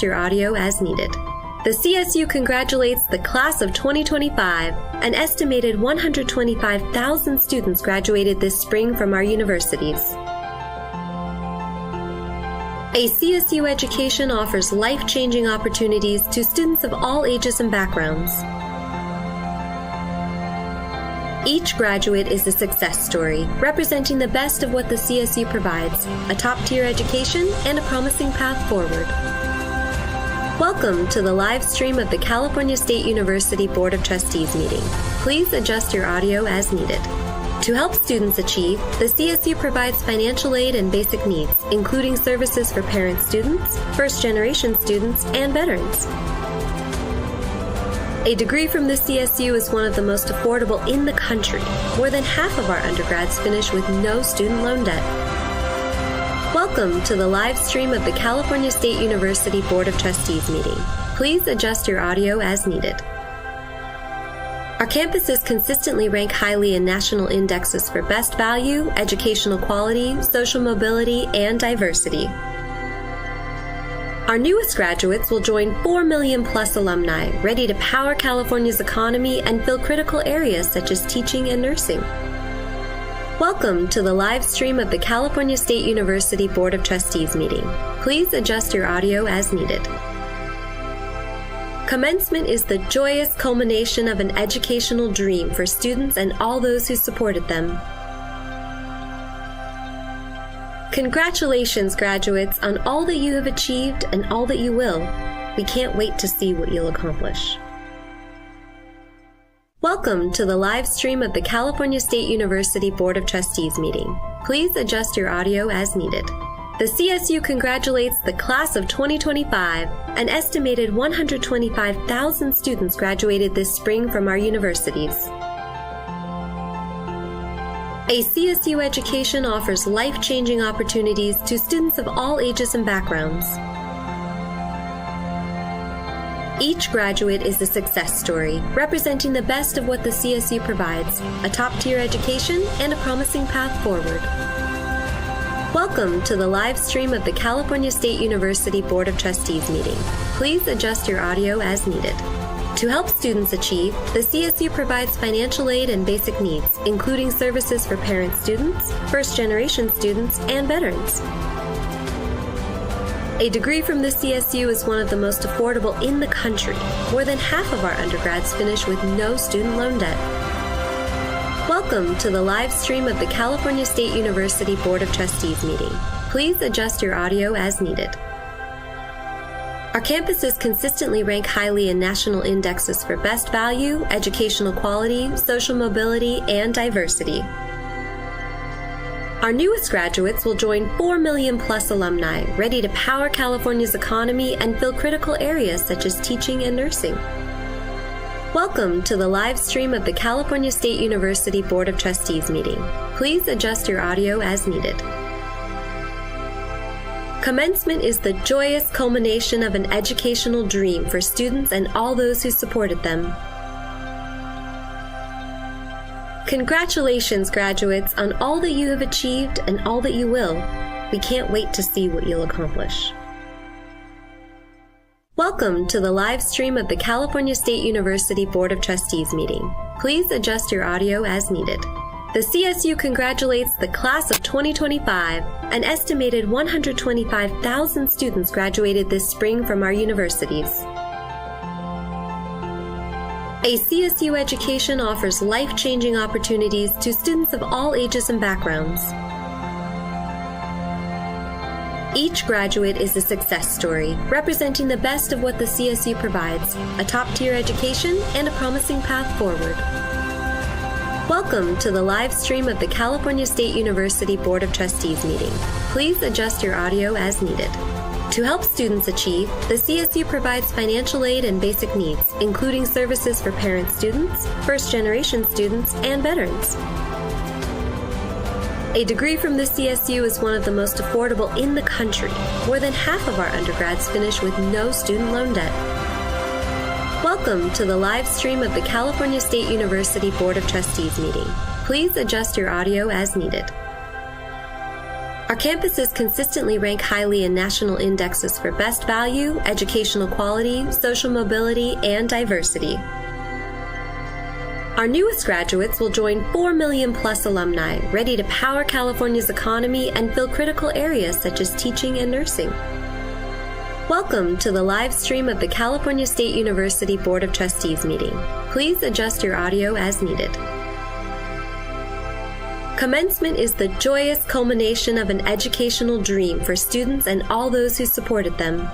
your audio as needed. The CSU congratulates the class of 2025. An estimated 125,000 students graduated this spring from our universities. A CSU education offers life-changing opportunities to students of all ages and backgrounds. Each graduate is a success story, representing the best of what the CSU provides, a top-tier education and a promising path forward. Welcome to the live stream of the California State University Board of Trustees meeting. Please adjust your audio as needed. To help students achieve, the CSU provides financial aid and basic needs, including services for parent students, first-generation students, and veterans. A degree from the CSU is one of the most affordable in the country. More than half of our undergrads finish with no student loan debt. Welcome to the live stream of the California State University Board of Trustees meeting. Please adjust your audio as needed. Our campuses consistently rank highly in national indexes for best value, educational quality, social mobility, and diversity. Our newest graduates will join 4 million plus alumni, ready to power California's economy and fill critical areas such as teaching and nursing. Welcome to the live stream of the California State University Board of Trustees meeting. Please adjust your audio as needed. Commencement is the joyous culmination of an educational dream for students and all those who supported them. Congratulations, graduates, on all that you have achieved and all that you will. We can't wait to see what you'll accomplish. Welcome to the live stream of the California State University Board of Trustees meeting. Please adjust your audio as needed. The CSU congratulates the class of 2025. An estimated 125,000 students graduated this spring from our universities. A CSU education offers life-changing opportunities to students of all ages and backgrounds. Each graduate is a success story, representing the best of what the CSU provides, a top-tier education and a promising path forward. Welcome to the live stream of the California State University Board of Trustees meeting. Please adjust your audio as needed. To help students achieve, the CSU provides financial aid and basic needs, including services for parent students, first-generation students, and veterans. A degree from the CSU is one of the most affordable in the country. More than half of our undergrads finish with no student loan debt. Welcome to the live stream of the California State University Board of Trustees meeting. Please adjust your audio as needed. Our campuses consistently rank highly in national indexes for best value, educational quality, social mobility, and diversity. Our newest graduates will join 4 million plus alumni, ready to power California's economy and fill critical areas such as teaching and nursing. Welcome to the live stream of the California State University Board of Trustees meeting. Please adjust your audio as needed. Commencement is the joyous culmination of an educational dream for students and all those who supported them. Congratulations, graduates, on all that you have achieved and all that you will. We can't wait to see what you'll accomplish. Welcome to the live stream of the California State University Board of Trustees meeting. Please adjust your audio as needed. The CSU congratulates the class of 2025. An estimated 125,000 students graduated this spring from our universities. A CSU education offers life-changing opportunities to students of all ages and backgrounds. Each graduate is a success story, representing the best of what the CSU provides, a top-tier education and a promising path forward. Welcome to the live stream of the California State University Board of Trustees meeting. Please adjust your audio as needed. To help students achieve, the CSU provides financial aid and basic needs, including services for parent students, first-generation students, and veterans. A degree from the CSU is one of the most affordable in the country. More than half of our undergrads finish with no student loan debt. Welcome to the live stream of the California State University Board of Trustees meeting. Please adjust your audio as needed. Our campuses consistently rank highly in national indexes for best value, educational quality, social mobility, and diversity. Our newest graduates will join 4 million plus alumni, ready to power California's economy and fill critical areas such as teaching and nursing. Welcome to the live stream of the California State University Board of Trustees meeting. Please adjust your audio as needed. Commencement is the joyous culmination of an educational dream for students and all those who supported them.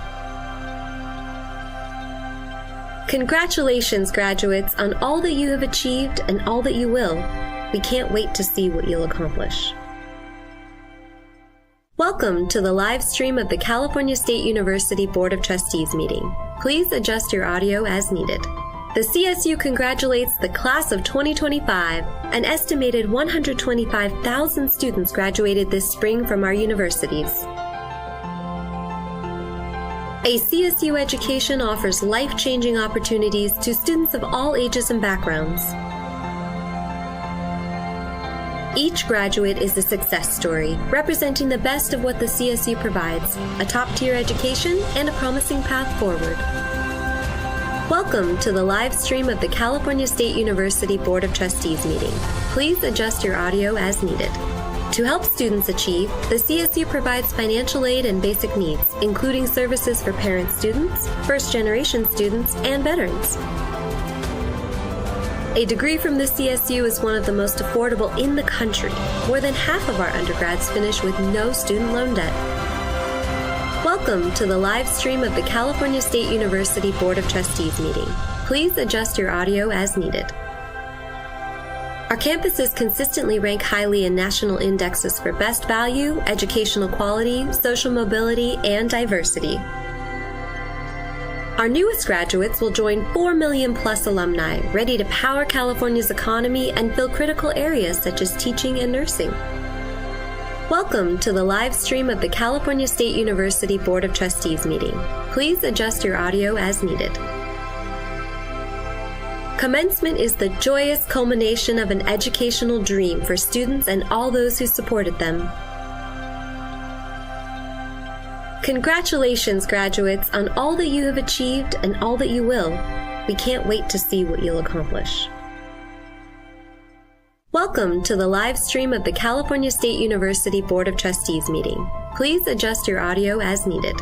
Congratulations, graduates, on all that you have achieved and all that you will. We can't wait to see what you'll accomplish. Welcome to the live stream of the California State University Board of Trustees meeting. Please adjust your audio as needed. The CSU congratulates the class of 2025. An estimated 125,000 students graduated this spring from our universities. A CSU education offers life-changing opportunities to students of all ages and backgrounds. Each graduate is a success story, representing the best of what the CSU provides, a top-tier education and a promising path forward. Welcome to the live stream of the California State University Board of Trustees meeting. Please adjust your audio as needed. To help students achieve, the CSU provides financial aid and basic needs, including services for parent students, first-generation students, and veterans. A degree from the CSU is one of the most affordable in the country. More than half of our undergrads finish with no student loan debt. Welcome to the live stream of the California State University Board of Trustees meeting. Please adjust your audio as needed. Our campuses consistently rank highly in national indexes for best value, educational quality, social mobility, and diversity. Our newest graduates will join 4 million plus alumni, ready to power California's economy and fill critical areas such as teaching and nursing. Welcome to the live stream of the California State University Board of Trustees meeting. Please adjust your audio as needed. Commencement is the joyous culmination of an educational dream for students and all those who supported them. Congratulations, graduates, on all that you have achieved and all that you will. We can't wait to see what you'll accomplish. Welcome to the live stream of the California State University Board of Trustees meeting. Please adjust your audio as needed.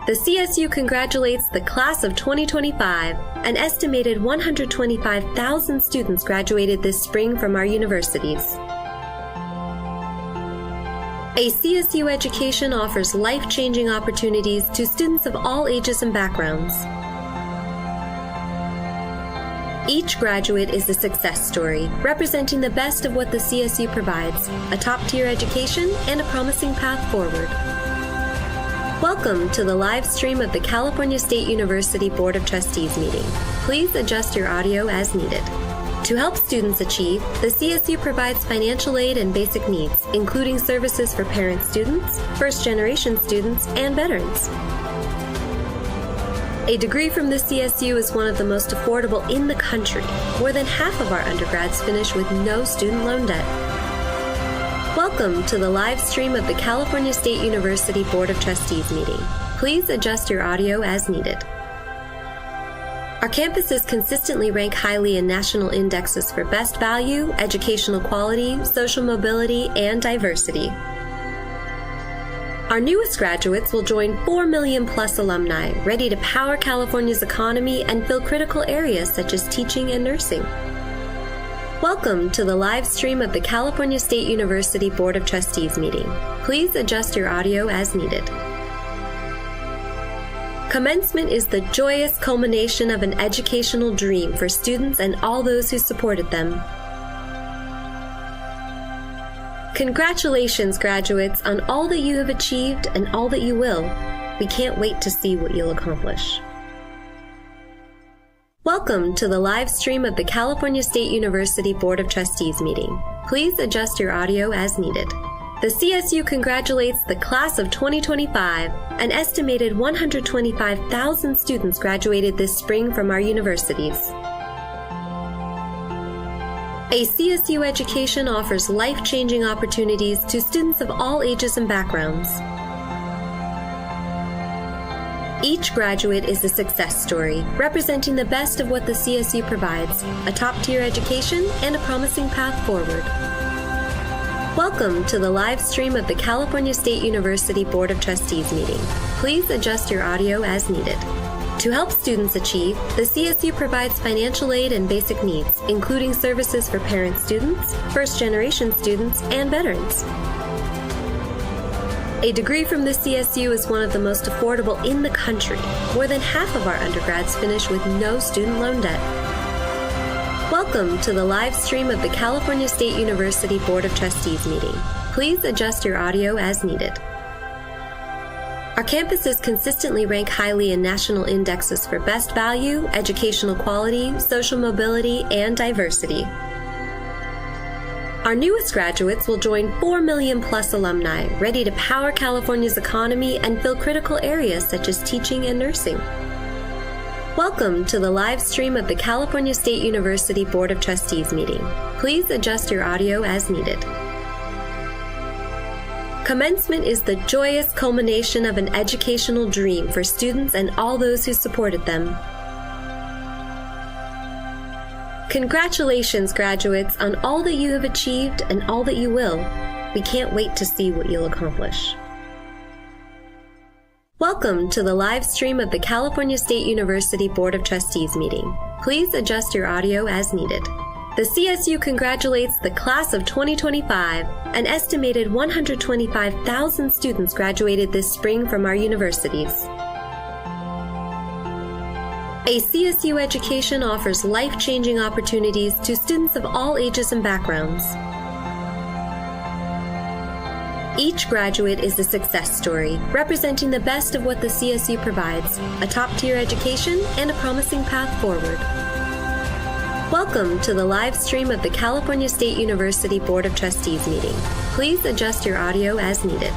The CSU congratulates the class of 2025. An estimated 125,000 students graduated this spring from our universities. A CSU education offers life-changing opportunities to students of all ages and backgrounds. Each graduate is a success story, representing the best of what the CSU provides, a top-tier education and a promising path forward. Welcome to the live stream of the California State University Board of Trustees meeting. Please adjust your audio as needed. To help students achieve, the CSU provides financial aid and basic needs, including services for parent students, first-generation students, and veterans. A degree from the CSU is one of the most affordable in the country. More than half of our undergrads finish with no student loan debt. Welcome to the live stream of the California State University Board of Trustees meeting. Please adjust your audio as needed. Our campuses consistently rank highly in national indexes for best value, educational quality, social mobility, and diversity. Our newest graduates will join 4 million plus alumni, ready to power California's economy and fill critical areas such as teaching and nursing. Welcome to the live stream of the California State University Board of Trustees meeting. Please adjust your audio as needed. Commencement is the joyous culmination of an educational dream for students and all those who supported them. Congratulations, graduates, on all that you have achieved and all that you will. We can't wait to see what you'll accomplish. Welcome to the live stream of the California State University Board of Trustees meeting. Please adjust your audio as needed. The CSU congratulates the class of 2025. An estimated 125,000 students graduated this spring from our universities. A CSU education offers life-changing opportunities to students of all ages and backgrounds. Each graduate is a success story, representing the best of what the CSU provides, a top-tier education and a promising path forward. Welcome to the live stream of the California State University Board of Trustees meeting. Please adjust your audio as needed. To help students achieve, the CSU provides financial aid and basic needs, including services for parent students, first-generation students, and veterans. A degree from the CSU is one of the most affordable in the country. More than half of our undergrads finish with no student loan debt. Welcome to the live stream of the California State University Board of Trustees meeting. Please adjust your audio as needed. Our campuses consistently rank highly in national indexes for best value, educational quality, social mobility, and diversity. Our newest graduates will join 4 million plus alumni ready to power California's economy and fill critical areas such as teaching and nursing. Welcome to the live stream of the California State University Board of Trustees meeting. Please adjust your audio as needed. Commencement is the joyous culmination of an educational dream for students and all those who supported them. Congratulations, graduates, on all that you have achieved and all that you will. We can't wait to see what you'll accomplish. Welcome to the live stream of the California State University Board of Trustees meeting. Please adjust your audio as needed. The CSU congratulates the class of 2025. An estimated 125,000 students graduated this spring from our universities. A CSU education offers life-changing opportunities to students of all ages and backgrounds. Each graduate is a success story, representing the best of what the CSU provides, a top-tier education and a promising path forward. Welcome to the live stream of the California State University Board of Trustees meeting. Please adjust your audio as needed.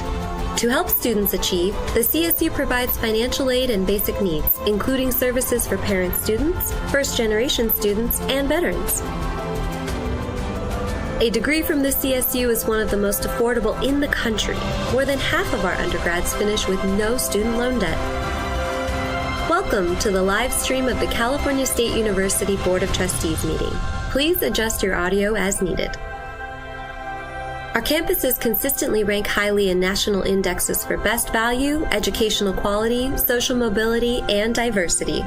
To help students achieve, the CSU provides financial aid and basic needs, including services for parent students, first-generation students, and veterans. A degree from the CSU is one of the most affordable in the country. More than half of our undergrads finish with no student loan debt. Welcome to the live stream of the California State University Board of Trustees meeting. Please adjust your audio as needed. Our campuses consistently rank highly in national indexes for best value, educational quality, social mobility, and diversity.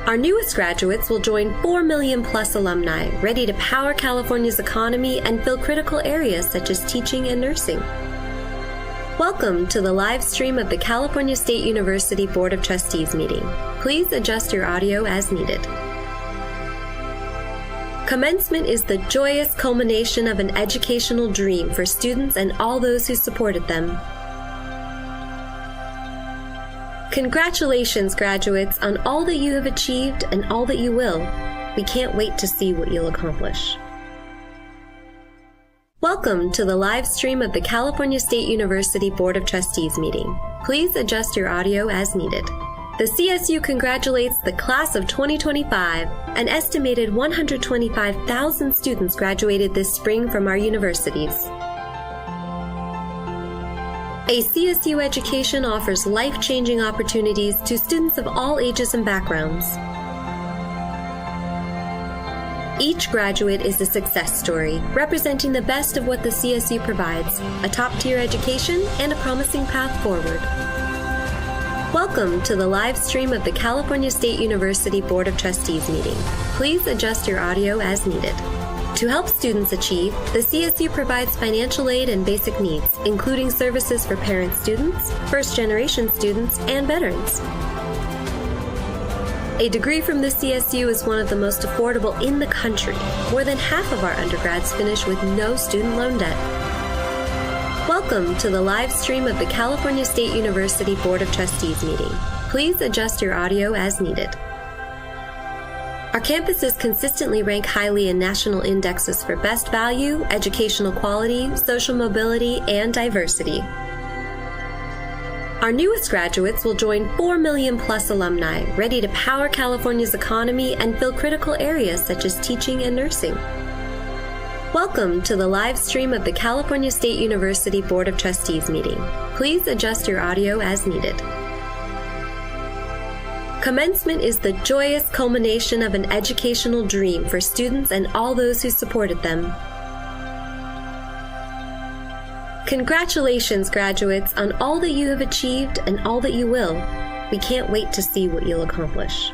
Our newest graduates will join 4 million plus alumni ready to power California's economy and fill critical areas such as teaching and nursing. Welcome to the live stream of the California State University Board of Trustees meeting. Please adjust your audio as needed. Commencement is the joyous culmination of an educational dream for students and all those who supported them. Congratulations, graduates, on all that you have achieved and all that you will. We can't wait to see what you'll accomplish. Welcome to the live stream of the California State University Board of Trustees meeting. Please adjust your audio as needed. The CSU congratulates the class of 2025. An estimated 125,000 students graduated this spring from our universities. A CSU education offers life-changing opportunities to students of all ages and backgrounds. Each graduate is a success story, representing the best of what the CSU provides, a top-tier education and a promising path forward. Welcome to the live stream of the California State University Board of Trustees meeting. Please adjust your audio as needed. To help students achieve, the CSU provides financial aid and basic needs, including services for parent students, first-generation students, and veterans. A degree from the CSU is one of the most affordable in the country. More than half of our undergrads finish with no student loan debt. Welcome to the live stream of the California State University Board of Trustees meeting. Please adjust your audio as needed. Our campuses consistently rank highly in national indexes for best value, educational quality, social mobility, and diversity. Our newest graduates will join 4 million plus alumni ready to power California's economy and fill critical areas such as teaching and nursing. Welcome to the live stream of the California State University Board of Trustees meeting. Please adjust your audio as needed. Commencement is the joyous culmination of an educational dream for students and all those who supported them. Congratulations, graduates, on all that you have achieved and all that you will. We can't wait to see what you'll accomplish.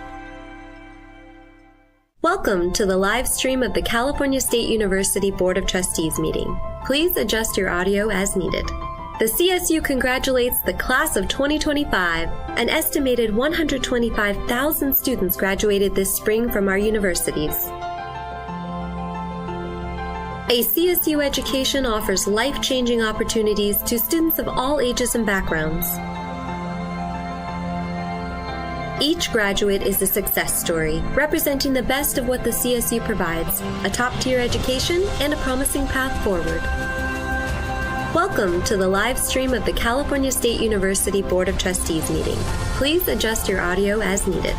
Welcome to the live stream of the California State University Board of Trustees meeting. Please adjust your audio as needed. The CSU congratulates the class of 2025. An estimated 125,000 students graduated this spring from our universities. A CSU education offers life-changing opportunities to students of all ages and backgrounds. Each graduate is a success story, representing the best of what the CSU provides, a top-tier education and a promising path forward. Welcome to the live stream of the California State University Board of Trustees meeting. Please adjust your audio as needed.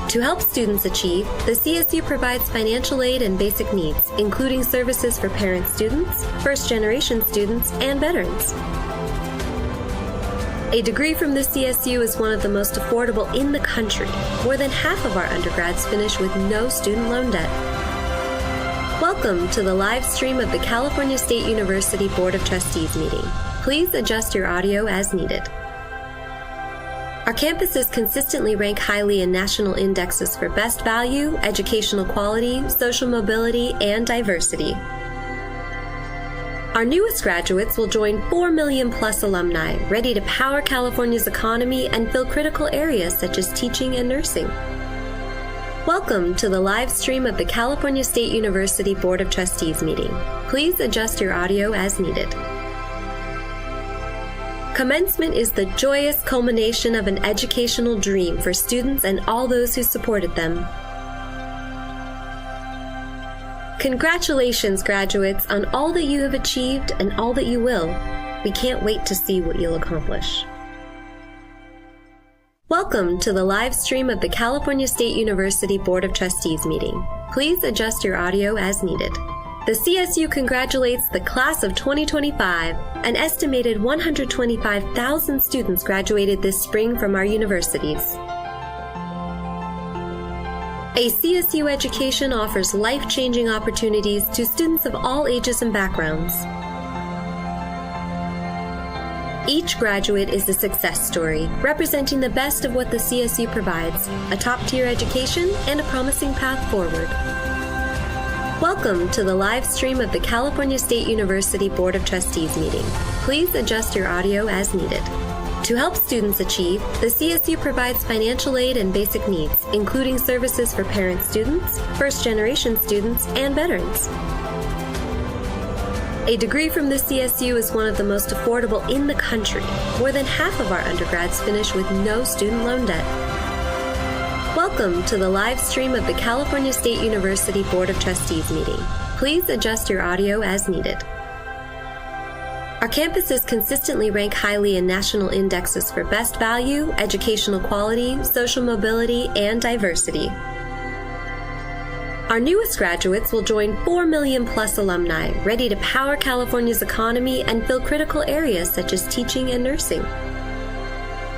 To help students achieve, the CSU provides financial aid and basic needs, including services for parent students, first-generation students, and veterans. A degree from the CSU is one of the most affordable in the country. More than half of our undergrads finish with no student loan debt. Welcome to the live stream of the California State University Board of Trustees meeting. Please adjust your audio as needed. Our campuses consistently rank highly in national indexes for best value, educational quality, social mobility, and diversity. Our newest graduates will join 4 million plus alumni ready to power California's economy and fill critical areas such as teaching and nursing. Welcome to the live stream of the California State University Board of Trustees meeting. Please adjust your audio as needed. Commencement is the joyous culmination of an educational dream for students and all those who supported them. Congratulations, graduates, on all that you have achieved and all that you will. We can't wait to see what you'll accomplish. Welcome to the live stream of the California State University Board of Trustees meeting. Please adjust your audio as needed. The CSU congratulates the class of 2025. An estimated 125,000 students graduated this spring from our universities. A CSU education offers life-changing opportunities to students of all ages and backgrounds. Each graduate is a success story, representing the best of what the CSU provides, a top-tier education and a promising path forward. Welcome to the live stream of the California State University Board of Trustees meeting. Please adjust your audio as needed. To help students achieve, the CSU provides financial aid and basic needs, including services for parent students, first-generation students, and veterans. A degree from the CSU is one of the most affordable in the country. More than half of our undergrads finish with no student loan debt. Welcome to the live stream of the California State University Board of Trustees meeting. Please adjust your audio as needed. Our campuses consistently rank highly in national indexes for best value, educational quality, social mobility, and diversity. Our newest graduates will join 4 million plus alumni ready to power California's economy and fill critical areas such as teaching and nursing.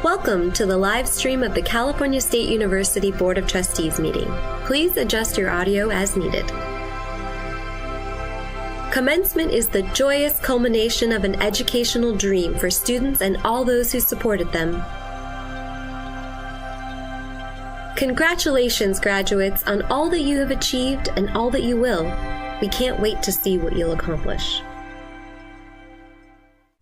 Welcome to the live stream of the California State University Board of Trustees meeting. Please adjust your audio as needed. Commencement is the joyous culmination of an educational dream for students and all those who supported them. Congratulations, graduates, on all that you have achieved and all that you will. We can't wait to see what you'll accomplish.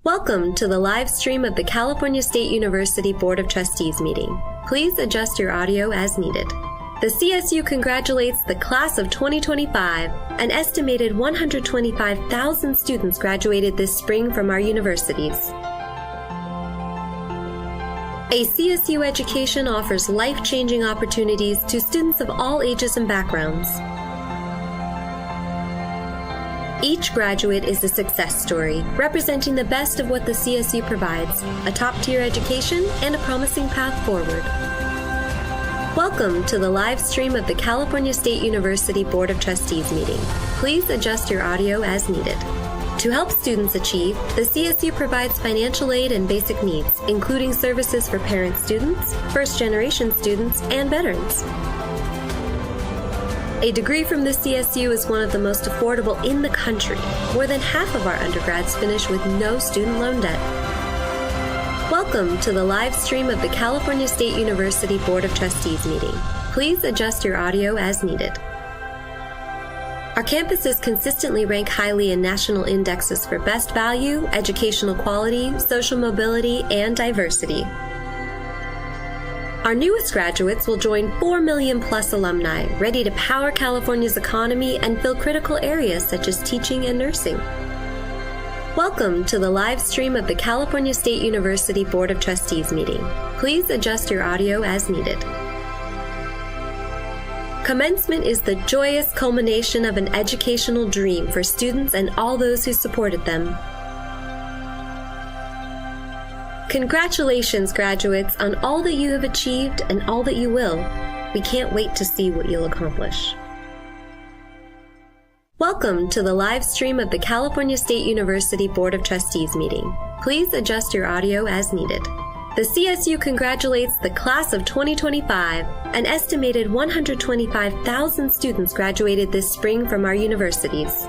Welcome to the live stream of the California State University Board of Trustees meeting. Please adjust your audio as needed. The CSU congratulates the class of 2025. An estimated 125,000 students graduated this spring from our universities. A CSU education offers life-changing opportunities to students of all ages and backgrounds. Each graduate is a success story, representing the best of what the CSU provides, a top-tier education and a promising path forward. Welcome to the live stream of the California State University Board of Trustees meeting. Please adjust your audio as needed. To help students achieve, the CSU provides financial aid and basic needs, including services for parent students, first-generation students, and veterans. A degree from the CSU is one of the most affordable in the country. More than half of our undergrads finish with no student loan debt. Welcome to the live stream of the California State University Board of Trustees meeting. Please adjust your audio as needed. Our campuses consistently rank highly in national indexes for best value, educational quality, social mobility, and diversity. Our newest graduates will join 4 million plus alumni ready to power California's economy and fill critical areas such as teaching and nursing. Welcome to the live stream of the California State University Board of Trustees meeting. Please adjust your audio as needed. Commencement is the joyous culmination of an educational dream for students and all those who supported them. Congratulations, graduates, on all that you have achieved and all that you will. We can't wait to see what you'll accomplish. Welcome to the live stream of the California State University Board of Trustees meeting. Please adjust your audio as needed. The CSU congratulates the class of 2025. An estimated 125,000 students graduated this spring from our universities.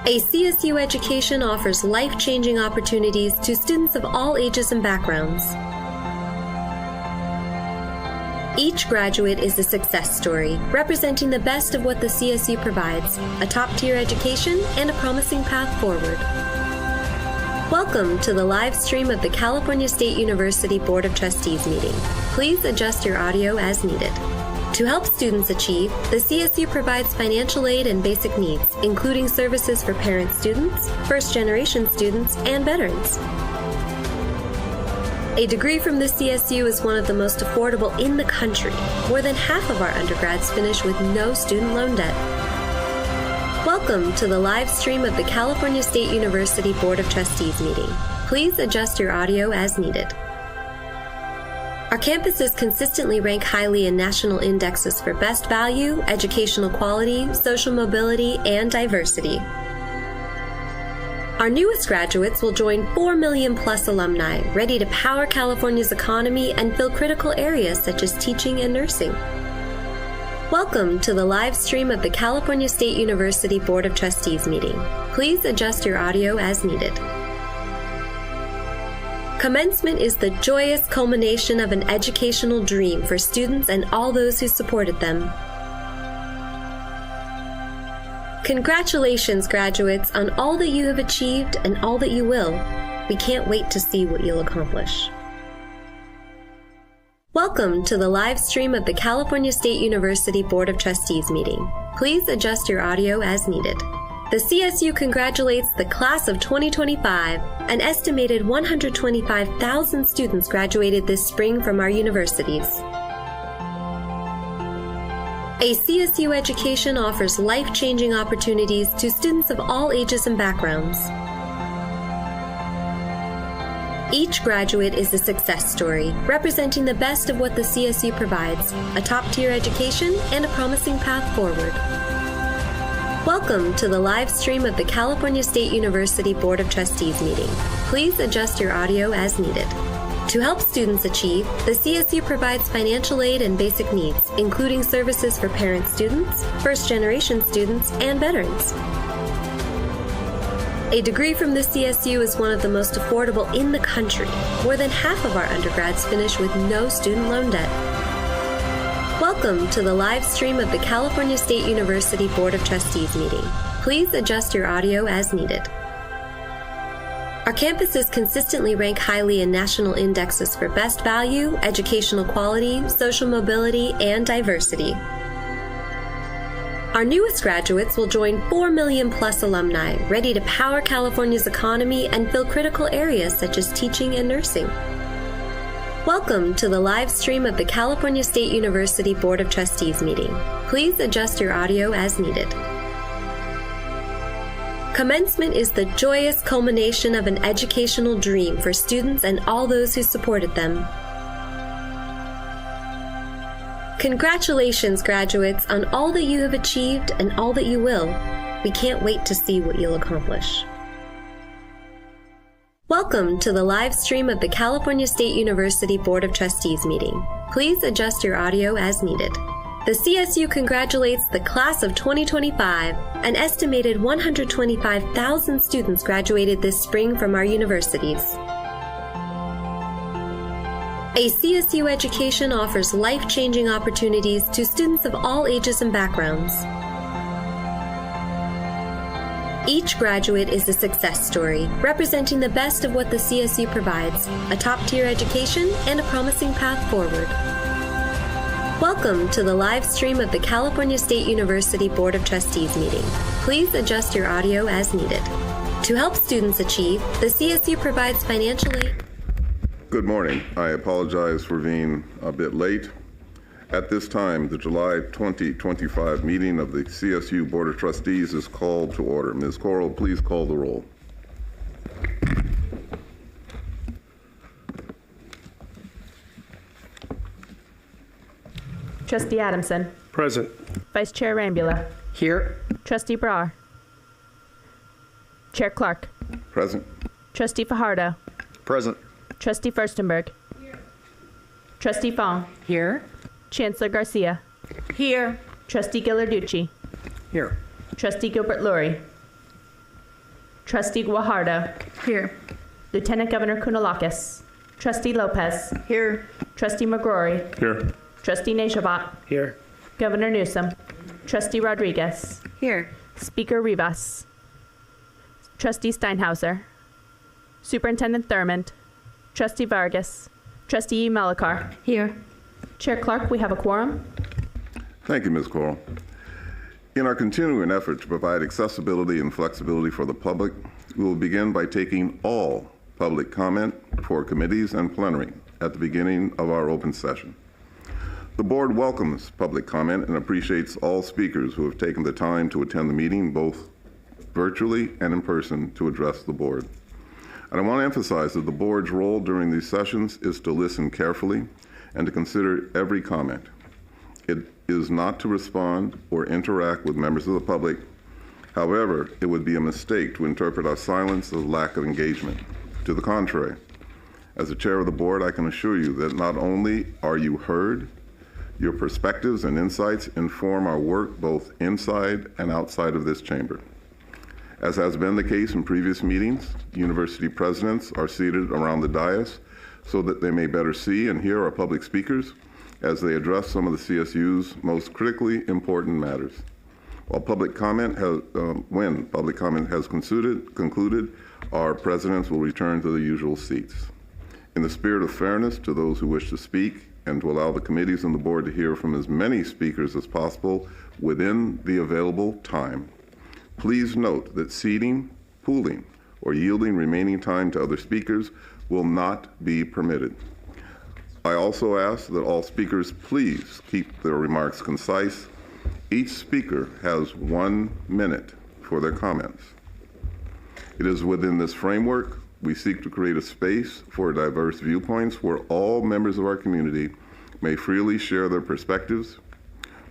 A CSU education offers life-changing opportunities to students of all ages and backgrounds. Each graduate is a success story, representing the best of what the CSU provides, a top-tier education and a promising path forward. Welcome to the live stream of the California State University Board of Trustees meeting. Please adjust your audio as needed. To help students achieve, the CSU provides financial aid and basic needs, including services for parent students, first-generation students, and veterans. A degree from the CSU is one of the most affordable in the country. More than half of our undergrads finish with no student loan debt. Welcome to the live stream of the California State University Board of Trustees meeting. Please adjust your audio as needed. Our campuses consistently rank highly in national indexes for best value, educational quality, social mobility, and diversity. Our newest graduates will join 4 million plus alumni ready to power California's economy and fill critical areas such as teaching and nursing. Welcome to the live stream of the California State University Board of Trustees meeting. Please adjust your audio as needed. Commencement is the joyous culmination of an educational dream for students and all those who supported them. Congratulations, graduates, on all that you have achieved and all that you will. We can't wait to see what you'll accomplish. Welcome to the live stream of the California State University Board of Trustees meeting. Please adjust your audio as needed. The CSU congratulates the class of 2025. An estimated 125,000 students graduated this spring from our universities. A CSU education offers life-changing opportunities to students of all ages and backgrounds. Each graduate is a success story, representing the best of what the CSU provides, a top-tier education and a promising path forward. Welcome to the live stream of the California State University Board of Trustees meeting. Please adjust your audio as needed. To help students achieve, the CSU provides financial aid and basic needs, including services for parent students, first-generation students, and veterans. A degree from the CSU is one of the most affordable in the country. More than half of our undergrads finish with no student loan debt. Welcome to the live stream of the California State University Board of Trustees meeting. Please adjust your audio as needed. Our campuses consistently rank highly in national indexes for best value, educational quality, social mobility, and diversity. Our newest graduates will join 4 million plus alumni ready to power California's economy and fill critical areas such as teaching and nursing. Welcome to the live stream of the California State University Board of Trustees meeting. Please adjust your audio as needed. Commencement is the joyous culmination of an educational dream for students and all those who supported them. Congratulations, graduates, on all that you have achieved and all that you will. We can't wait to see what you'll accomplish. Welcome to the live stream of the California State University Board of Trustees meeting. Please adjust your audio as needed. The CSU congratulates the class of 2025. An estimated 125,000 students graduated this spring from our universities. A CSU education offers life-changing opportunities to students of all ages and backgrounds. Each graduate is a success story, representing the best of what the CSU provides, a top-tier education and a promising path forward. Welcome to the live stream of the California State University Board of Trustees meeting. Please adjust your audio as needed. To help students achieve, the CSU provides financial aid. Good morning. I apologize for being a bit late. At this time, the July 2025 meeting of the CSU Board of Trustees is called to order. Ms. Coral, please call the roll. Trustee Adamson. Present. Vice Chair Rambula. Here. Trustee Brar. Chair Clark. Present. Trustee Fajardo. Present. Trustee Furstenberg. Here. Trustee Fong. Here. Chancellor Garcia. Here. Trustee Ghilarducci. Here. Trustee Gilbert-Lurie. Trustee Guajardo. Here. Lieutenant Governor Kounalakis. Trustee Lopez. Here. Trustee McGrory. Here. Trustee Neshavat. Here. Governor Newsom. Trustee Rodriguez. Here. Speaker Rivas. Trustee Steinhauser. Superintendent Thurmond. Trustee Vargas. Trustee Melikar. Here. Chair Clark, we have a quorum. Thank you, Ms. Coral. In our continuing effort to provide accessibility and flexibility for the public, we will begin by taking all public comment for committees and plenary at the beginning of our open session. The board welcomes public comment and appreciates all speakers who have taken the time to attend the meeting both virtually and in person to address the board. And I want to emphasize that the board's role during these sessions is to listen carefully and to consider every comment. It is not to respond or interact with members of the public. However, it would be a mistake to interpret our silence as lack of engagement. To the contrary, as the chair of the board, I can assure you that not only are you heard, your perspectives and insights inform our work both inside and outside of this chamber. As has been the case in previous meetings, university presidents are seated around the dais so that they may better see and hear our public speakers as they address some of the CSU's most critically important matters. When public comment has concluded, our presidents will return to the usual seats. In the spirit of fairness to those who wish to speak and to allow the committees and the board to hear from as many speakers as possible within the available time, please note that ceding, pooling, or yielding remaining time to other speakers will not be permitted. I also ask that all speakers please keep their remarks concise. Each speaker has 1 minute for their comments. It is within this framework we seek to create a space for diverse viewpoints where all members of our community may freely share their perspectives.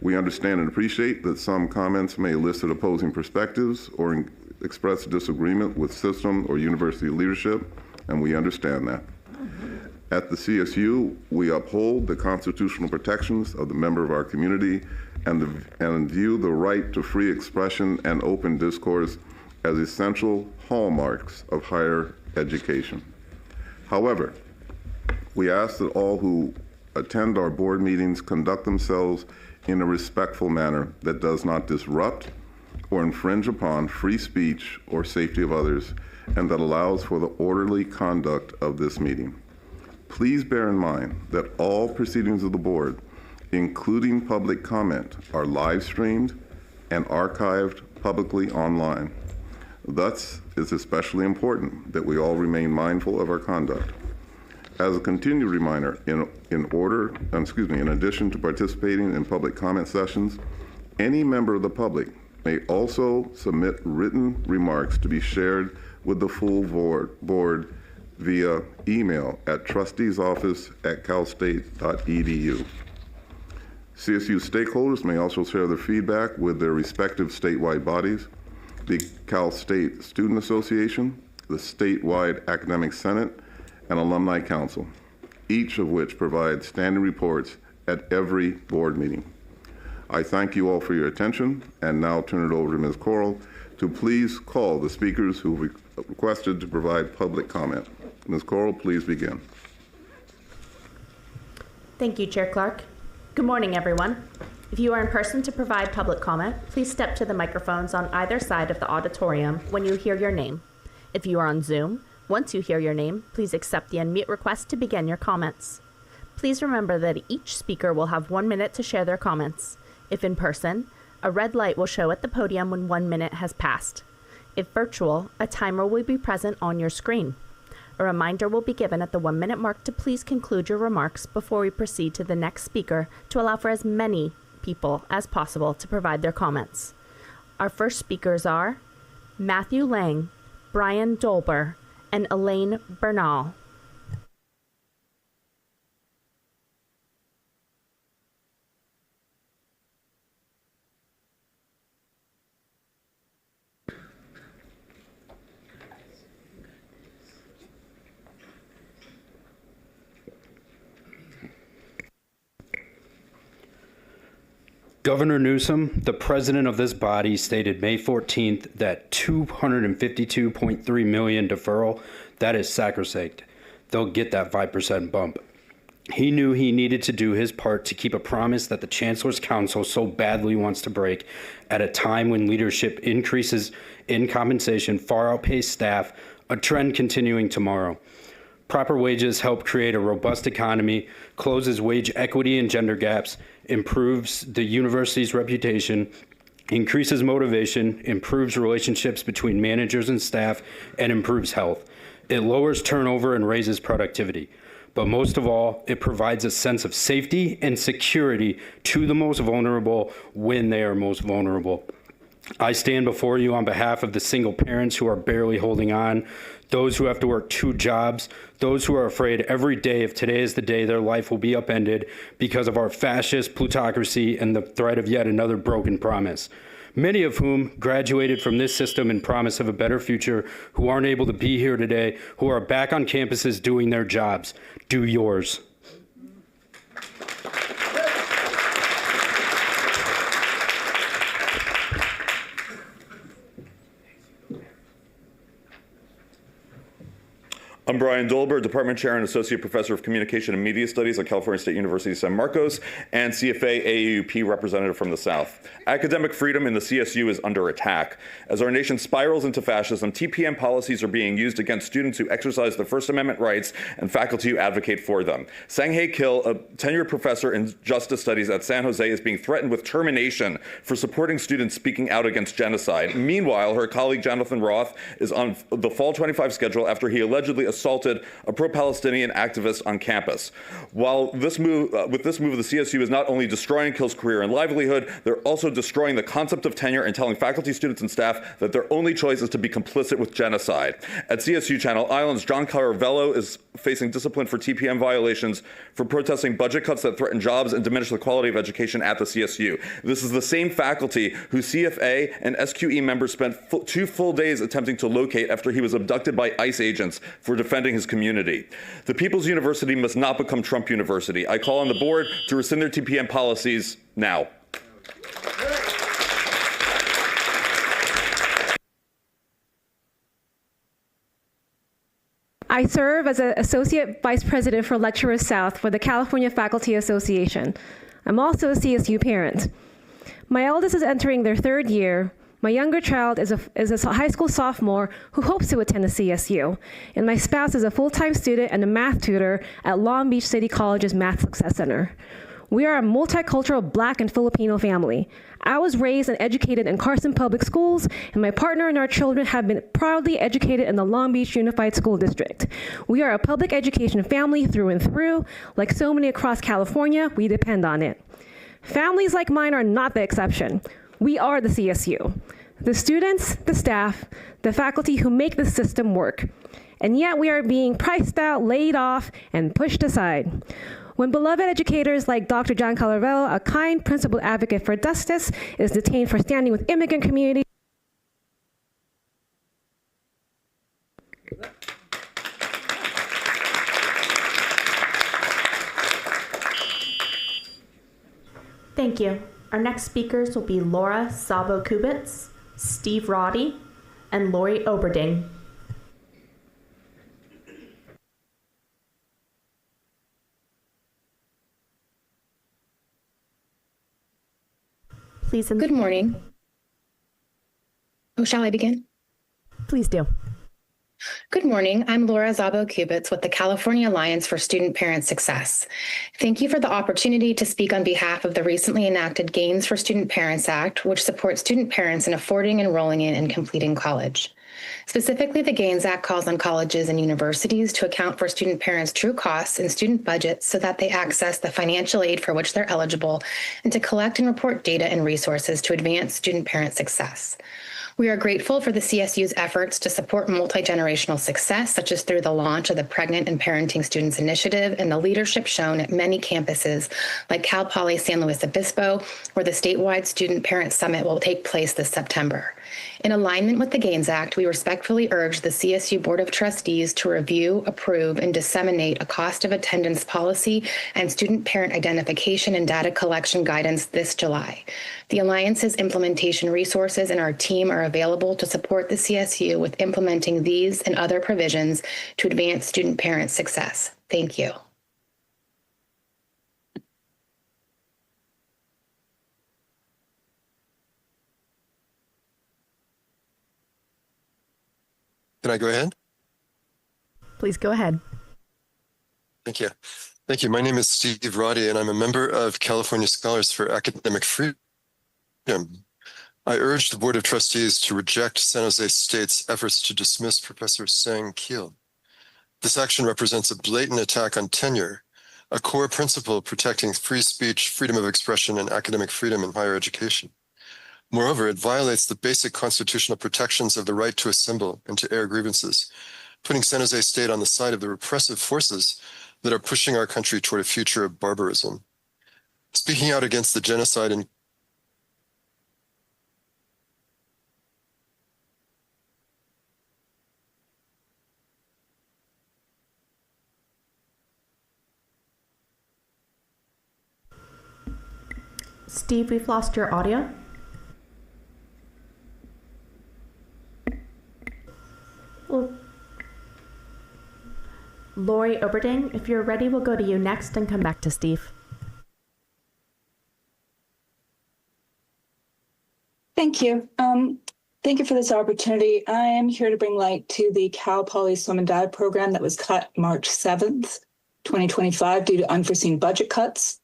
We understand and appreciate that some comments may elicit opposing perspectives or express disagreement with system or university leadership, and we understand that. At the CSU, we uphold the constitutional protections of the member of our community and view the right to free expression and open discourse as essential hallmarks of higher education. However, we ask that all who attend our board meetings conduct themselves in a respectful manner that does not disrupt or infringe upon free speech or safety of others, and that allows for the orderly conduct of this meeting. Please bear in mind that all proceedings of the board, including public comment, are live streamed and archived publicly online. Thus, it's especially important that we all remain mindful of our conduct. As a continued reminder, in addition to participating in public comment sessions, any member of the public may also submit written remarks to be shared with the full board via email at trusteesoffice@calstate.edu. CSU stakeholders may also share their feedback with their respective statewide bodies, the Cal State Student Association, the statewide Academic Senate, and Alumni Council, each of which provides standing reports at every board meeting. I thank you all for your attention and now turn it over to Ms. Corll to please call the speakers who requested to provide public comment. Ms. Corll, please begin. Thank you, Chair Clark. Good morning, everyone. If you are in person to provide public comment, please step to the microphones on either side of the auditorium when you hear your name. If you are on Zoom, once you hear your name, please accept the unmute request to begin your comments. Please remember that each speaker will have 1 minute to share their comments. If in person, a red light will show at the podium when 1 minute has passed. If virtual, a timer will be present on your screen. A reminder will be given at the 1 minute mark to please conclude your remarks before we proceed to the next speaker to allow for as many people as possible to provide their comments. Our first speakers are Matthew Lang, Brian Dolber, and Elaine Bernal. Governor Newsom, the president of this body, stated May 14th that $252.3 million deferral, that is sacrosanct. They'll get that 5% bump. He knew he needed to do his part to keep a promise that the Chancellor's Council so badly wants to break at a time when leadership increases in compensation far outpace staff, a trend continuing tomorrow. Proper wages help create a robust economy, closes wage equity and gender gaps, improves the university's reputation, increases motivation, improves relationships between managers and staff, and improves health. It lowers turnover and raises productivity. But most of all, it provides a sense of safety and security to the most vulnerable when they are most vulnerable. I stand before you on behalf of the single parents who are barely holding on, those who have to work 2 jobs, those who are afraid every day if today is the day their life will be upended because of our fascist plutocracy and the threat of yet another broken promise. Many of whom graduated from this system in promise of a better future, who aren't able to be here today, who are back on campuses doing their jobs. Do yours. I'm Brian Dolber, Department Chair and Associate Professor of Communication and Media Studies at California State University San Marcos, and CFA AAUP representative from the South. Academic freedom in the CSU is under attack. As our nation spirals into fascism, TPM policies are being used against students who exercise their First Amendment rights and faculty who advocate for them. Sang-Hae Kill, a tenured professor in justice studies at San Jose, is being threatened with termination for supporting students speaking out against genocide. Meanwhile, her colleague Jonathan Roth is on the Fall 25 schedule after he allegedly assaulted a pro-Palestinian activist on campus. While with this move, the CSU is not only destroying Kill's career and livelihood, they're also destroying the concept of tenure and telling faculty, students, and staff that their only choice is to be complicit with genocide. At CSU Channel Islands, John Caravello is facing discipline for TPM violations for protesting budget cuts that threaten jobs and diminish the quality of education at the CSU. This is the same faculty who CFA and SQE members spent 2 full days attempting to locate after he was abducted by ICE agents for defending his community. The People's University must not become Trump University. I call on the board to rescind their TPM policies now. I serve as an Associate Vice President for Lecturers South for the California Faculty Association. I'm also a CSU parent. My eldest is entering their 3rd year. My younger child is a high school sophomore who hopes to attend the CSU. And my spouse is a full-time student and a math tutor at Long Beach City College's Math Success Center. We are a multicultural Black and Filipino family. I was raised and educated in Carson Public Schools, and my partner and our children have been proudly educated in the Long Beach Unified School District. We are a public education family through and through. Like so many across California, we depend on it. Families like mine are not the exception. We are the CSU, the students, the staff, the faculty who make the system work. And yet we are being priced out, laid off, and pushed aside. When beloved educators like Dr. John Calarvello, a kind principled advocate for justice, is detained for standing with immigrant communities. Thank you. Our next speakers will be Laura Sabo-Kubitz, Steve Roddy, and Lori Oberding. Please. Good morning. Oh, shall I begin? Please do. Good morning. I'm Laura Szabo-Kubitz with the California Alliance for Student Parent Success. Thank you for the opportunity to speak on behalf of the recently enacted Gains for Student Parents Act, which supports student parents in affording, enrolling in, and completing college. Specifically, the Gains Act calls on colleges and universities to account for student parents' true costs and student budgets so that they access the financial aid for which they're eligible, and to collect and report data and resources to advance student parent success. We are grateful for the CSU's efforts to support multi-generational success, such as through the launch of the Pregnant and Parenting Students Initiative and the leadership shown at many campuses like Cal Poly San Luis Obispo, where the statewide Student Parent Summit will take place this September. In alignment with the Gains Act, we respectfully urge the CSU Board of Trustees to review, approve, and disseminate a cost of attendance policy and student parent identification and data collection guidance this July. The Alliance's implementation resources and our team are available to support the CSU with implementing these and other provisions to advance student parent success. Thank you. Can I go ahead? Please go ahead. Thank you. Thank you. My name is Steve Roddy, and I'm a member of California Scholars for Academic Freedom. I urge the Board of Trustees to reject San Jose State's efforts to dismiss Professor Sang Keel. This action represents a blatant attack on tenure, a core principle protecting free speech, freedom of expression, and academic freedom in higher education. Moreover, it violates the basic constitutional protections of the right to assemble and to air grievances, putting San Jose State on the side of the repressive forces that are pushing our country toward a future of barbarism. Speaking out against the genocide and Steve, we've lost your audio. Well, Lori Oberding, if you're ready, we'll go to you next and come back to Steve. Thank you. Thank you for this opportunity. I am here to bring light to the Cal Poly Swim and Dive program that was cut March 7th, 2025 due to unforeseen budget cuts.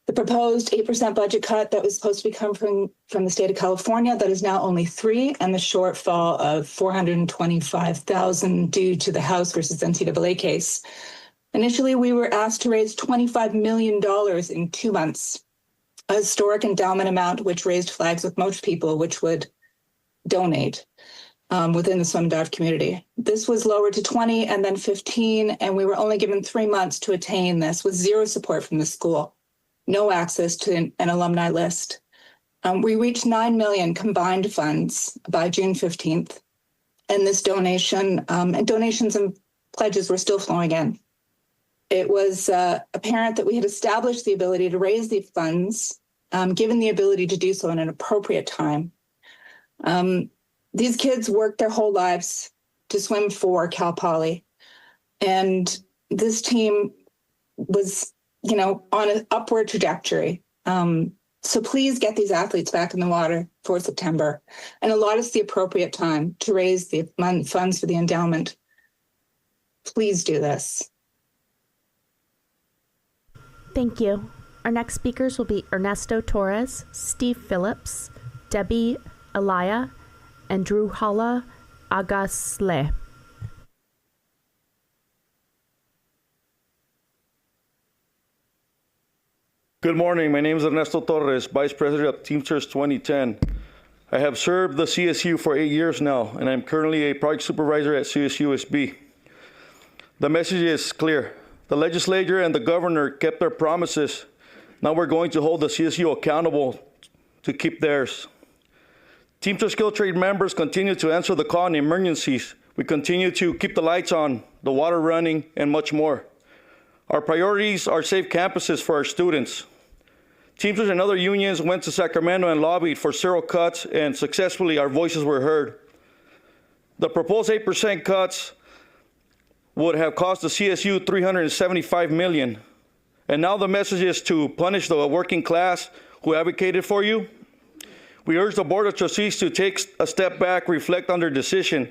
The proposed 8% budget cut that was supposed to be coming from the state of California, that is now only 3%, and the shortfall of $425,000 due to the House versus NCAA case. Initially, we were asked to raise $25 million in 2 months, a historic endowment amount which raised flags with most people which would donate within the swim and dive community. This was lowered to 20 and then 15, and we were only given 3 months to attain this with zero support from the school. No access to an alumni list. We reached 9 million combined funds by June 15th. And this donation and donations and pledges were still flowing in. It was apparent that we had established the ability to raise the funds, given the ability to do so in an appropriate time. These kids worked their whole lives to swim for Cal Poly. And this team was on an upward trajectory. So please get these athletes back in the water for September and allot us the appropriate time to raise the funds for the endowment. Please do this. Thank you. Our next speakers will be Ernesto Torres, Steve Phillips, Debbie Alaya, and Drew Hala Agasle. Good morning. My name is Ernesto Torres, Vice President of Teamsters 2010. I have served the CSU for 8 years now, and I'm currently a project supervisor at CSUSB. The message is clear. The legislature and the governor kept their promises. Now we're going to hold the CSU accountable to keep theirs. Teamsters Skilled Trade members continue to answer the call in emergencies. We continue to keep the lights on, the water running, and much more. Our priorities are safe campuses for our students. Teamsters and other unions went to Sacramento and lobbied for several cuts, and successfully our voices were heard. The proposed 8% cuts would have cost the CSU $375 million. And now the message is to punish the working class who advocated for you. We urge the Board of Trustees to take a step back, reflect on their decision,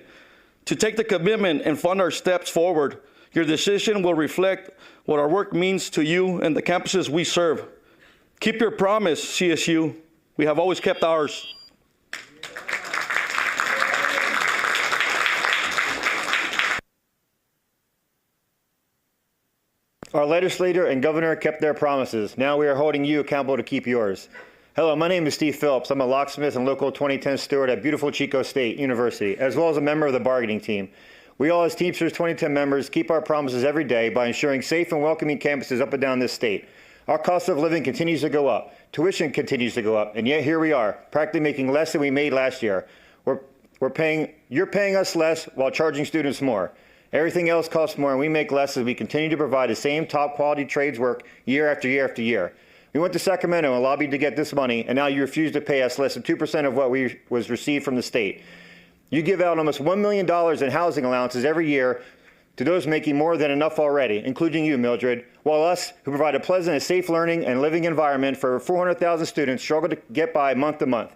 to take the commitment and fund our steps forward. Your decision will reflect what our work means to you and the campuses we serve. Keep your promise, CSU. We have always kept ours. Our legislator and governor kept their promises. Now we are holding you accountable to keep yours. Hello, my name is Steve Phillips. I'm a locksmith and local 2010 steward at beautiful Chico State University, as well as a member of the bargaining team. We all as Teamsters 2010 members keep our promises every day by ensuring safe and welcoming campuses up and down this state. Our cost of living continues to go up. Tuition continues to go up, and yet here we are, practically making less than we made last year. You're paying us less while charging students more. Everything else costs more, and we make less as we continue to provide the same top quality trades work year after year after year. We went to Sacramento and lobbied to get this money, and now you refuse to pay us less than 2% of what was received from the state. You give out almost $1 million in housing allowances every year to those making more than enough already, including you, Mildred, while us, who provide a pleasant and safe learning and living environment for 400,000 students, struggle to get by month to month.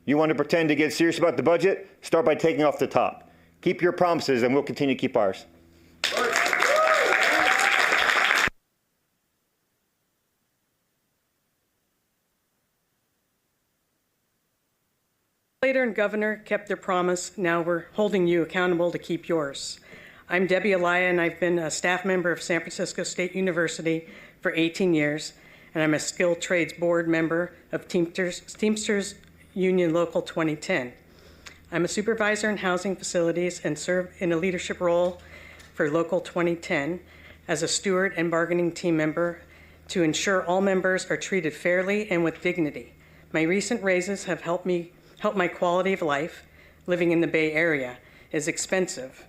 You want to pretend to get serious about the budget? Start by taking off the top. Keep your promises, and we'll continue to keep ours. Legislator and governor kept their promise. Now we're holding you accountable to keep yours. I'm Debbie Alaya, and I've been a staff member of San Francisco State University for 18 years, and I'm a Skilled Trades Board member of Teamsters Union Local 2010. I'm a supervisor in housing facilities and serve in a leadership role for Local 2010 as a steward and bargaining team member to ensure all members are treated fairly and with dignity. My recent raises have helped my quality of life. Living in the Bay Area is expensive.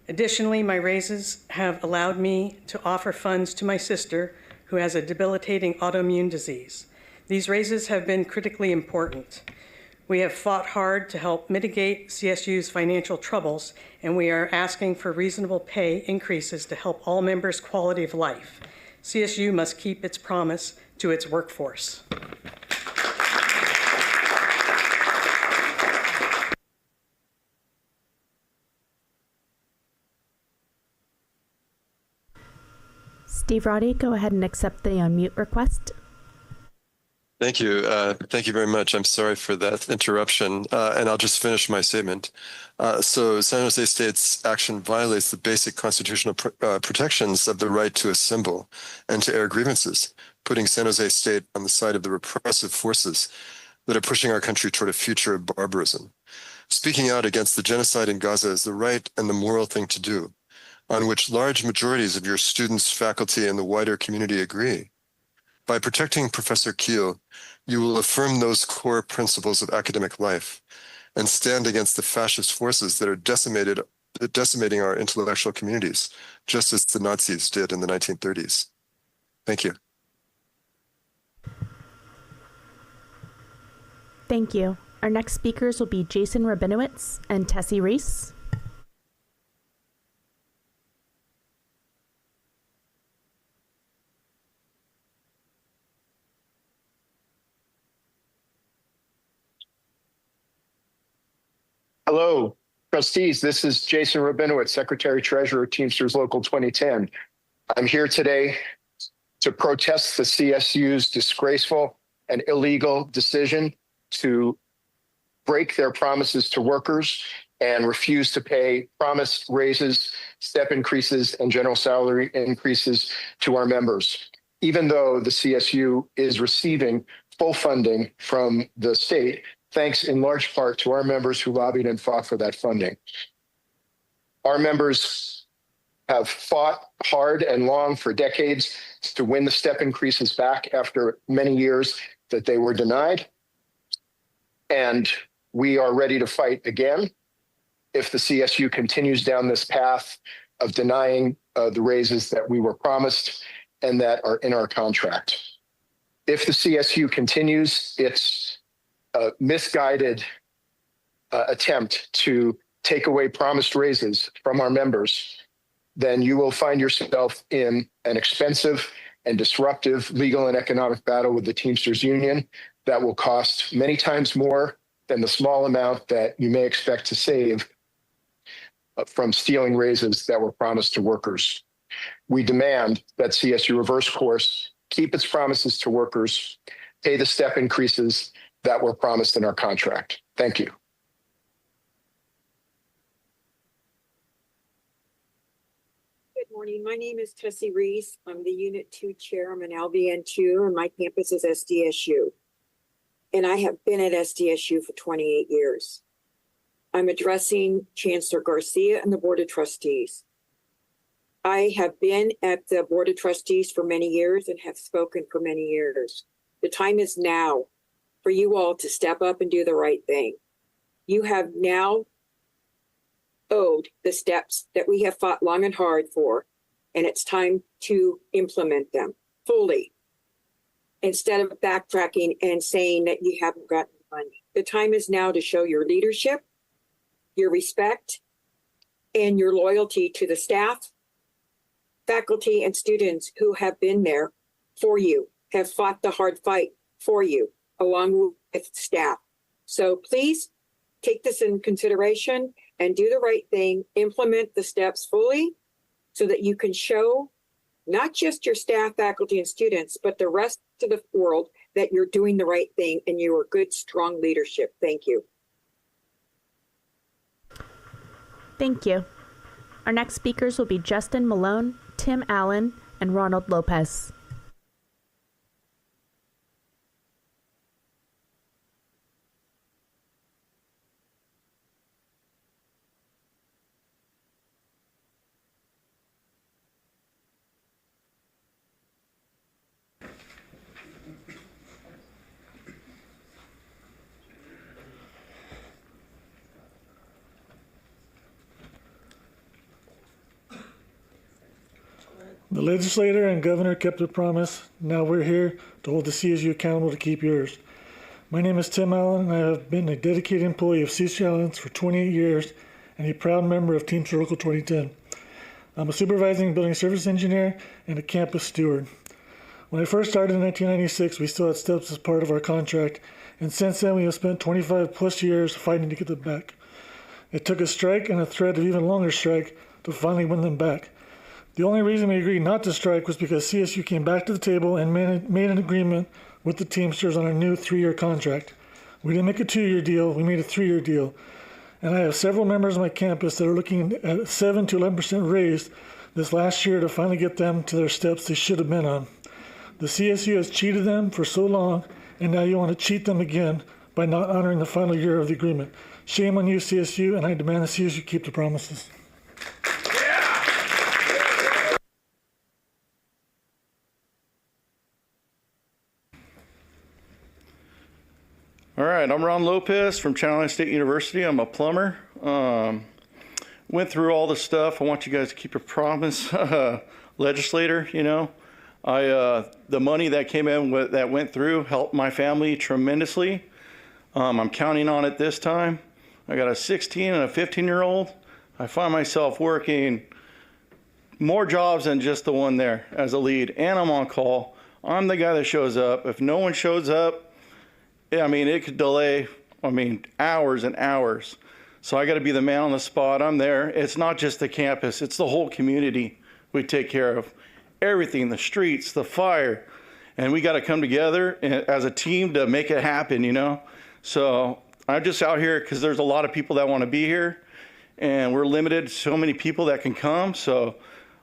Additionally, my raises have allowed me to offer funds to my sister who has a debilitating autoimmune disease. These raises have been critically important. We have fought hard to help mitigate CSU's financial troubles, and we are asking for reasonable pay increases to help all members' quality of life. CSU must keep its promise to its workforce. Steve Roddy, go ahead and accept the unmute request. Thank you. Thank you very much. I'm sorry for that interruption, and I'll just finish my statement. So San Jose State's action violates the basic constitutional protections of the right to assemble and to air grievances, putting San Jose State on the side of the repressive forces that are pushing our country toward a future of barbarism. Speaking out against the genocide in Gaza is the right and the moral thing to do, on which large majorities of your students, faculty, and the wider community agree. By protecting Professor Keel, you will affirm those core principles of academic life and stand against the fascist forces that are decimating our intellectual communities, just as the Nazis did in the 1930s. Thank you. Thank you. Our next speakers will be Jason Rabinowitz and Tessie Reese. Hello, trustees. This is Jason Rabinowitz, Secretary Treasurer, Teamsters Local 2010. I'm here today to protest the CSU's disgraceful and illegal decision to break their promises to workers and refuse to pay promised raises, step increases, and general salary increases to our members. even though the CSU is receiving full funding from the state, thanks in large part to our members who lobbied and fought for that funding. Our members have fought hard and long for decades to win the step increases back after many years that they were denied. And we are ready to fight again if the CSU continues down this path of denying the raises that we were promised and that are in our contract. If the CSU continues its misguided attempt to take away promised raises from our members, then you will find yourself in an expensive and disruptive legal and economic battle with the Teamsters Union that will cost many times more than the small amount that you may expect to save from stealing raises that were promised to workers. We demand that CSU reverse course, keep its promises to workers, pay the step increases that were promised in our contract. Thank you. Good morning. My name is Tessie Reese. I'm the Unit 2 Chair. I'm an LVN2, and my campus is SDSU. And I have been at SDSU for 28 years. I'm addressing Chancellor Garcia and the Board of Trustees. I have been at the Board of Trustees for many years and have spoken for many years. The time is now for you all to step up and do the right thing. You have now owed the steps that we have fought long and hard for, and it's time to implement them fully instead of backtracking and saying that you haven't gotten money. The time is now to show your leadership, your respect, and your loyalty to the staff, faculty, and students who have been there for you, have fought the hard fight for you, along with staff. So please take this in consideration and do the right thing, implement the steps fully so that you can show not just your staff, faculty, and students, but the rest of the world that you're doing the right thing and you are good, strong leadership. Thank you. Thank you. Our next speakers will be Justin Malone, Tim Allen, and Ronald Lopez. The legislator and governor kept their promise. Now we're here to hold the CSU accountable to keep yours. My name is Tim Allen, and I have been a dedicated employee of CSU Alliance for 28 years and a proud member of Teamsters Local 2010. I'm a supervising building service engineer and a campus steward. When I first started in 1996, we still had steps as part of our contract, and since then we have spent 25 plus years fighting to get them back. It took a strike and a threat of even longer strike to finally win them back. The only reason we agreed not to strike was because CSU came back to the table and made an agreement with the Teamsters on a new 3-year contract. We didn't make a 2-year deal, we made a 3-year deal. And I have several members of my campus that are looking at 7 to 11% raise this last year to finally get them to their steps they should have been on. The CSU has cheated them for so long, and now you want to cheat them again by not honoring the final year of the agreement. Shame on you, CSU, and I demand the CSU keep the promises. All right, I'm Ron Lopez from Channel State University. I'm a plumber. Went through all the stuff. I want you guys to keep your promise. Legislator, you know, the money that came in that went through helped my family tremendously. I'm counting on it this time. I got a 16 and a 15-year-old. I find myself working more jobs than just the one there as a lead, and I'm on call. I'm the guy that shows up. If no one shows up, I mean, it could delay, hours and hours. So I got to be the man on the spot. I'm there. It's not just the campus. It's the whole community we take care of. Everything, the streets, the fire. And we got to come together as a team to make it happen, you know? So I'm just out here because there's a lot of people that want to be here. And we're limited to so many people that can come. So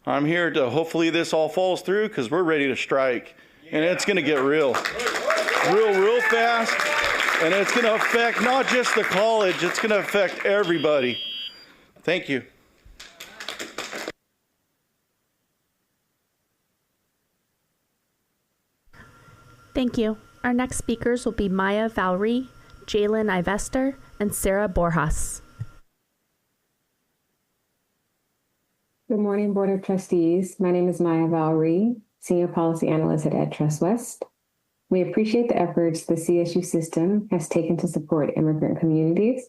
I'm here to hopefully this all falls through because we're ready to strike. And it's going to get real fast. And it's going to affect not just the college, it's going to affect everybody. Thank you. Thank you. Our next speakers will be Maya Valerie, Jalen Ivester, and Sarah Borjas. Good morning, Board of Trustees. My name is Maya Valerie, Senior Policy Analyst at EdTrust West. We appreciate the efforts the CSU system has taken to support immigrant communities,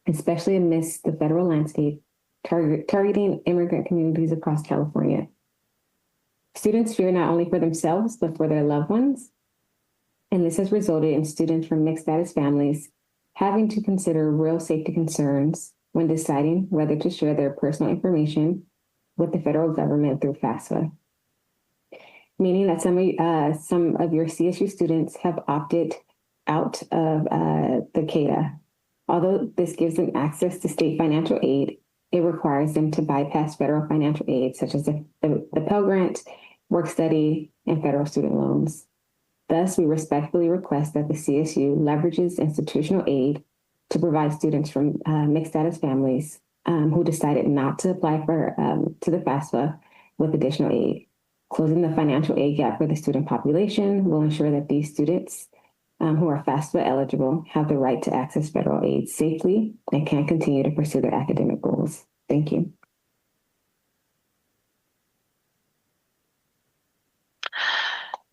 especially amidst the federal landscape targeting immigrant communities across California. Students fear not only for themselves, but for their loved ones. And this has resulted in students from mixed status families having to consider real safety concerns when deciding whether to share their personal information with the federal government through FAFSA. Meaning that some of your CSU students have opted out of the CADA. Although this gives them access to state financial aid, it requires them to bypass federal financial aid, such as the Pell Grant, work study, and federal student loans. Thus, we respectfully request that the CSU leverages institutional aid to provide students from mixed status families who decided not to apply to the FAFSA with additional aid. Closing the financial aid gap for the student population will ensure that these students who are FAFSA eligible have the right to access federal aid safely and can continue to pursue their academic goals. Thank you.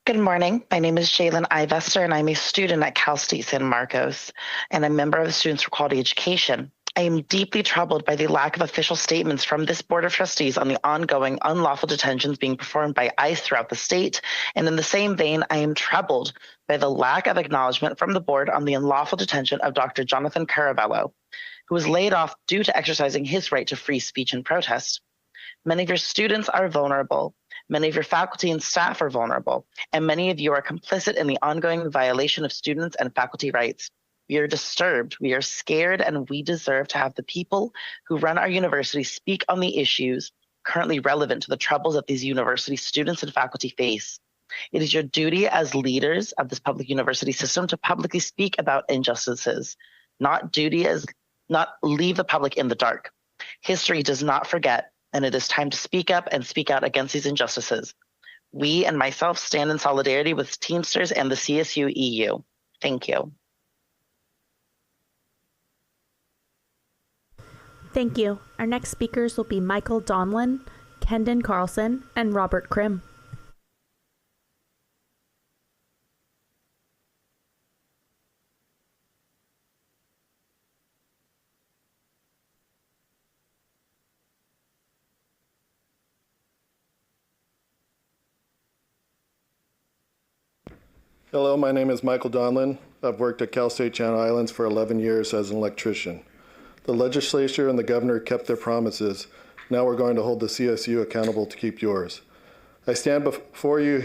Good morning. My name is Jalen Ivester, and I'm a student at Cal State San Marcos, and a member of the Students for Quality Education. I am deeply troubled by the lack of official statements from this Board of Trustees on the ongoing unlawful detentions being performed by ICE throughout the state. And in the same vein, I am troubled by the lack of acknowledgement from the board on the unlawful detention of Dr. Jonathan Caravello, who was laid off due to exercising his right to free speech and protest. Many of your students are vulnerable. Many of your faculty and staff are vulnerable, and many of you are complicit in the ongoing violation of students and faculty rights. We are disturbed, we are scared, and we deserve to have the people who run our university speak on the issues currently relevant to the troubles that these university students and faculty face. It is your duty as leaders of this public university system to publicly speak about injustices, not leave the public in the dark. History does not forget, and it is time to speak up and speak out against these injustices. We and myself stand in solidarity with Teamsters and the CSU EU. Thank you. Thank you. Our next speakers will be Michael Donlin, Kendon Carlson, and Robert Krim. Hello, my name is Michael Donlin. I've worked at Cal State Channel Islands for 11 years as an electrician. The legislature and the governor kept their promises. Now we're going to hold the CSU accountable to keep yours. I stand before you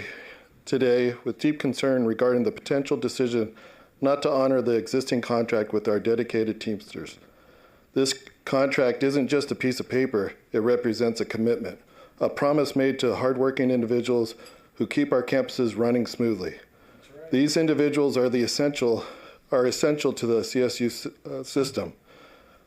today with deep concern regarding the potential decision not to honor the existing contract with our dedicated Teamsters. This contract isn't just a piece of paper, it represents a commitment, a promise made to hardworking individuals who keep our campuses running smoothly. These individuals are essential to the CSU system.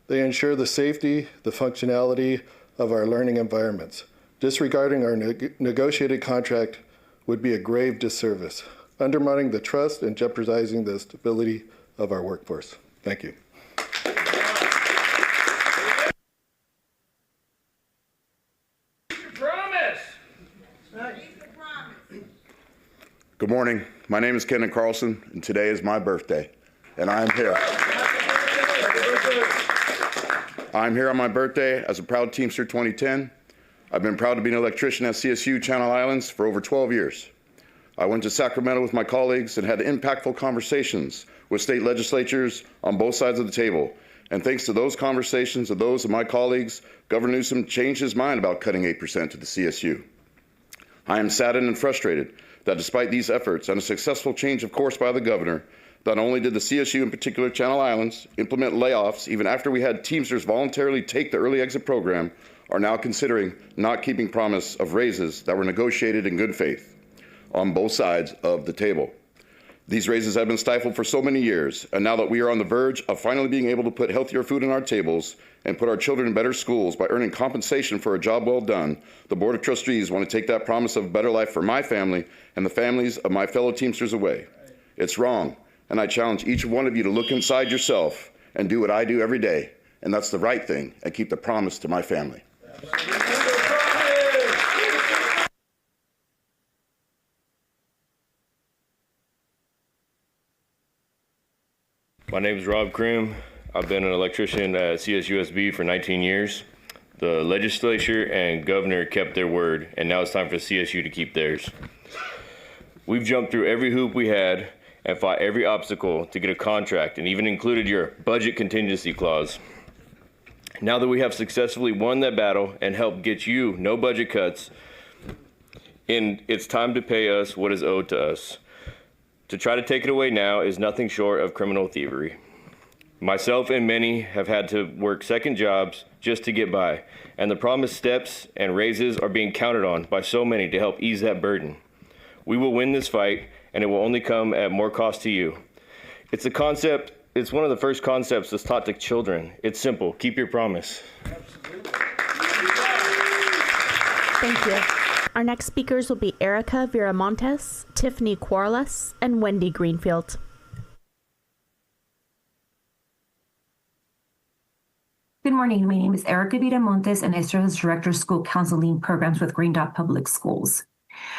They ensure the safety, the functionality of our learning environments. Disregarding our negotiated contract would be a grave disservice, undermining the trust and jeopardizing the stability of our workforce. Thank you. Good morning. My name is Kendon Carlson, and today is my birthday, and I am here. I'm here on my birthday as a proud Teamster 2010. I've been proud to be an electrician at CSU Channel Islands for over 12 years. I went to Sacramento with my colleagues and had impactful conversations with state legislatures on both sides of the table. And thanks to those conversations and those of my colleagues, Governor Newsom changed his mind about cutting 8% to the CSU. I am saddened and frustrated that despite these efforts and a successful change of course by the governor, not only did the CSU, in particular Channel Islands, implement layoffs even after we had Teamsters voluntarily take the early exit program, are now considering not keeping promise of raises that were negotiated in good faith on both sides of the table. These raises have been stifled for so many years, and now that we are on the verge of finally being able to put healthier food on our tables and put our children in better schools by earning compensation for a job well done, the Board of Trustees want to take that promise of a better life for my family and the families of my fellow Teamsters away. It's wrong, and I challenge each one of you to look inside yourself and do what I do every day, and that's the right thing, and keep the promise to my family. My name is Rob Krim. I've been an electrician at CSUSB for 19 years. The legislature and governor kept their word, and now it's time for CSU to keep theirs. We've jumped through every hoop we had and fought every obstacle to get a contract, and even included your budget contingency clause. Now that we have successfully won that battle and helped get you no budget cuts, and it's time to pay us what is owed to us. To try to take it away now is nothing short of criminal thievery. Myself and many have had to work second jobs just to get by, and the promised steps and raises are being counted on by so many to help ease that burden. We will win this fight, and it will only come at more cost to you. It's one of the first concepts that's taught to children. It's simple. Keep your promise. Thank you. Our next speakers will be Erica Viramontes, Tiffany Quarles, and Wendy Greenfield. Good morning. My name is Erica Viramontes, and I serve as Director of School Counseling Programs with Green Dot Public Schools.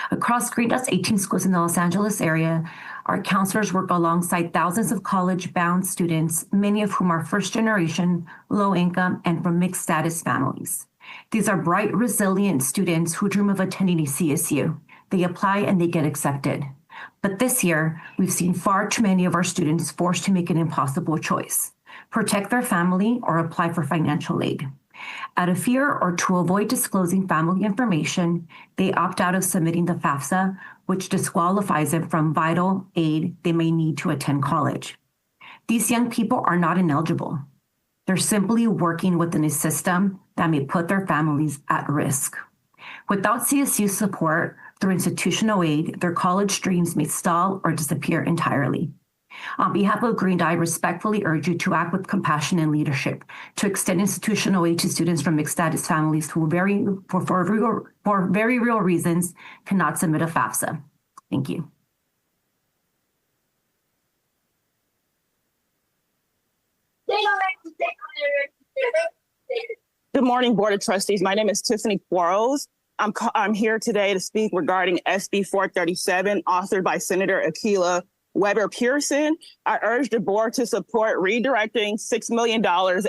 Across Green Dot's 18 schools in the Los Angeles area, our counselors work alongside thousands of college-bound students, many of whom are first-generation, low-income, and from mixed-status families. These are bright, resilient students who dream of attending a CSU. They apply and they get accepted. But this year, we've seen far too many of our students forced to make an impossible choice: protect their family or apply for financial aid. Out of fear or to avoid disclosing family information, they opt out of submitting the FAFSA, which disqualifies them from vital aid they may need to attend college. These young people are not ineligible. They're simply working within a system that may put their families at risk. Without CSU support through institutional aid, their college dreams may stall or disappear entirely. On behalf of Green Dot, I respectfully urge you to act with compassion and leadership, to extend institutional aid to students from mixed-status families who for very real reasons cannot submit a FAFSA. Thank you. Good morning, Board of Trustees. My name is Tiffany Quarles. I'm here today to speak regarding SB 437, authored by Senator Akilah Weber Pearson. I urge the board to support redirecting $6 million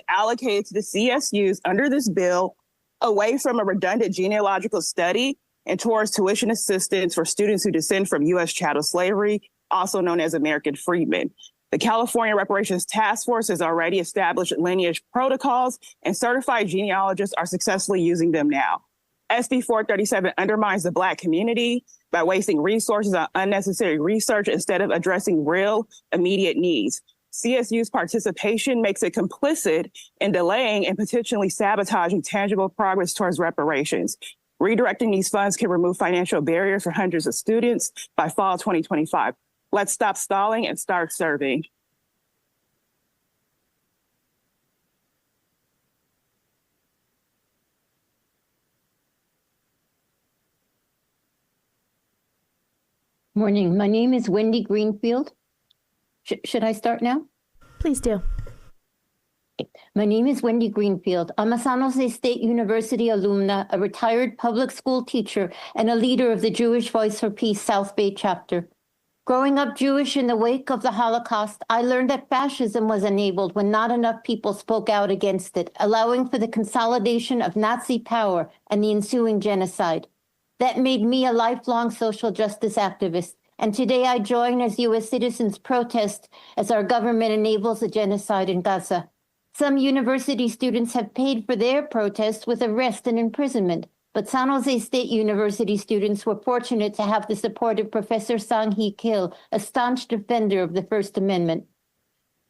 allocated to the CSUs under this bill away from a redundant genealogical study and towards tuition assistance for students who descend from U.S. chattel slavery, also known as American freedmen. The California Reparations Task Force has already established lineage protocols, and certified genealogists are successfully using them now. SB 437 undermines the Black community by wasting resources on unnecessary research instead of addressing real, immediate needs. CSU's participation makes it complicit in delaying and potentially sabotaging tangible progress towards reparations. Redirecting these funds can remove financial barriers for hundreds of students by fall 2025. Let's stop stalling and start serving. Morning. My name is Wendy Greenfield. Should I start now? Please do. My name is Wendy Greenfield. I'm a San Jose State University alumna, a retired public school teacher, and a leader of the Jewish Voice for Peace South Bay chapter. Growing up Jewish in the wake of the Holocaust, I learned that fascism was enabled when not enough people spoke out against it, allowing for the consolidation of Nazi power and the ensuing genocide. That made me a lifelong social justice activist, and today I join as U.S. citizens protest as our government enables a genocide in Gaza. Some university students have paid for their protests with arrest and imprisonment, but San Jose State University students were fortunate to have the support of Professor Sang-Hee Kim, a staunch defender of the First Amendment.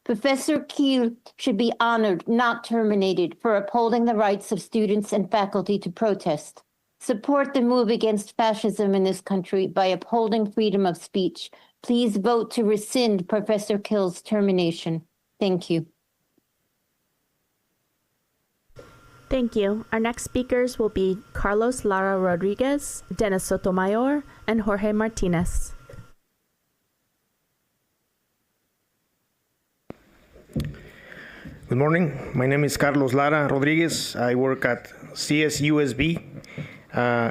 Professor Keel should be honored, not terminated, for upholding the rights of students and faculty to protest. Support the move against fascism in this country by upholding freedom of speech. Please vote to rescind Professor Keel's termination. Thank you. Thank you. Our next speakers will be Carlos Lara Rodriguez, Dennis Sotomayor, and Jorge Martinez. Good morning. My name is Carlos Lara Rodriguez. I work at CSUSB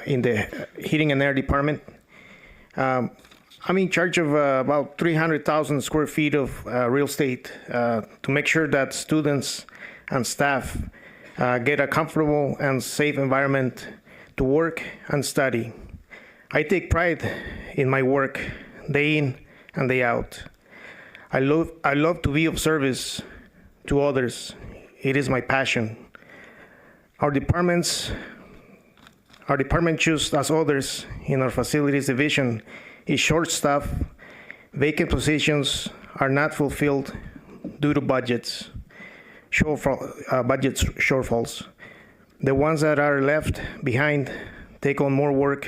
in the Heating and Air Department. I'm in charge of about 300,000 square feet of real estate to make sure that students and staff get a comfortable and safe environment to work and study. I take pride in my work day in and day out. I love to be of service to others. It is my passion. Our department, just as others in our facilities division, is short-staffed. Vacant positions are not fulfilled due to budget shortfalls. The ones that are left behind take on more work.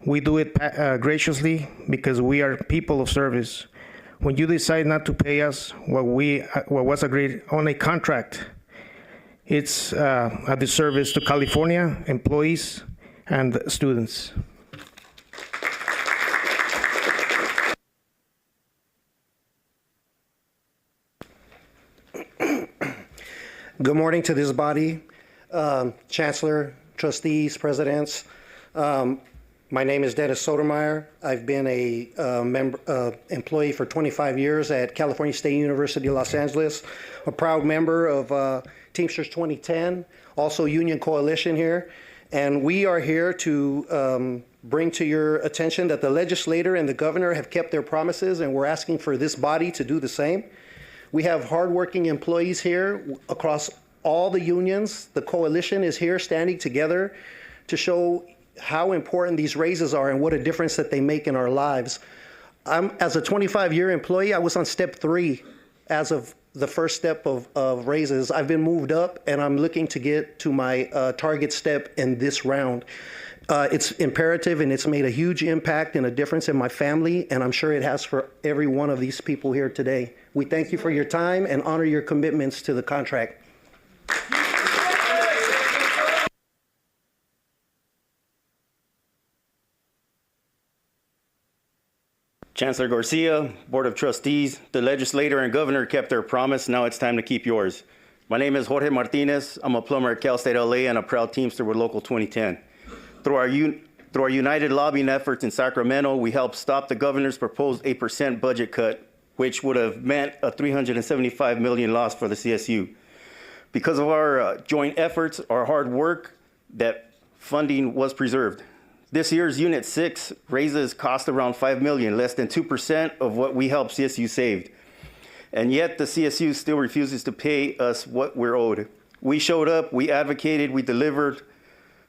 We do it graciously because we are people of service. When you decide not to pay us what was agreed on a contract, it's a disservice to California employees and students. Good morning to this body, Chancellor, trustees, presidents. My name is Dennis Sotomayor. I've been a employee for 25 years at California State University, Los Angeles, a proud member of Teamsters 2010, also Union Coalition here. And we are here to bring to your attention that the legislator and the governor have kept their promises, and we're asking for this body to do the same. We have hardworking employees here across all the unions. The coalition is here standing together to show how important these raises are and what a difference that they make in our lives. As a 25-year employee, I was on step 3 as of the first step of raises. I've been moved up, and I'm looking to get to my target step in this round. It's imperative, and it's made a huge impact and a difference in my family, and I'm sure it has for every one of these people here today. We thank you for your time and honor your commitments to the contract. Chancellor Garcia, Board of Trustees, the legislator and governor kept their promise. Now it's time to keep yours. My name is Jorge Martinez. I'm a plumber at Cal State LA and a proud Teamster with Local 2010. Through our united lobbying efforts in Sacramento, we helped stop the governor's proposed 8% budget cut, which would have meant a $375 million loss for the CSU. Because of our joint efforts, our hard work, that funding was preserved. This year's Unit 6 raises cost around $5 million, less than 2% of what we helped CSU saved. And yet the CSU still refuses to pay us what we're owed. We showed up, we advocated, we delivered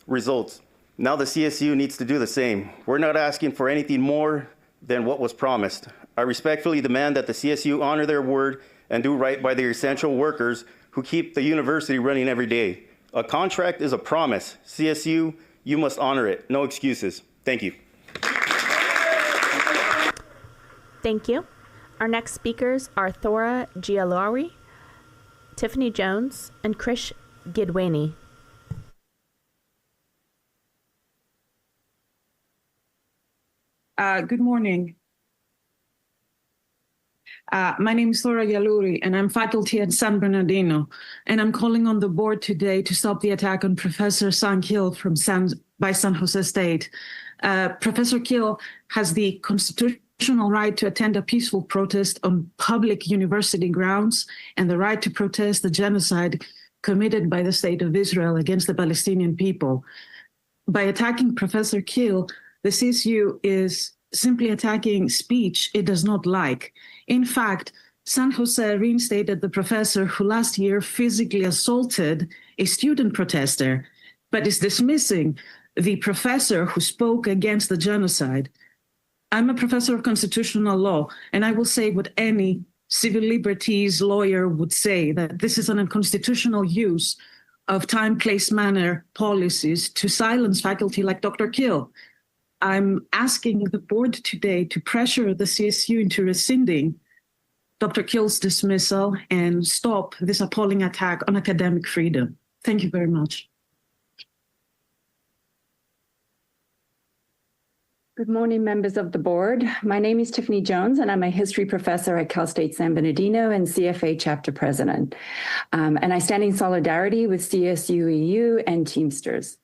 results. Now the CSU needs to do the same. We're not asking for anything more than what was promised. I respectfully demand that the CSU honor their word and do right by their essential workers who keep the university running every day. A contract is a promise. CSU, you must honor it. No excuses. Thank you. Thank you. Our next speakers are Thora Gialauri, Tiffany Jones, and Krish Gidwani. Good morning. My name is Thora Gialauri, and I'm faculty at San Bernardino. And I'm calling on the board today to stop the attack on Professor San Keel by San Jose State. Professor Keel has the constitutional right to attend a peaceful protest on public university grounds and the right to protest the genocide committed by the State of Israel against the Palestinian people. By attacking Professor Keel, the CSU is simply attacking speech it does not like. In fact, San Jose reinstated the professor who last year physically assaulted a student protester, but is dismissing the professor who spoke against the genocide. I'm a professor of constitutional law, and I will say what any civil liberties lawyer would say that this is an unconstitutional use of time, place, manner policies to silence faculty like Dr. Kill. I'm asking the board today to pressure the CSU into rescinding Dr. Kill's dismissal and stop this appalling attack on academic freedom. Thank you very much. Good morning, members of the board. My name is Tiffany Jones, and I'm a history professor at Cal State San Bernardino and CFA chapter president. And I stand in solidarity with CSUEU and Teamsters.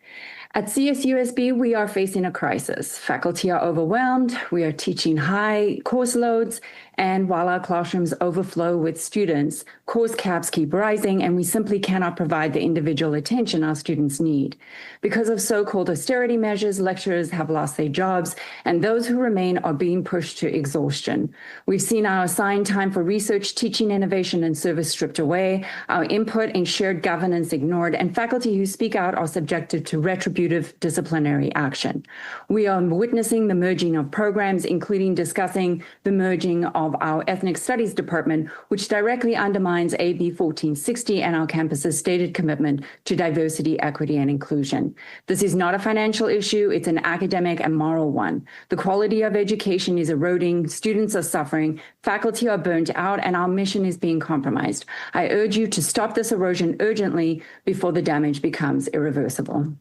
At CSUSB, we are facing a crisis. Faculty are overwhelmed, we are teaching high course loads, and while our classrooms overflow with students, course caps keep rising, and we simply cannot provide the individual attention our students need. Because of so-called austerity measures, lecturers have lost their jobs, and those who remain are being pushed to exhaustion. We've seen our assigned time for research, teaching, innovation, and service stripped away, our input and shared governance ignored, and faculty who speak out are subjected to retributive disciplinary action. We are witnessing the merging of programs, including discussing the merging of our Ethnic Studies Department, which directly undermines AB 1460 and our campus's stated commitment to diversity, equity, and inclusion. This is not a financial issue, it's an academic and moral one. The quality of education is eroding, students are suffering, faculty are burnt out, and our mission is being compromised. I urge you to stop this erosion urgently before the damage becomes irreversible.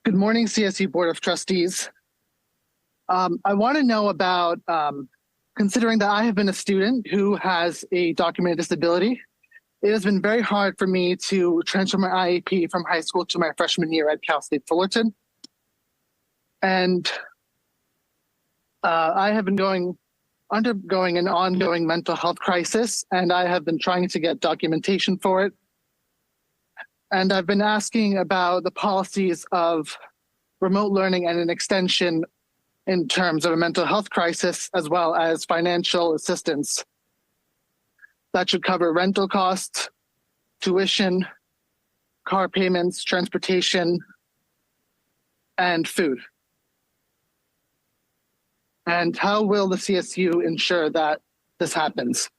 Good morning, CSU Board of Trustees. I want to know about, considering that I have been a student who has a documented disability, it has been very hard for me to transfer my IEP from high school to my freshman year at Cal State Fullerton. And I have been undergoing an ongoing mental health crisis, and I have been trying to get documentation for it. And I've been asking about the policies of remote learning and an extension in terms of a mental health crisis, as well as financial assistance. That should cover rental costs, tuition, car payments, transportation, and food. And how will the CSU ensure that this happens?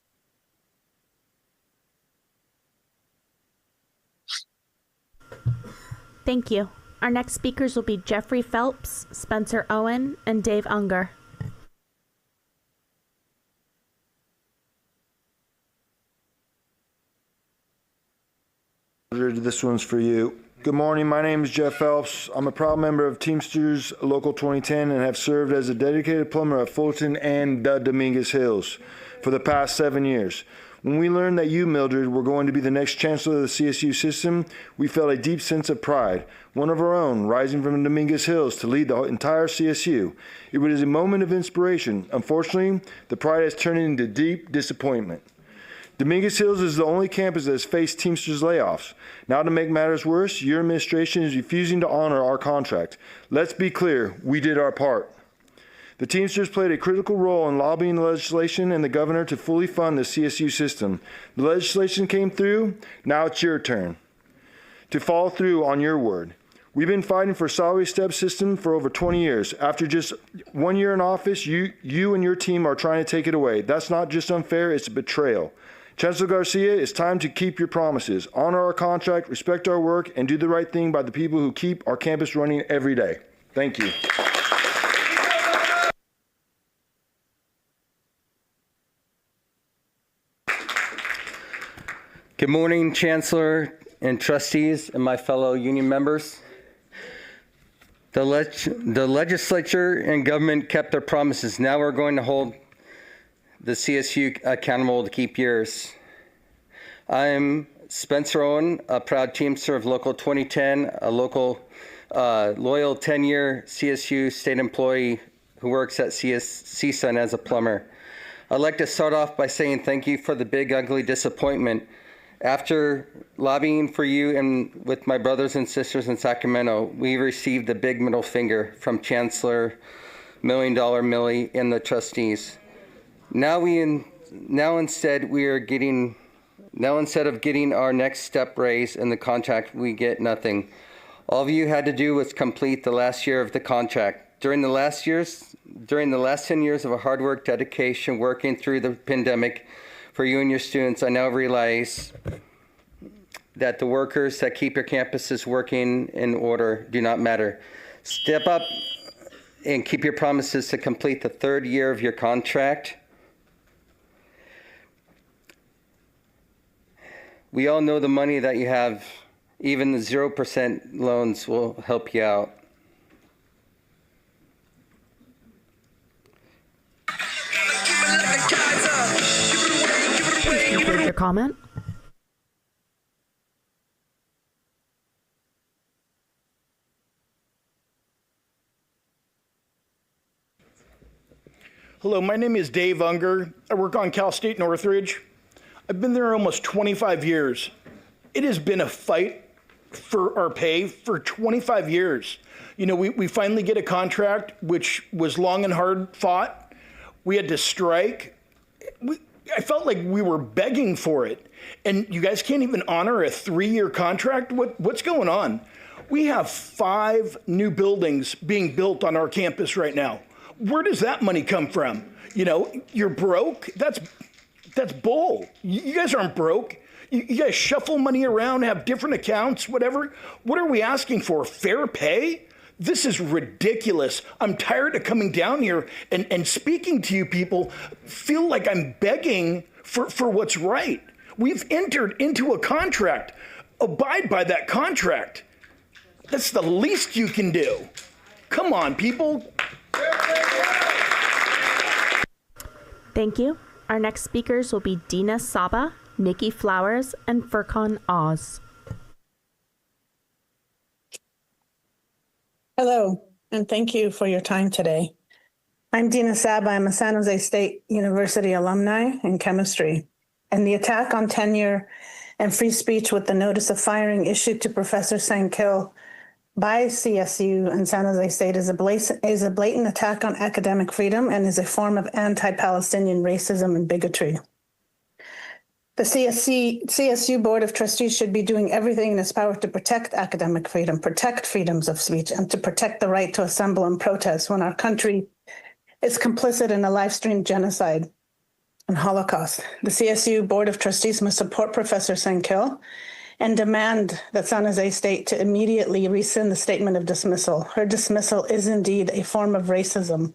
Thank you. Our next speakers will be Jeffrey Phelps, Spencer Owen, and Dave Unger. This one's for you. Good morning, my name is Jeff Phelps. I'm a proud member of Teamsters Local 2010 and have served as a dedicated plumber at Fulton and the Dominguez Hills for the past 7 years. When we learned that you, Mildred, were going to be the next chancellor of the CSU system, we felt a deep sense of pride, one of our own, rising from Dominguez Hills to lead the entire CSU. It was a moment of inspiration. Unfortunately, the pride has turned into deep disappointment. Dominguez Hills is the only campus that has faced Teamsters layoffs. Now, to make matters worse, your administration is refusing to honor our contract. Let's be clear, we did our part. The Teamsters played a critical role in lobbying the legislation and the governor to fully fund the CSU system. The legislation came through, now it's your turn to follow through on your word. We've been fighting for a salary step system for over 20 years. After just 1 year in office, you and your team are trying to take it away. That's not just unfair, it's a betrayal. Chancellor Garcia, it's time to keep your promises, honor our contract, respect our work, and do the right thing by the people who keep our campus running every day. Thank you. Good morning, Chancellor and trustees and my fellow union members. The legislature and government kept their promises. Now we're going to hold the CSU accountable to keep yours. I'm Spencer Owen, a proud Teamster of Local 2010, a local loyal 10-year CSU state employee who works at CSUN as a plumber. I'd like to start off by saying thank you for the big, ugly disappointment. After lobbying for you and with my brothers and sisters in Sacramento, we received the big middle finger from Chancellor $1 Million Millie and the trustees. Now instead of getting our next step raise in the contract, we get nothing. All you had to do was complete the last year of the contract. during the last 10 years of hard work, dedication, working through the pandemic for you and your students, I now realize that the workers that keep your campuses working in order do not matter. Step up and keep your promises to complete the third year of your contract. We all know the money that you have, even the 0% loans will help you out. Please conclude your comment. Hello, my name is Dave Unger. I work on Cal State Northridge. I've been there almost 25 years. It has been a fight for our pay for 25 years. You know, we finally get a contract, which was long and hard fought. We had to strike. I felt like we were begging for it. And you guys can't even honor a 3-year contract? What's going on? We have 5 new buildings being built on our campus right now. Where does that money come from? You know, you're broke? That's bull. You guys aren't broke. You guys shuffle money around, have different accounts, whatever. What are we asking for? Fair pay? This is ridiculous. I'm tired of coming down here and speaking to you people, feel like I'm begging for what's right. We've entered into a contract. Abide by that contract. That's the least you can do. Come on, people. Thank you. Our next speakers will be Dina Saba, Nikki Flowers, and Furkan Oz. Hello, and thank you for your time today. I'm Dina Saba. I'm a San Jose State University alumni in chemistry. And the attack on tenure and free speech with the notice of firing issued to Professor Sankil by CSU and San Jose State is a blatant attack on academic freedom and is a form of anti-Palestinian racism and bigotry. The CSU Board of Trustees should be doing everything in its power to protect academic freedom, protect freedoms of speech, and to protect the right to assemble and protest when our country is complicit in a live-streamed genocide and Holocaust. The CSU Board of Trustees must support Professor Sankil and demand that San Jose State to immediately rescind the statement of dismissal. Her dismissal is indeed a form of racism.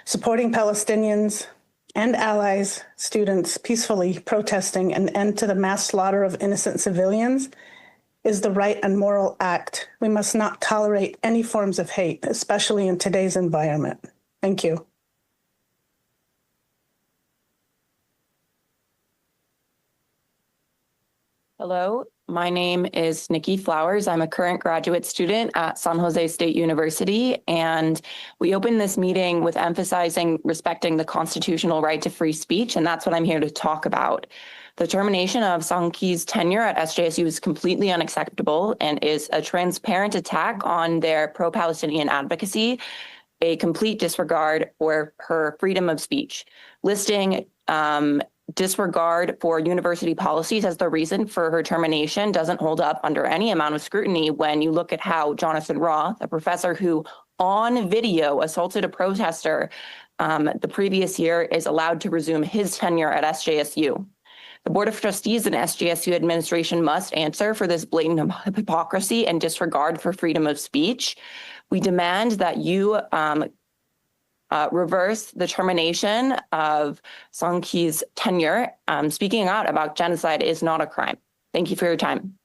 Supporting Palestinians and allies, students peacefully protesting an end to the mass slaughter of innocent civilians is the right and moral act. We must not tolerate any forms of hate, especially in today's environment. Thank you. Hello, my name is Nikki Flowers. I'm a current graduate student at San Jose State University, and we opened this meeting with emphasizing respecting the constitutional right to free speech, and that's what I'm here to talk about. The termination of Sankil's tenure at SJSU is completely unacceptable and is a transparent attack on their pro-Palestinian advocacy, a complete disregard for her freedom of speech. Listing disregard for university policies as the reason for her termination doesn't hold up under any amount of scrutiny when you look at how Jonathan Roth, a professor who on video assaulted a protester the previous year, is allowed to resume his tenure at SJSU. The Board of Trustees and SJSU administration must answer for this blatant hypocrisy and disregard for freedom of speech. We demand that you reverse the termination of Sankil's tenure. Speaking out about genocide is not a crime. Thank you for your time.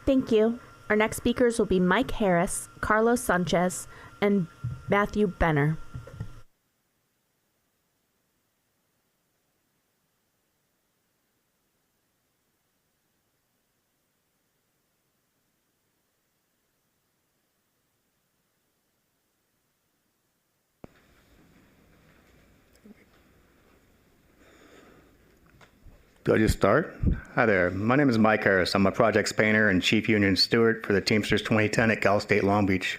Thank you. Our next speakers will be Mike Harris, Carlos Sanchez, and Matthew Benner. Do I just start? Hi there. My name is Mike Harris. I'm a projects painter and chief union steward for the Teamsters 2010 at Cal State Long Beach.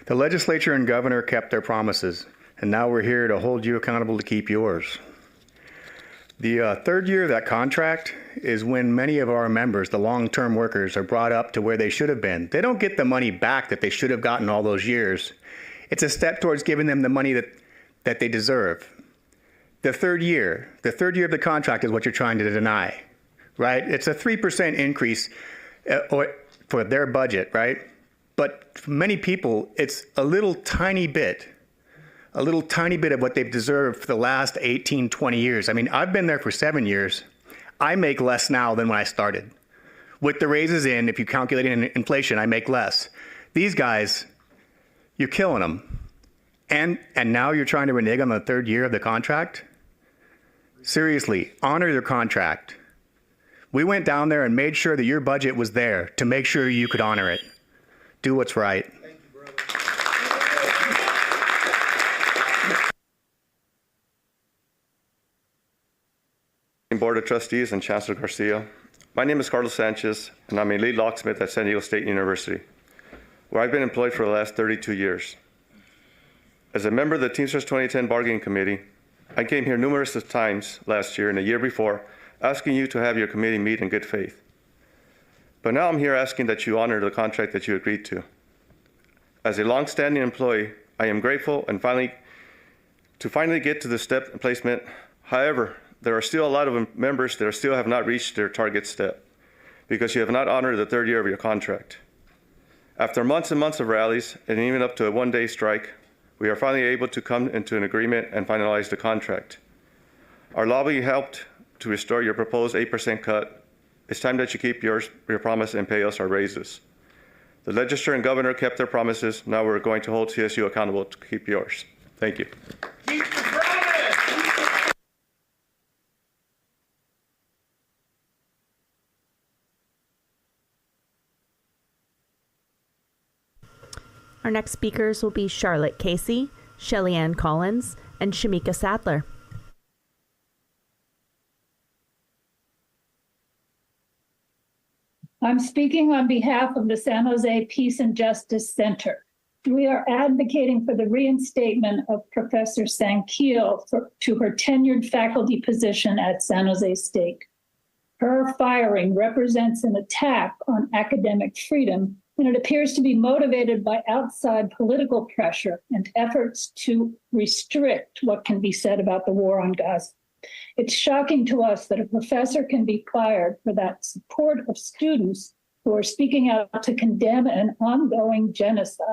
The legislature and governor kept their promises, and now we're here to hold you accountable to keep yours. The third year of that contract is when many of our members, the long-term workers, are brought up to where they should have been. They don't get the money back that they should have gotten all those years. It's a step towards giving them the money that they deserve. The third year of the contract is what you're trying to deny, right? It's a 3% increase for their budget, right? But for many people, it's a little tiny bit of what they've deserved for the last 18, 20 years. I mean, I've been there for 7 years. I make less now than when I started. With the raises in, if you calculate in inflation, I make less. These guys, you're killing them. And now you're trying to renege on the third year of the contract? Seriously, honor your contract. We went down there and made sure that your budget was there to make sure you could honor it. Do what's right. Board of Trustees and Chancellor Garcia. My name is Carlos Sanchez, and I'm a lead locksmith at San Diego State University, where I've been employed for the last 32 years. As a member of the Teamsters 2010 Bargaining Committee, I came here numerous times last year and the year before, asking you to have your committee meet in good faith. But now I'm here asking that you honor the contract that you agreed to. As a long-standing employee, I am grateful and finally get to the step placement. However, there are still a lot of members that still have not reached their target step because you have not honored the third year of your contract. After months and months of rallies and even up to a one-day strike, we are finally able to come into an agreement and finalize the contract. Our lobby helped to restore your proposed 8% cut. It's time that you keep your promise and pay us our raises. The legislature and governor kept their promises. Now we're going to hold CSU accountable to keep yours. Thank you. Keep your promise! Our next speakers will be Charlotte Casey, Shelly Ann Collins, and Shamika Sadler. I'm speaking on behalf of the San Jose Peace and Justice Center. We are advocating for the reinstatement of Professor Sanquil to her tenured faculty position at San Jose State. Her firing represents an attack on academic freedom, and it appears to be motivated by outside political pressure and efforts to restrict what can be said about the war on Gaza. It's shocking to us that a professor can be fired for that support of students who are speaking out to condemn an ongoing genocide,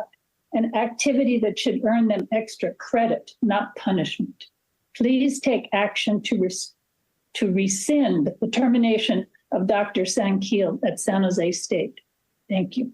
an activity that should earn them extra credit, not punishment. Please take action to rescind the termination of Dr. Sanquil at San Jose State. Thank you.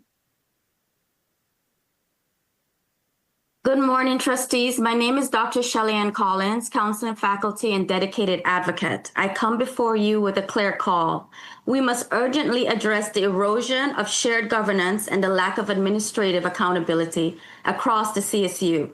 Good morning, trustees. My name is Dr. Shelly Ann Collins, counseling faculty and dedicated advocate. I come before you with a clear call. We must urgently address the erosion of shared governance and the lack of administrative accountability across the CSU.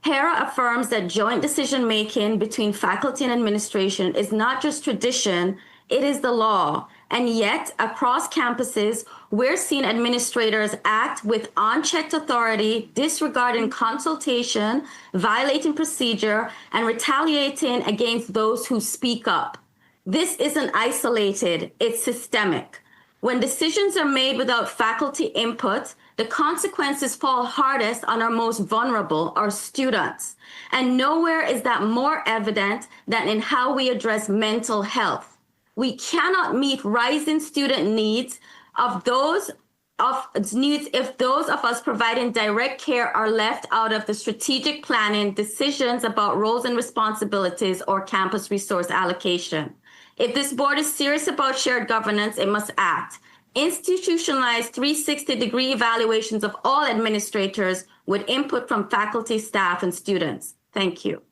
HERA affirms that joint decision-making between faculty and administration is not just tradition, it is the law. And yet, across campuses, we're seeing administrators act with unchecked authority, disregarding consultation, violating procedure, and retaliating against those who speak up. This isn't isolated, it's systemic. When decisions are made without faculty input, the consequences fall hardest on our most vulnerable, our students. And nowhere is that more evident than in how we address mental health. We cannot meet rising student needs if those of us providing direct care are left out of the strategic planning, decisions about roles and responsibilities, or campus resource allocation. If this board is serious about shared governance, it must act. Institutionalize 360-degree evaluations of all administrators with input from faculty, staff, and students. Thank you.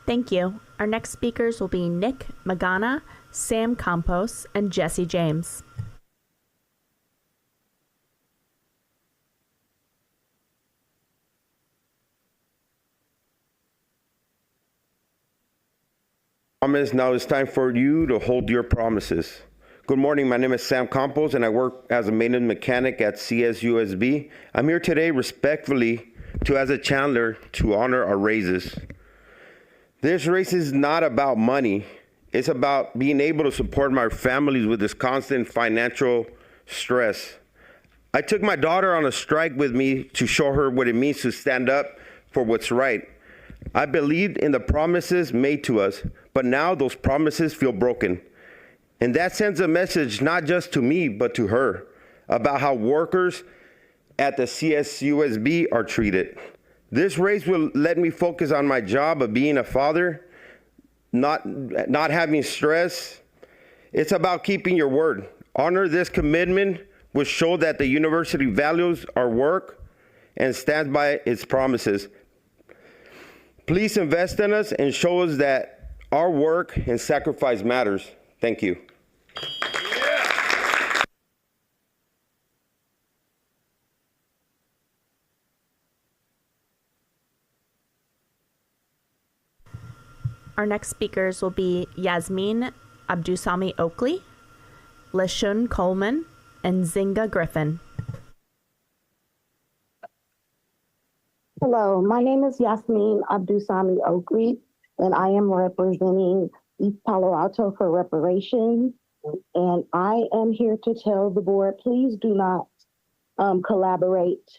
Thank you. Our next speakers will be Nick Magana, Sam Campos, and Jesse James. Now it's time for you to hold your promises. Good morning, my name is Sam Campos and I work as a maintenance mechanic at CSUSB. I'm here today respectfully as a chandler to honor our raises. This race is not about money. It's about being able to support my families with this constant financial stress. I took my daughter on a strike with me to show her what it means to stand up for what's right. I believed in the promises made to us, but now those promises feel broken. And that sends a message not just to me, but to her about how workers at the CSUSB are treated. This race will let me focus on my job of being a father, not having stress. It's about keeping your word. Honor this commitment, which show that the university values our work and stands by its promises. Please invest in us and show us that our work and sacrifice matters. Thank you. Our next speakers will be Yasmin Abdusami Oakley, Lashun Coleman, and Zinga Griffin. Hello, my name is Yasmin Abdusami Oakley, and I am representing East Palo Alto for reparations. And I am here to tell the board, please do not collaborate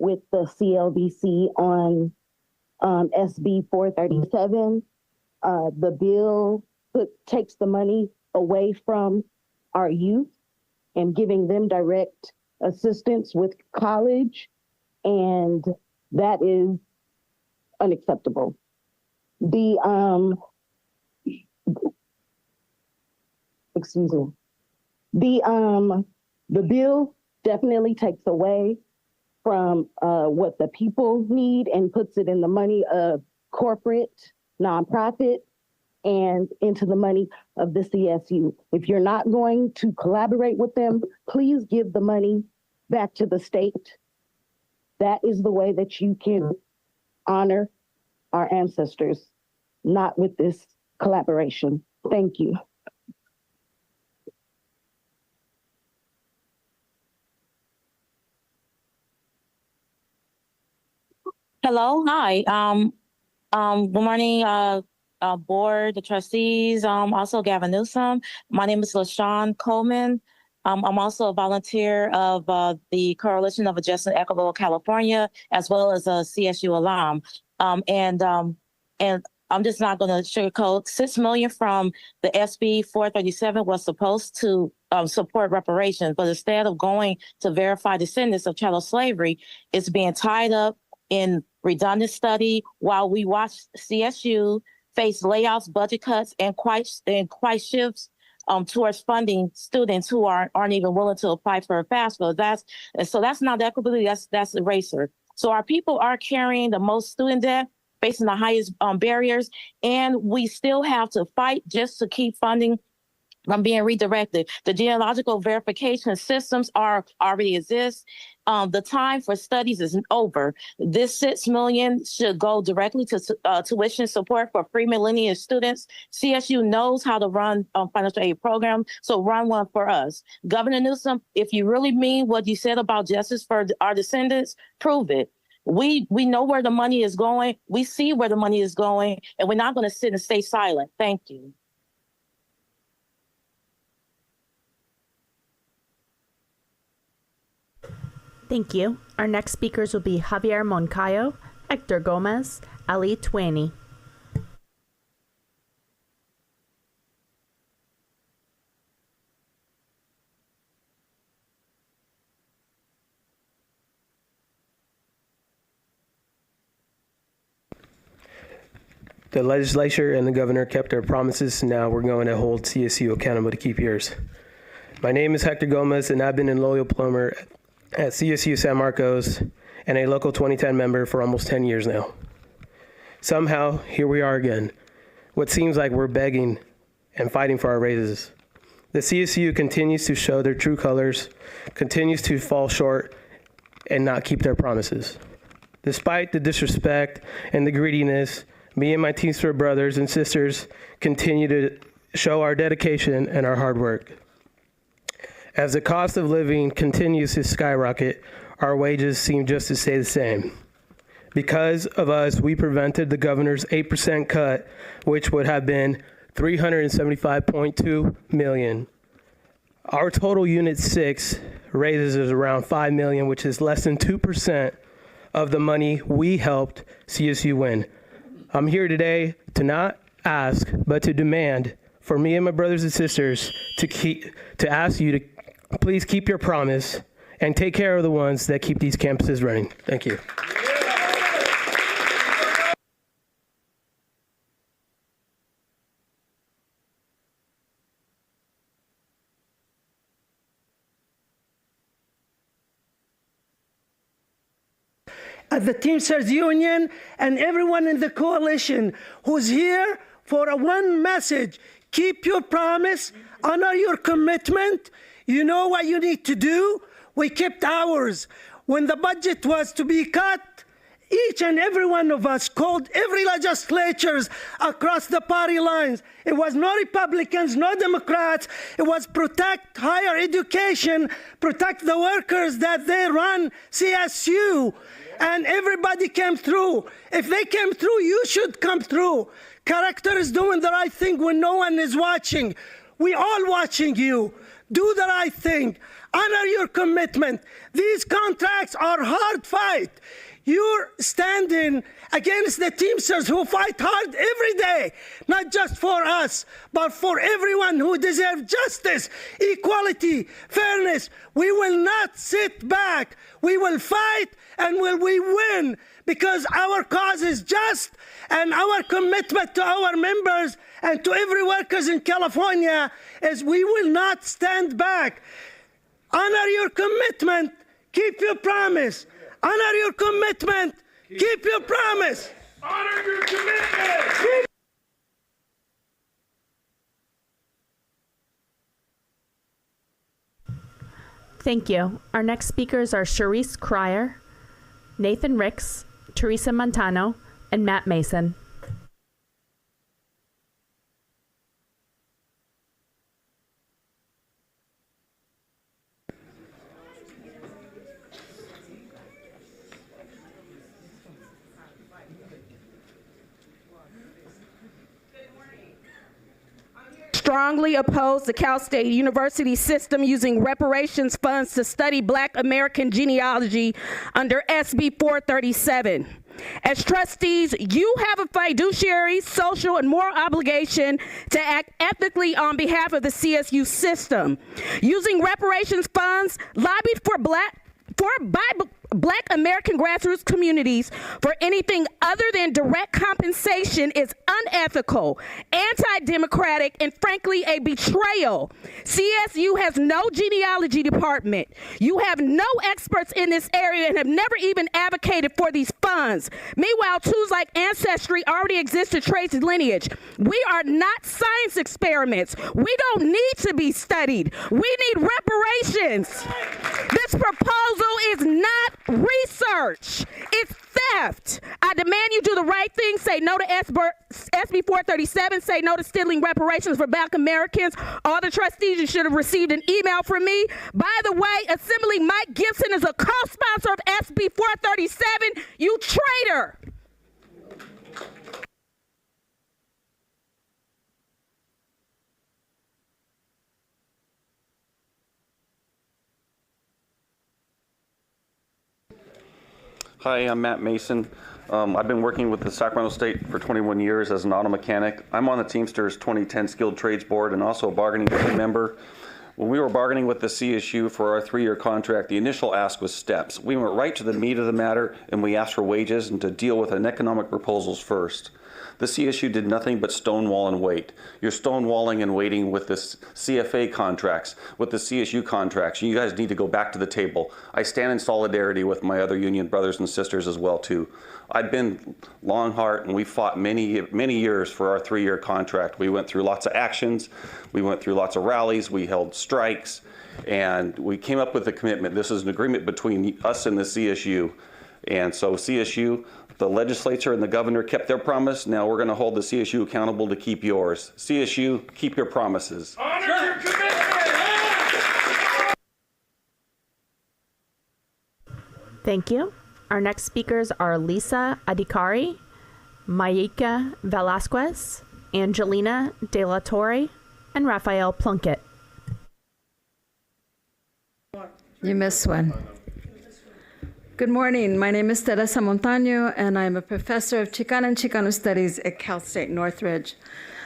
with the CLBC on SB 437. The bill takes the money away from our youth and giving them direct assistance with college, and that is unacceptable. The bill definitely takes away from what the people need and puts it in the money of corporate, nonprofit, and into the money of the CSU. If you're not going to collaborate with them, please give the money back to the state. That is the way that you can honor our ancestors, not with this collaboration. Thank you. Hello, hi. Good morning, board, the trustees, also Gavin Newsom. My name is LaShawn Coleman. I'm also a volunteer of the Coalition of a Just and Equitable California, as well as a CSU alum. And I'm just not going to sugarcoat. $6 million from the SB 437 was supposed to support reparations, but instead of going to verify descendants of chattel slavery, it's being tied up in redundant study while we watch CSU face layoffs, budget cuts, and quite shifts towards funding students who aren't even willing to apply for a FAFSA. That's not equity. That's eraser. So our people are carrying the most student debt, facing the highest barriers, and we still have to fight just to keep funding from being redirected. The genealogical verification systems already exist. The time for studies is over. This $6 million should go directly to tuition support for pre-millennial students. CSU knows how to run financial aid program, so run one for us. Governor Newsom, if you really mean what you said about justice for our descendants, prove it. We know where the money is going. We see where the money is going, and we're not going to sit and stay silent. Thank you. Thank you. Our next speakers will be Javier Moncayo, Hector Gomez, Ali Twaney. The legislature and the governor kept their promises. Now we're going to hold CSU accountable to keep yours. My name is Hector Gomez, and I've been a loyal plumber at CSU San Marcos and a local 2010 member for almost 10 years now. Somehow, here we are again. What seems like we're begging and fighting for our raises. The CSU continues to show their true colors, continues to fall short and not keep their promises. Despite the disrespect and the greediness, me and my Teamster brothers and sisters continue to show our dedication and our hard work. As the cost of living continues to skyrocket, our wages seem just to stay the same. Because of us, we prevented the governor's 8% cut, which would have been $375.2 million. Our total Unit 6 raises is around $5 million, which is less than 2% of the money we helped CSU win. I'm here today to not ask, but to demand for me and my brothers and sisters to ask you to please keep your promise and take care of the ones that keep these campuses running. Thank you. The Teamsters Union and everyone in the coalition who's here for one message: keep your promise, honor your commitment. You know what you need to do. We kept ours. When the budget was to be cut, each and every one of us called every legislatures across the party lines. It was no Republicans, no Democrats. It was protect higher education, protect the workers that they run CSU. And everybody came through. If they came through, you should come through. Character is doing the right thing when no one is watching. We all watching you. Do the right thing. Honor your commitment. These contracts are hard fight. You're standing against the Teamsters who fight hard every day, not just for us, but for everyone who deserves justice, equality, fairness. We will not sit back. We will fight, and we win, because our cause is just, and our commitment to our members and to every workers in California is we will not stand back. Honor your commitment. Keep your promise. Honor your commitment. Keep your promise. Honor your commitment. Thank you. Our next speakers are Charisse Cryer, Nathan Ricks, Teresa Montano, and Matt Mason. Strongly oppose the Cal State University system using reparations funds to study Black American genealogy under SB 437. As trustees, you have a fiduciary, social, and moral obligation to act ethically on behalf of the CSU system. Using reparations funds lobbied by Black American grassroots communities for anything other than direct compensation is unethical, anti-democratic, and frankly a betrayal. CSU has no genealogy department. You have no experts in this area and have never even advocated for these funds. Meanwhile, tools like Ancestry already exist to trace lineage. We are not science experiments. We don't need to be studied. We need reparations. This proposal is not research. It's theft. I demand you do the right thing. Say no to SB 437. Say no to stealing reparations for Black Americans. All the trustees, you should have received an email from me. By the way, Assembly Mike Gibson is a co-sponsor of SB 437. You traitor. Hi, I'm Matt Mason. I've been working with the Sacramento State for 21 years as an auto mechanic. I'm on the Teamsters 2010 Skilled Trades Board and also a bargaining team member. When we were bargaining with the CSU for our 3-year contract, the initial ask was steps. We went right to the meat of the matter and we asked for wages and to deal with an economic proposals first. The CSU did nothing but stonewall and wait. You're stonewalling and waiting with the CFA contracts, with the CSU contracts. You guys need to go back to the table. I stand in solidarity with my other union brothers and sisters as well too. I've been Longhart and we fought many years for our 3-year contract. We went through lots of actions. We went through lots of rallies. We held strikes and we came up with a commitment. This is an agreement between us and the CSU. And so CSU, the legislature and the governor kept their promise. Now we're going to hold the CSU accountable to keep yours. CSU, keep your promises. Honor your commitment. Thank you. Our next speakers are Lisa Adhikari, Mayika Velasquez, Angelina De La Torre, and Raphael Plunkett. You missed one. Good morning. My name is Teresa Montaño, and I'm a professor of Chicana and Chicano Studies at Cal State Northridge.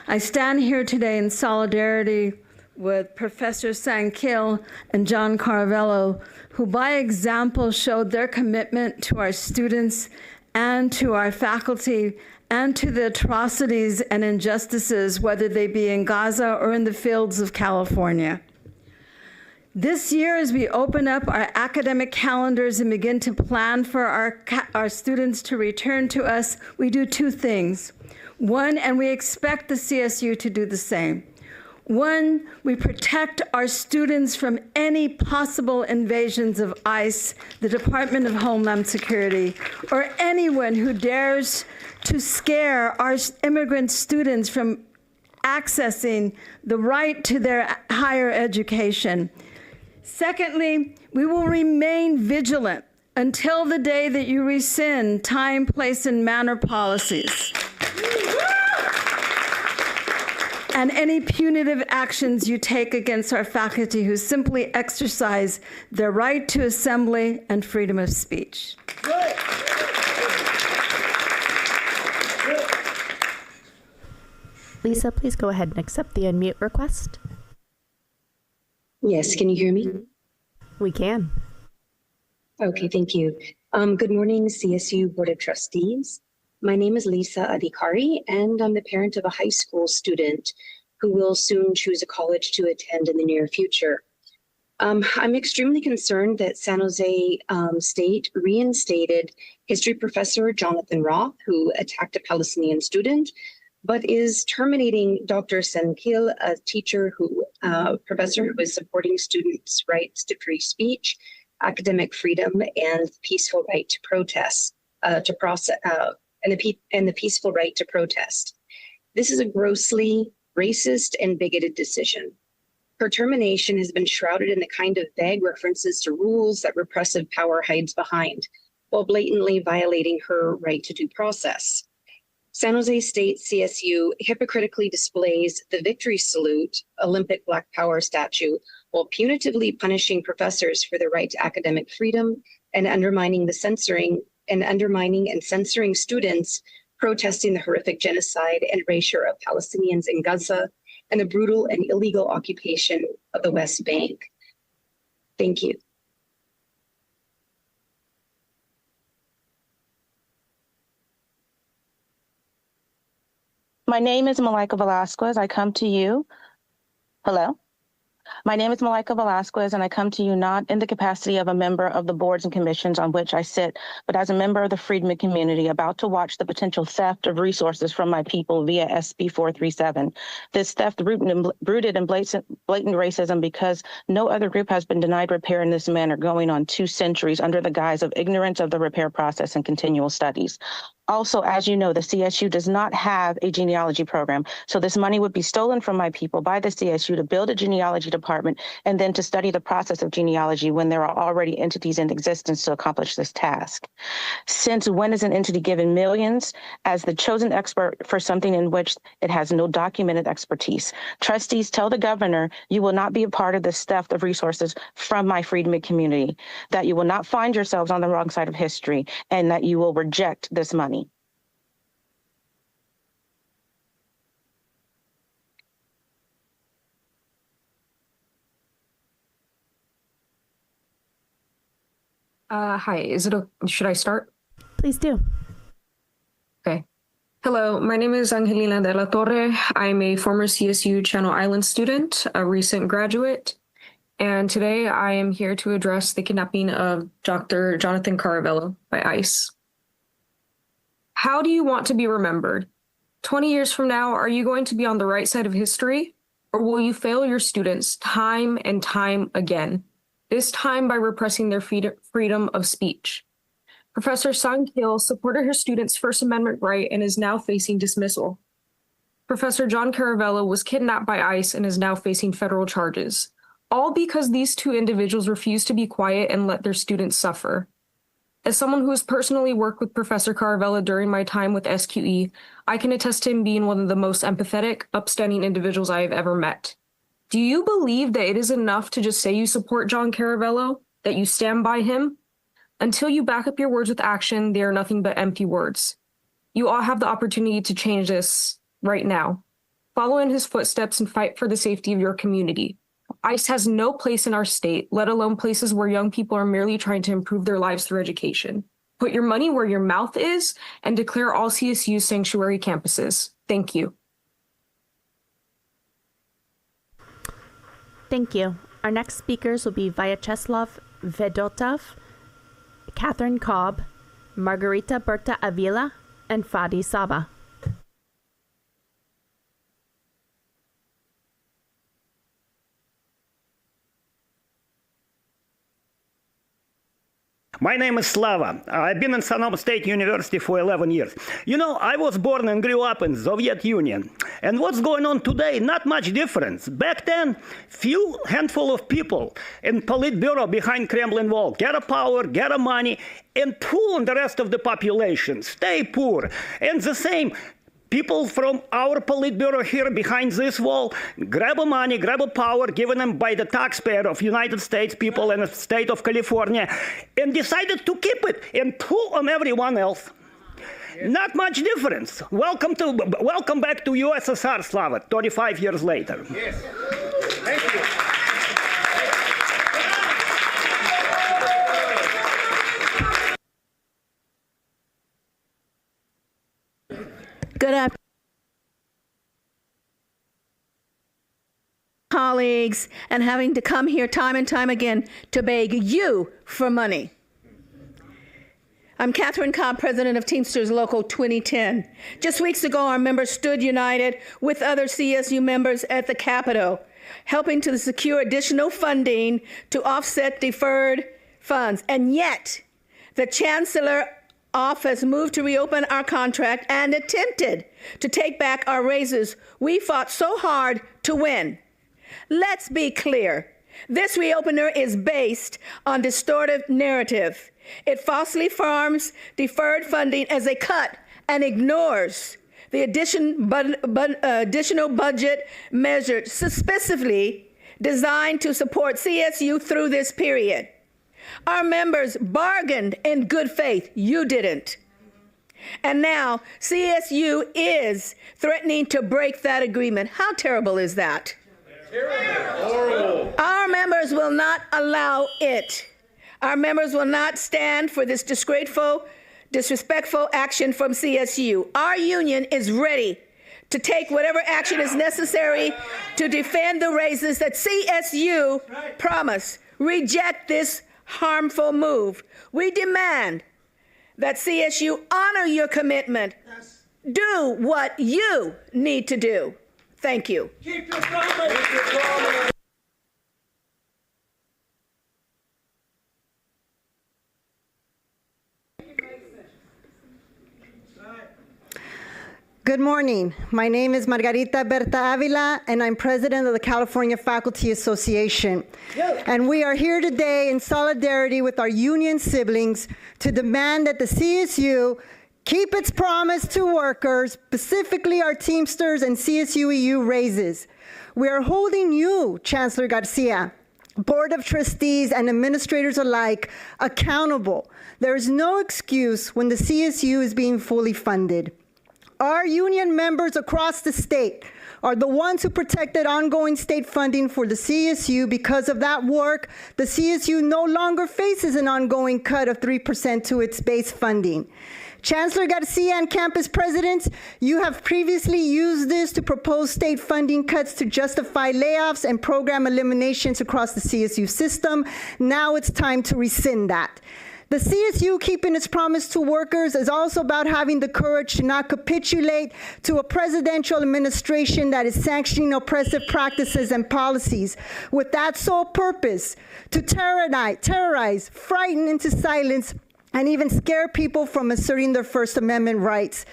I stand here today in solidarity with Professor Sanquil and John Caravello, who by example showed their commitment to our students and to our faculty and to the atrocities and injustices, whether they be in Gaza or in the fields of California. This year, as we open up our academic calendars and begin to plan for our students to return to us, we do two things. One, and we expect the CSU to do the same. One, we protect our students from any possible invasions of ICE, the Department of Homeland Security, or anyone who dares to scare our immigrant students from accessing the right to their higher education. Secondly, we will remain vigilant until the day that you rescind time, place, and manner policies and any punitive actions you take against our faculty who simply exercise their right to assembly and freedom of speech. Lisa, please go ahead and accept the unmute request. Yes, can you hear me? We can. Okay, thank you. Good morning, CSU Board of Trustees. My name is Lisa Adhikari, and I'm the parent of a high school student who will soon choose a college to attend in the near future. I'm extremely concerned that San Jose State reinstated history professor Jonathan Roth, who attacked a Palestinian student, but is terminating Dr. Sanquil, a professor who is supporting students' rights to free speech, academic freedom, and peaceful right to protest, and the peaceful right to protest. This is a grossly racist and bigoted decision. Her termination has been shrouded in the kind of vague references to rules that repressive power hides behind, while blatantly violating her right to due process. San Jose State CSU hypocritically displays the Victory Salute Olympic Black Power statue while punitively punishing professors for their right to academic freedom and undermining and censoring students protesting the horrific genocide and erasure of Palestinians in Gaza and the brutal and illegal occupation of the West Bank. Thank you. My name is Malaika Velasquez. I come to you. Hello? My name is Malaika Velasquez, and I come to you not in the capacity of a member of the boards and commissions on which I sit, but as a member of the freedmen community about to watch the potential theft of resources from my people via SB 437. This theft rooted in blatant racism because no other group has been denied repair in this manner going on 2 centuries under the guise of ignorance of the repair process and continual studies. Also, as you know, the CSU does not have a genealogy program. So this money would be stolen from my people by the CSU to build a genealogy department and then to study the process of genealogy when there are already entities in existence to accomplish this task. Since when is an entity given millions as the chosen expert for something in which it has no documented expertise? Trustees, tell the governor you will not be a part of this theft of resources from my freedmen community, that you will not find yourselves on the wrong side of history, and that you will reject this money. Hi, should I start? Please do. Okay. Hello, my name is Angelina De La Torre. I'm a former CSU Channel Islands student, a recent graduate, and today I am here to address the kidnapping of Dr. Jonathan Caravello by ICE. How do you want to be remembered? 20 years from now, are you going to be on the right side of history, or will you fail your students time and time again? This time by repressing their freedom of speech. Professor Sanquil supported her students' First Amendment right and is now facing dismissal. Professor John Caravello was kidnapped by ICE and is now facing federal charges, all because these 2 individuals refused to be quiet and let their students suffer. As someone who has personally worked with Professor Caravella during my time with SQE, I can attest to him being one of the most empathetic, upstanding individuals I have ever met. Do you believe that it is enough to just say you support John Caravello, that you stand by him? Until you back up your words with action, they are nothing but empty words. You all have the opportunity to change this right now. Follow in his footsteps and fight for the safety of your community. ICE has no place in our state, let alone places where young people are merely trying to improve their lives through education. Put your money where your mouth is and declare all CSU sanctuary campuses. Thank you. Thank you. Our next speakers will be Vyacheslav Vedotov, Catherine Cobb, Margarita Berta Avila, and Fadi Saba. My name is Slava. I've been in San Jose State University for 11 years. You know, I was born and grew up in the Soviet Union. And what's going on today? Not much difference. Back then, few handful of people in Politburo behind Kremlin wall get a power, get a money, and pull on the rest of the population. Stay poor. And the same. People from our Politburo here behind this wall grab a money, grab a power given them by the taxpayer of United States people in the state of California and decided to keep it and pull on everyone else. Not much difference. Welcome back to USSR, Slava, 35 years later. Yes. Thank you. Good afternoon, colleagues, and having to come here time and time again to beg you for money. I'm Catherine Cobb, president of Teamsters Local 2010. Just weeks ago, our members stood united with other CSU members at the Capitol, helping to secure additional funding to offset deferred funds. And yet, the Chancellor office moved to reopen our contract and attempted to take back our raises we fought so hard to win. Let's be clear. This reopener is based on distorted narrative. It falsely farms deferred funding as a cut and ignores the additional budget measures specifically designed to support CSU through this period. Our members bargained in good faith. You didn't. And now CSU is threatening to break that agreement. How terrible is that? Terrible. Our members will not allow it. Our members will not stand for this disrespectful action from CSU. Our union is ready to take whatever action is necessary to defend the raises that CSU promised. Reject this harmful move. We demand that CSU honor your commitment. Do what you need to do. Thank you. Keep your promise. Keep your promise. Good morning. My name is Margarita Berta Avila, and I'm president of the California Faculty Association. And we are here today in solidarity with our union siblings to demand that the CSU keep its promise to workers, specifically our Teamsters and CSU EU raises. We are holding you, Chancellor Garcia, Board of Trustees and administrators alike, accountable. There is no excuse when the CSU is being fully funded. Our union members across the state are the ones who protected ongoing state funding for the CSU. Because of that work, the CSU no longer faces an ongoing cut of 3% to its base funding. Chancellor Garcia and campus presidents, you have previously used this to propose state funding cuts to justify layoffs and program eliminations across the CSU system. Now it's time to rescind that. The CSU keeping its promise to workers is also about having the courage to not capitulate to a presidential administration that is sanctioning oppressive practices and policies with that sole purpose to terrorize, frighten into silence, and even scare people from asserting their First Amendment rights.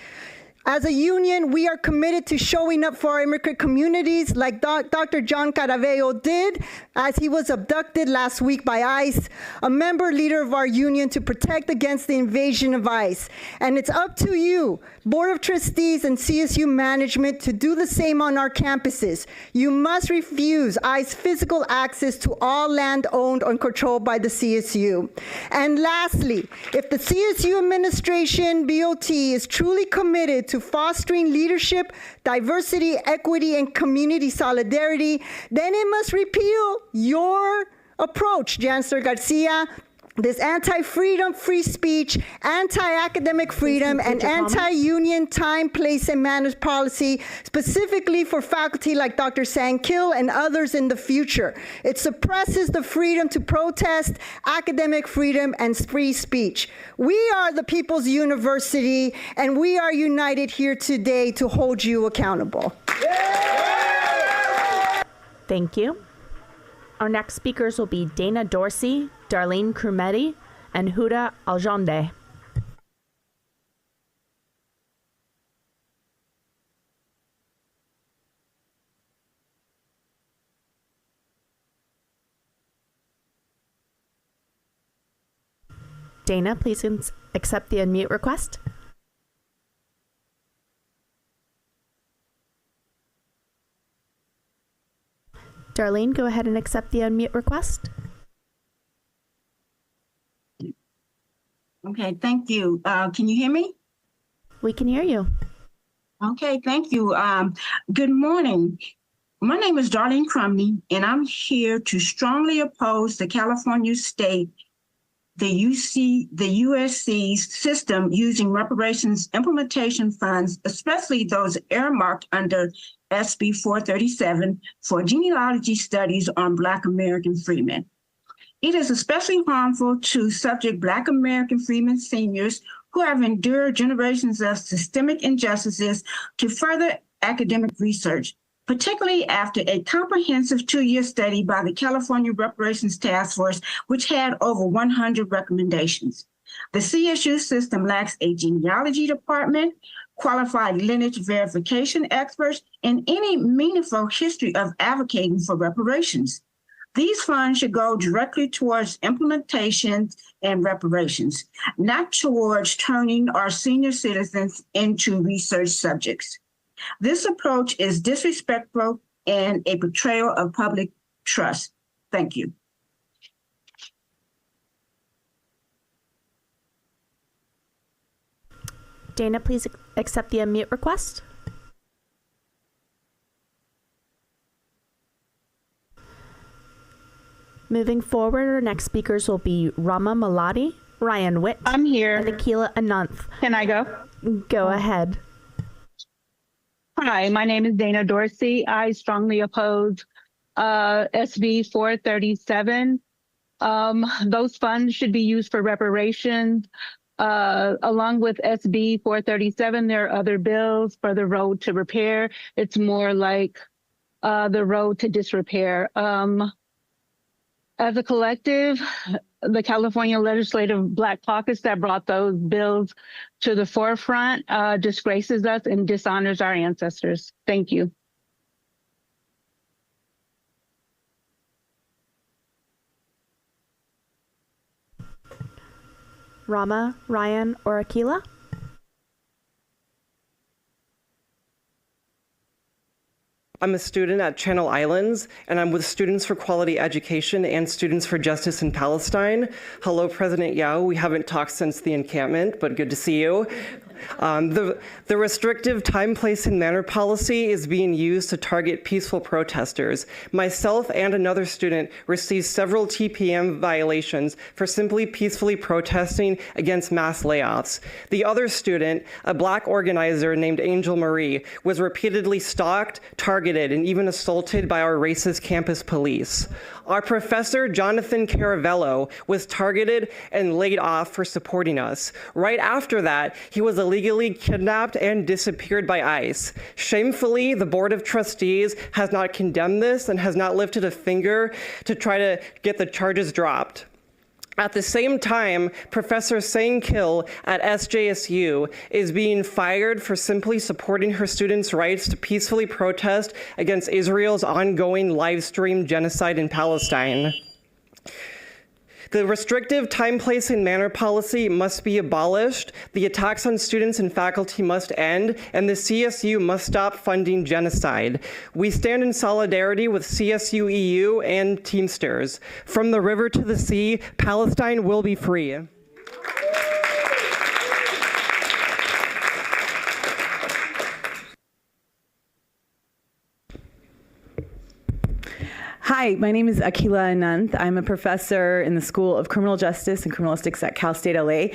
As a union, we are committed to showing up for our immigrant communities like Dr. John Caraveo did as he was abducted last week by ICE, a member leader of our union, to protect against the invasion of ICE. And it's up to you, Board of Trustees and CSU management, to do the same on our campuses. You must refuse ICE physical access to all land owned or controlled by the CSU. And lastly, if the CSU administration, BOT, is truly committed to fostering leadership, diversity, equity, and community solidarity, then it must repeal your approach, Chancellor Garcia. This anti-freedom, free speech, anti-academic freedom, and anti-union time, place, and manners policy, specifically for faculty like Dr. Sankil and others in the future. It suppresses the freedom to protest, academic freedom, and free speech. We are the People's University, and we are united here today to hold you accountable. Thank you. Our next speakers will be Dana Dorsey, Darlene Crumetti, and Huda Aljonde. Dana, please accept the unmute request. Darlene, go ahead and accept the unmute request. Okay, thank you. Can you hear me? We can hear you. Okay, thank you. Good morning. My name is Darlene Crumney, and I'm here to strongly oppose the California state, the USC's system using reparations implementation funds, especially those earmarked under SB 437 for genealogy studies on Black American freedmen. It is especially harmful to subject Black American freedmen seniors who have endured generations of systemic injustices to further academic research, particularly after a comprehensive 2-year study by the California Reparations Task Force, which had over 100 recommendations. The CSU system lacks a genealogy department, qualified lineage verification experts, and any meaningful history of advocating for reparations. These funds should go directly towards implementation and reparations, not towards turning our senior citizens into research subjects. This approach is disrespectful and a betrayal of public trust. Thank you. Dana, please accept the unmute request. Moving forward, our next speakers will be Rama Malati, Ryan Witt, I'm here. and Akila Ananth. Can I go? Go ahead. Hi, my name is Dana Dorsey. I strongly oppose SB 437. Those funds should be used for reparations. Along with SB 437, there are other bills for the road to repair. It's more like the road to disrepair. As a collective, the California Legislative Black Caucus that brought those bills to the forefront disgraces us and dishonors our ancestors. Thank you. Rama, Ryan, or Akila? I'm a student at Channel Islands, and I'm with Students for Quality Education and Students for Justice in Palestine. Hello, President Yao. We haven't talked since the encampment, but good to see you. The restrictive time, place, and manner policy is being used to target peaceful protesters. Myself and another student received several TPM violations for simply peacefully protesting against mass layoffs. The other student, a Black organizer named Angel Marie, was repeatedly stalked, targeted, and even assaulted by our racist campus police. Our professor, Jonathan Caravello, was targeted and laid off for supporting us. Right after that, he was illegally kidnapped and disappeared by ICE. Shamefully, the Board of Trustees has not condemned this and has not lifted a finger to try to get the charges dropped. At the same time, Professor Sang-Kil at SJSU is being fired for simply supporting her students' rights to peacefully protest against Israel's ongoing live-stream genocide in Palestine. The restrictive time, place, and manner policy must be abolished, the attacks on students and faculty must end, and the CSU must stop funding genocide. We stand in solidarity with CSU EU and Teamsters. From the river to the sea, Palestine will be free. Hi, my name is Akila Ananth. I'm a professor in the School of Criminal Justice and Criminalistics at Cal State LA.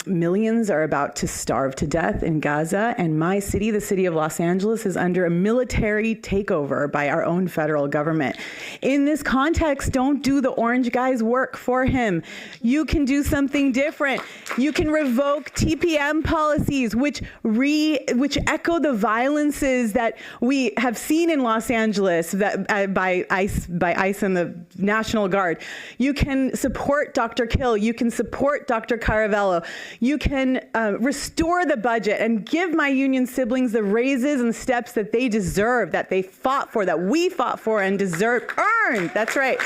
Millions are about to starve to death in Gaza, and my city, the city of Los Angeles, is under a military takeover by our own federal government. In this context, don't do the orange guy's work for him. You can do something different. You can revoke TPM policies, which echo the violences that we have seen in Los Angeles by ICE and the National Guard. You can support Dr. Kill. You can support Dr. Caravello. You can restore the budget and give my union siblings the raises and steps that they deserve, that they fought for, that we fought for and earned. That's right.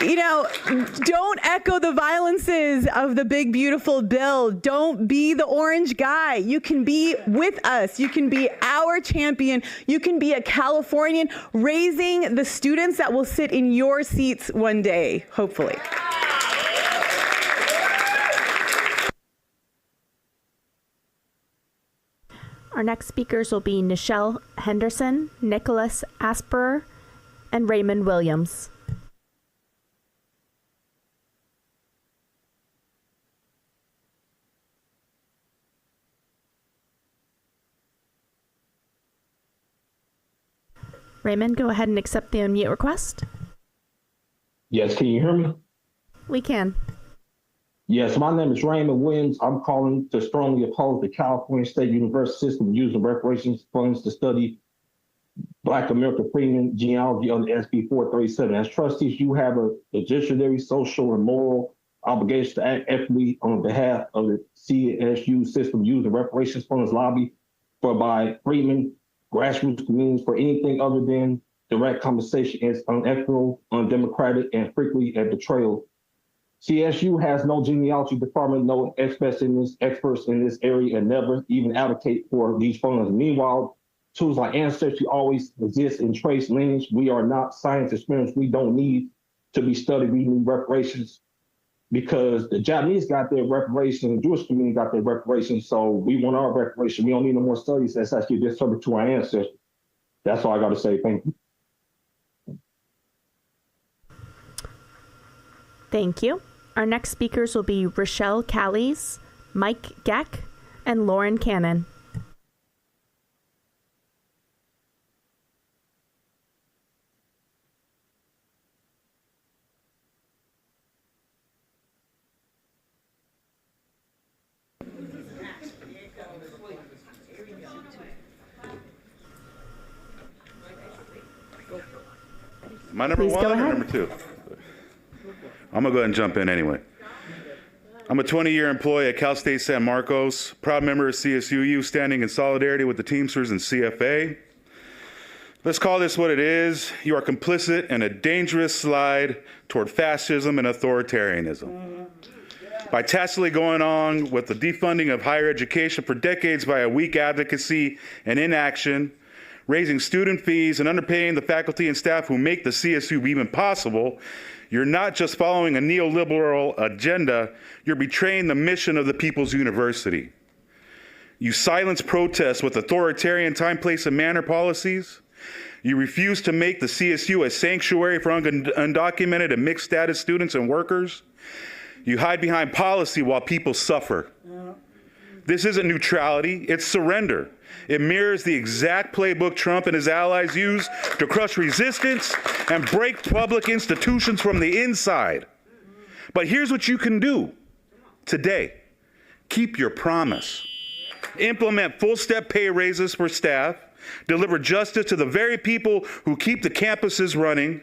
You know, don't echo the violences of the big, beautiful bill. Don't be the orange guy. You can be with us. You can be our champion. You can be a Californian raising the students that will sit in your seats one day, hopefully. Our next speakers will be Nichelle Henderson, Nicholas Asperer, and Raymond Williams. Raymond, go ahead and accept the unmute request. Yes, can you hear me? We can. Yes, my name is Raymond Williams. I'm calling to strongly oppose the California State University system using reparations funds to study Black American freedmen genealogy under SB 437. As trustees, you have a legendary, social, and moral obligation to act equitably on behalf of the CSU system using reparations funds lobby for by freedmen, grassroots communities for anything other than direct compensation is unethical, undemocratic, and frequently a betrayal. CSU has no genealogy department, no experts in this area, and never even advocate for these funds. Meanwhile, tools like Ancestry always exist in trace lineage. We are not science experiments. We don't need to be studied. We need reparations because the Japanese got their reparations, the Jewish community got their reparations, so we want our reparation. We don't need no more studies. That's actually a disservice to our ancestors. That's all I got to say. Thank you. Thank you. Our next speakers will be Rochelle Callies, Mike Geck, and Lauren Cannon. Am I number Please one go or ahead. number two? I'm gonna go ahead and jump in anyway. I'm a 20-year employee at Cal State San Marcos, proud member of CSUU, standing in solidarity with the Teamsters and CFA. Let's call this what it is. You are complicit in a dangerous slide toward fascism and authoritarianism. By tacitly going on with the defunding of higher education for decades by a weak advocacy and inaction, raising student fees and underpaying the faculty and staff who make the CSU even possible, you're not just following a neoliberal agenda, you're betraying the mission of the People's University. You silence protests with authoritarian time, place, and manner policies. You refuse to make the CSU a sanctuary for undocumented and mixed status students and workers. You hide behind policy while people suffer. This isn't neutrality, it's surrender. It mirrors the exact playbook Trump and his allies use to crush resistance and break public institutions from the inside. But here's what you can do today. Keep your promise. Implement full-step pay raises for staff. Deliver justice to the very people who keep the campuses running.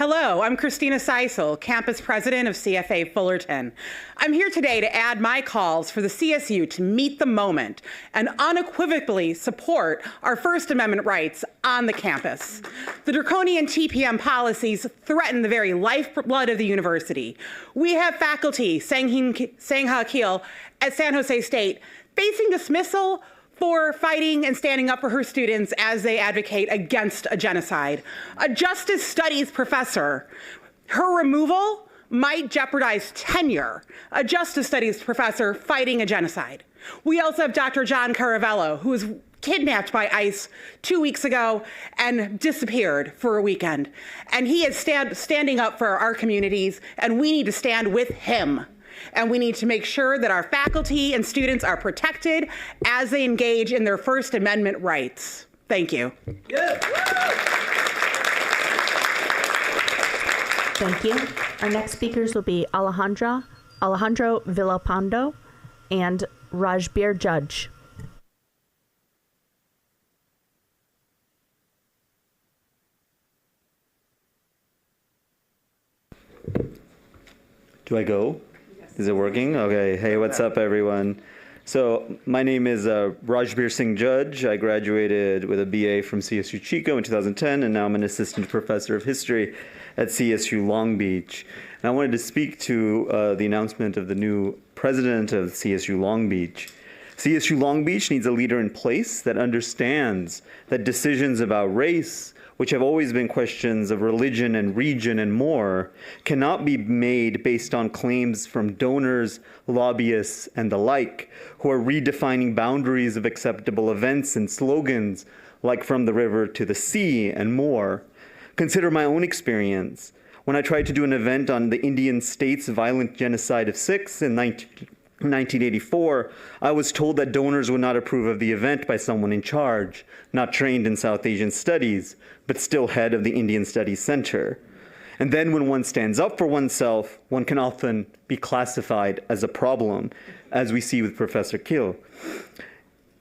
Hello, I'm Christina Seisel, Campus President of CFA Fullerton. I'm here today to add my calls for the CSU to meet the moment and unequivocally support our First Amendment rights on the campus. The draconian TPM policies threaten the very lifeblood of the university. We have faculty, Sang-Ha Keel at San Jose State, facing dismissal for fighting and standing up for her students as they advocate against a genocide. A justice studies professor, her removal might jeopardize tenure. A justice studies professor fighting a genocide. We also have Dr. John Caravello, who was kidnapped by ICE 2 weeks ago and disappeared for a weekend. And he is standing up for our communities, and we need to stand with him. And we need to make sure that our faculty and students are protected as they engage in their First Amendment rights. Thank you. Thank you. Our next speakers will be Alejandro Villapando and Rajbir Judge. Do I go? Is it working? Okay. Hey, what's up, everyone? So my name is Rajbir Singh Judge. I graduated with a BA from CSU Chico in 2010, and now I'm an assistant professor of history at CSU Long Beach. And I wanted to speak to the announcement of the new president of CSU Long Beach. CSU Long Beach needs a leader in place that understands that decisions about race, which have always been questions of religion and region and more, cannot be made based on claims from donors, lobbyists, and the like, who are redefining boundaries of acceptable events and slogans like from the river to the sea and more. Consider my own experience. When I tried to do an event on the Indian state's violent genocide of Sikhs in 1984, I was told that donors would not approve of the event by someone in charge, not trained in South Asian studies, but still head of the Indian Studies Center. And then when one stands up for oneself, one can often be classified as a problem, as we see with Professor Keel.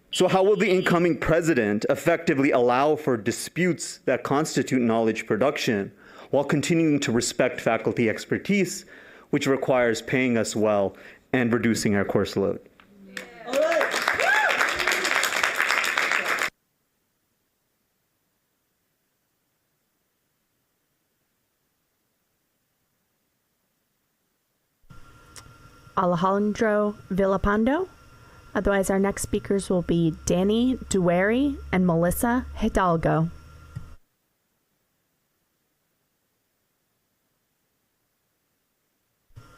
So how will the incoming president effectively allow for disputes that constitute knowledge production while continuing to respect faculty expertise, which requires paying us well and reducing our course load? Alejandro Villapando. Otherwise, our next speakers will be Danny Duary and Melissa Hidalgo.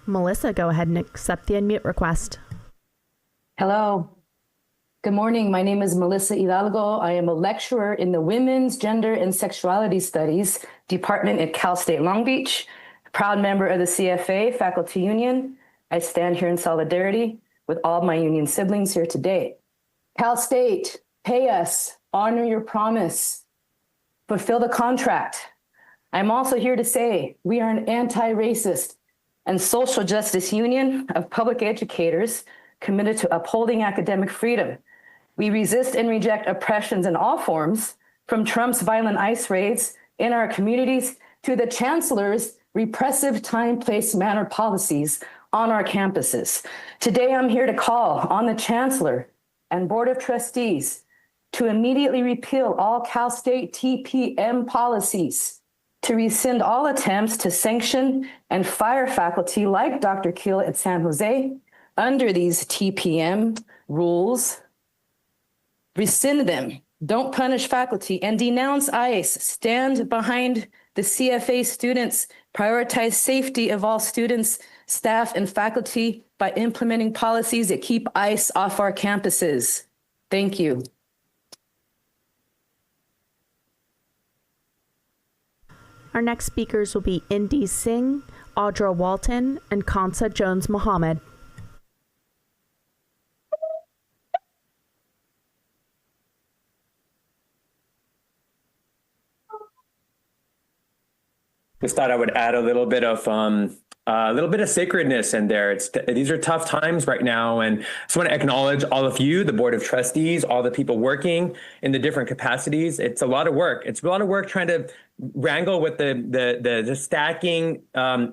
Melissa, go ahead and accept the unmute request. Hello. Good morning. My name is Melissa Hidalgo. I am a lecturer in the Women's, Gender, and Sexuality Studies Department at Cal State Long Beach, proud member of the CFA Faculty Union. I stand here in solidarity with all my union siblings here today. Cal State, pay us, honor your promise, fulfill the contract. I'm also here to say we are an anti-racist and social justice union of public educators committed to upholding academic freedom. We resist and reject oppressions in all forms, from Trump's violent ICE raids in our communities to the chancellor's repressive time, place, manner policies on our campuses. Today, I'm here to call on the chancellor and board of trustees to immediately repeal all Cal State TPM policies, to rescind all attempts to sanction and fire faculty like Dr. Keel at San Jose under these TPM rules. Rescind them, don't punish faculty, and denounce ICE. Stand behind the CFA students, prioritize safety of all students, staff, and faculty by implementing policies that keep ICE off our campuses. Thank you. Our next speakers will be Indy Singh, Audra Walton, and Kansa Jones Mohammed. Just thought I would add a little bit of sacredness in there. These are tough times right now, and I just want to acknowledge all of you, the Board of Trustees, all the people working in the different capacities. It's a lot of work. It's a lot of work trying to wrangle with the stacking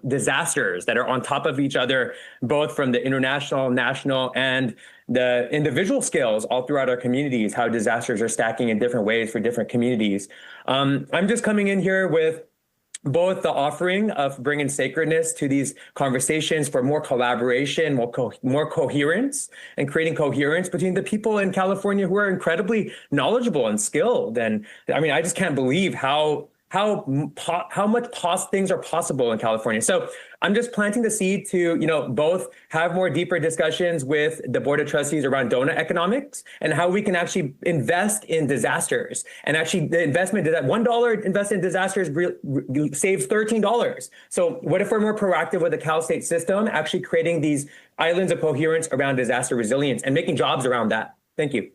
disasters that are on top of each other, both from the international, national, and the individual scales all throughout our communities, how disasters are stacking in different ways for different communities. I'm just coming in here with both the offering of bringing sacredness to these conversations for more collaboration, more coherence, and creating coherence between the people in California who are incredibly knowledgeable and skilled. And I mean, I just can't believe how much things are possible in California. So I'm just planting the seed to, both have more deeper discussions with the Board of Trustees around donut economics and how we can actually invest in disasters. And actually the investment, that $1 invested in disasters saves $13. So what if we're more proactive with the Cal State system, actually creating these islands of coherence around disaster resilience and making jobs around that? Thank you.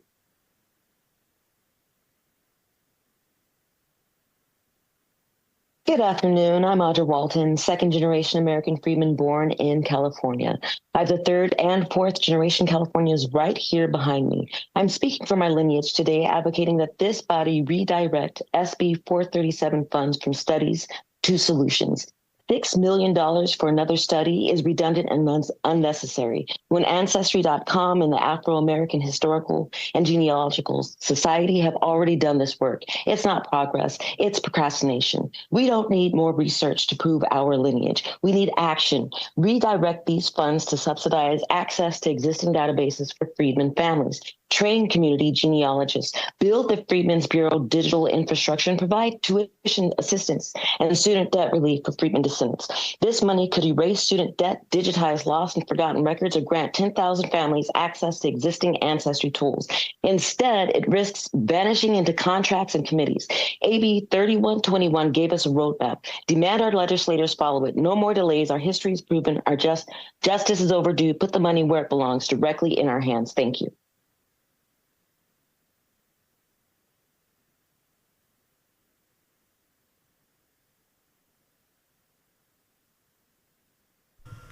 Good afternoon. I'm Audra Walton, second-generation American freedman born in California. I have the third and fourth generation Californians right here behind me. I'm speaking for my lineage today, advocating that this body redirect SB 437 funds from studies to solutions. $6 million for another study is redundant and unnecessary when Ancestry.com and the Afro-American Historical and Genealogical Society have already done this work. It's not progress, it's procrastination. We don't need more research to prove our lineage. We need action. Redirect these funds to subsidize access to existing databases for freedmen families. Train community genealogists, build the Freedmen's Bureau digital infrastructure, and provide tuition assistance and student debt relief for freedmen descendants. This money could erase student debt, digitize lost and forgotten records, or grant 10,000 families access to existing ancestry tools. Instead, it risks vanishing into contracts and committees. AB 3121 gave us a roadmap. Demand our legislators follow it. No more delays. Our history is proven. Our justice is overdue. Put the money where it belongs, directly in our hands. Thank you.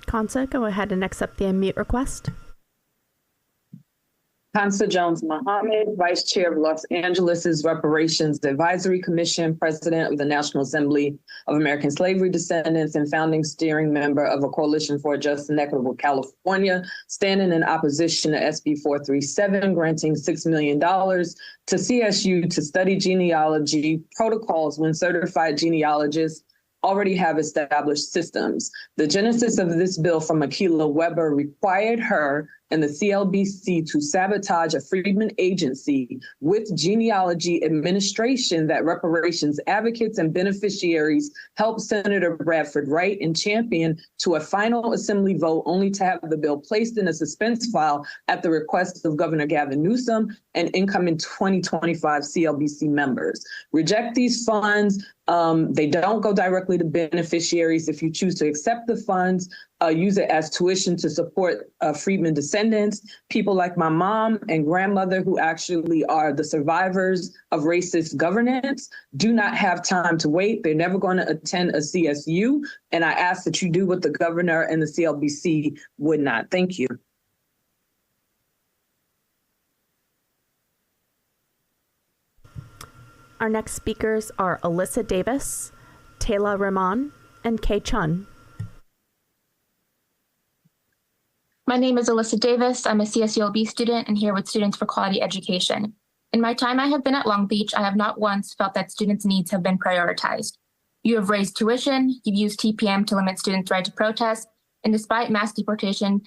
Kansa, go ahead and accept the unmute request. Kansa Jones Muhammad, Vice Chair of Los Angeles' Reparations Advisory Commission, President of the National Assembly of American Slavery Descendants, and founding steering member of a Coalition for a Just and Equitable California, standing in opposition to SB 437, granting $6 million to CSU to study genealogy protocols when certified genealogists already have established systems. The genesis of this bill from Akilah Weber required her and the CLBC to sabotage a freedmen agency with genealogy administration that reparations advocates and beneficiaries helped Senator Bradford write and champion to a final assembly vote, only to have the bill placed in a suspense file at the request of Governor Gavin Newsom and incoming 2025 CLBC members. Reject these funds. They don't go directly to beneficiaries. If you choose to accept the funds, use it as tuition to support freedmen descendants, people like my mom and grandmother who actually are the survivors of racist governance, do not have time to wait. They're never going to attend a CSU. And I ask that you do what the governor and the CLBC would not. Thank you. Our next speakers are Alyssa Davis, Taylor Rahman, and Kay Chun. My name is Alyssa Davis. I'm a CSULB student and here with Students for Quality Education. In my time I have been at Long Beach, I have not once felt that students' needs have been prioritized. You have raised tuition, you've used TPM to limit students' right to protest, and despite mass deportation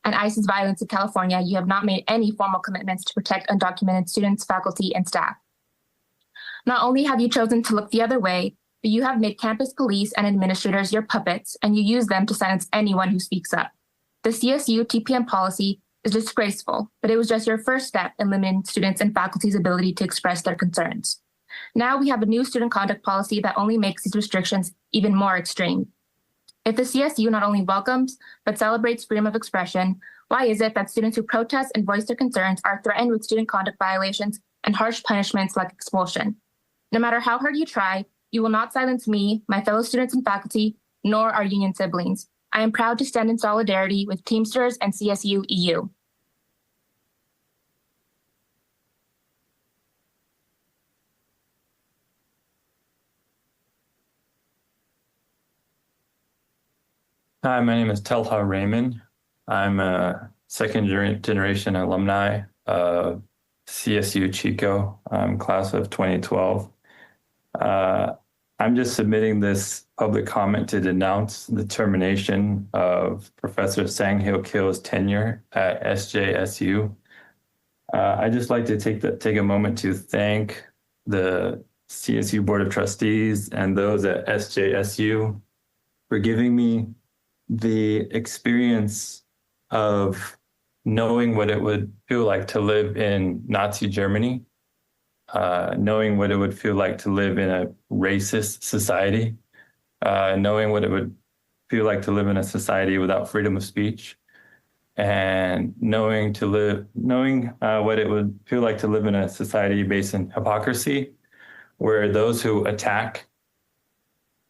and ICE's violence in California, you have not made any formal commitments to protect undocumented students, faculty, and staff. Not only have you chosen to look the other way, but you have made campus police and administrators your puppets, and you use them to silence anyone who speaks up. The CSU TPM policy is disgraceful, but it was just your first step in limiting students and faculty's ability to express their concerns. Now we have a new student conduct policy that only makes these restrictions even more extreme. If the CSU not only welcomes, but celebrates freedom of expression, why is it that students who protest and voice their concerns are threatened with student conduct violations and harsh punishments like expulsion? No matter how hard you try, you will not silence me, my fellow students and faculty, nor our union siblings. I am proud to stand in solidarity with Teamsters and CSU EU. Hi, my name is Telha Raymond. I'm a second generation alumni of CSU Chico. I'm class of 2012. I'm just submitting this public comment to denounce the termination of Professor Sang-Hyo Kyo's tenure at SJSU. I'd just like to take a moment to thank the CSU Board of Trustees and those at SJSU for giving me the experience of knowing what it would feel like to live in Nazi Germany, knowing what it would feel like to live in a racist society, knowing what it would feel like to live in a society without freedom of speech, and knowing what it would feel like to live in a society based in hypocrisy, where those who attack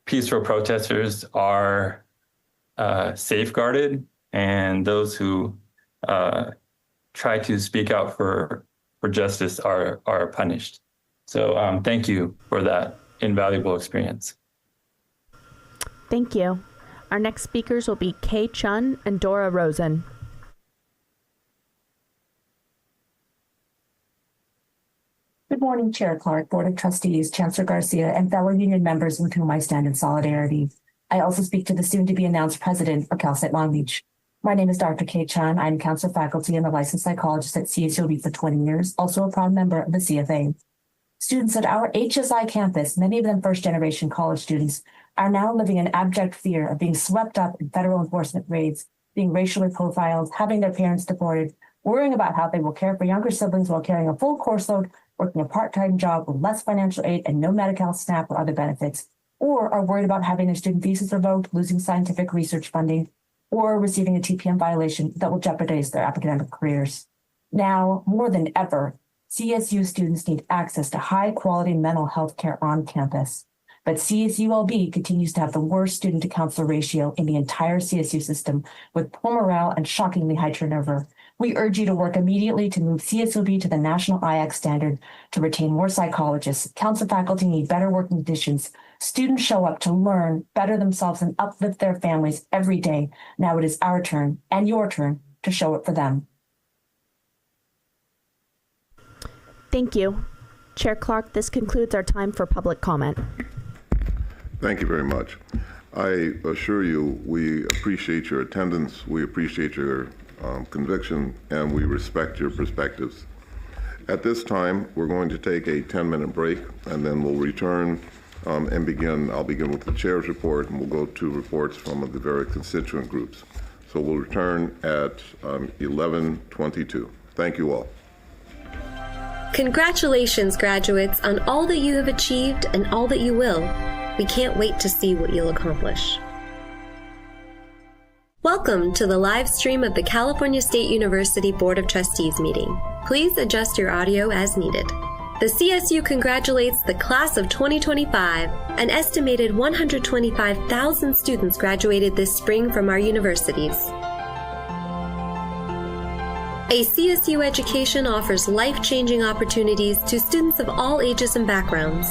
peaceful protesters are safeguarded, and those who try to speak out for justice are punished. So thank you for that invaluable experience. Thank you. Our next speakers will be Kay Chun and Dora Rosen. Good morning, Chair Clark, Board of Trustees, Chancellor Garcia, and fellow union members with whom I stand in solidarity. I also speak to the soon-to-be-announced president of Cal State Long Beach. My name is Dr. Kay Chun. I'm counselor faculty and a licensed psychologist at CSULB for 20 years, also a proud member of the CFA. Students at our HSI campus, many of them first-generation college students, are now living in abject fear of being swept up in federal enforcement raids, being racially profiled, having their parents deported, worrying about how they will care for younger siblings while carrying a full course load, working a part-time job with less financial aid and no Medi-Cal, SNAP, or other benefits, or are worried about having their student visas revoked, losing scientific research funding, or receiving a TPM violation that will jeopardize their academic careers. Now, more than ever, CSU students need access to high-quality mental health care on campus. But CSULB continues to have the worst student-to-counselor ratio in the entire CSU system, with poor morale and shockingly high turnover. We urge you to work immediately to move CSULB to the national IAC standard to retain more psychologists. Council faculty need better working conditions. Students show up to learn, better themselves, and uplift their families every day. Now it is our turn and your turn to show it for them. Thank you. Chair Clark, this concludes our time for public comment. Thank you very much. I assure you we appreciate your attendance, we appreciate your conviction, and we respect your perspectives. At this time, we're going to take a 10-minute break, and then we'll return and begin. I'll begin with the chair's report, and we'll go to reports from the various constituent groups. So we'll return at 11:22. Thank you all. Congratulations, graduates, on all that you have achieved and all that you will. We can't wait to see what you'll accomplish. Welcome to the live stream of the California State University Board of Trustees meeting. Please adjust your audio as needed. The CSU congratulates the class of 2025. An estimated 125,000 students graduated this spring from our universities. A CSU education offers life-changing opportunities to students of all ages and backgrounds.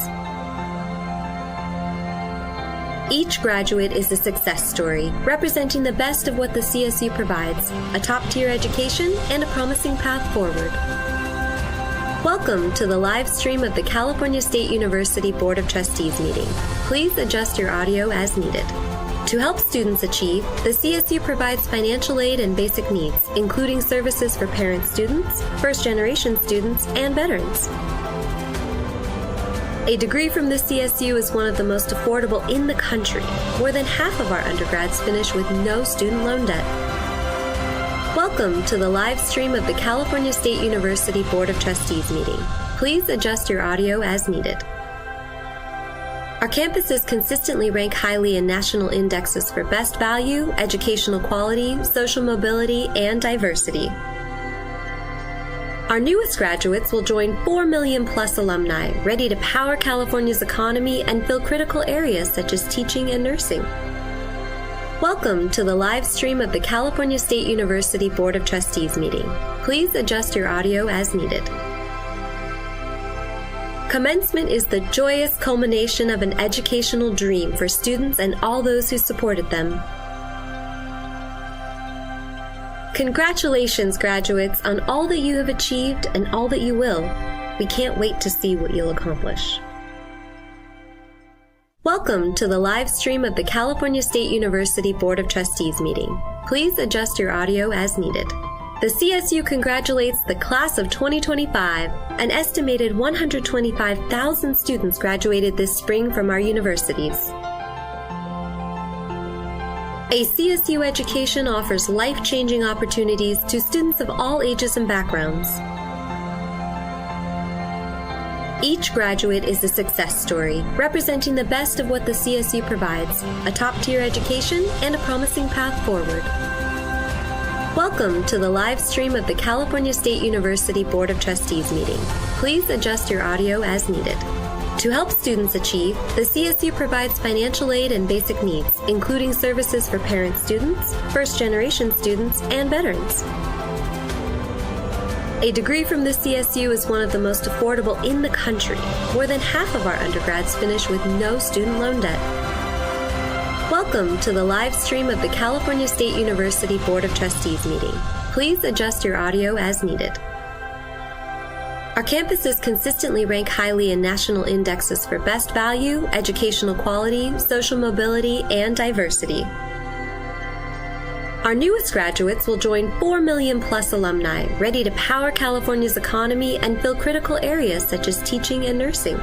Each graduate is a success story, representing the best of what the CSU provides, a top-tier education and a promising path forward. Welcome to the live stream of the California State University Board of Trustees meeting. Please adjust your audio as needed. To help students achieve, the CSU provides financial aid and basic needs, including services for parent students, first-generation students, and veterans. A degree from the CSU is one of the most affordable in the country. More than half of our undergrads finish with no student loan debt. Welcome to the live stream of the California State University Board of Trustees meeting. Please adjust your audio as needed. Our campuses consistently rank highly in national indexes for best value, educational quality, social mobility, and diversity. Our newest graduates will join 4 million plus alumni, ready to power California's economy and fill critical areas such as teaching and nursing. Welcome to the live stream of the California State University Board of Trustees meeting. Please adjust your audio as needed. Commencement is the joyous culmination of an educational dream for students and all those who supported them. Congratulations, graduates, on all that you have achieved and all that you will. We can't wait to see what you'll accomplish. Welcome to the live stream of the California State University Board of Trustees meeting. Please adjust your audio as needed. The CSU congratulates the class of 2025. An estimated 125,000 students graduated this spring from our universities. A CSU education offers life-changing opportunities to students of all ages and backgrounds. Each graduate is a success story, representing the best of what the CSU provides, a top-tier education and a promising path forward. Welcome to the live stream of the California State University Board of Trustees meeting. Please adjust your audio as needed. To help students achieve, the CSU provides financial aid and basic needs, including services for parent students, first-generation students, and veterans. A degree from the CSU is one of the most affordable in the country. More than half of our undergrads finish with no student loan debt. Welcome to the live stream of the California State University Board of Trustees meeting. Please adjust your audio as needed. Our campuses consistently rank highly in national indexes for best value, educational quality, social mobility, and diversity. Our newest graduates will join 4 million plus alumni, ready to power California's economy and fill critical areas such as teaching and nursing.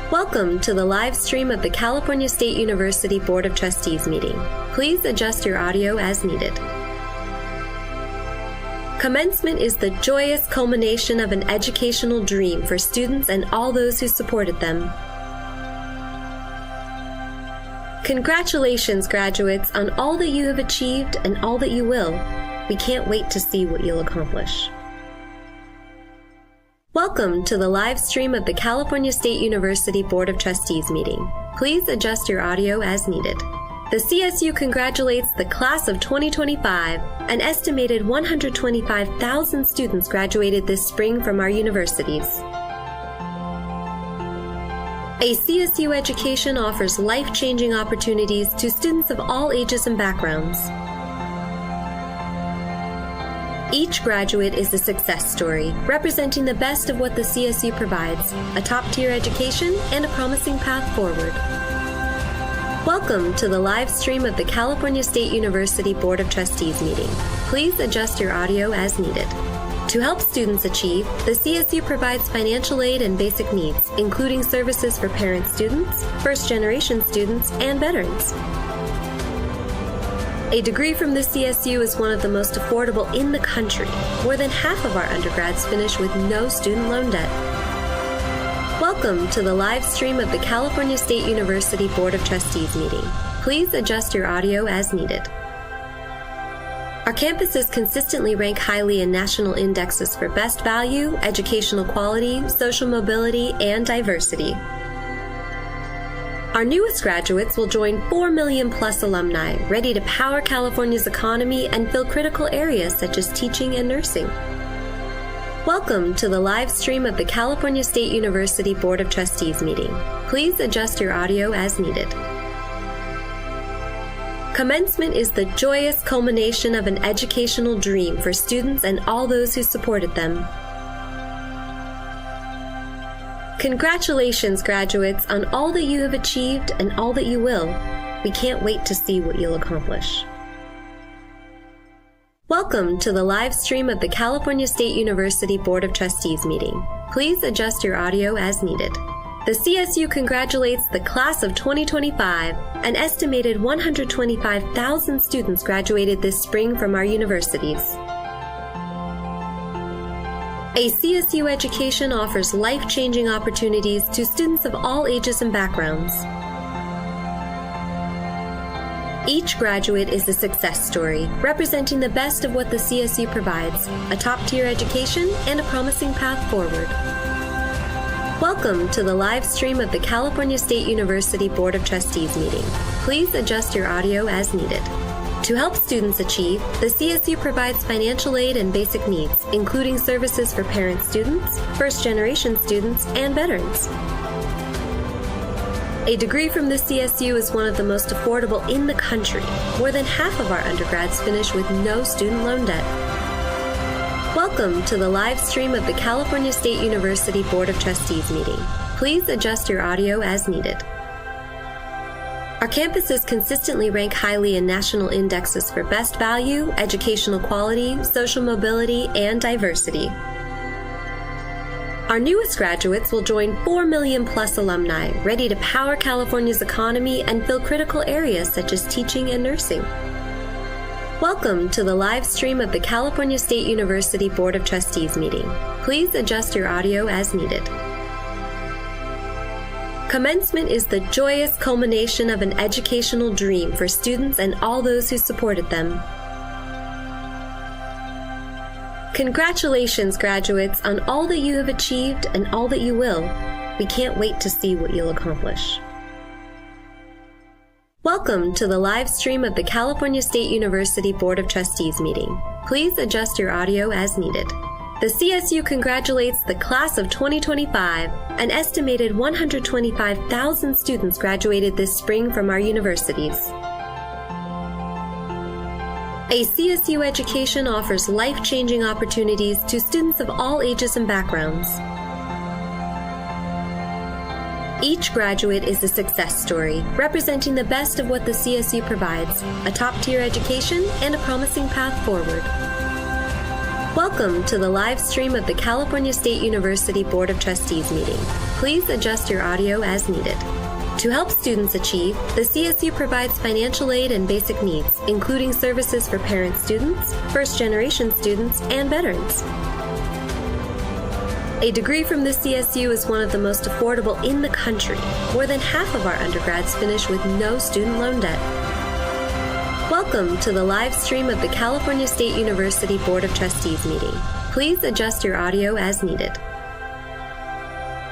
Welcome to the live stream of the California State University Board of Trustees meeting. Please adjust your audio as needed. Commencement is the joyous culmination of an educational dream for students and all those who supported them. Congratulations, graduates, on all that you have achieved and all that you will. We can't wait to see what you'll accomplish. Welcome to the live stream of the California State University Board of Trustees meeting. Please adjust your audio as needed. The CSU congratulates the class of 2025. An estimated 125,000 students graduated this spring from our universities. A CSU education offers life-changing opportunities to students of all ages and backgrounds. Each graduate is a success story, representing the best of what the CSU provides, a top-tier education and a promising path forward. Welcome to the live stream of the California State University Board of Trustees meeting. Please adjust your audio as needed. To help students achieve, the CSU provides financial aid and basic needs, including services for parent students, first-generation students, and veterans. A degree from the CSU is one of the most affordable in the country. More than half of our undergrads finish with no student loan debt. Welcome to the live stream of the California State University Board of Trustees meeting. Please adjust your audio as needed. Our campuses consistently rank highly in national indexes for best value, educational quality, social mobility, and diversity. Our newest graduates will join 4 million plus alumni, ready to power California's economy and fill critical areas such as teaching and nursing. Welcome to the live stream of the California State University Board of Trustees meeting. Please adjust your audio as needed. Commencement is the joyous culmination of an educational dream for students and all those who supported them. Congratulations, graduates, on all that you have achieved and all that you will. We can't wait to see what you'll accomplish. Welcome to the live stream of the California State University Board of Trustees meeting. Please adjust your audio as needed. The CSU congratulates the class of 2025. An estimated 125,000 students graduated this spring from our universities. A CSU education offers life-changing opportunities to students of all ages and backgrounds. Each graduate is a success story, representing the best of what the CSU provides, a top-tier education and a promising path forward. Welcome to the live stream of the California State University Board of Trustees meeting. Please adjust your audio as needed. To help students achieve, the CSU provides financial aid and basic needs, including services for parent students, first-generation students, and veterans. A degree from the CSU is one of the most affordable in the country. More than half of our undergrads finish with no student loan debt. Welcome to the live stream of the California State University Board of Trustees meeting. Please adjust your audio as needed. Our campuses consistently rank highly in national indexes for best value, educational quality, social mobility, and diversity. Our newest graduates will join 4 million plus alumni ready to power California's economy and fill critical areas such as teaching and nursing. Welcome to the live stream of the California State University Board of Trustees meeting. Please adjust your audio as needed. Commencement is the joyous culmination of an educational dream for students and all those who supported them. Congratulations, graduates, on all that you have achieved and all that you will. We can't wait to see what you'll accomplish. Welcome to the live stream of the California State University Board of Trustees meeting. Please adjust your audio as needed. The CSU congratulates the class of 2025. An estimated 125,000 students graduated this spring from our universities. A CSU education offers life-changing opportunities to students of all ages and backgrounds. Each graduate is a success story, representing the best of what the CSU provides, a top-tier education and a promising path forward. Welcome to the live stream of the California State University Board of Trustees meeting. Please adjust your audio as needed. To help students achieve, the CSU provides financial aid and basic needs, including services for parent students, first-generation students, and veterans. A degree from the CSU is one of the most affordable in the country. More than half of our undergrads finish with no student loan debt. Welcome to the live stream of the California State University Board of Trustees meeting. Please adjust your audio as needed.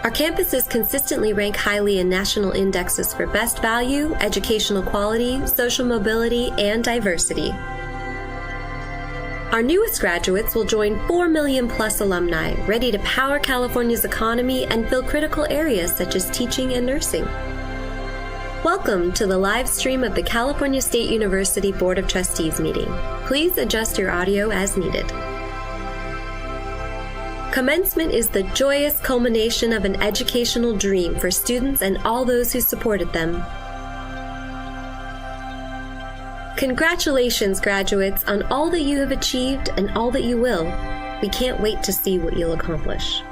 Our campuses consistently rank highly in national indexes for best value, educational quality, social mobility, and diversity. Our newest graduates will join 4 million plus alumni ready to power California's economy and fill critical areas such as teaching and nursing. Welcome to the live stream of the California State University Board of Trustees meeting. Please adjust your audio as needed. Commencement is the joyous culmination of an educational dream for students and all those who supported them. Congratulations, graduates, on all that you have achieved and all that you will. We can't wait to see what you'll accomplish.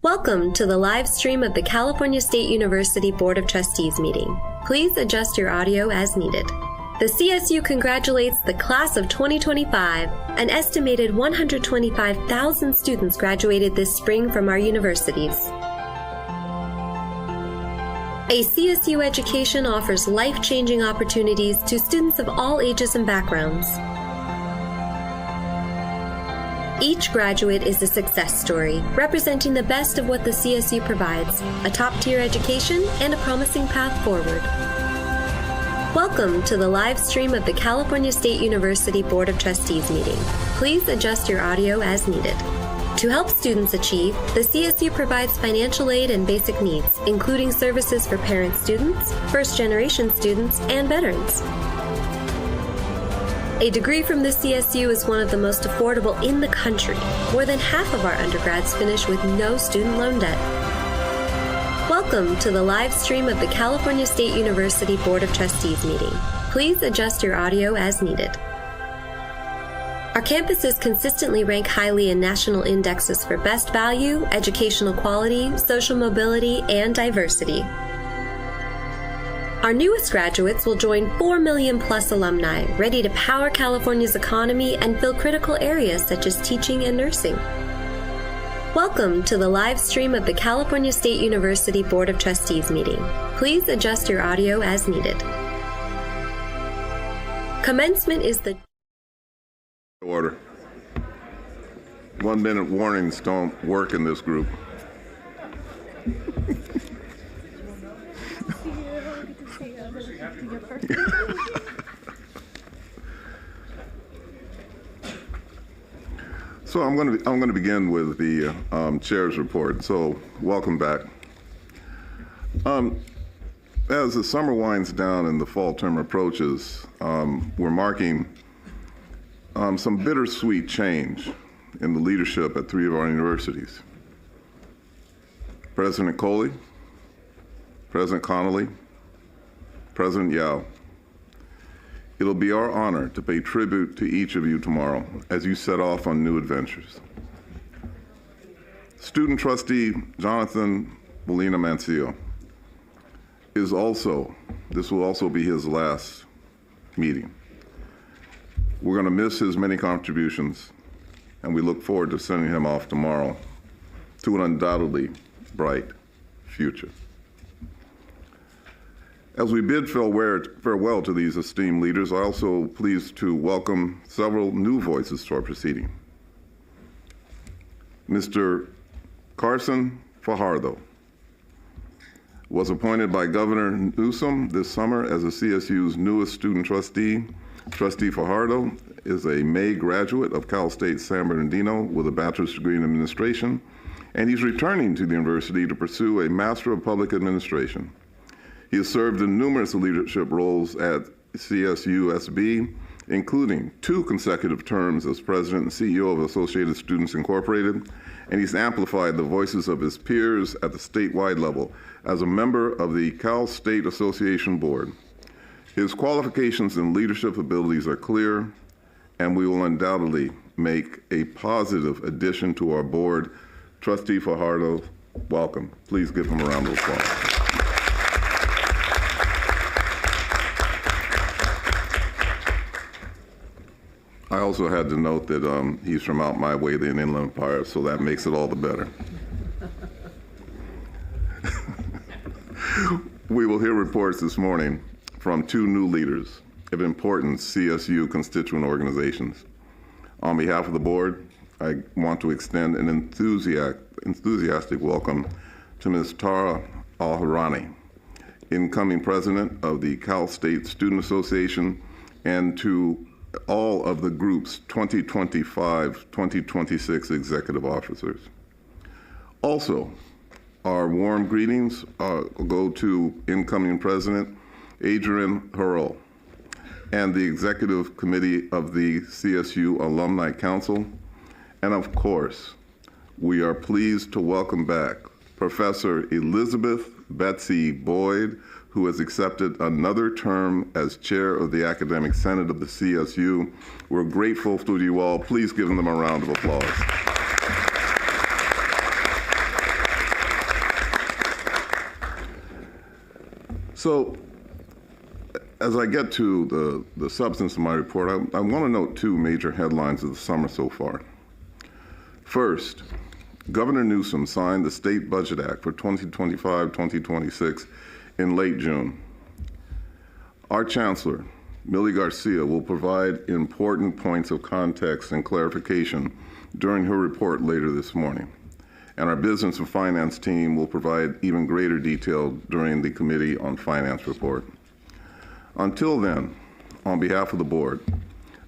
Welcome to the live stream of the California State University Board of Trustees meeting. Please adjust your audio as needed. The CSU congratulates the class of 2025. An estimated 125,000 students graduated this spring from our universities. A CSU education offers life-changing opportunities to students of all ages and backgrounds. Each graduate is a success story, representing the best of what the CSU provides, a top-tier education and a promising path forward. Welcome to the live stream of the California State University Board of Trustees meeting. Please adjust your audio as needed. To help students achieve, the CSU provides financial aid and basic needs, including services for parent students, first-generation students, and veterans. A degree from the CSU is one of the most affordable in the country. More than half of our undergrads finish with no student loan debt. Welcome to the live stream of the California State University Board of Trustees meeting. Please adjust your audio as needed. Our campuses consistently rank highly in national indexes for best value, educational quality, social mobility, and diversity. Our newest graduates will join 4 million plus alumni ready to power California's economy and fill critical areas such as teaching and nursing. Welcome to the live stream of the California State University Board of Trustees meeting. Please adjust your audio as needed. Commencement is the order. 1 minute warnings don't work in this group. So I'm going to begin with the chair's report. So welcome back. As the summer winds down and the fall term approaches, we're marking some bittersweet change in the leadership at 3 of our universities. President Coley, President Connolly, President Yao. It'll be our honor to pay tribute to each of you tomorrow as you set off on new adventures. Student trustee Jonathan Molina Mancio this will also be his last meeting. We're going to miss his many contributions, and we look forward to sending him off tomorrow to an undoubtedly bright future. As we bid farewell to these esteemed leaders, I'm also pleased to welcome several new voices to our proceeding. Mr. Carson Fajardo was appointed by Governor Newsom this summer as the CSU's newest student trustee. Trustee Fajardo is a May graduate of Cal State San Bernardino with a bachelor's degree in administration, and he's returning to the university to pursue a Master of Public Administration. He has served in numerous leadership roles at CSU-SB, including 2 consecutive terms as president and CEO of Associated Students Incorporated, and he's amplified the voices of his peers at the statewide level as a member of the Cal State Association Board. His qualifications and leadership abilities are clear, and we will undoubtedly make a positive addition to our board. Trustee Fajardo, welcome. Please give him a round of applause. I also had to note that he's from out my way, the Inland Empire, so that makes it all the better. We will hear reports this morning from 2 new leaders of important CSU constituent organizations. On behalf of the board, I want to extend an enthusiastic welcome to Ms. Tara Al-Harani, incoming president of the Cal State Student Association, and to all of the group's 2025-2026 executive officers. Also, our warm greetings go to incoming President Adrian Hurrell and the Executive Committee of the CSU Alumni Council. And of course, we are pleased to welcome back Professor Elizabeth Betsy Boyd, who has accepted another term as chair of the Academic Senate of the CSU. We're grateful to you all. Please give them a round of applause. So, as I get to the substance of my report, I want to note 2 major headlines of the summer so far. First, Governor Newsom signed the State Budget Act for 2025-2026 in late June. Our Chancellor, Millie Garcia, will provide important points of context and clarification during her report later this morning. And our Business and Finance team will provide even greater detail during the Committee on Finance report. Until then, on behalf of the board,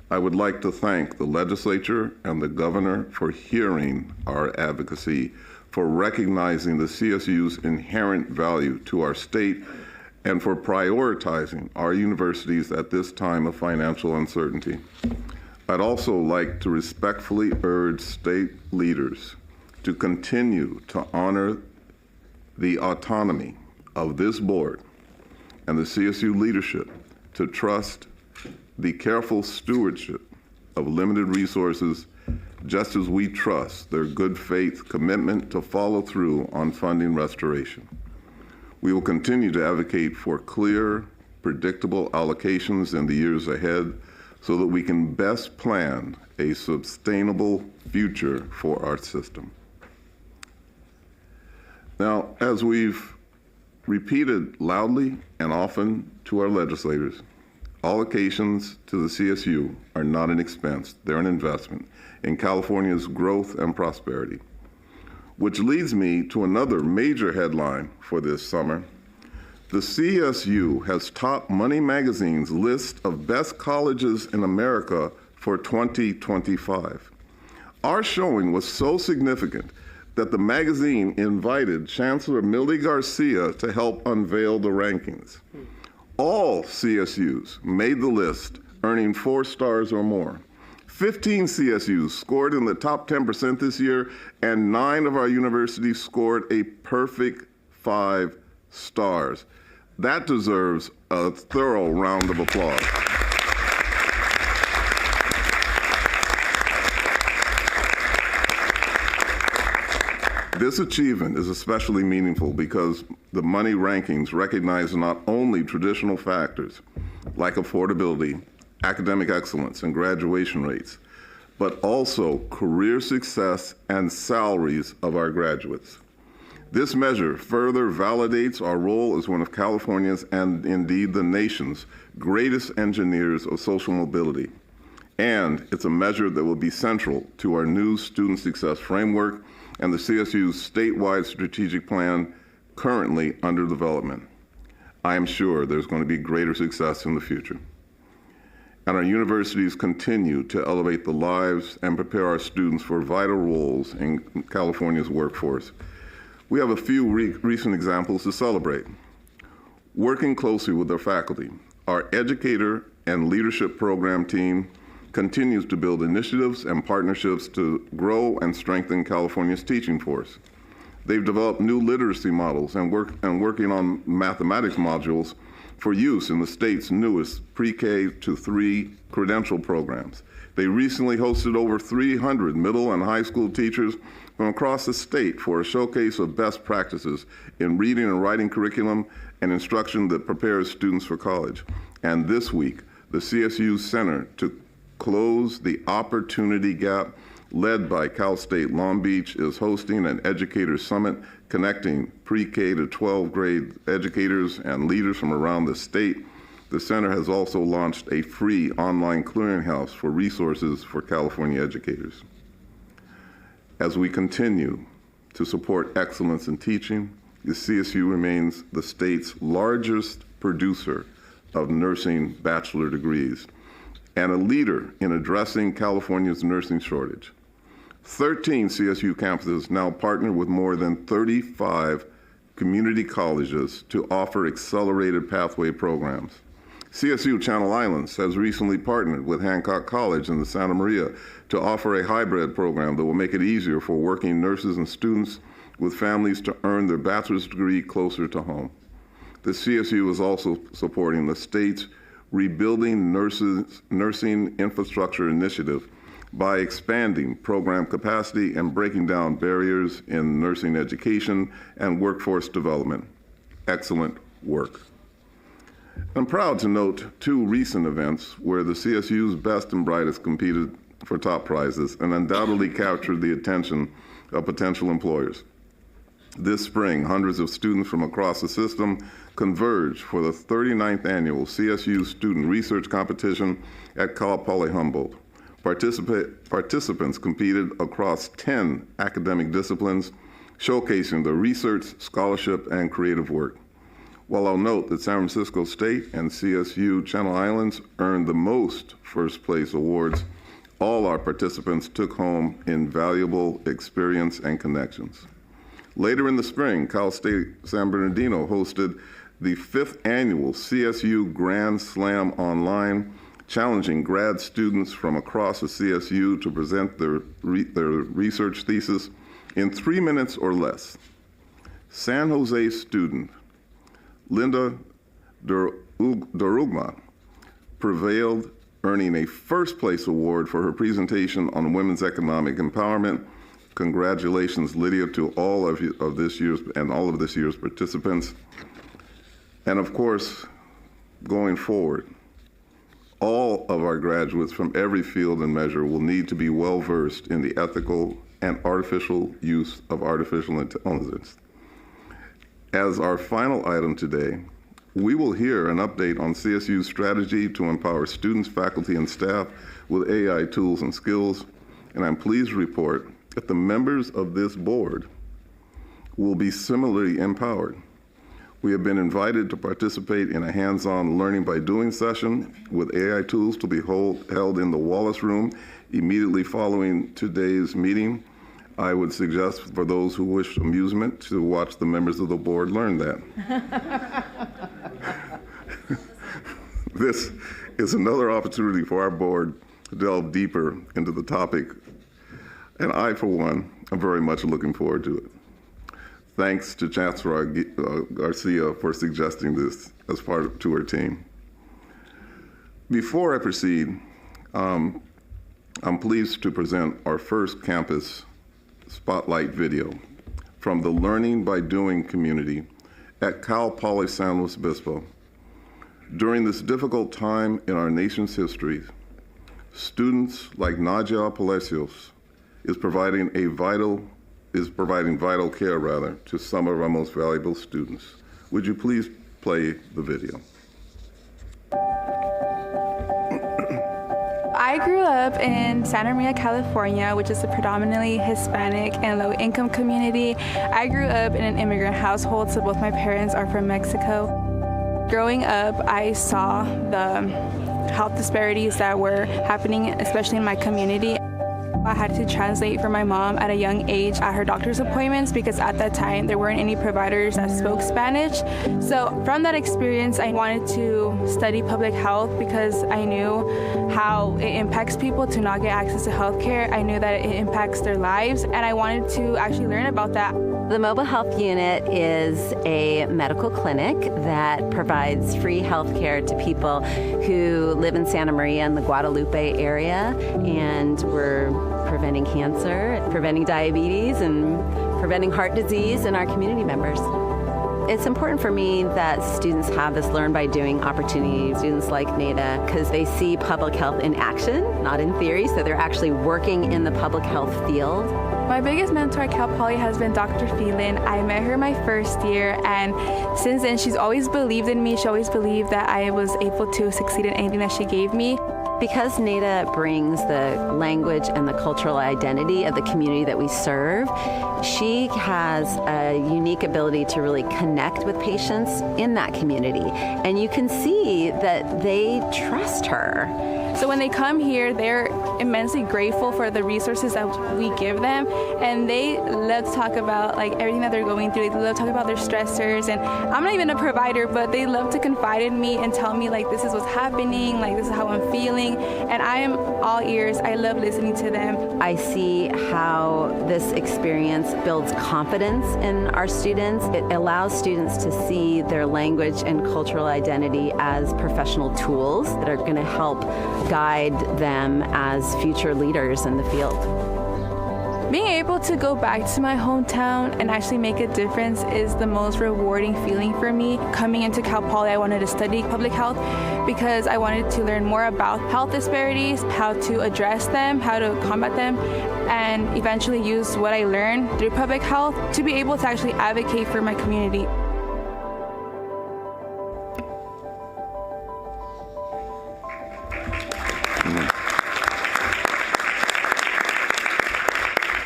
I would like to thank the legislature and the governor for hearing our advocacy, for recognizing the CSU's inherent value to our state, and for prioritizing our universities at this time of financial uncertainty. I'd also like to respectfully urge state leaders to continue to honor the autonomy of this board and the CSU leadership to trust the careful stewardship of limited resources, just as we trust their good faith commitment to follow through on funding restoration. We will continue to advocate for clear, predictable allocations in the years ahead so that we can best plan a sustainable future for our system. Now, as we've repeated loudly and often to our legislators, allocations to the CSU are not an expense, they're an investment in California's growth and prosperity. Which leads me to another major headline for this summer. The CSU has topped Money Magazine's list of best colleges in America for 2025. Our showing was so significant that the magazine invited Chancellor Mildy Garcia to help unveil the rankings. All CSUs made the list, earning 4 stars or more. 15 CSUs scored in the top 10% this year, and 9 of our universities scored a perfect 5 stars. That deserves a thorough round of applause. This achievement is especially meaningful because the money rankings recognize not only traditional factors like affordability, academic excellence, and graduation rates, but also career success and salaries of our graduates. This measure further validates our role as one of California's and indeed the nation's greatest engineers of social mobility. And it's a measure that will be central to our new student success framework and the CSU's statewide strategic plan currently under development. I am sure there's going to be greater success in the future. And our universities continue to elevate the lives and prepare our students for vital roles in California's workforce. We have a few recent examples to celebrate. Working closely with our faculty, our educator and leadership program team continues to build initiatives and partnerships to grow and strengthen California's teaching force. They've developed new literacy models and working on mathematics modules for use in the state's newest pre-K to 3 credential programs. They recently hosted over 300 middle and high school teachers from across the state for a showcase of best practices in reading and writing curriculum and instruction that prepares students for college. And this week, the CSU Center to Close the Opportunity Gap, led by Cal State Long Beach, is hosting an educator summit connecting pre-K to 12 grade educators and leaders from around the state. The center has also launched a free online clearinghouse for resources for California educators. As we continue to support excellence in teaching, the CSU remains the state's largest producer of nursing bachelor degrees and a leader in addressing California's nursing shortage. 13 CSU campuses now partner with more than 35 community colleges to offer accelerated pathway programs. CSU Channel Islands has recently partnered with Hancock College in the Santa Maria to offer a hybrid program that will make it easier for working nurses and students with families to earn their bachelor's degree closer to home. The CSU is also supporting the state's Rebuilding Nursing Infrastructure Initiative by expanding program capacity and breaking down barriers in nursing education and workforce development. Excellent work. I'm proud to note 2 recent events where the CSU's best and brightest competed for top prizes and undoubtedly captured the attention of potential employers. This spring, hundreds of students from across the system converged for the 39th annual CSU Student Research Competition at Cal Poly Humboldt. Participants competed across 10 academic disciplines, showcasing their research, scholarship, and creative work. While I'll note that San Francisco State and CSU Channel Islands earned the most first place awards, all our participants took home invaluable experience and connections. Later in the spring, Cal State San Bernardino hosted the 5th annual CSU Grand Slam Online, challenging grad students from across the CSU to present their research thesis in 3 minutes or less. San Jose student Linda Dorugma prevailed, earning a first place award for her presentation on women's economic empowerment. Congratulations, Lydia, to all of this year's participants. And of course, going forward, all of our graduates from every field and measure will need to be well versed in the ethical and artificial use of artificial intelligence. As our final item today, we will hear an update on CSU's strategy to empower students, faculty, and staff with AI tools and skills. And I'm pleased to report that the members of this board will be similarly empowered. We have been invited to participate in a hands-on learning by doing session with AI tools to be held in the Wallace Room immediately following today's meeting. I would suggest for those who wish amusement to watch the members of the board learn that. This is another opportunity for our board to delve deeper into the topic, and I, for one, am very much looking forward to it. Thanks to Chancellor Garcia for suggesting this as part to her team. Before I proceed, I'm pleased to present our first campus spotlight video from the Learning by Doing community at Cal Poly San Luis Obispo. During this difficult time in our nation's history, students like Nadia Palacios is providing vital care to some of our most valuable students. Would you please play the video? I grew up in Santa Maria, California, which is a predominantly Hispanic and low-income community. I grew up in an immigrant household, so both my parents are from Mexico. Growing up, I saw the health disparities that were happening, especially in my community. I had to translate for my mom at a young age at her doctor's appointments because at that time there weren't any providers that spoke Spanish. So from that experience, I wanted to study public health because I knew how it impacts people to not get access to healthcare. I knew that it impacts their lives, and I wanted to actually learn about that. The Mobile Health Unit is a medical clinic that provides free health care to people who live in Santa Maria and the Guadalupe area, and we're preventing cancer, preventing diabetes, and preventing heart disease in our community members. It's important for me that students have this learn by doing opportunity, students like Nada, because they see public health in action, not in theory, so they're actually working in the public health field. My biggest mentor at Cal Poly has been Dr. Phelan. I met her my first year, and since then she's always believed in me. She always believed that I was able to succeed in anything that she gave me. Because NADA brings the language and the cultural identity of the community that we serve, she has a unique ability to really connect with patients in that community. And you can see that they trust her. So when they come here, they're immensely grateful for the resources that we give them, and they love to talk about like everything that they're going through. They love to talk about their stressors, and I'm not even a provider, but they love to confide in me and tell me like this is what's happening, like this is how I'm feeling, and I am all ears. I love listening to them. I see how this experience builds confidence in our students. It allows students to see their language and cultural identity as professional tools that are going to help guide them as future leaders in the field. Being able to go back to my hometown and actually make a difference is the most rewarding feeling for me. Coming into Cal Poly, I wanted to study public health because I wanted to learn more about health disparities, how to address them, how to combat them, and eventually use what I learned through public health to be able to actually advocate for my community.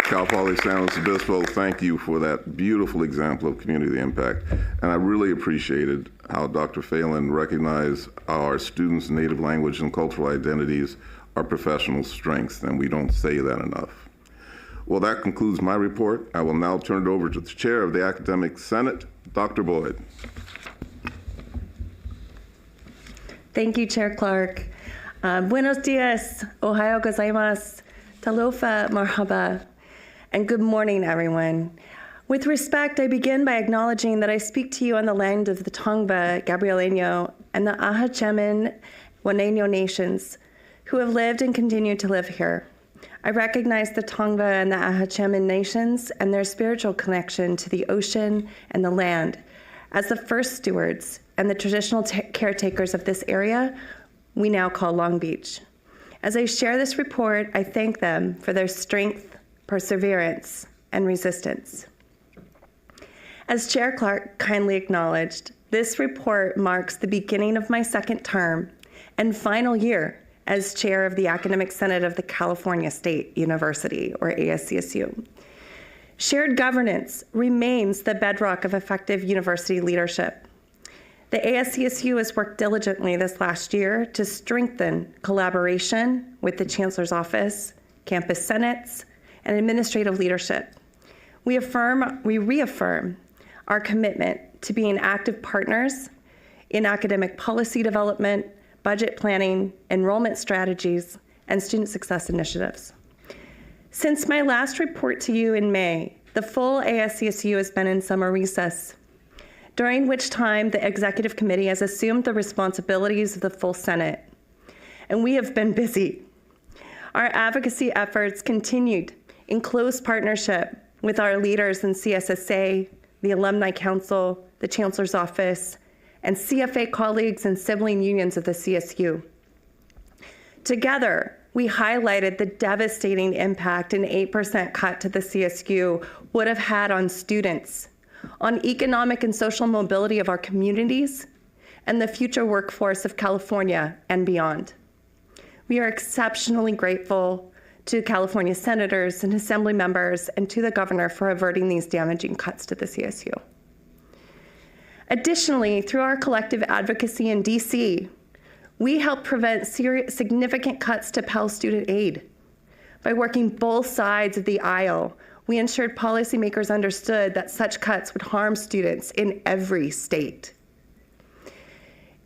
Cal Poly San Luis Obispo, thank you for that beautiful example of community impact. And I really appreciated how Dr. Phelan recognized our students' native language and cultural identities are professional strengths, and we don't say that enough. Well, that concludes my report. I will now turn it over to the Chair of the Academic Senate, Dr. Boyd. Thank you, Chair Clark. Buenos dias, ohayo gozaimasu, talofa marhaba. And good morning, everyone. With respect, I begin by acknowledging that I speak to you on the land of the Tongva, Gabrieleño, and the Ahachemin Waneño nations, who have lived and continue to live here. I recognize the Tongva and the Ahachemin nations and their spiritual connection to the ocean and the land as the first stewards and the traditional caretakers of this area we now call Long Beach. As I share this report, I thank them for their strength, perseverance, and resistance. As Chair Clark kindly acknowledged, this report marks the beginning of my second term and final year as chair of the Academic Senate of the California State University, or ASCSU. Shared governance remains the bedrock of effective university leadership. The ASCSU has worked diligently this last year to strengthen collaboration with the Chancellor's Office, campus senates, and administrative leadership. We reaffirm our commitment to being active partners in academic policy development, budget planning, enrollment strategies, and student success initiatives. Since my last report to you in May, the full ASCSU has been in summer recess, during which time the Executive Committee has assumed the responsibilities of the full Senate, and we have been busy. Our advocacy efforts continued in close partnership with our leaders in CSSA, the Alumni Council, the Chancellor's Office, and CFA colleagues and sibling unions of the CSU. Together, we highlighted the devastating impact an 8% cut to the CSU would have had on students, on economic and social mobility of our communities, and the future workforce of California and beyond. We are exceptionally grateful to California senators and assembly members and to the governor for averting these damaging cuts to the CSU. Additionally, through our collective advocacy in DC, we helped prevent significant cuts to Pell Student Aid. By working both sides of the aisle, we ensured policymakers understood that such cuts would harm students in every state.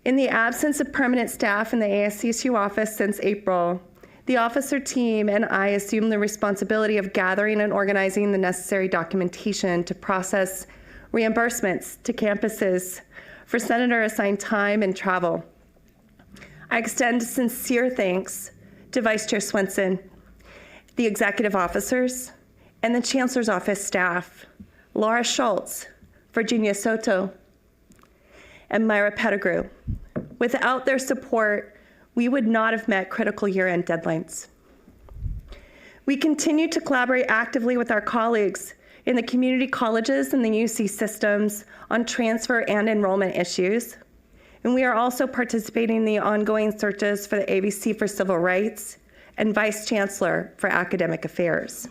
In the absence of permanent staff in the ASCSU office since April, the officer team and I assumed the responsibility of gathering and organizing the necessary documentation to process reimbursements to campuses for senator-assigned time and travel. I extend sincere thanks to Vice Chair Swenson, the executive officers, and the Chancellor's Office staff, Laura Schultz, Virginia Soto, and Myra Pettigrew. Without their support, we would not have met critical year-end deadlines. We continue to collaborate actively with our colleagues in the community colleges and the UC systems on transfer and enrollment issues. And we are also participating in the ongoing searches for the AVC for Civil Rights and Vice Chancellor for Academic Affairs.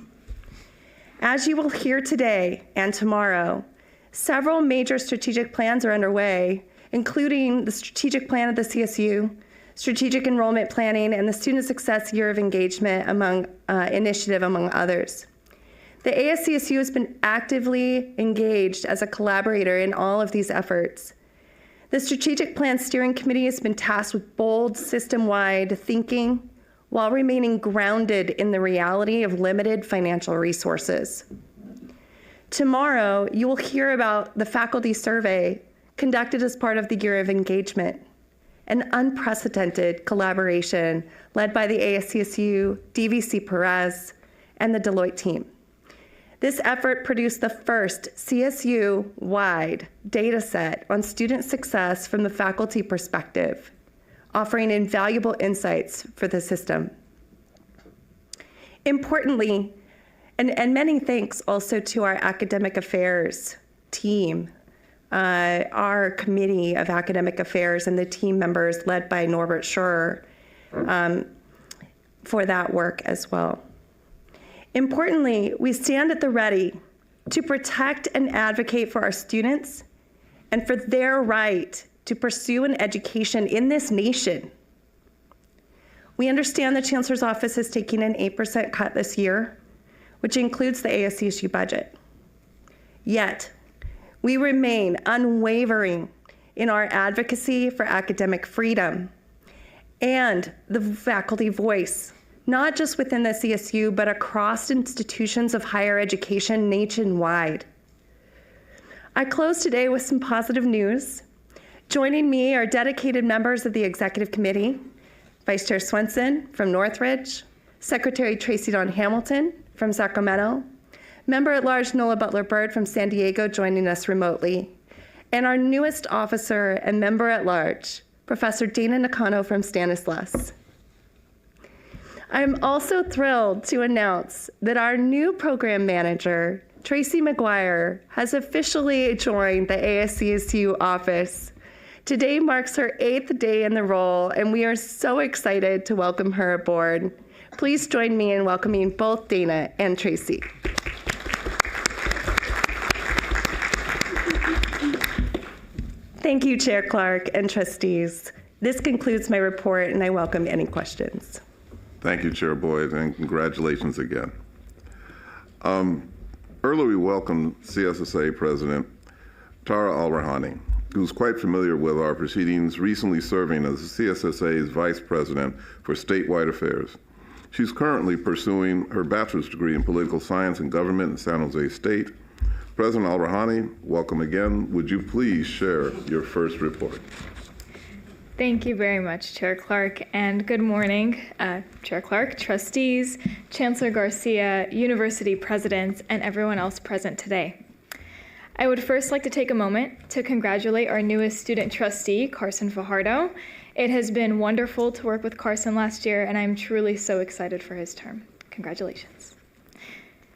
As you will hear today and tomorrow, several major strategic plans are underway, including the strategic plan of the CSU, strategic enrollment planning, and the Student Success Year of Engagement initiative, among others. The ASCSU has been actively engaged as a collaborator in all of these efforts. The Strategic Plan Steering Committee has been tasked with bold, system-wide thinking while remaining grounded in the reality of limited financial resources. Tomorrow, you will hear about the faculty survey conducted as part of the Year of Engagement, an unprecedented collaboration led by the ASCSU, DVC Perez, and the Deloitte team. This effort produced the first CSU-wide data set on student success from the faculty perspective, offering invaluable insights for the system. Importantly, and many thanks also to our academic affairs team, our committee of academic affairs and the team members led by Norbert Schur for that work as well. Importantly, we stand at the ready to protect and advocate for our students and for their right to pursue an education in this nation. We understand the Chancellor's Office is taking an 8% cut this year, which includes the ASCSU budget. Yet, we remain unwavering in our advocacy for academic freedom and the faculty voice, not just within the CSU, but across institutions of higher education nationwide. I close today with some positive news. Joining me are dedicated members of the Executive Committee, Vice Chair Swenson from Northridge, Secretary Tracy Dawn Hamilton from Sacramento, Member-at-Large Nola Butler-Byrd from San Diego joining us remotely, and our newest officer and Member-at-Large, Professor Dana Nakano from Stanislaus. I'm also thrilled to announce that our new program manager, Tracy McGuire, has officially joined the ASCSU office. Today marks her 8th day in the role, and we are so excited to welcome her aboard. Please join me in welcoming both Dana and Tracy. Thank you, Chair Clark and trustees. This concludes my report, and I welcome any questions. Thank you, Chair Boyd, and congratulations again. Earlier, we welcomed CSSA President Tara Al-Rahani, who's quite familiar with our proceedings, recently serving as CSSA's Vice President for Statewide Affairs. She's currently pursuing her bachelor's degree in political science and government in San Jose State. President Al-Rahani, welcome again. Would you please share your first report? Thank you very much, Chair Clark, and good morning, Chair Clark, trustees, Chancellor Garcia, university presidents, and everyone else present today. I would first like to take a moment to congratulate our newest student trustee, Carson Fajardo. It has been wonderful to work with Carson last year, and I'm truly so excited for his term. Congratulations.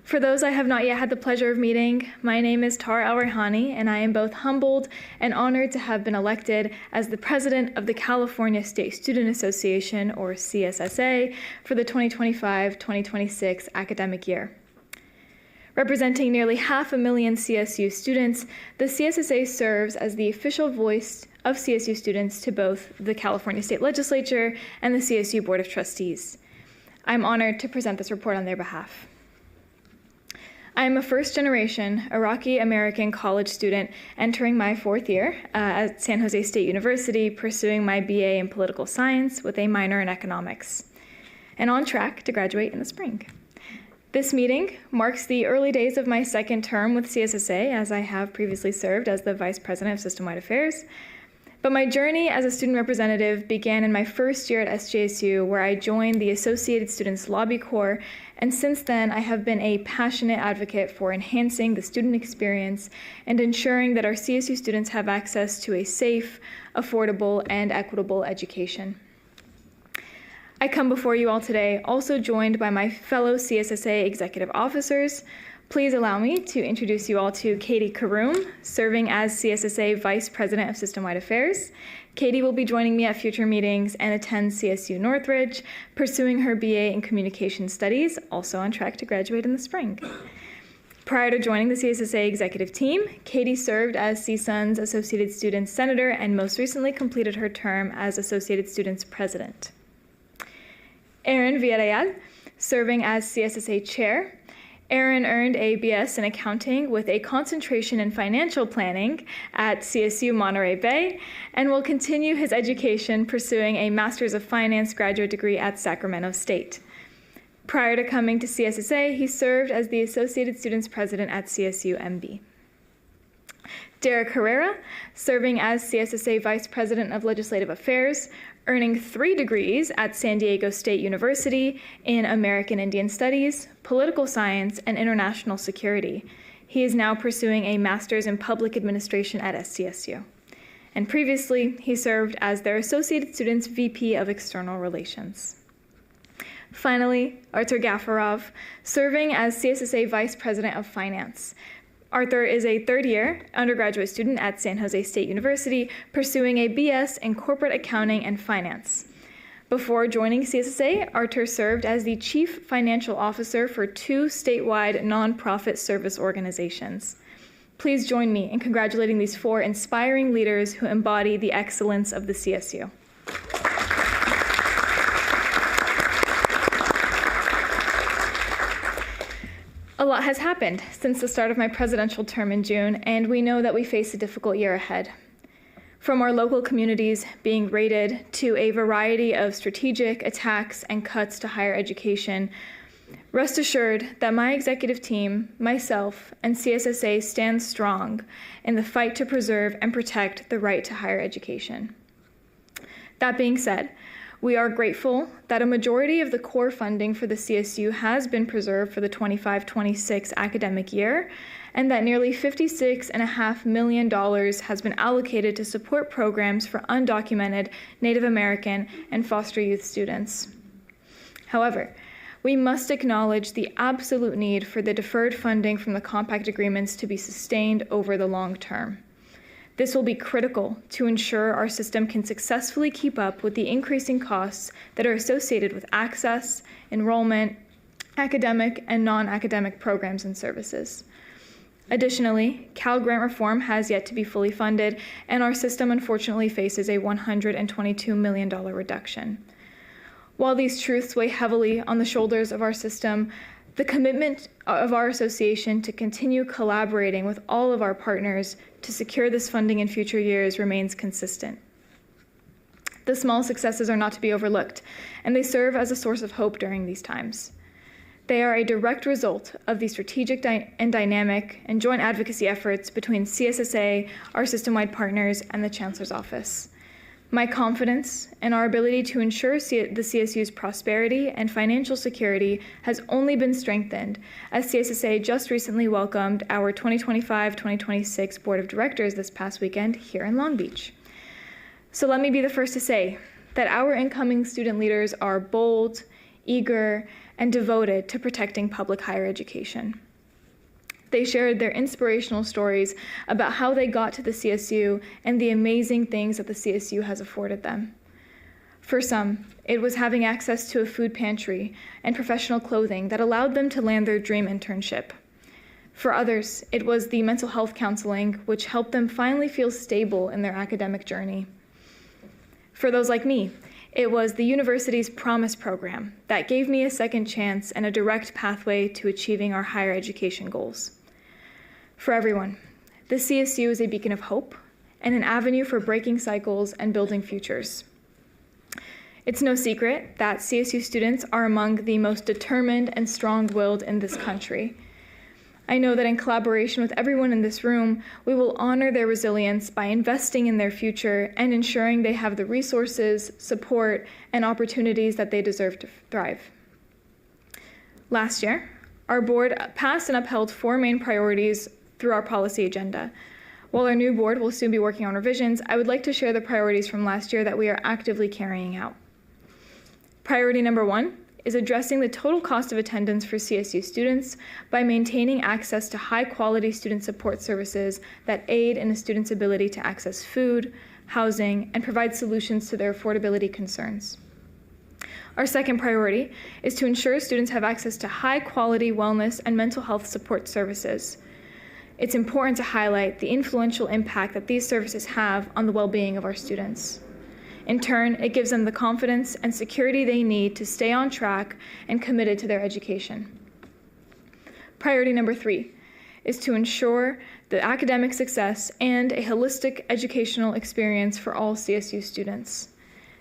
For those I have not yet had the pleasure of meeting, my name is Tara Al-Rahani, and I am both humbled and honored to have been elected as the president of the California State Student Association, or CSSA, for the 2025-2026 academic year. Representing nearly 500,000 CSU students, the CSSA serves as the official voice of CSU students to both the California State Legislature and the CSU Board of Trustees. I'm honored to present this report on their behalf. I am a first-generation Iraqi-American college student entering my fourth year at San Jose State University, pursuing my BA in political science with a minor in economics, and on track to graduate in the spring. This meeting marks the early days of my second term with CSSA, as I have previously served as the Vice President of System-Wide Affairs. But my journey as a student representative began in my first year at SJSU, where I joined the Associated Students Lobby Corps, and since then I have been a passionate advocate for enhancing the student experience and ensuring that our CSU students have access to a safe, affordable, and equitable education. I come before you all today also joined by my fellow CSSA executive officers. Please allow me to introduce you all to Katie Karoom, serving as CSSA Vice President of System-Wide Affairs. Katie will be joining me at future meetings and attends CSU Northridge, pursuing her BA in Communication Studies, also on track to graduate in the spring. Prior to joining the CSSA executive team, Katie served as CSUN's Associated Students Senator and most recently completed her term as Associated Students President. Erin Villarreal, serving as CSSA Chair. Erin earned a BS in accounting with a concentration in financial planning at CSU Monterey Bay and will continue his education pursuing a Master's of Finance graduate degree at Sacramento State. Prior to coming to CSSA, he served as the Associated Students President at CSU MB. Derek Herrera, serving as CSSA Vice President of Legislative Affairs, earning 3 degrees at San Diego State University in American Indian Studies, Political Science, and International Security. He is now pursuing a Master's in Public Administration at SCSU. And previously, he served as their Associated Students VP of External Relations. Finally, Artur Gafarov, serving as CSSA Vice President of Finance. Arthur is a third-year undergraduate student at San Jose State University, pursuing a BS in Corporate Accounting and Finance. Before joining CSSA, Arthur served as the Chief Financial Officer for 2 statewide nonprofit service organizations. Please join me in congratulating these 4 inspiring leaders who embody the excellence of the CSU. A lot has happened since the start of my presidential term in June, and we know that we face a difficult year ahead. From our local communities being raided to a variety of strategic attacks and cuts to higher education, rest assured that my executive team, myself, and CSSA stand strong in the fight to preserve and protect the right to higher education. That being said, we are grateful that a majority of the core funding for the CSU has been preserved for the 25-26 academic year, and that nearly $56.5 million has been allocated to support programs for undocumented Native American and foster youth students. However, we must acknowledge the absolute need for the deferred funding from the compact agreements to be sustained over the long term. This will be critical to ensure our system can successfully keep up with the increasing costs that are associated with access, enrollment, academic and non-academic programs and services. Additionally, Cal Grant reform has yet to be fully funded, and our system unfortunately faces a $122 million reduction. While these truths weigh heavily on the shoulders of our system, The commitment of our association to continue collaborating with all of our partners to secure this funding in future years remains consistent. The small successes are not to be overlooked, and they serve as a source of hope during these times. They are a direct result of the strategic and dynamic and joint advocacy efforts between CSSA, our system-wide partners, and the Chancellor's Office. My confidence in our ability to ensure the CSU's prosperity and financial security has only been strengthened as CSSA just recently welcomed our 2025-2026 Board of Directors this past weekend here in Long Beach. So let me be the first to say that our incoming student leaders are bold, eager, and devoted to protecting public higher education. They shared their inspirational stories about how they got to the CSU and the amazing things that the CSU has afforded them. For some, it was having access to a food pantry and professional clothing that allowed them to land their dream internship. For others, it was the mental health counseling which helped them finally feel stable in their academic journey. For those like me, it was the university's Promise program that gave me a second chance and a direct pathway to achieving our higher education goals. For everyone, the CSU is a beacon of hope and an avenue for breaking cycles and building futures. It's no secret that CSU students are among the most determined and strong-willed in this country. I know that in collaboration with everyone in this room, we will honor their resilience by investing in their future and ensuring they have the resources, support, and opportunities that they deserve to thrive. Last year, our board passed and upheld 4 main priorities through our policy agenda. While our new board will soon be working on revisions, I would like to share the priorities from last year that we are actively carrying out. Priority number 1 is addressing the total cost of attendance for CSU students by maintaining access to high-quality student support services that aid in a student's ability to access food, housing, and provide solutions to their affordability concerns. Our second priority is to ensure students have access to high-quality wellness and mental health support services. It's important to highlight the influential impact that these services have on the well-being of our students. In turn, it gives them the confidence and security they need to stay on track and committed to their education. Priority number 3 is to ensure the academic success and a holistic educational experience for all CSU students.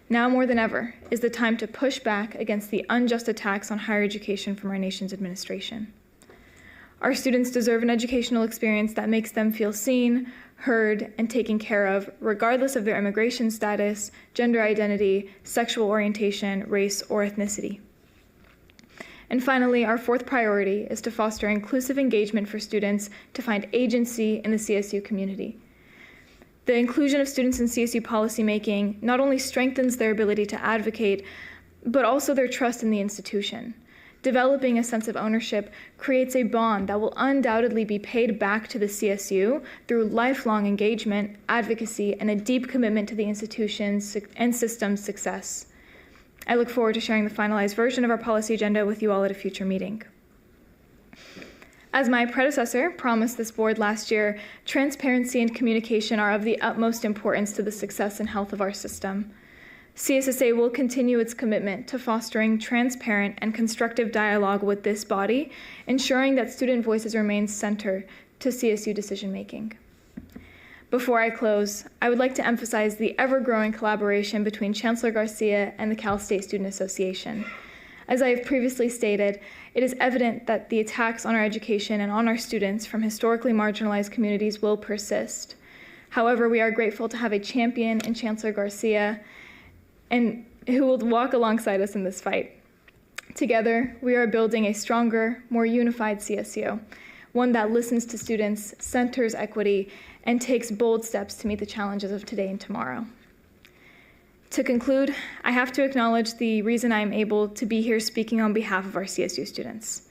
Now more than ever is the time to push back against the unjust attacks on higher education from our nation's administration. Our students deserve an educational experience that makes them feel seen, heard, and taken care of, regardless of their immigration status, gender identity, sexual orientation, race, or ethnicity. And finally, our fourth priority is to foster inclusive engagement for students to find agency in the CSU community. The inclusion of students in CSU policymaking not only strengthens their ability to advocate, but also their trust in the institution. Developing a sense of ownership creates a bond that will undoubtedly be paid back to the CSU through lifelong engagement, advocacy, and a deep commitment to the institution's and system's success. I look forward to sharing the finalized version of our policy agenda with you all at a future meeting. As my predecessor promised this board last year, transparency and communication are of the utmost importance to the success and health of our system. CSSA will continue its commitment to fostering transparent and constructive dialogue with this body, ensuring that student voices remain center to CSU decision-making. Before I close, I would like to emphasize the ever-growing collaboration between Chancellor Garcia and the Cal State Student Association. As I have previously stated, it is evident that the attacks on our education and on our students from historically marginalized communities will persist. However, we are grateful to have a champion in Chancellor Garcia and who will walk alongside us in this fight. Together, we are building a stronger, more unified CSU, one that listens to students, centers equity, and takes bold steps to meet the challenges of today and tomorrow. To conclude, I have to acknowledge the reason I am able to be here speaking on behalf of our CSU students.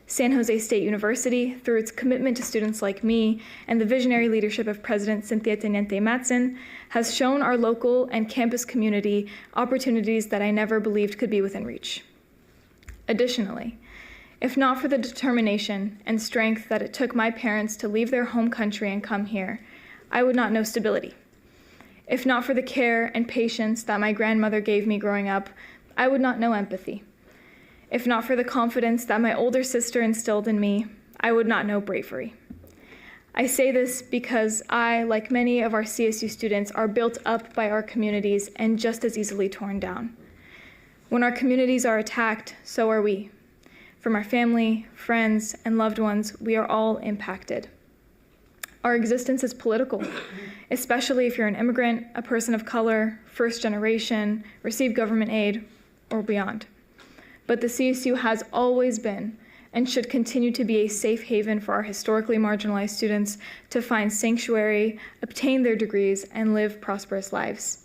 San Jose State University, through its commitment to students like me and the visionary leadership of President Cynthia Teniente Mattson, has shown our local and campus community opportunities that I never believed could be within reach. Additionally, if not for the determination and strength that it took my parents to leave their home country and come here, I would not know stability. If not for the care and patience that my grandmother gave me growing up, I would not know empathy. If not for the confidence that my older sister instilled in me, I would not know bravery. I say this because I, like many of our CSU students, are built up by our communities and just as easily torn down. When our communities are attacked, so are we. From our family, friends, and loved ones, we are all impacted. Our existence is political, especially if you're an immigrant, a person of color, first generation, receive government aid, or beyond. But the CSU has always been and should continue to be a safe haven for our historically marginalized students to find sanctuary, obtain their degrees, and live prosperous lives.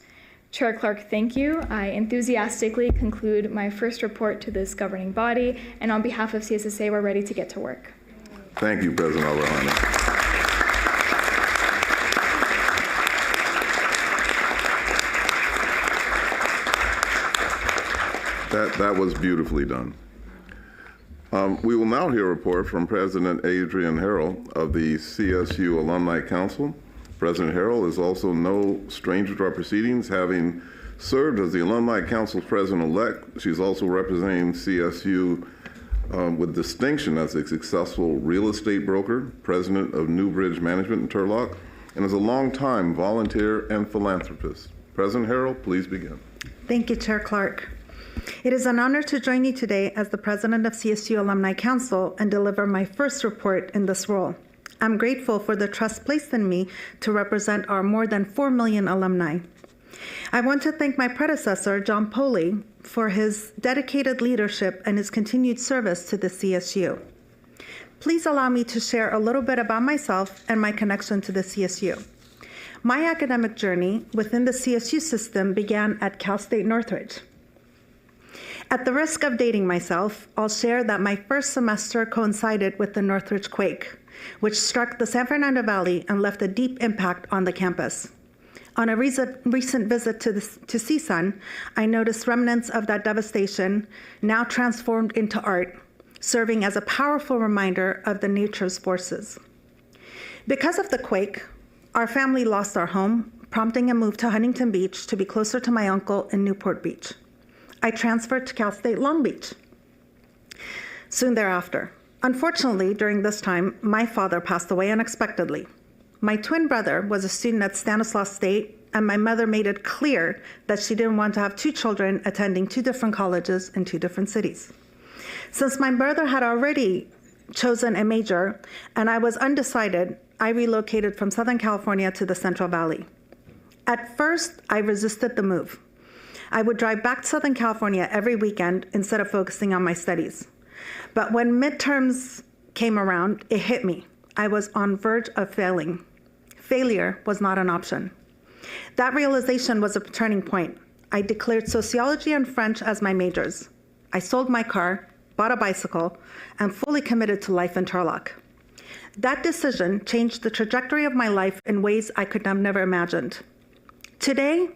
Chair Clark, thank you. I enthusiastically conclude my first report to this governing body, and on behalf of CSSA, we're ready to get to work. Thank you, President Alvarado. That was beautifully done. We will now hear a report from President Adrian Harrell of the CSU Alumni Council. President Harrell is also no stranger to our proceedings, having served as the Alumni Council's president-elect. She's also representing CSU with distinction as a successful real estate broker, president of Newbridge Management in Turlock, and is a longtime volunteer and philanthropist. President Harrell, please begin. Thank you, Chair Clark. It is an honor to join you today as the president of CSU Alumni Council and deliver my first report in this role. I'm grateful for the trust placed in me to represent our more than 4 million alumni. I want to thank my predecessor, John Poley, for his dedicated leadership and his continued service to the CSU. Please allow me to share a little bit about myself and my connection to the CSU. My academic journey within the CSU system began at Cal State Northridge. At the risk of dating myself, I'll share that my first semester coincided with the Northridge quake, which struck the San Fernando Valley and left a deep impact on the campus. On a recent visit to CSUN, I noticed remnants of that devastation now transformed into art, serving as a powerful reminder of the nature's forces. Because of the quake, our family lost our home, prompting a move to Huntington Beach to be closer to my uncle in Newport Beach. I transferred to Cal State Long Beach soon thereafter. Unfortunately, during this time, my father passed away unexpectedly. My twin brother was a student at Stanislaus State, and my mother made it clear that she didn't want to have two children attending two different colleges in two different cities. Since my brother had already chosen a major and I was undecided, I relocated from Southern California to the Central Valley. At first, I resisted the move. I would drive back to Southern California every weekend instead of focusing on my studies. But when midterms came around, it hit me. I was on verge of failing. Failure was not an option. That realization was a turning point. I declared sociology and French as my majors. I sold my car, bought a bicycle, and fully committed to life in Turlock. That decision changed the trajectory of my life in ways I could have never imagined. Today,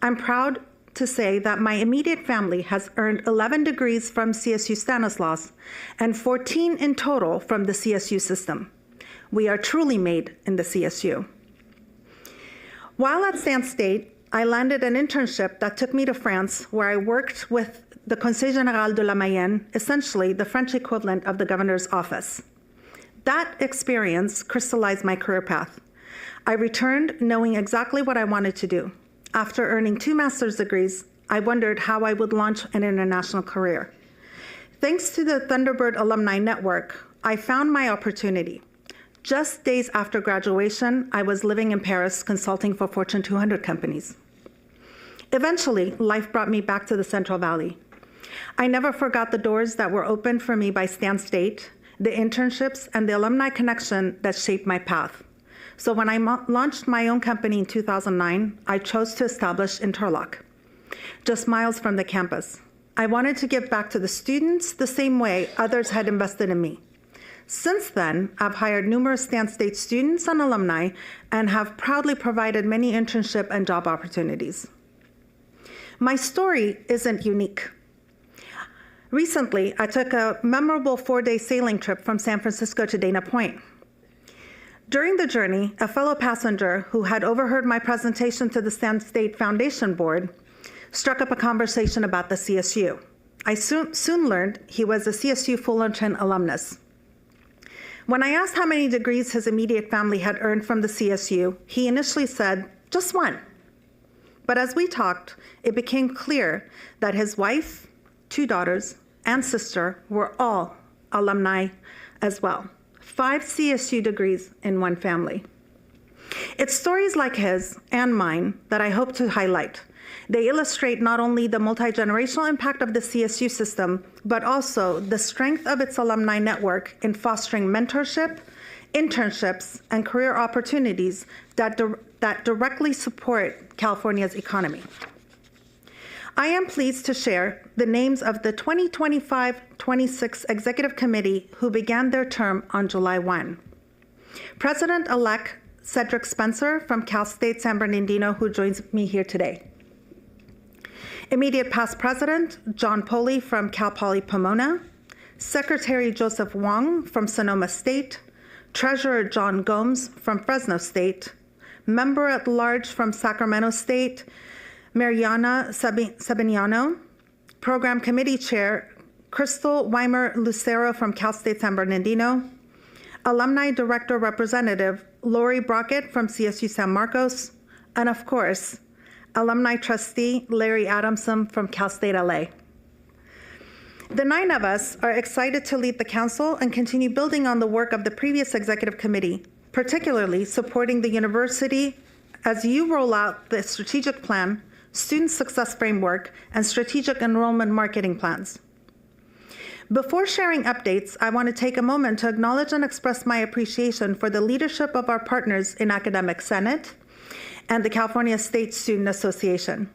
I'm proud to say that my immediate family has earned 11 degrees from CSU Stanislaus and 14 in total from the CSU system. We are truly made in the CSU. While at Stan State, I landed an internship that took me to France, where I worked with the Conseil Général de la Mayenne, essentially the French equivalent of the governor's office. That experience crystallized my career path. I returned knowing exactly what I wanted to do. After earning 2 master's degrees, I wondered how I would launch an international career. Thanks to the Thunderbird Alumni Network, I found my opportunity. Just days after graduation, I was living in Paris consulting for Fortune 200 companies. Eventually, life brought me back to the Central Valley. I never forgot the doors that were opened for me by Stan State, the internships, and the alumni connection that shaped my path. So when I launched my own company in 2009, I chose to establish in Turlock, just miles from the campus. I wanted to give back to the students the same way others had invested in me. Since then, I've hired numerous Stan State students and alumni and have proudly provided many internship and job opportunities. My story isn't unique. Recently, I took a memorable 4-day sailing trip from San Francisco to Dana Point. During the journey, a fellow passenger who had overheard my presentation to the Stan State Foundation Board struck up a conversation about the CSU. I soon learned he was a CSU Fullerton alumnus. When I asked how many degrees his immediate family had earned from the CSU, he initially said, just one. But as we talked, it became clear that his wife, 2 daughters, and sister were all alumni as well. 5 CSU degrees in one family. It's stories like his and mine that I hope to highlight. They illustrate not only the multi-generational impact of the CSU system, but also the strength of its alumni network in fostering mentorship, internships, and career opportunities that directly support California's economy. I am pleased to share the names of the 2025-26 Executive Committee who began their term on July 1. President-elect Cedric Spencer from Cal State San Bernardino, who joins me here today. Immediate past President John Poley from Cal Poly Pomona, Secretary Joseph Wong from Sonoma State, Treasurer John Gomes from Fresno State, Member at Large from Sacramento State, Mariana Sabiniano, Program Committee Chair Crystal Weimer-Lucero from Cal State San Bernardino, Alumni Director Representative Lori Brockett from CSU San Marcos, and of course, Alumni Trustee Larry Adamson from Cal State LA. The 9 of us are excited to lead the council and continue building on the work of the previous executive committee, particularly supporting the university as you roll out the strategic plan, student success framework, and strategic enrollment marketing plans. Before sharing updates, I want to take a moment to acknowledge and express my appreciation for the leadership of our partners in Academic Senate and the California State Student Association.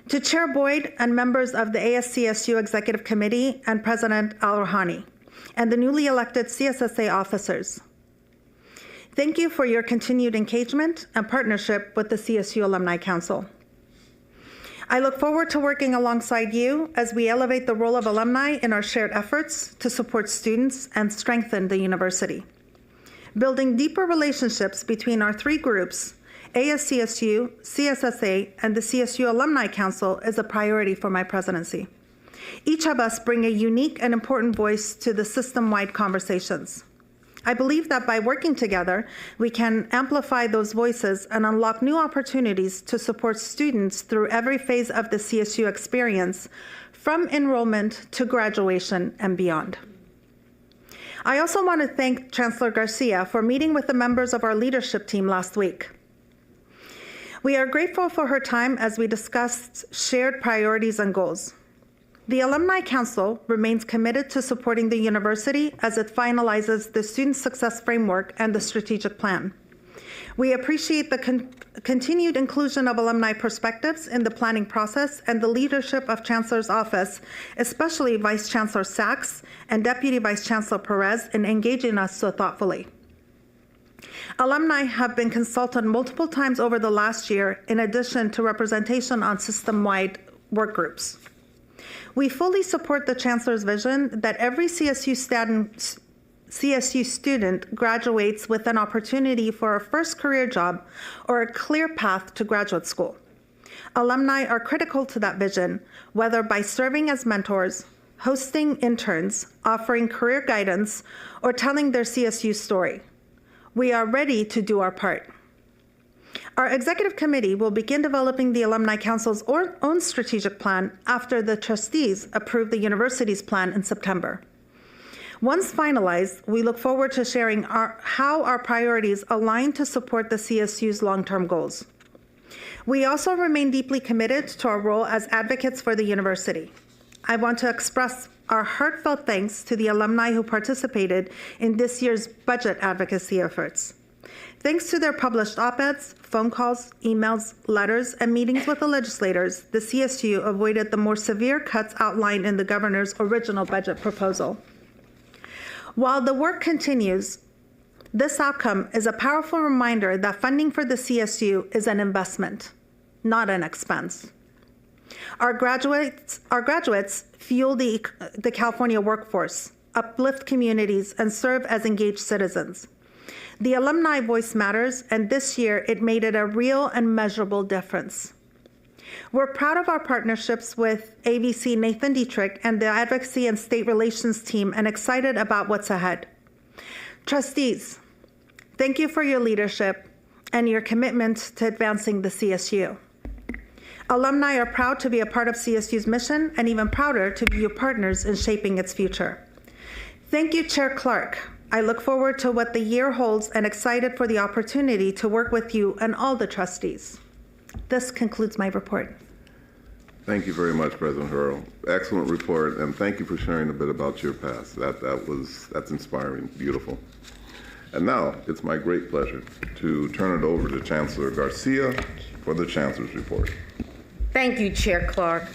To Chair Boyd and members of the ASCSU Executive Committee and President Al-Rohani, and the newly elected CSSA officers. Thank you for your continued engagement and partnership with the CSU Alumni Council. I look forward to working alongside you as we elevate the role of alumni in our shared efforts to support students and strengthen the university. Building deeper relationships between our 3 groups, ASCSU, CSSA, and the CSU Alumni Council, is a priority for my presidency. Each of us bring a unique and important voice to the system-wide conversations. I believe that by working together, we can amplify those voices and unlock new opportunities to support students through every phase of the CSU experience, from enrollment to graduation and beyond. I also want to thank Chancellor Garcia for meeting with the members of our leadership team last week. We are grateful for her time as we discussed shared priorities and goals. The Alumni Council remains committed to supporting the university as it finalizes the Student Success Framework and the strategic plan. We appreciate the continued inclusion of alumni perspectives in the planning process and the leadership of Chancellor's Office, especially Vice Chancellor Sachs and Deputy Vice Chancellor Perez, in engaging us so thoughtfully. Alumni have been consulted multiple times over the last year, in addition to representation on system-wide work groups. We fully support the Chancellor's vision that every CSU student graduates with an opportunity for a first career job or a clear path to graduate school. Alumni are critical to that vision, whether by serving as mentors, hosting interns, offering career guidance, or telling their CSU story. We are ready to do our part. Our executive committee will begin developing the Alumni Council's own strategic plan after the trustees approve the university's plan in September. Once finalized, we look forward to sharing how our priorities align to support the CSU's long-term goals. We also remain deeply committed to our role as advocates for the university. I want to express our heartfelt thanks to the alumni who participated in this year's budget advocacy efforts. Thanks to their published op-eds, phone calls, emails, letters, and meetings with the legislators, the CSU avoided the more severe cuts outlined in the governor's original budget proposal. While the work continues, this outcome is a powerful reminder that funding for the CSU is an investment, not an expense. Our graduates fuel the California workforce, uplift communities, and serve as engaged citizens. The alumni voice matters, and this year it made it a real and measurable difference. We're proud of our partnerships with AVC Nathan Dietrich and the Advocacy and State Relations team and excited about what's ahead. Trustees, thank you for your leadership and your commitment to advancing the CSU. Alumni are proud to be a part of CSU's mission and even prouder to be your partners in shaping its future. Thank you, Chair Clark. I look forward to what the year holds and excited for the opportunity to work with you and all the trustees. This concludes my report. Thank you very much, President Hurrell. Excellent report, and thank you for sharing a bit about your past. That's inspiring, beautiful. And now it's my great pleasure to turn it over to Chancellor Garcia for the Chancellor's report. Thank you, Chair Clark.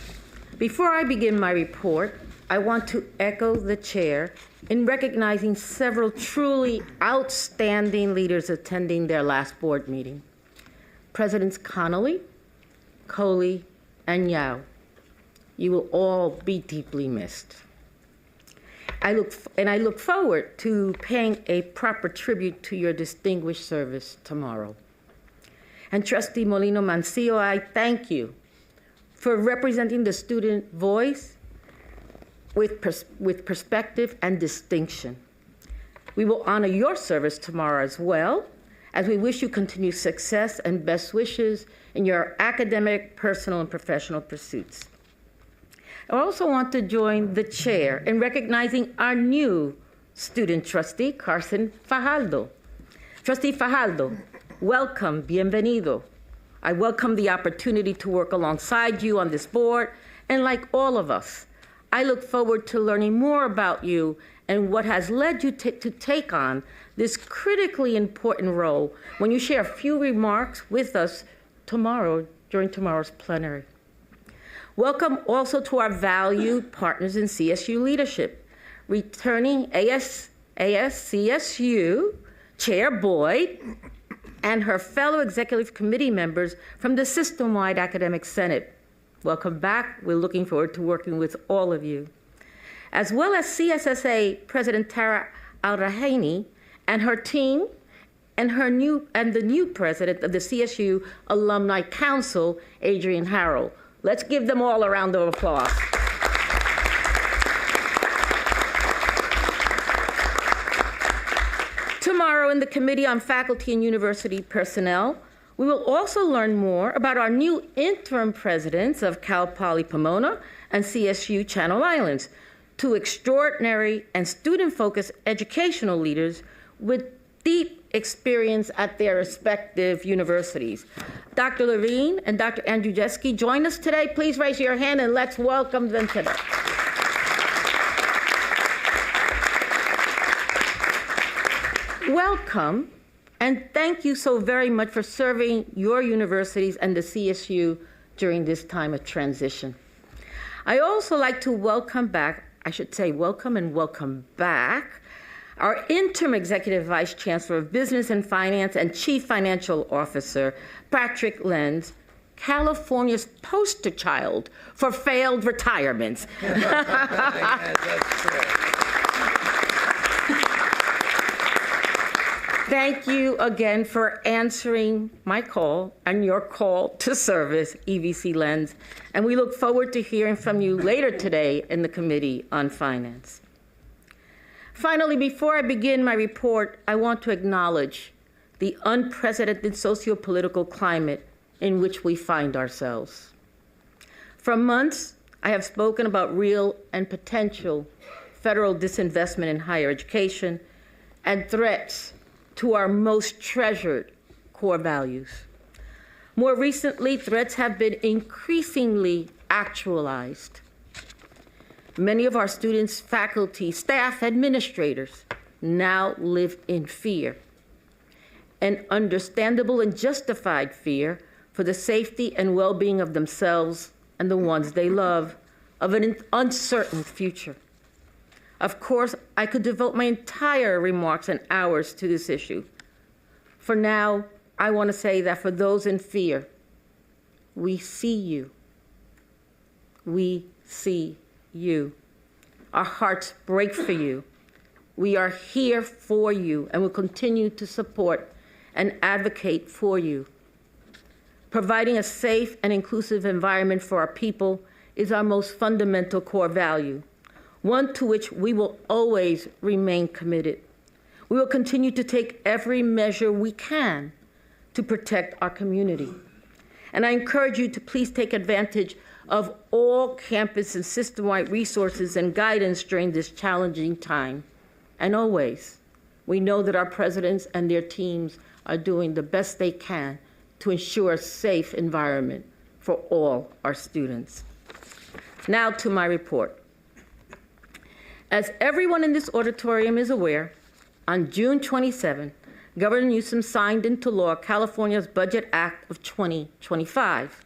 Before I begin my report, I want to echo the Chair in recognizing several truly outstanding leaders attending their last board meeting. Presidents Connolly, Coley, and Yao. You will all be deeply missed. I look forward to paying a proper tribute to your distinguished service tomorrow. And Trustee Molino Mancillo, I thank you for representing the student voice with perspective and distinction. We will honor your service tomorrow as well, as we wish you continued success and best wishes in your academic, personal, and professional pursuits. I also want to join the chair in recognizing our new student trustee, Carson Fajardo. Trustee Fajardo, welcome, bienvenido. I welcome the opportunity to work alongside you on this board, and like all of us, I look forward to learning more about you and what has led you to take on this critically important role when you share a few remarks with us tomorrow during tomorrow's plenary. Welcome also to our valued partners in CSU leadership, returning ASCSU Chair Boyd and her fellow executive committee members from the system-wide academic senate. Welcome back. We're looking forward to working with all of you. As well as CSSA President Tara Al-Rahani and her team and the new president of the CSU Alumni Council, Adrian Harrell. Let's give them all a round of applause. Tomorrow in the Committee on Faculty and University Personnel, we will also learn more about our new interim presidents of Cal Poly Pomona and CSU Channel Islands, two extraordinary and student-focused educational leaders with deep experience at their respective universities. Dr. Levine and Dr. Andrzejewski join us today. Please raise your hand and let's welcome them today. Welcome, and thank you so very much for serving your universities and the CSU during this time of transition. I also like to welcome back, I should say welcome and welcome back, our interim Executive Vice Chancellor of Business and Finance and Chief Financial Officer, Patrick Lenz, California's poster child for failed retirements. Thank you again for answering my call and your call to service, EVC Lenz, and we look forward to hearing from you later today in the Committee on Finance. Finally, before I begin my report, I want to acknowledge the unprecedented socio-political climate in which we find ourselves. For months, I have spoken about real and potential federal disinvestment in higher education and threats to our most treasured core values. More recently, threats have been increasingly actualized. Many of our students, faculty, staff, administrators now live in fear, an understandable and justified fear for the safety and well-being of themselves and the ones they love, of an uncertain future. Of course, I could devote my entire remarks and hours to this issue. For now, I want to say that for those in fear, we see you. We see you. Our hearts break for you. We are here for you and will continue to support and advocate for you. providing a safe and inclusive environment for our people is our most fundamental core value, one to which we will always remain committed. We will continue to take every measure we can to protect our community. And I encourage you to please take advantage of all campus and system-wide resources and guidance during this challenging time. And always, we know that our presidents and their teams are doing the best they can to ensure a safe environment for all our students. Now to my report. As everyone in this auditorium is aware, on June 27, Governor Newsom signed into law California's Budget Act of 2025.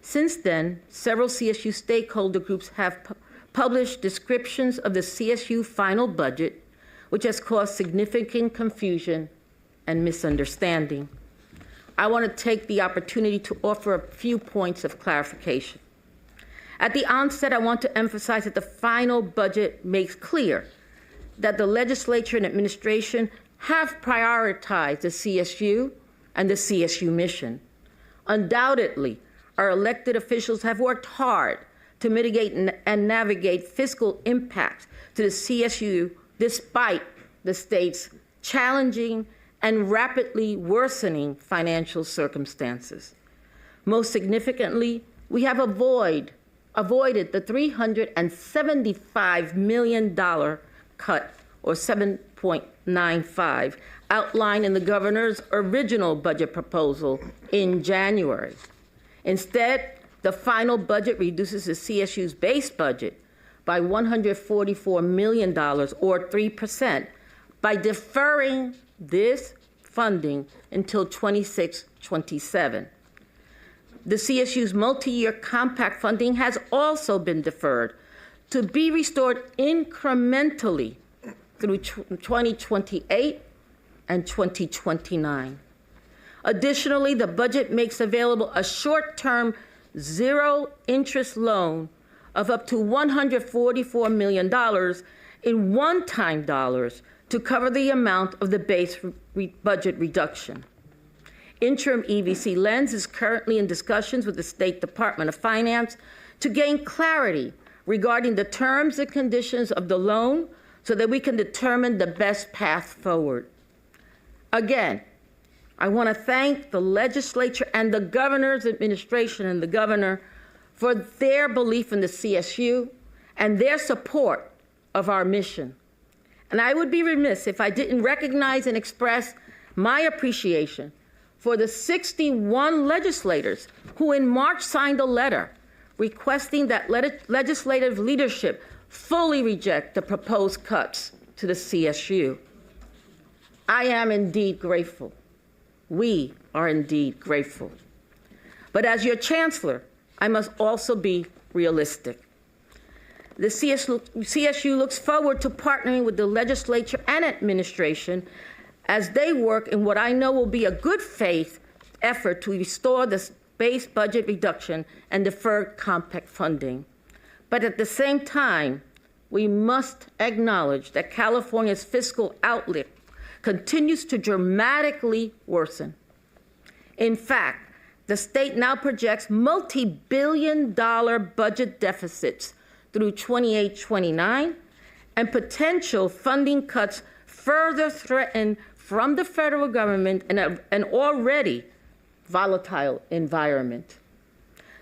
Since then, several CSU stakeholder groups have published descriptions of the CSU final budget, which has caused significant confusion and misunderstanding. I want to take the opportunity to offer a few points of clarification. At the onset, I want to emphasize that the final budget makes clear that the legislature and administration have prioritized the CSU and the CSU mission. Undoubtedly, our elected officials have worked hard to mitigate and navigate fiscal impacts to the CSU despite the state's challenging and rapidly worsening financial circumstances. Most significantly, we have avoided the $375 million cut, or 7.95, outlined in the governor's original budget proposal in January. Instead, the final budget reduces the CSU's base budget by $144 million, or 3%, by deferring this funding until 26-27. The CSU's multi-year compact funding has also been deferred to be restored incrementally through 2028 and 2029. Additionally, the budget makes available a short-term zero-interest loan of up to $144 million in one-time dollars to cover the amount of the base budget reduction. Interim EVC lens is currently in discussions with the State Department of Finance to gain clarity regarding the terms and conditions of the loan so that we can determine the best path forward. Again, I want to thank the legislature and the governor's administration and the governor for their belief in the CSU and their support of our mission. And I would be remiss if I didn't recognize and express my appreciation for the 61 legislators who in March signed a letter requesting that legislative leadership fully reject the proposed cuts to the CSU. I am indeed grateful. We are indeed grateful. But as your chancellor, I must also be realistic. The CSU looks forward to partnering with the legislature and administration as they work in what I know will be a good faith effort to restore the base budget reduction and deferred compact funding. But at the same time, we must acknowledge that California's fiscal outlook continues to dramatically worsen. In fact, the state now projects multi-billion-dollar budget deficits through 28-29, and potential funding cuts further threaten from the federal government in an already volatile environment.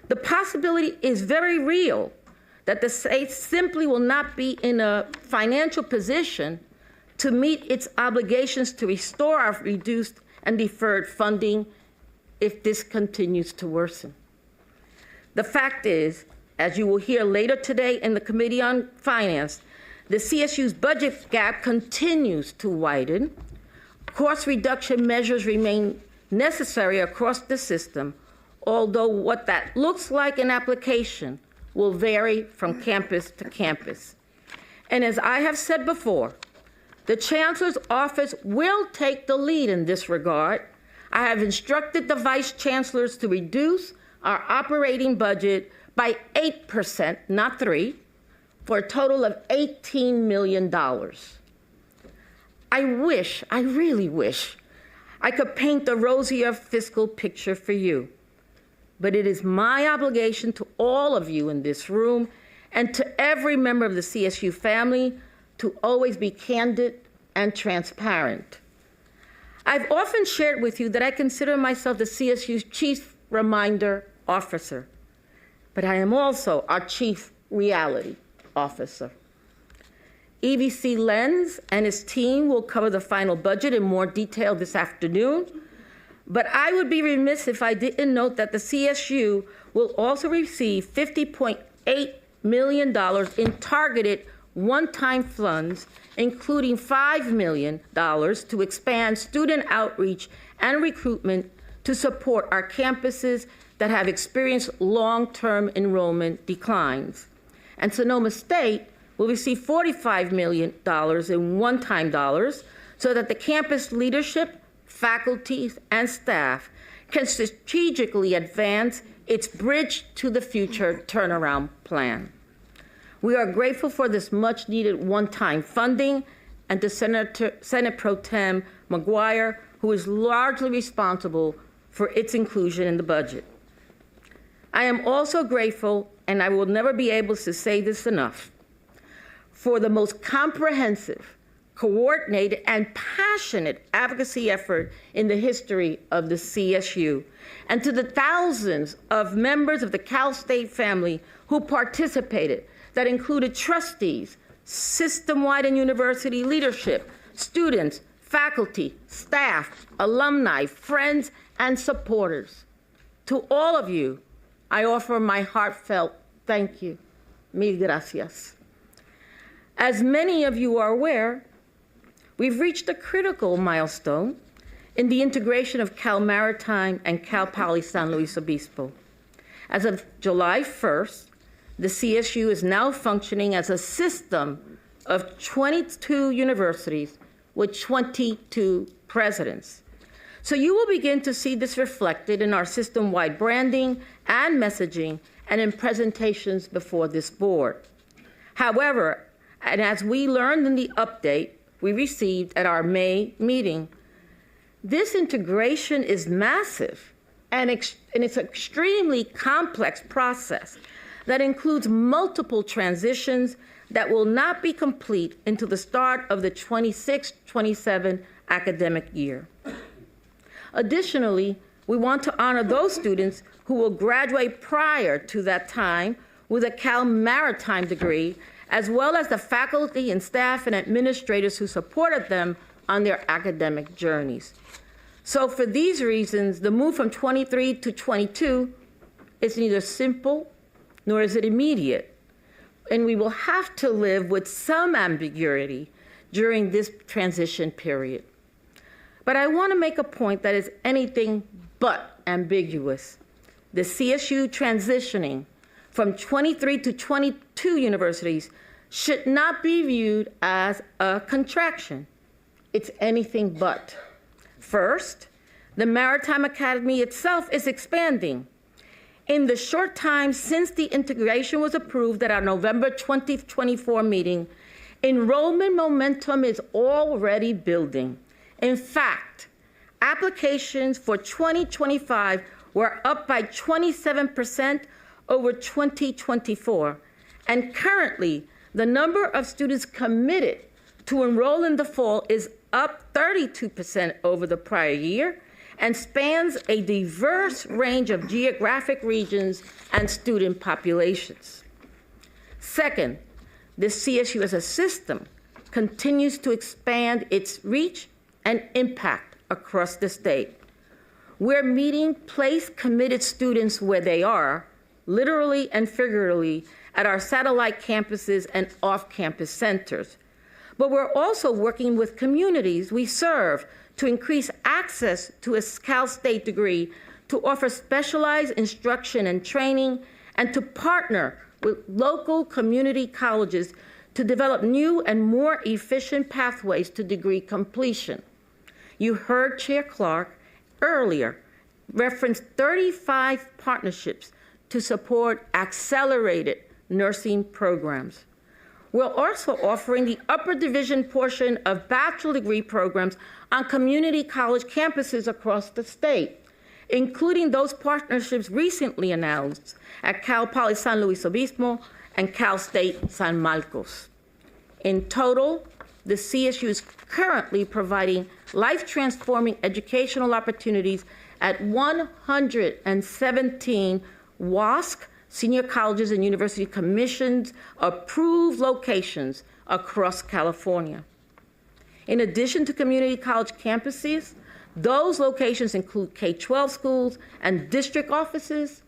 The possibility is very real that the state simply will not be in a financial position to meet its obligations to restore our reduced and deferred funding if this continues to worsen. The fact is, as you will hear later today in the Committee on Finance, the CSU's budget gap continues to widen. Cost reduction measures remain necessary across the system, although what that looks like in application will vary from campus to campus. And as I have said before, the Chancellor's office will take the lead in this regard. I have instructed the Vice Chancellors to reduce our operating budget by 8%, not 3%, for a total of $18 million. I really wish, I could paint a rosier fiscal picture for you, but it is my obligation to all of you in this room and to every member of the CSU family to always be candid and transparent. I've often shared with you that I consider myself the CSU's chief reminder officer, but I am also our chief reality officer. EVC Lenz and his team will cover the final budget in more detail this afternoon, but I would be remiss if I didn't note that the CSU will also receive $50.8 million in targeted one-time funds, including $5 million to expand student outreach and recruitment to support our campuses that have experienced long-term enrollment declines. And Sonoma State will receive $45 million in one-time dollars so that the campus leadership, faculty, and staff can strategically advance its Bridge to the Future turnaround plan. We are grateful for this much-needed one-time funding and to Senate Pro Tem McGuire, who is largely responsible for its inclusion in the budget. I am also grateful, and I will never be able to say this enough, for the most comprehensive, coordinated, and passionate advocacy effort in the history of the CSU, and to the thousands of members of the Cal State family who participated, that included trustees, system-wide and university leadership, students, faculty, staff, alumni, friends, and supporters. To all of you, I offer my heartfelt thank you. Mil gracias. As many of you are aware, we've reached a critical milestone in the integration of Cal Maritime and Cal Poly San Luis Obispo. As of July 1st, the CSU is now functioning as a system of 22 universities with 22 presidents. So you will begin to see this reflected in our system-wide branding and messaging and in presentations before this board. However, and as we learned in the update we received at our May meeting, this integration is massive and it's an extremely complex process that includes multiple transitions that will not be complete until the start of the 26-27 academic year. Additionally, we want to honor those students who will graduate prior to that time with a Cal Maritime degree, as well as the faculty and staff and administrators who supported them on their academic journeys. So for these reasons, the move from 23 to 22 is neither simple nor is it immediate, and we will have to live with some ambiguity during this transition period. But I want to make a point that is anything but ambiguous. The CSU transitioning from 23 to 22 universities should not be viewed as a contraction. It's anything but. First, the Maritime Academy itself is expanding. In the short time since the integration was approved at our November 2024 meeting, enrollment momentum is already building. In fact, applications for 2025 were up by 27% over 2024. And currently, the number of students committed to enroll in the fall is up 32% over the prior year and spans a diverse range of geographic regions and student populations. Second, the CSU as a system continues to expand its reach and impact across the state. We're meeting place-committed students where they are, literally and figuratively, at our satellite campuses and off-campus centers. But we're also working with communities we serve to increase access to a Cal State degree, to offer specialized instruction and training, and to partner with local community colleges to develop new and more efficient pathways to degree completion. You heard Chair Clark earlier reference 35 partnerships to support accelerated nursing programs. We're also offering the upper division portion of bachelor degree programs on community college campuses across the state. including those partnerships recently announced at Cal Poly San Luis Obispo and Cal State San Marcos. In total, the CSU is currently providing life-transforming educational opportunities at 117 WASC, Senior Colleges and University Commissions, approved locations across California. In addition to community college campuses, those locations include K-12 schools and district offices,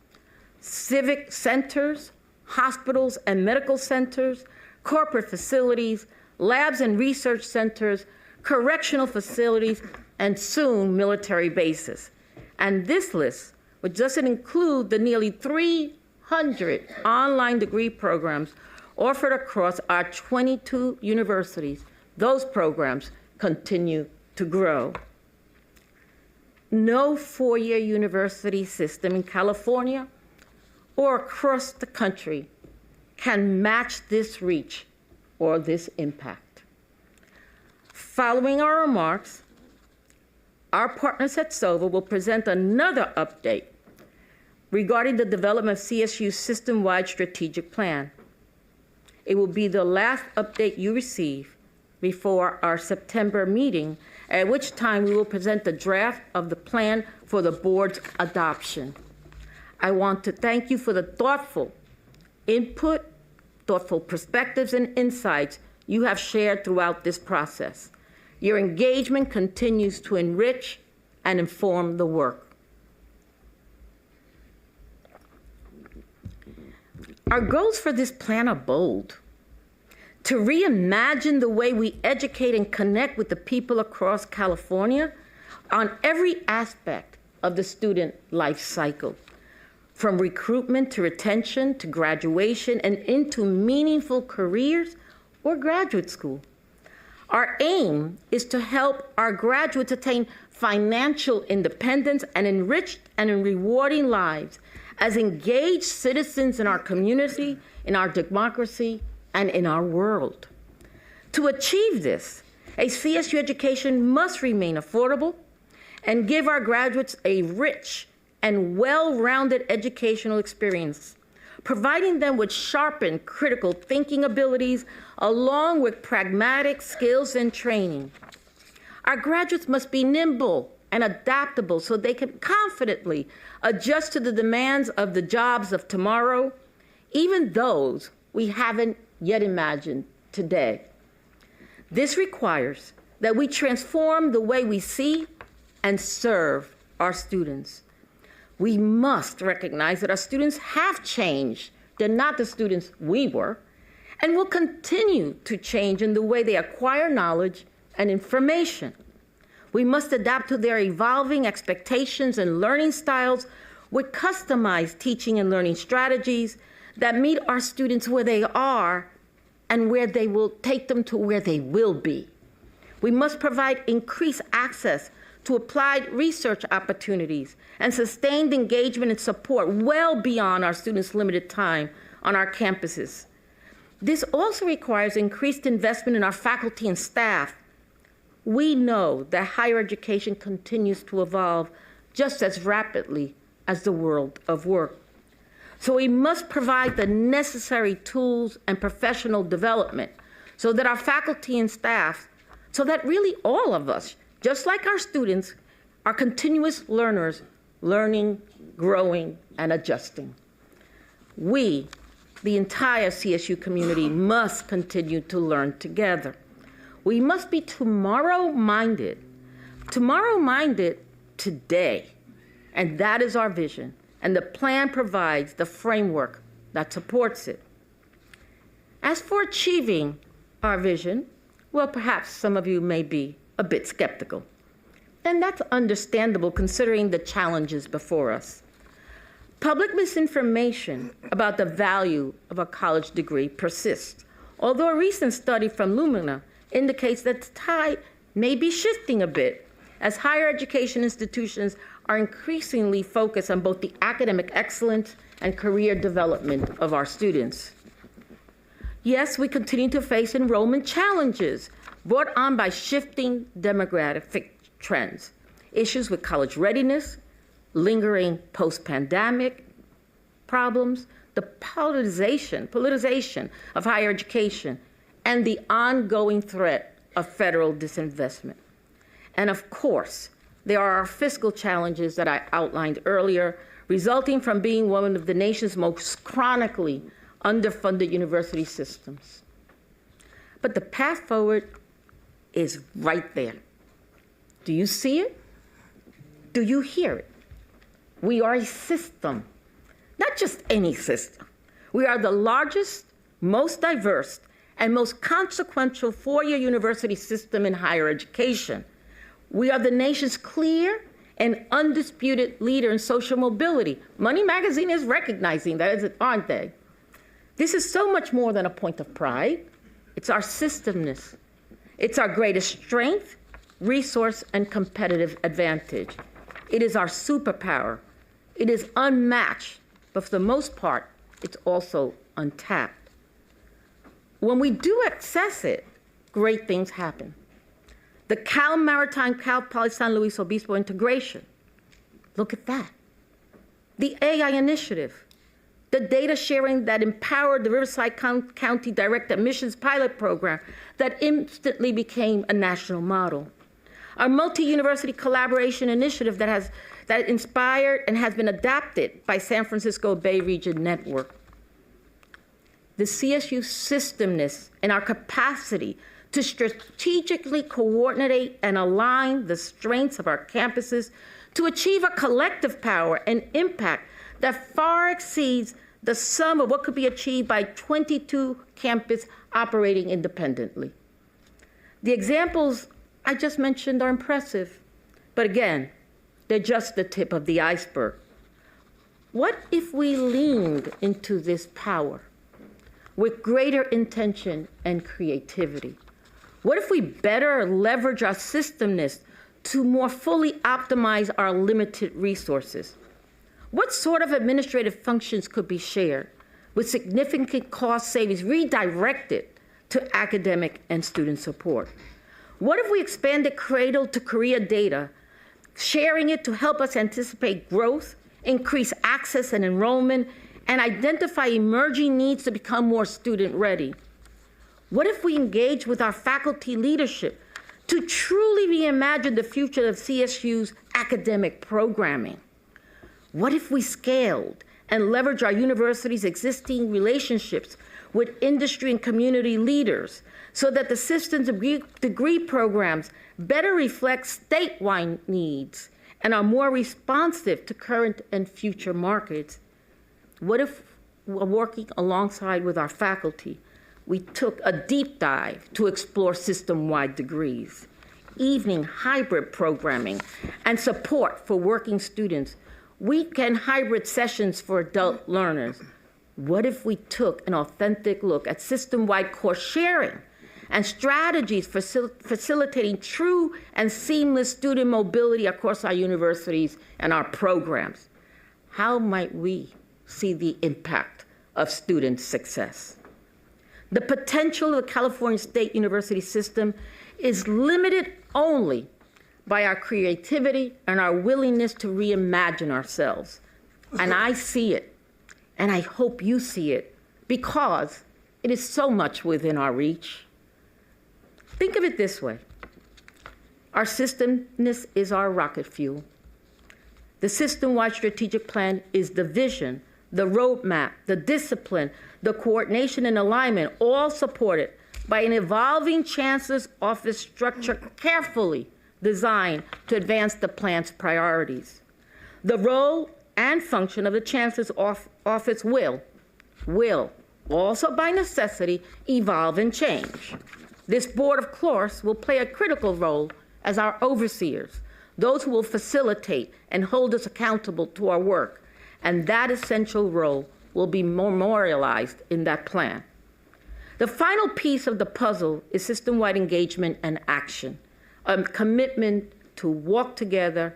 civic centers, hospitals and medical centers, corporate facilities, labs and research centers, correctional facilities, and soon military bases. And this list, which doesn't include the nearly 300 online degree programs offered across our 22 universities, those programs continue to grow. No four-year university system in California or across the country can match this reach or this impact. Following our remarks, our partners at SOVA will present another update regarding the development of CSU's system-wide strategic plan. It will be the last update you receive before our September meeting, at which time we will present the draft of the plan for the board's adoption. I want to thank you for the thoughtful input, thoughtful perspectives and insights you have shared throughout this process. Your engagement continues to enrich and inform the work. Our goals for this plan are bold: to reimagine the way we educate and connect with the people across California on every aspect of the student life cycle, from recruitment to retention to graduation and into meaningful careers or graduate school. Our aim is to help our graduates attain financial independence and enriched and rewarding lives as engaged citizens in our community, in our democracy, and in our world. To achieve this, a CSU education must remain affordable and give our graduates a rich and well-rounded educational experience, providing them with sharpened critical thinking abilities along with pragmatic skills and training. Our graduates must be nimble and adaptable so they can confidently adjust to the demands of the jobs of tomorrow, even those we haven't yet imagined today. This requires that we transform the way we see and serve our students. We must recognize that our students have changed. They're not the students we were, and will continue to change in the way they acquire knowledge and information. We must adapt to their evolving expectations and learning styles with customized teaching and learning strategies that meet our students where they are and where they will take them to where they will be. We must provide increased access to applied research opportunities and sustained engagement and support well beyond our students' limited time on our campuses. This also requires increased investment in our faculty and staff. We know that higher education continues to evolve just as rapidly as the world of work. So we must provide the necessary tools and professional development so that our faculty and staff, so that really all of us, just like our students, are continuous learners, learning, growing, and adjusting. We, the entire CSU community, must continue to learn together. We must be tomorrow-minded today, and that is our vision, and the plan provides the framework that supports it. As for achieving our vision, well, perhaps some of you may be a bit skeptical, and that's understandable considering the challenges before us. Public misinformation about the value of a college degree persists, although a recent study from Lumina indicates that the tide may be shifting a bit as higher education institutions are increasingly focused on both the academic excellence and career development of our students. Yes, we continue to face enrollment challenges brought on by shifting demographic trends, issues with college readiness, lingering post-pandemic problems, the politicization of higher education, and the ongoing threat of federal disinvestment. And of course, there are our fiscal challenges that I outlined earlier, resulting from being one of the nation's most chronically underfunded university systems. But the path forward is right there. Do you see it? Do you hear it? We are a system, not just any system. We are the largest, most diverse, and most consequential four-year university system in higher education. We are the nation's clear and undisputed leader in social mobility. Money Magazine is recognizing that, aren't they? This is so much more than a point of pride. It's our systemness. It's our greatest strength, resource, and competitive advantage. It is our superpower. It is unmatched, but for the most part, it's also untapped. When we do access it, great things happen. The Cal Maritime, Cal Poly San Luis Obispo integration, look at that. The AI initiative, the data sharing that empowered the Riverside County Direct Admissions Pilot Program that instantly became a national model. Our multi-university collaboration initiative that inspired and has been adapted by San Francisco Bay Region Network. The CSU systemness and our capacity to strategically coordinate and align the strengths of our campuses to achieve a collective power and impact that far exceeds the sum of what could be achieved by 22 campuses operating independently. The examples I just mentioned are impressive, but again, they're just the tip of the iceberg. What if we leaned into this power with greater intention and creativity? What if we better leverage our systemness to more fully optimize our limited resources? What sort of administrative functions could be shared with significant cost savings redirected to academic and student support? What if we expanded cradle to career data, sharing it to help us anticipate growth, increase access and enrollment, and identify emerging needs to become more student ready? What if we engage with our faculty leadership to truly reimagine the future of CSU's academic programming? What if we scaled and leveraged our university's existing relationships with industry and community leaders so that the system's degree programs better reflect statewide needs and are more responsive to current and future markets? What if, working alongside with our faculty, we took a deep dive to explore system-wide degrees, evening hybrid programming, and support for working students, weekend hybrid sessions for adult learners? What if we took an authentic look at system-wide course sharing and strategies for facilitating true and seamless student mobility across our universities and our programs? How might we see the impact of student success? The potential of the California State University system is limited only by our creativity and our willingness to reimagine ourselves. And I see it, and I hope you see it, because it is so much within our reach. Think of it this way. Our systemness is our rocket fuel. The system-wide strategic plan is the vision, the roadmap, the discipline, the coordination and alignment, all supported by an evolving chancellor's office structure carefully designed to advance the plan's priorities. The role and function of the chancellor's office will also by necessity evolve and change. This board, of course, will play a critical role as our overseers, those who will facilitate and hold us accountable to our work, and that essential role will be memorialized in that plan. The final piece of the puzzle is system-wide engagement and action, a commitment to walk together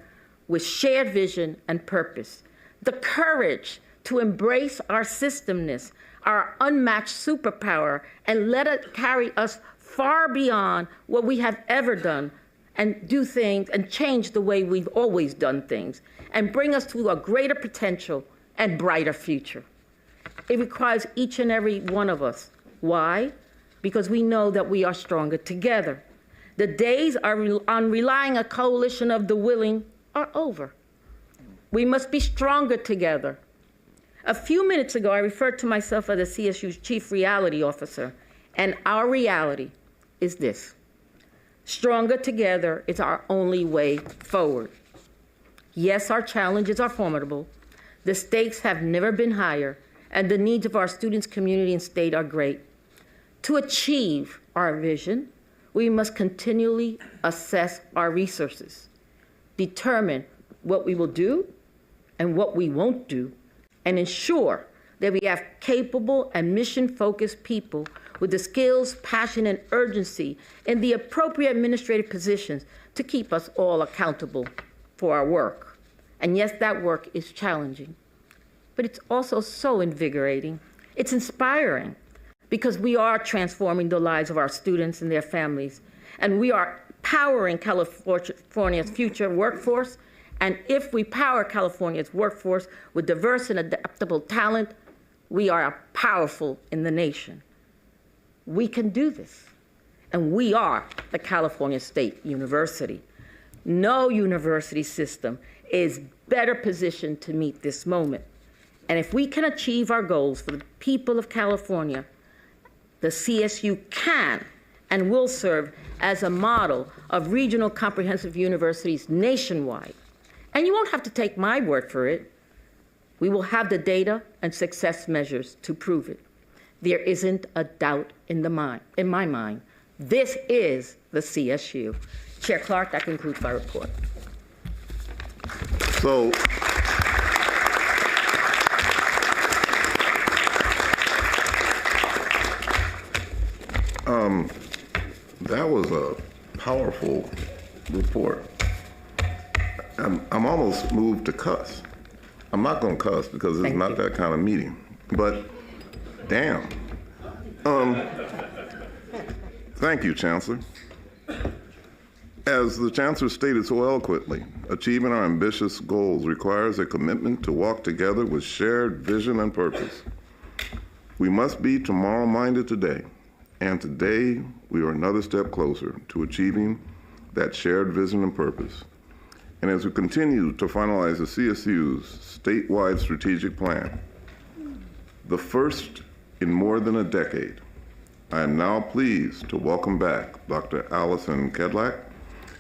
with shared vision and purpose, the courage to embrace our systemness, our unmatched superpower, and let it carry us far beyond what we have ever done and do things and change the way we've always done things and bring us to a greater potential and brighter future. It requires each and every one of us. Why? Because we know that we are stronger together. The days on relying on a coalition of the willing are over. We must be stronger together. A few minutes ago, I referred to myself as the CSU's Chief Reality Officer, and our reality is this. Stronger together is our only way forward. Yes, our challenges are formidable. The stakes have never been higher, and the needs of our students, community, and state are great. To achieve our vision, we must continually assess our resources, determine what we will do and what we won't do, and ensure that we have capable and mission-focused people with the skills, passion, and urgency in the appropriate administrative positions to keep us all accountable for our work. And yes, that work is challenging, but it's also so invigorating. It's inspiring because we are transforming the lives of our students and their families, and we are powering California's future workforce. And if we power California's workforce with diverse and adaptable talent, we are powerful in the nation. We can do this, and we are the California State University. No university system is better positioned to meet this moment. And if we can achieve our goals for the people of California, the CSU can and will serve as a model of regional comprehensive universities nationwide. And you won't have to take my word for it. We will have the data and success measures to prove it. There isn't a doubt in my mind. This is the CSU. Chair Clark, that concludes my report. So, that was a powerful report. I'm almost moved to cuss. I'm not going to cuss because it's not that kind of meeting. But damn. Thank you, Chancellor. As the Chancellor stated so eloquently, achieving our ambitious goals requires a commitment to walk together with shared vision and purpose. We must be tomorrow-minded today, and today we are another step closer to achieving that shared vision and purpose. And as we continue to finalize the CSU's statewide strategic plan, the first in more than a decade, I am now pleased to welcome back Dr. Allison Kedlak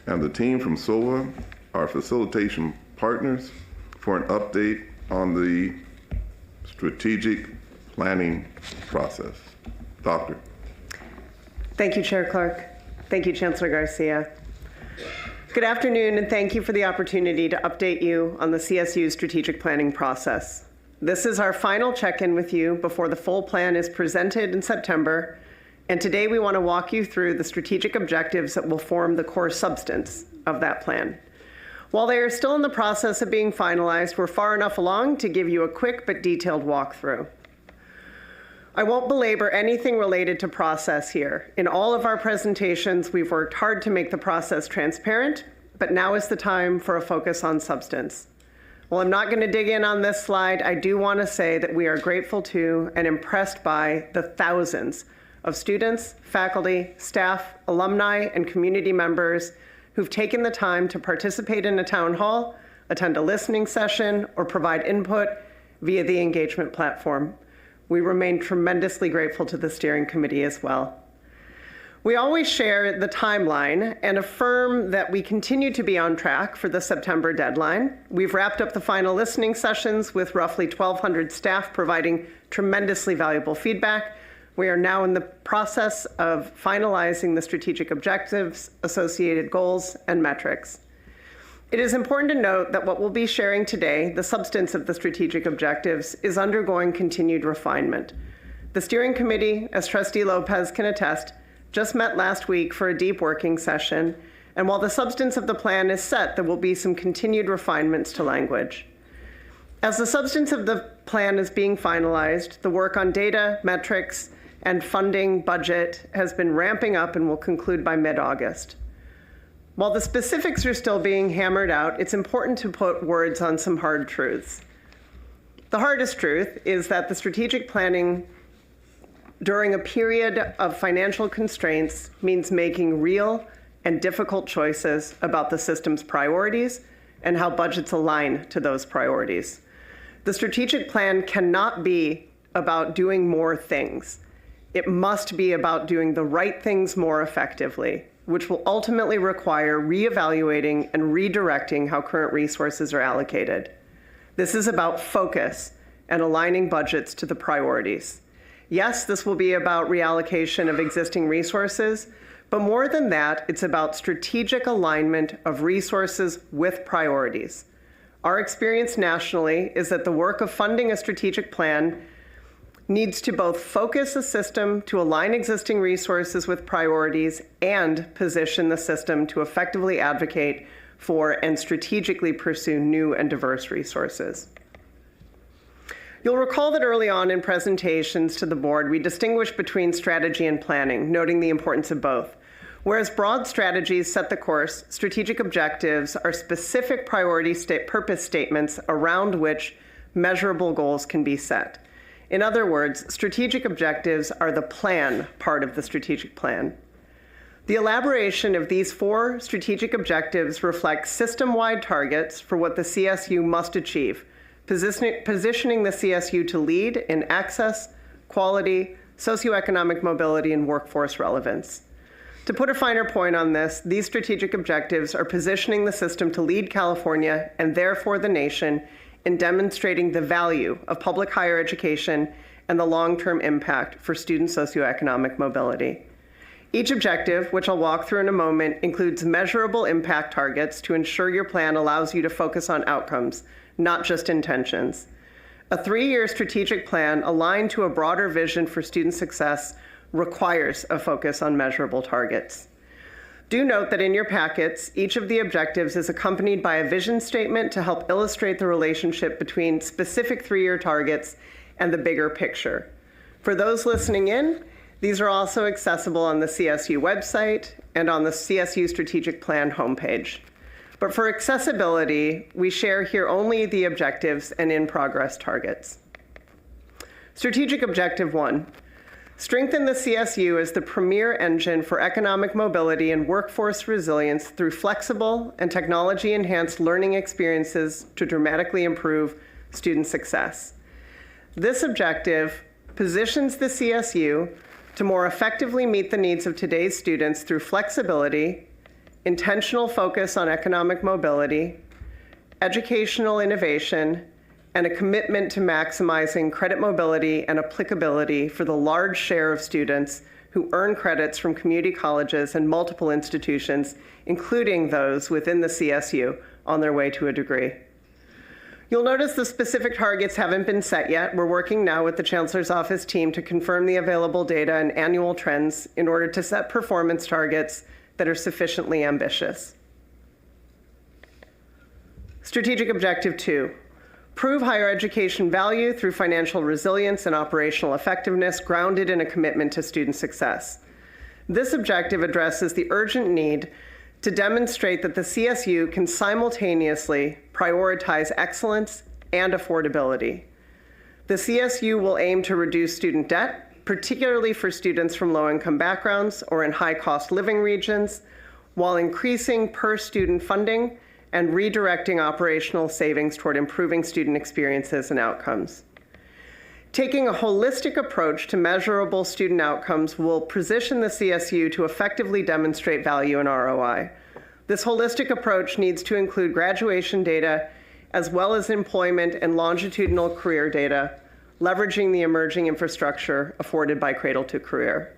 and the team from SOA, our facilitation partners, for an update on the strategic planning process. Doctor. Thank you, Chair Clark. Thank you, Chancellor Garcia. Good afternoon, and thank you for the opportunity to update you on the CSU's strategic planning process. This is our final check-in with you before the full plan is presented in September, and today we want to walk you through the strategic objectives that will form the core substance of that plan. While they are still in the process of being finalized, we're far enough along to give you a quick but detailed walkthrough. I won't belabor anything related to process here. In all of our presentations, we've worked hard to make the process transparent, but now is the time for a focus on substance. While I'm not going to dig in on this slide, I do want to say that we are grateful to and impressed by the thousands of students, faculty, staff, alumni, and community members who've taken the time to participate in a town hall, attend a listening session, or provide input via the engagement platform. We remain tremendously grateful to the steering committee as well. We always share the timeline and affirm that we continue to be on track for the September deadline. We've wrapped up the final listening sessions with roughly 1,200 staff providing tremendously valuable feedback. We are now in the process of finalizing the strategic objectives, associated goals, and metrics. It is important to note that what we'll be sharing today, the substance of the strategic objectives, is undergoing continued refinement. The steering committee, as Trustee Lopez can attest, just met last week for a deep working session, and while the substance of the plan is set, there will be some continued refinements to language. As the substance of the plan is being finalized, the work on data, metrics, and funding budget has been ramping up and will conclude by mid-August. While the specifics are still being hammered out, it's important to put words on some hard truths. The hardest truth is that the strategic planning during a period of financial constraints means making real and difficult choices about the system's priorities and how budgets align to those priorities. The strategic plan cannot be about doing more things. It must be about doing the right things more effectively, which will ultimately require reevaluating and redirecting how current resources are allocated. This is about focus and aligning budgets to the priorities. Yes, this will be about reallocation of existing resources, but more than that, it's about strategic alignment of resources with priorities. Our experience nationally is that the work of funding a strategic plan needs to both focus a system to align existing resources with priorities and position the system to effectively advocate for and strategically pursue new and diverse resources. You'll recall that early on in presentations to the board, we distinguished between strategy and planning, noting the importance of both. Whereas broad strategies set the course, strategic objectives are specific priority purpose statements around which measurable goals can be set. In other words, strategic objectives are the plan part of the strategic plan. The elaboration of these 4 strategic objectives reflects system-wide targets for what the CSU must achieve, positioning the CSU to lead in access, quality, socioeconomic mobility, and workforce relevance. To put a finer point on this, these strategic objectives are positioning the system to lead California and therefore the nation in demonstrating the value of public higher education and the long-term impact for student socioeconomic mobility. Each objective, which I'll walk through in a moment, includes measurable impact targets to ensure your plan allows you to focus on outcomes, not just intentions. A 3-year strategic plan aligned to a broader vision for student success requires a focus on measurable targets. Do note that in your packets, each of the objectives is accompanied by a vision statement to help illustrate the relationship between specific 3-year targets and the bigger picture. For those listening in, these are also accessible on the CSU website and on the CSU Strategic Plan homepage. But for accessibility, we share here only the objectives and in-progress targets. Strategic Objective 1. Strengthen the CSU as the premier engine for economic mobility and workforce resilience through flexible and technology-enhanced learning experiences to dramatically improve student success. This objective positions the CSU to more effectively meet the needs of today's students through flexibility, intentional focus on economic mobility, educational innovation, and a commitment to maximizing credit mobility and applicability for the large share of students who earn credits from community colleges and multiple institutions, including those within the CSU, on their way to a degree. You'll notice the specific targets haven't been set yet. We're working now with the Chancellor's Office team to confirm the available data and annual trends in order to set performance targets that are sufficiently ambitious. Strategic Objective 2. Prove higher education value through financial resilience and operational effectiveness grounded in a commitment to student success. This objective addresses the urgent need to demonstrate that the CSU can simultaneously prioritize excellence and affordability. The CSU will aim to reduce student debt, particularly for students from low-income backgrounds or in high-cost living regions, while increasing per-student funding and redirecting operational savings toward improving student experiences and outcomes. Taking a holistic approach to measurable student outcomes will position the CSU to effectively demonstrate value and ROI. This holistic approach needs to include graduation data, as well as employment and longitudinal career data, leveraging the emerging infrastructure afforded by Cradle to Career.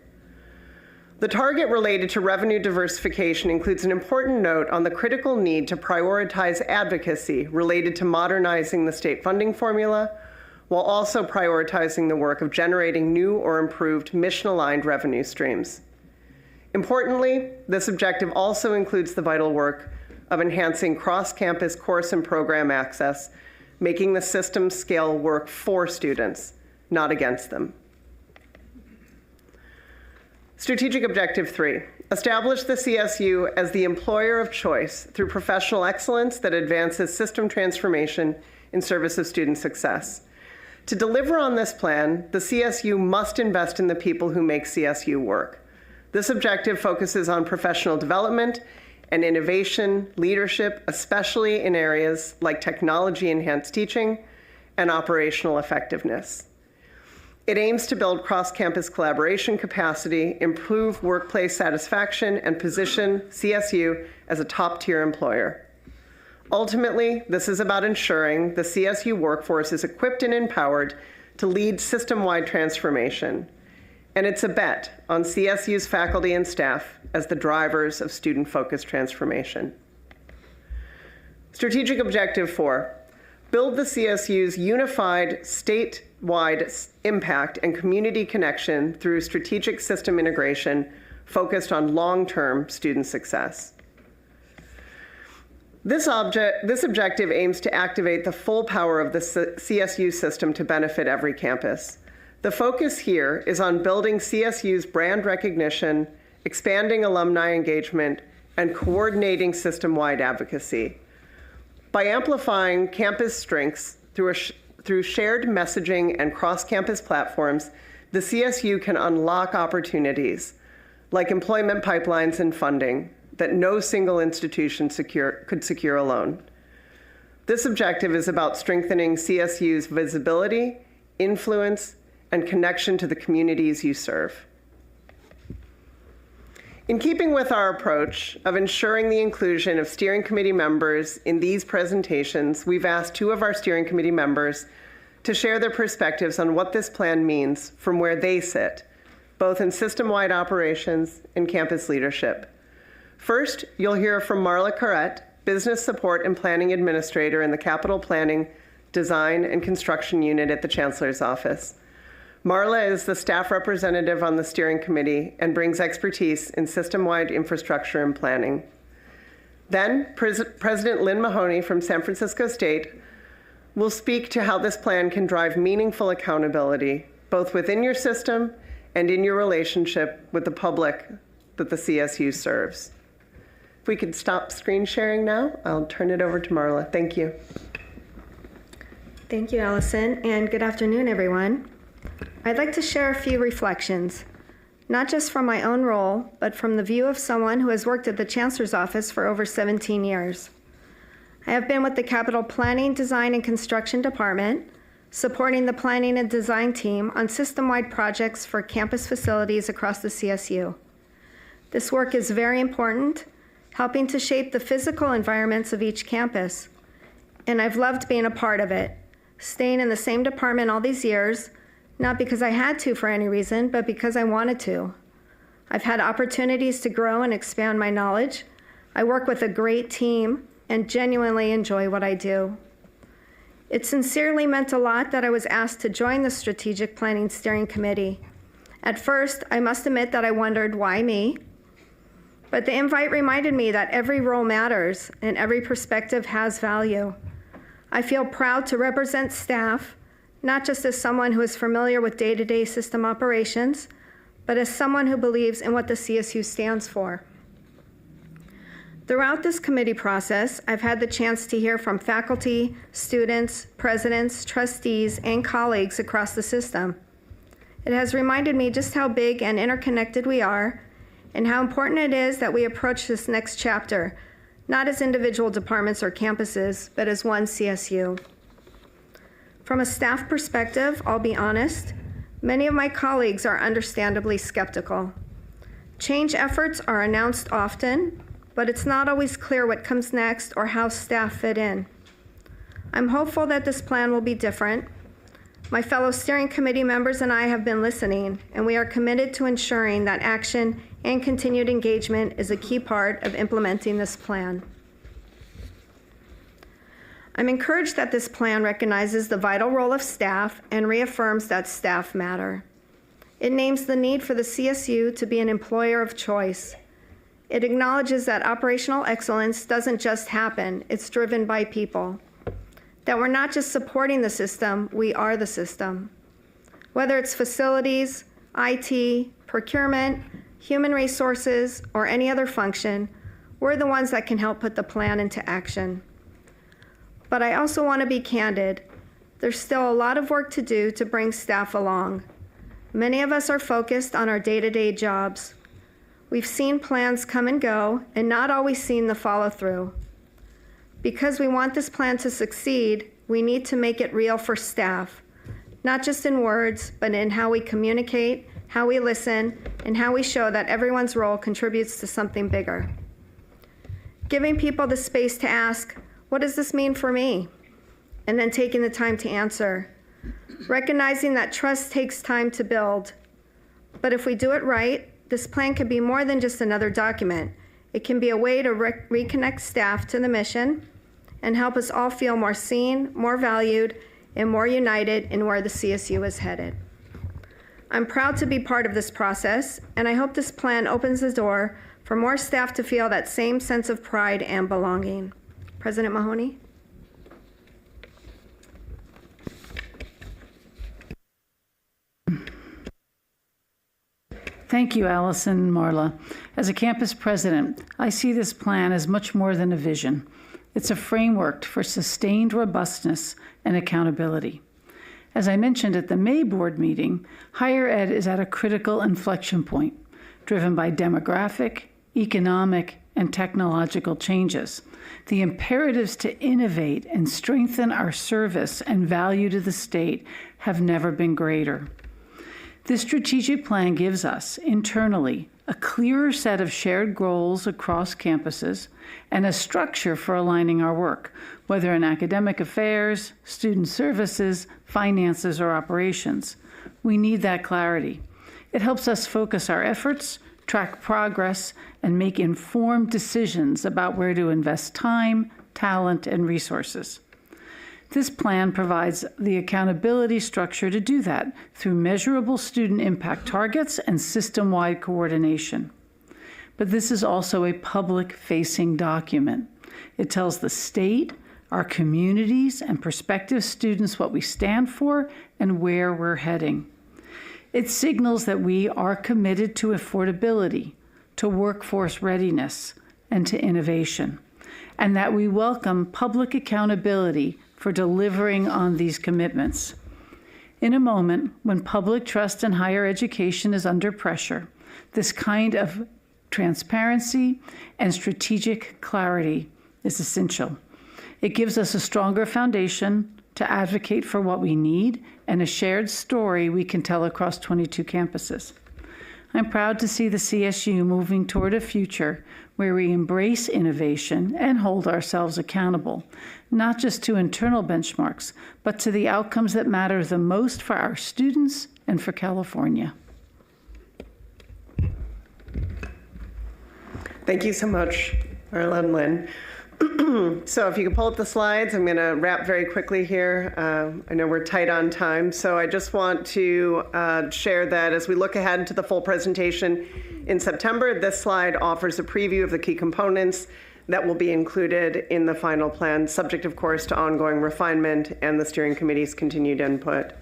The target related to revenue diversification includes an important note on the critical need to prioritize advocacy related to modernizing the state funding formula, while also prioritizing the work of generating new or improved mission-aligned revenue streams. Importantly, this objective also includes the vital work of enhancing cross-campus course and program access, making the system scale work for students, not against them. Strategic Objective 3, establish the CSU as the employer of choice through professional excellence that advances system transformation in service of student success. To deliver on this plan, the CSU must invest in the people who make CSU work. This objective focuses on professional development and innovation, leadership, especially in areas like technology-enhanced teaching and operational effectiveness. It aims to build cross-campus collaboration capacity, improve workplace satisfaction, and position CSU as a top-tier employer. Ultimately, this is about ensuring the CSU workforce is equipped and empowered to lead system-wide transformation. And it's a bet on CSU's faculty and staff as the drivers of student-focused transformation. Strategic Objective 4, build the CSU's unified statewide impact and community connection through strategic system integration focused on long-term student success. This objective aims to activate the full power of the CSU system to benefit every campus. The focus here is on building CSU's brand recognition, expanding alumni engagement, and coordinating system-wide advocacy. By amplifying campus strengths through shared messaging and cross-campus platforms, the CSU can unlock opportunities like employment pipelines and funding that no single institution could secure alone. This objective is about strengthening CSU's visibility, influence, and connection to the communities you serve. In keeping with our approach of ensuring the inclusion of steering committee members in these presentations, we've asked 2 of our steering committee members to share their perspectives on what this plan means from where they sit, both in system-wide operations and campus leadership. First, you'll hear from Marla Carrette, Business Support and Planning Administrator in the Capital Planning, Design, and Construction Unit at the Chancellor's Office. Marla is the staff representative on the steering committee and brings expertise in system-wide infrastructure and planning. Then, President Lynn Mahoney from San Francisco State will speak to how this plan can drive meaningful accountability, both within your system and in your relationship with the public that the CSU serves. If we could stop screen sharing now, I'll turn it over to Marla. Thank you. Thank you, Allison, and good afternoon, everyone. I'd like to share a few reflections, not just from my own role, but from the view of someone who has worked at the Chancellor's Office for over 17 years. I have been with the Capital Planning, Design, and Construction Department, supporting the planning and design team on system-wide projects for campus facilities across the CSU. This work is very important, helping to shape the physical environments of each campus, and I've loved being a part of it, staying in the same department all these years, not because I had to for any reason, but because I wanted to. I've had opportunities to grow and expand my knowledge. I work with a great team and genuinely enjoy what I do. It sincerely meant a lot that I was asked to join the Strategic Planning Steering Committee. At first, I must admit that I wondered, why me? But the invite reminded me that every role matters and every perspective has value. I feel proud to represent staff, not just as someone who is familiar with day-to-day system operations, but as someone who believes in what the CSU stands for. Throughout this committee process, I've had the chance to hear from faculty, students, presidents, trustees, and colleagues across the system. It has reminded me just how big and interconnected we are, and how important it is that we approach this next chapter, not as individual departments or campuses, but as one CSU. From a staff perspective, I'll be honest, many of my colleagues are understandably skeptical. Change efforts are announced often, but it's not always clear what comes next or how staff fit in. I'm hopeful that this plan will be different. My fellow steering committee members and I have been listening, and we are committed to ensuring that action and continued engagement is a key part of implementing this plan. I'm encouraged that this plan recognizes the vital role of staff and reaffirms that staff matter. It names the need for the CSU to be an employer of choice. It acknowledges that operational excellence doesn't just happen, it's driven by people. That we're not just supporting the system, we are the system. Whether it's facilities, IT, procurement, human resources, or any other function, we're the ones that can help put the plan into action. But I also want to be candid. There's still a lot of work to do to bring staff along. Many of us are focused on our day-to-day jobs. We've seen plans come and go and not always seen the follow-through. Because we want this plan to succeed, we need to make it real for staff, not just in words, but in how we communicate, how we listen, and how we show that everyone's role contributes to something bigger. Giving people the space to ask, what does this mean for me? And then taking the time to answer. Recognizing that trust takes time to build. But if we do it right, this plan can be more than just another document. It can be a way to reconnect staff to the mission and help us all feel more seen, more valued, and more united in where the CSU is headed. I'm proud to be part of this process, and I hope this plan opens the door for more staff to feel that same sense of pride and belonging. President Mahoney? Thank you, Allison and Marla. As a campus president, I see this plan as much more than a vision. It's a framework for sustained robustness and accountability. As I mentioned at the May board meeting, higher ed is at a critical inflection point, driven by demographic, economic, and technological changes. The imperatives to innovate and strengthen our service and value to the state have never been greater. This strategic plan gives us, internally, a clearer set of shared goals across campuses and a structure for aligning our work, whether in academic affairs, student services, finances, or operations. We need that clarity. It helps us focus our efforts, track progress, and make informed decisions about where to invest time, talent, and resources. This plan provides the accountability structure to do that through measurable student impact targets and system-wide coordination. But this is also a public-facing document. It tells the state, our communities, and prospective students what we stand for and where we're heading. It signals that we are committed to affordability, to workforce readiness, and to innovation, and that we welcome public accountability for delivering on these commitments. In a moment when public trust in higher education is under pressure, this kind of transparency and strategic clarity is essential. It gives us a stronger foundation to advocate for what we need and a shared story we can tell across 22 campuses. I'm proud to see the CSU moving toward a future where we embrace innovation and hold ourselves accountable, not just to internal benchmarks, but to the outcomes that matter the most for our students and for California. Thank you so much, Marla and Lynn. So if you can pull up the slides, I'm going to wrap very quickly here. I know we're tight on time, so I just want to share that as we look ahead to the full presentation in September, this slide offers a preview of the key components that will be included in the final plan, subject, of course, to ongoing refinement and the steering committee's continued input.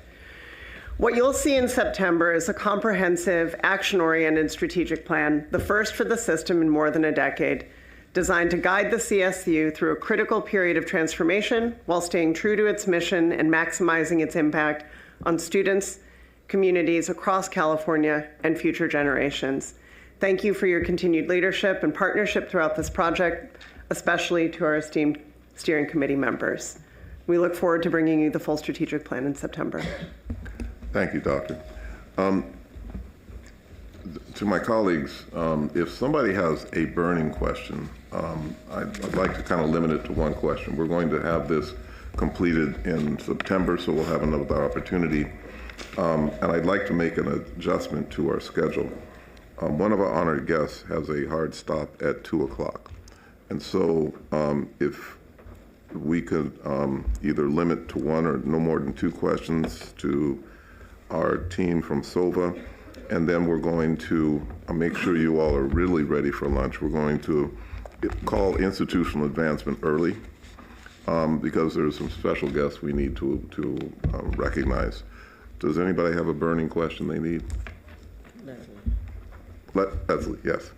What you'll see in September is a comprehensive, action-oriented strategic plan, the first for the system in more than a decade, designed to guide the CSU through a critical period of transformation while staying true to its mission and maximizing its impact on students, communities across California, and future generations. Thank you for your continued leadership and partnership throughout this project, especially to our esteemed steering committee members. We look forward to bringing you the full strategic plan in September. Thank you, Doctor. To my colleagues, if somebody has a burning question, I'd like to kind of limit it to one question. We're going to have this completed in September, so we'll have another opportunity. And I'd like to make an adjustment to our schedule. One of our honored guests has a hard stop at 2 o'clock. And so if we could either limit to one or no more than 2 questions to our team from SOVA, and then we're going to make sure you all are really ready for lunch. We're going to call institutional advancement early because there's some special guests we need to recognize. Does anybody have a burning question they need? Leslie, yes.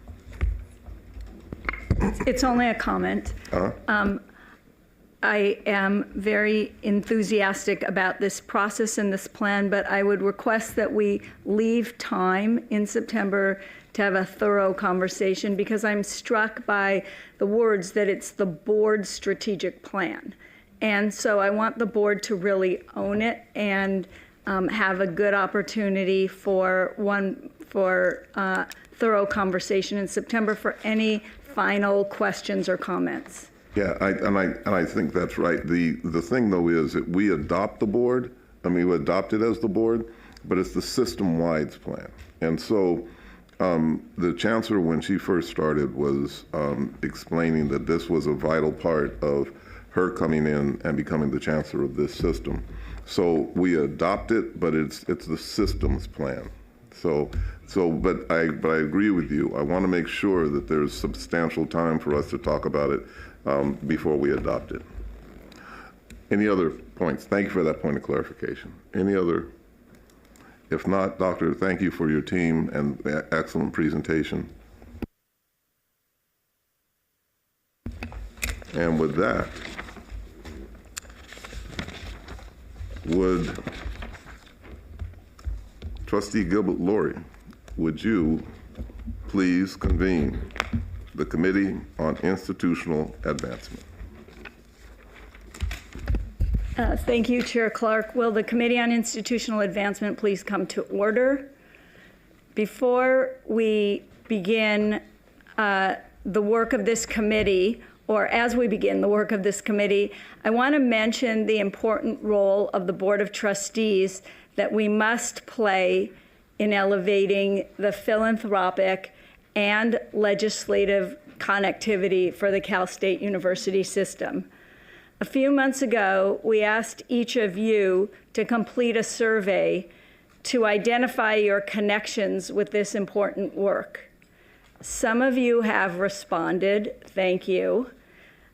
It's only a comment. I am very enthusiastic about this process and this plan, but I would request that we leave time in September to have a thorough conversation, because I'm struck by the words that it's the board's strategic plan. And so I want the board to really own it and have a good opportunity for thorough conversation in September for any final questions or comments. Yeah, I think that's right. The thing though is that we adopt the board. I mean, we adopt it as the board, but it's the system-wide plan. And so the chancellor, when she first started, was explaining that this was a vital part of her coming in and becoming the chancellor of this system. So we adopt it, but it's the systems plan. But I agree with you. I want to make sure that there's substantial time for us to talk about it before we adopt it. Any other points? Thank you for that point of clarification. Any other? If not, Doctor, thank you for your team and excellent presentation. And with that, would Trustee Gilbert-Lorry, would you please convene the Committee on Institutional Advancement? Thank you, Chair Clark. Will the Committee on Institutional Advancement please come to order? Before we begin the work of this committee, or as we begin the work of this committee, I want to mention the important role of the Board of Trustees that we must play in elevating the philanthropic and legislative connectivity for the Cal State University system. A few months ago, we asked each of you to complete a survey to identify your connections with this important work. Some of you have responded, thank you.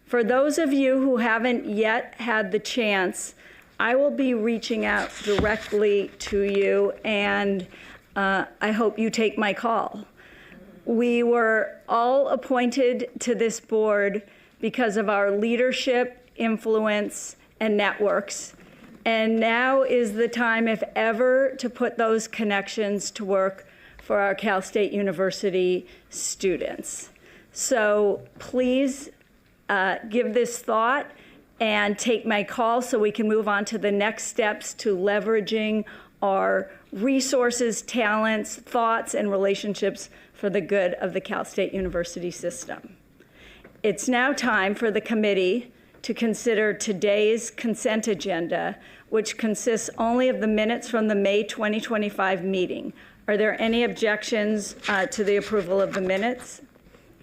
For those of you who haven't yet had the chance, I will be reaching out directly to you, and I hope you take my call. We were all appointed to this board because of our leadership, influence, and networks. And now is the time, if ever, to put those connections to work for our Cal State University students. So please give this thought and take my call so we can move on to the next steps to leveraging our resources, talents, thoughts, and relationships for the good of the Cal State University system. It's now time for the committee to consider today's consent agenda, which consists only of the minutes from the May 2025 meeting. Are there any objections to the approval of the minutes?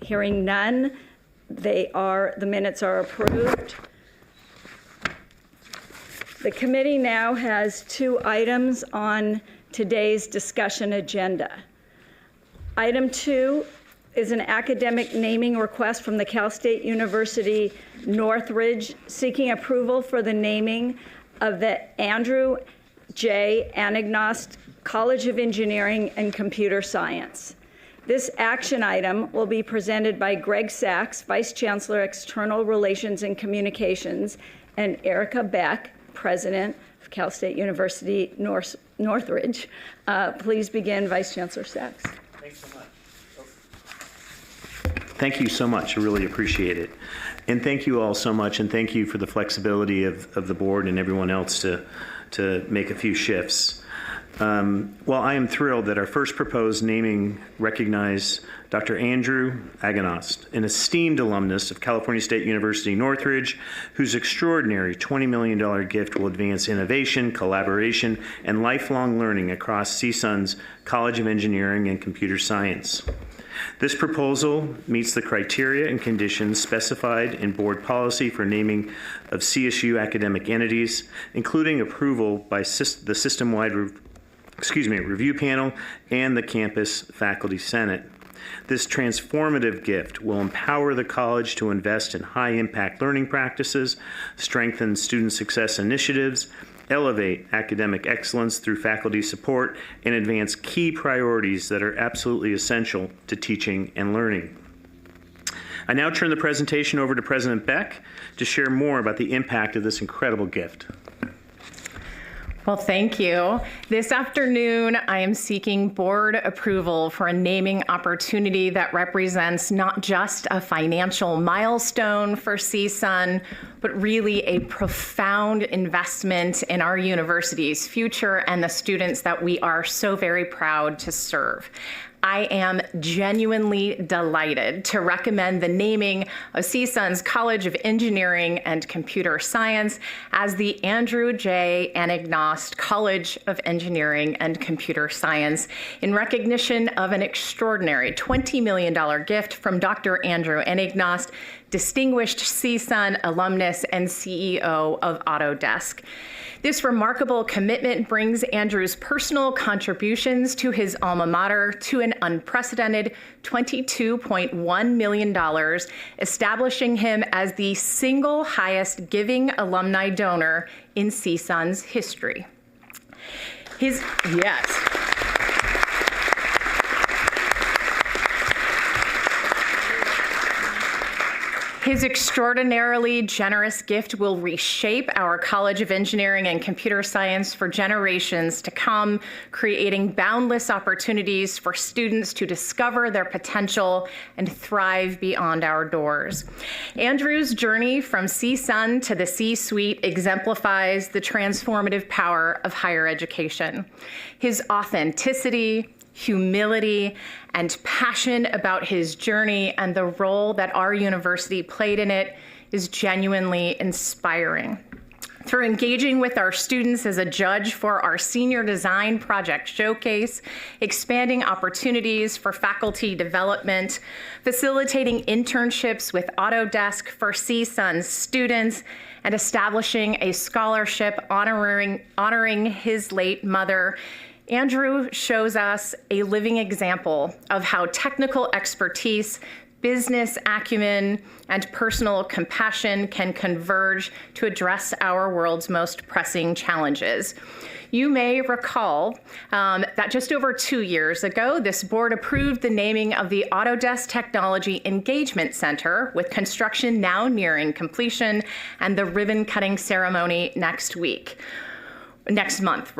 Hearing none, the minutes are approved. The committee now has 2 items on today's discussion agenda. Item 2 is an academic naming request from the Cal State University Northridge seeking approval for the naming of the Andrew J. Anagnost College of Engineering and Computer Science. This action item will be presented by Greg Sachs, Vice Chancellor, External Relations and Communications, and Erica Beck, President of Cal State University Northridge. Please begin, Vice Chancellor Sachs. Thanks so much. Thank you so much. I really appreciate it. And thank you all so much, and thank you for the flexibility of the board and everyone else to make a few shifts. Well, I am thrilled that our first proposed naming recognized Dr. Andrew Anagnost, an esteemed alumnus of California State University Northridge, whose extraordinary $20 million gift will advance innovation, collaboration, and lifelong learning across CSUN's College of Engineering and Computer Science. This proposal meets the criteria and conditions specified in board policy for naming of CSU academic entities, including approval by the system-wide review panel and the campus faculty senate. This transformative gift will empower the college to invest in high-impact learning practices, strengthen student success initiatives, elevate academic excellence through faculty support, and advance key priorities that are absolutely essential to teaching and learning. I now turn the presentation over to President Beck to share more about the impact of this incredible gift. Well, thank you. This afternoon, I am seeking board approval for a naming opportunity that represents not just a financial milestone for CSUN, but really a profound investment in our university's future and the students that we are so very proud to serve. I am genuinely delighted to recommend the naming of CSUN's College of Engineering and Computer Science as the Andrew J. Anagnost College of Engineering and Computer Science in recognition of an extraordinary $20 million gift from Dr. Andrew Anagnost, distinguished CSUN alumnus and CEO of Autodesk. This remarkable commitment brings Andrew's personal contributions to his alma mater to an unprecedented $22.1 million, establishing him as the single highest giving alumni donor in CSUN's history. His extraordinarily generous gift will reshape our College of Engineering and Computer Science for generations to come, creating boundless opportunities for students to discover their potential and thrive beyond our doors. Andrew's journey from CSUN to the C-suite exemplifies the transformative power of higher education. His authenticity, humility, and passion about his journey and the role that our university played in it is genuinely inspiring. Through engaging with our students as a judge for our Senior Design Project Showcase, expanding opportunities for faculty development, facilitating internships with Autodesk for CSUN students, and establishing a scholarship honoring his late mother, Andrew shows us a living example of how technical expertise, business acumen, and personal compassion can converge to address our world's most pressing challenges. You may recall that just over 2 years ago, this board approved the naming of the Autodesk Technology Engagement Center, with construction now nearing completion and the ribbon-cutting ceremony next month.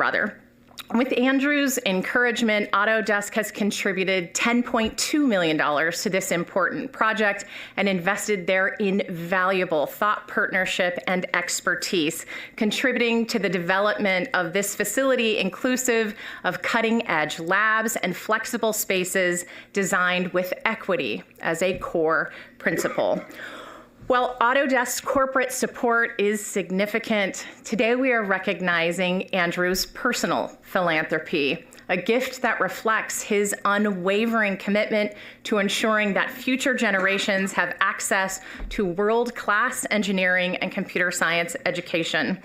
With Andrew's encouragement, Autodesk has contributed $10.2 million to this important project and invested their invaluable thought partnership and expertise, contributing to the development of this facility inclusive of cutting-edge labs and flexible spaces designed with equity as a core principle. While Autodesk's corporate support is significant, today we are recognizing Andrew's personal philanthropy, a gift that reflects his unwavering commitment to ensuring that future generations have access to world-class engineering and computer science education.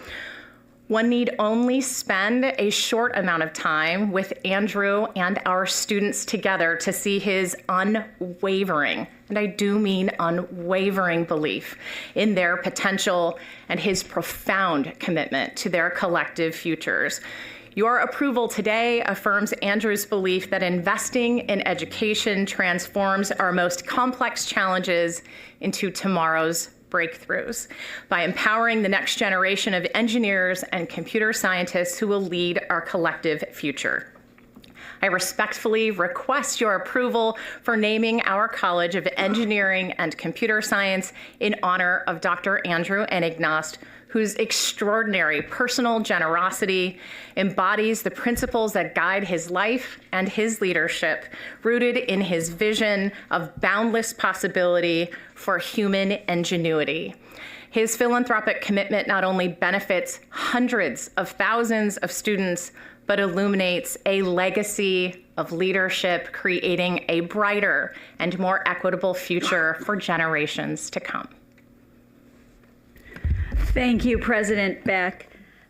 One need only spend a short amount of time with Andrew and our students together to see his unwavering, and I do mean unwavering, belief in their potential and his profound commitment to their collective futures. Your approval today affirms Andrew's belief that investing in education transforms our most complex challenges into tomorrow's breakthroughs by empowering the next generation of engineers and computer scientists who will lead our collective future. I respectfully request your approval for naming our College of Engineering and Computer Science in honor of Dr. Andrew Anagnost, whose extraordinary personal generosity embodies the principles that guide his life and his leadership, rooted in his vision of boundless possibility for human ingenuity. His philanthropic commitment not only benefits hundreds of thousands of students, but illuminates a legacy of leadership, creating a brighter and more equitable future for generations to come. Thank you, President Beck.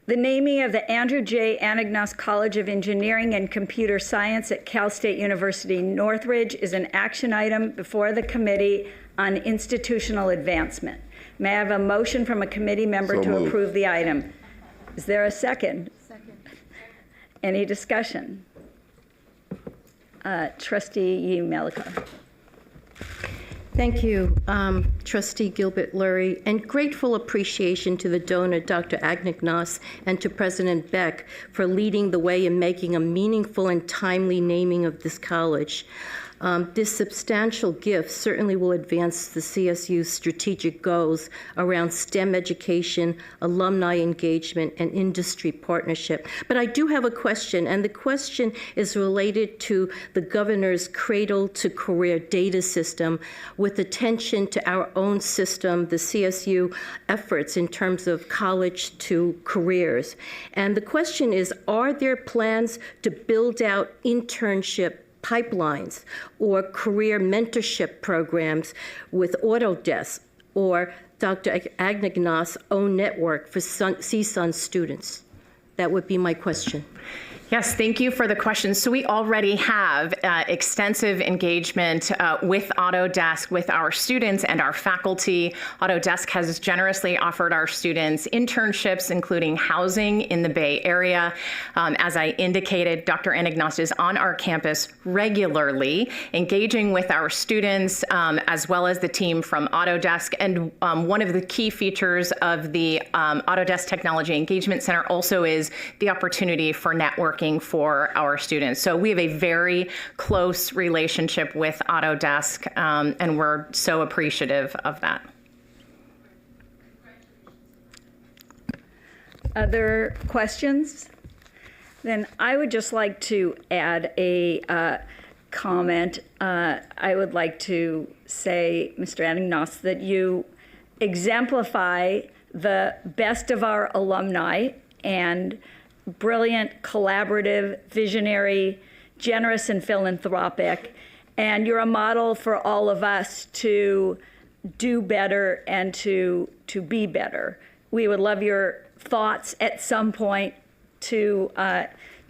The naming of the Andrew J. Anagnost College of Engineering and Computer Science at Cal State University Northridge is an action item before the Committee on Institutional Advancement. May I have a motion from a committee member to approve the item? Is there a second? Second. Any discussion? Trustee Malika. Thank you, Trustee Gilbert-Lurie, and grateful appreciation to the donor, Dr. Agnew-Noss, and to President Beck for leading the way in making a meaningful and timely naming of this college. This substantial gift certainly will advance the CSU's strategic goals around STEM education, alumni engagement, and industry partnership. But I do have a question, and the question is related to the governor's Cradle to Career data system with attention to our own system, the CSU efforts in terms of college to careers. And the question is, are there plans to build out internship pipelines or career mentorship programs with Autodesk or Dr. Agnew-Noss' own network for CSUN students? That would be my question. Yes, thank you for the question. So we already have extensive engagement with Autodesk, with our students and our faculty. Autodesk has generously offered our students internships, including housing in the Bay Area. As I indicated, Dr. Agnew-Noss is on our campus regularly, engaging with our students as well as the team from Autodesk. And one of the key features of the Autodesk Technology Engagement Center also is the opportunity for networking for our students. So we have a very close relationship with Autodesk, and we're so appreciative of that. Other questions? Then I would just like to add a comment. I would like to say, Mr. Agnew-Noss, that you exemplify the best of our alumni and brilliant, collaborative, visionary, generous, and philanthropic. And you're a model for all of us to do better and to be better. We would love your thoughts at some point to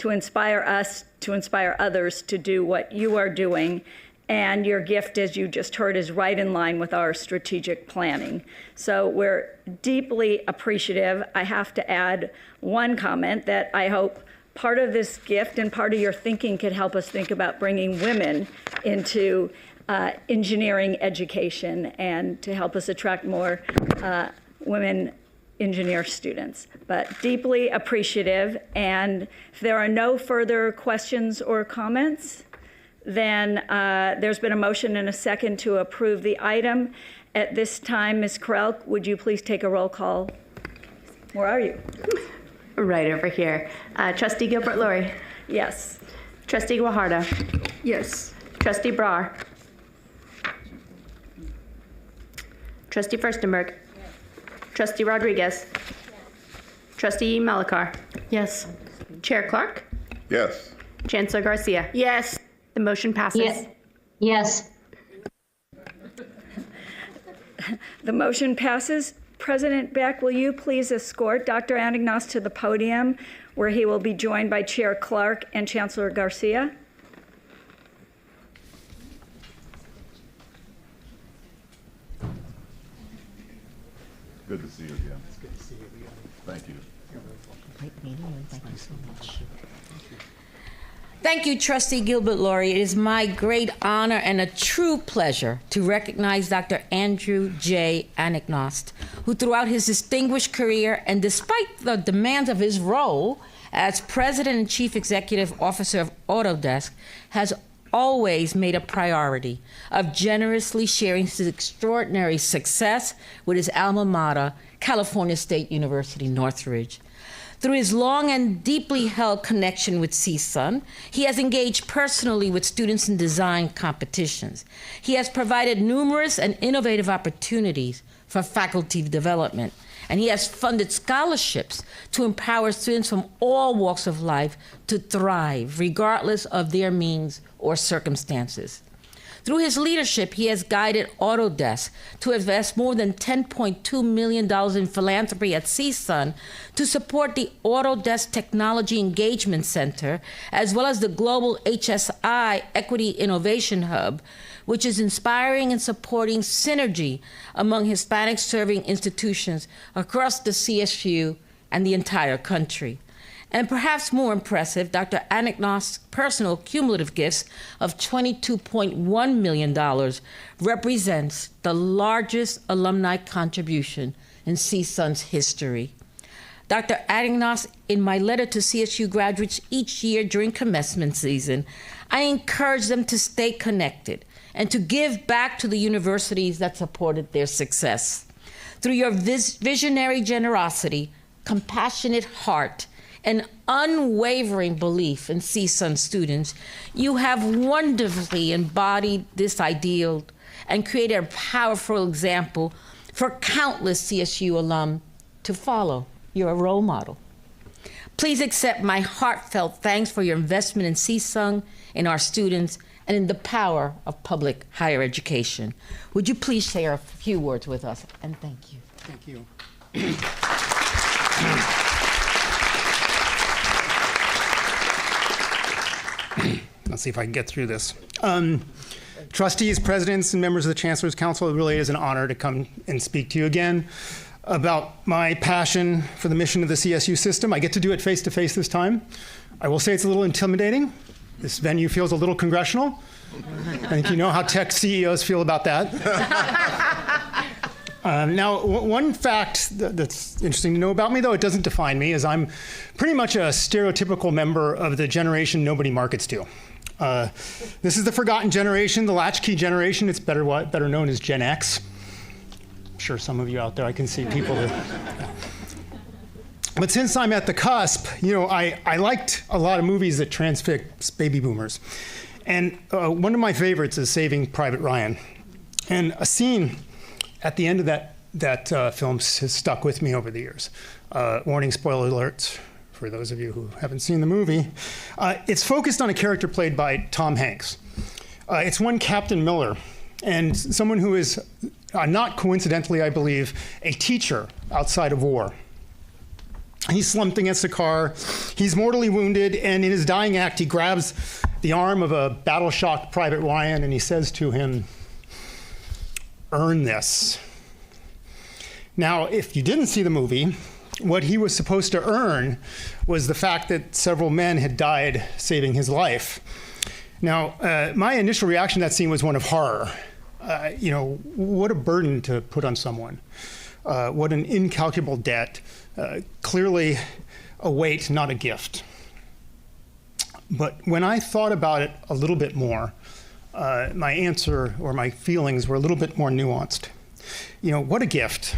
inspire us, to inspire others to do what you are doing. And your gift, as you just heard, is right in line with our strategic planning. So we're deeply appreciative. I have to add one comment that I hope part of this gift and part of your thinking could help us think about bringing women into engineering education and to help us attract more women engineer students. But deeply appreciative. And if there are no further questions or comments, then there's been a motion and a second to approve the item. At this time, Ms. Carell, would you please take a roll call? Where are you? Right over here. Trustee Gilbert-Lurie. Yes. Trustee Guajardo. Yes. Trustee Brar. Trustee Furstenberg. Yes. Trustee Rodriguez. Yes. Trustee Malakar. Yes. Chair Clark. Yes. Chancellor Garcia. Yes. The motion passes. Yes. Yes. The motion passes. President Beck, will you please escort Dr. Agnew-Noss to the podium where he will be joined by Chair Clark and Chancellor Garcia? Good to see you again. It's good to see you again. Thank you. Great meeting you. Thank you so much. Thank you, Trustee Gilbert-Lurie. It is my great honor and a true pleasure to recognize Dr. Andrew J. Agnew-Noss, who throughout his distinguished career and despite the demands of his role as President and Chief Executive Officer of Autodesk, has always made a priority of generously sharing his extraordinary success with his alma mater, California State University, Northridge. Through his long and deeply held connection with CSUN, he has engaged personally with students in design competitions. He has provided numerous and innovative opportunities for faculty development, and he has funded scholarships to empower students from all walks of life to thrive, regardless of their means or circumstances. Through his leadership, he has guided Autodesk to invest more than $10.2 million in philanthropy at CSUN to support the Autodesk Technology Engagement Center, as well as the Global HSI Equity Innovation Hub, which is inspiring and supporting synergy among Hispanic-serving institutions across the CSU and the entire country. And perhaps more impressive, Dr. Anagnos' personal cumulative gifts of $22.1 million represents the largest alumni contribution in CSUN's history. Dr. Anagnos, in my letter to CSU graduates each year during commencement season, I encourage them to stay connected and to give back to the universities that supported their success. Through your visionary generosity, compassionate heart, and unwavering belief in CSUN students, you have wonderfully embodied this ideal and created a powerful example for countless CSU alum to follow. You're a role model. Please accept my heartfelt thanks for your investment in CSUN, in our students, and in the power of public higher education. Would you please share a few words with us? And thank you. Thank you. Let's see if I can get through this. Trustees, presidents, and members of the Chancellor's Council, it really is an honor to come and speak to you again about my passion for the mission of the CSU system. I get to do it face-to-face this time. I will say it's a little intimidating. This venue feels a little congressional. I think you know how tech CEOs feel about that. Now, one fact that's interesting to know about me, though it doesn't define me, is I'm pretty much a stereotypical member of the generation nobody markets to. This is the forgotten generation, the latchkey generation. It's better known as Gen X. I'm sure some of you out there, I can see people that... But since I'm at the cusp, I liked a lot of movies that transfix baby boomers. And one of my favorites is Saving Private Ryan. And a scene at the end of that film has stuck with me over the years. Warning, spoiler alerts for those of you who haven't seen the movie. It's focused on a character played by Tom Hanks. It's one Captain Miller, and someone who is, not coincidentally, I believe, a teacher outside of war. He's slumped against a car, he's mortally wounded, and in his dying act, he grabs the arm of a battle-shocked Private Ryan, and he says to him, "Earn this." Now, if you didn't see the movie, what he was supposed to earn was the fact that several men had died saving his life. Now, my initial reaction to that scene was one of horror. What a burden to put on someone. What an incalculable debt. Clearly a weight, not a gift. But when I thought about it a little bit more, my answer or my feelings were a little bit more nuanced. What a gift.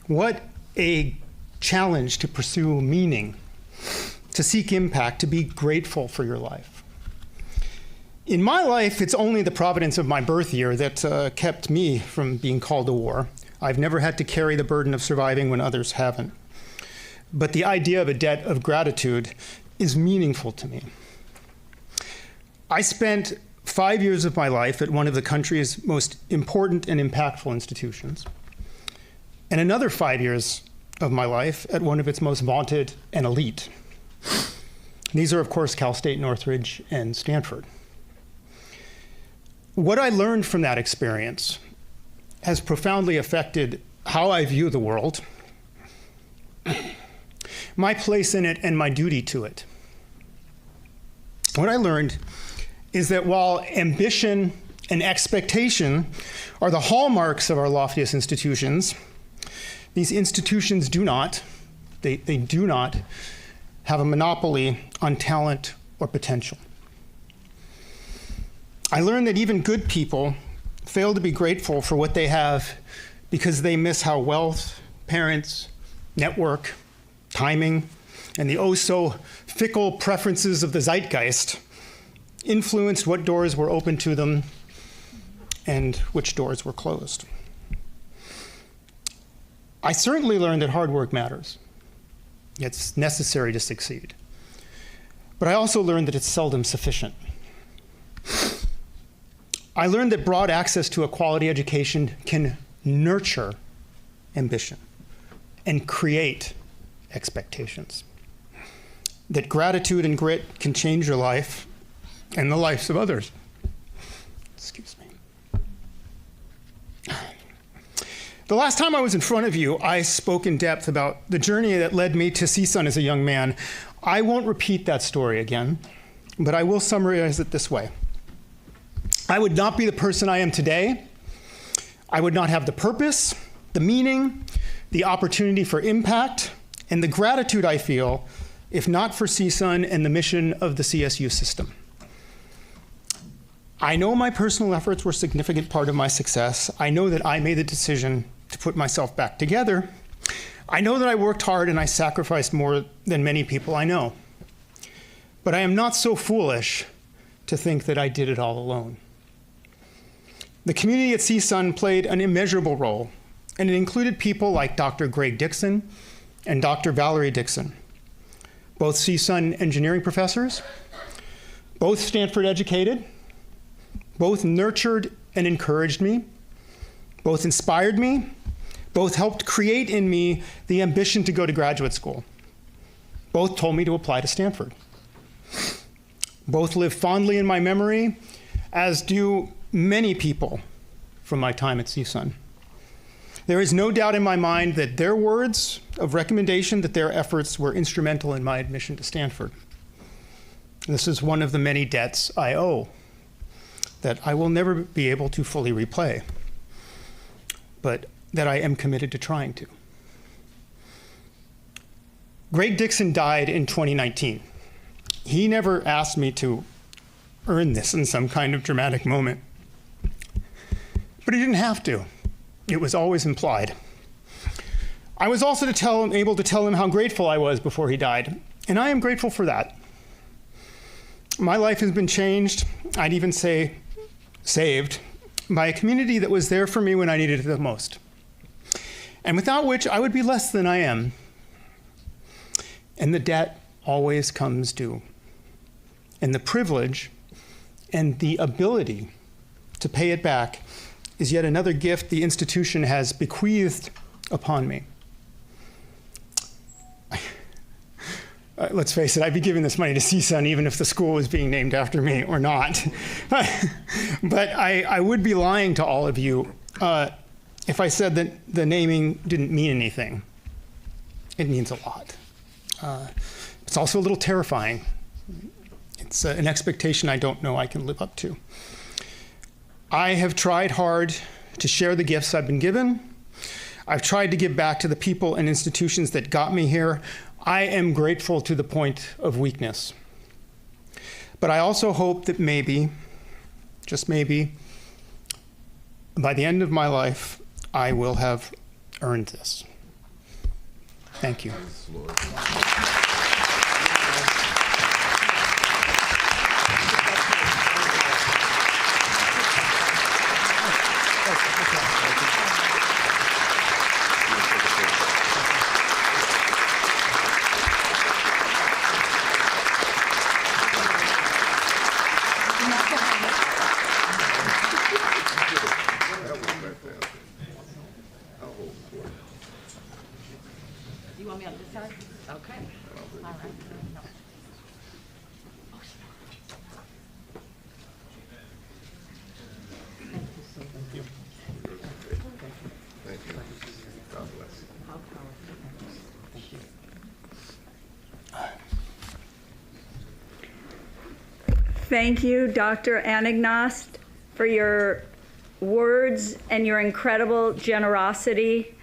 What a challenge to pursue meaning, to seek impact, to be grateful for your life. In my life, it's only the providence of my birth year that kept me from being called to war. I've never had to carry the burden of surviving when others haven't. But the idea of a debt of gratitude is meaningful to me. I spent 5 years of my life at one of the country's most important and impactful institutions, and another 5 years of my life at one of its most vaunted and elite. These are, of course, Cal State Northridge and Stanford. What I learned from that experience has profoundly affected how I view the world, my place in it, and my duty to it. What I learned is that while ambition and expectation are the hallmarks of our loftiest institutions, these institutions do not have a monopoly on talent or potential. I learned that even good people fail to be grateful for what they have because they miss how wealth, parents, network, timing, and the oh-so-fickle preferences of the zeitgeist influenced what doors were open to them and which doors were closed. I certainly learned that hard work matters. It's necessary to succeed. But I also learned that it's seldom sufficient. I learned that broad access to a quality education can nurture ambition and create expectations. That gratitude and grit can change your life and the lives of others. Excuse me. The last time I was in front of you, I spoke in depth about the journey that led me to CSUN as a young man. I won't repeat that story again, but I will summarize it this way. I would not be the person I am today. I would not have the purpose, the meaning, the opportunity for impact, and the gratitude I feel if not for CSUN and the mission of the CSU system. I know my personal efforts were a significant part of my success. I know that I made the decision to put myself back together. I know that I worked hard and I sacrificed more than many people I know. But I am not so foolish to think that I did it all alone. The community at CSUN played an immeasurable role, and it included people like Dr. Greg Dixon and Dr. Valerie Dixon, both CSUN engineering professors, both Stanford educated, both nurtured and encouraged me, both inspired me, both helped create in me the ambition to go to graduate school. Both told me to apply to Stanford. Both live fondly in my memory, as do many people from my time at CSUN. There is no doubt in my mind that their words of recommendation, that their efforts were instrumental in my admission to Stanford. This is one of the many debts I owe that I will never be able to fully repay, but that I am committed to trying to. Greg Dixon died in 2019. He never asked me to earn this in some kind of dramatic moment, but he didn't have to. It was always implied. I was also able to tell him how grateful I was before he died, and I am grateful for that. My life has been changed, I'd even say saved, by a community that was there for me when I needed it the most, and without which I would be less than I am. And the debt always comes due. And the privilege and the ability to pay it back is yet another gift the institution has bequeathed upon me. Let's face it, I'd be giving this money to CSUN even if the school was being named after me or not. But I would be lying to all of you if I said that the naming didn't mean anything. It means a lot. It's also a little terrifying. It's an expectation I don't know I can live up to. I have tried hard to share the gifts I've been given. I've tried to give back to the people and institutions that got me here. I am grateful to the point of weakness. But I also hope that maybe, just maybe, by the end of my life, I will have earned this. Thank you. You want me on this side? Okay. All right. Thank you. Thank you. God bless. Thank you. Thank you, Dr. Anagnost, for your words and your incredible generosity.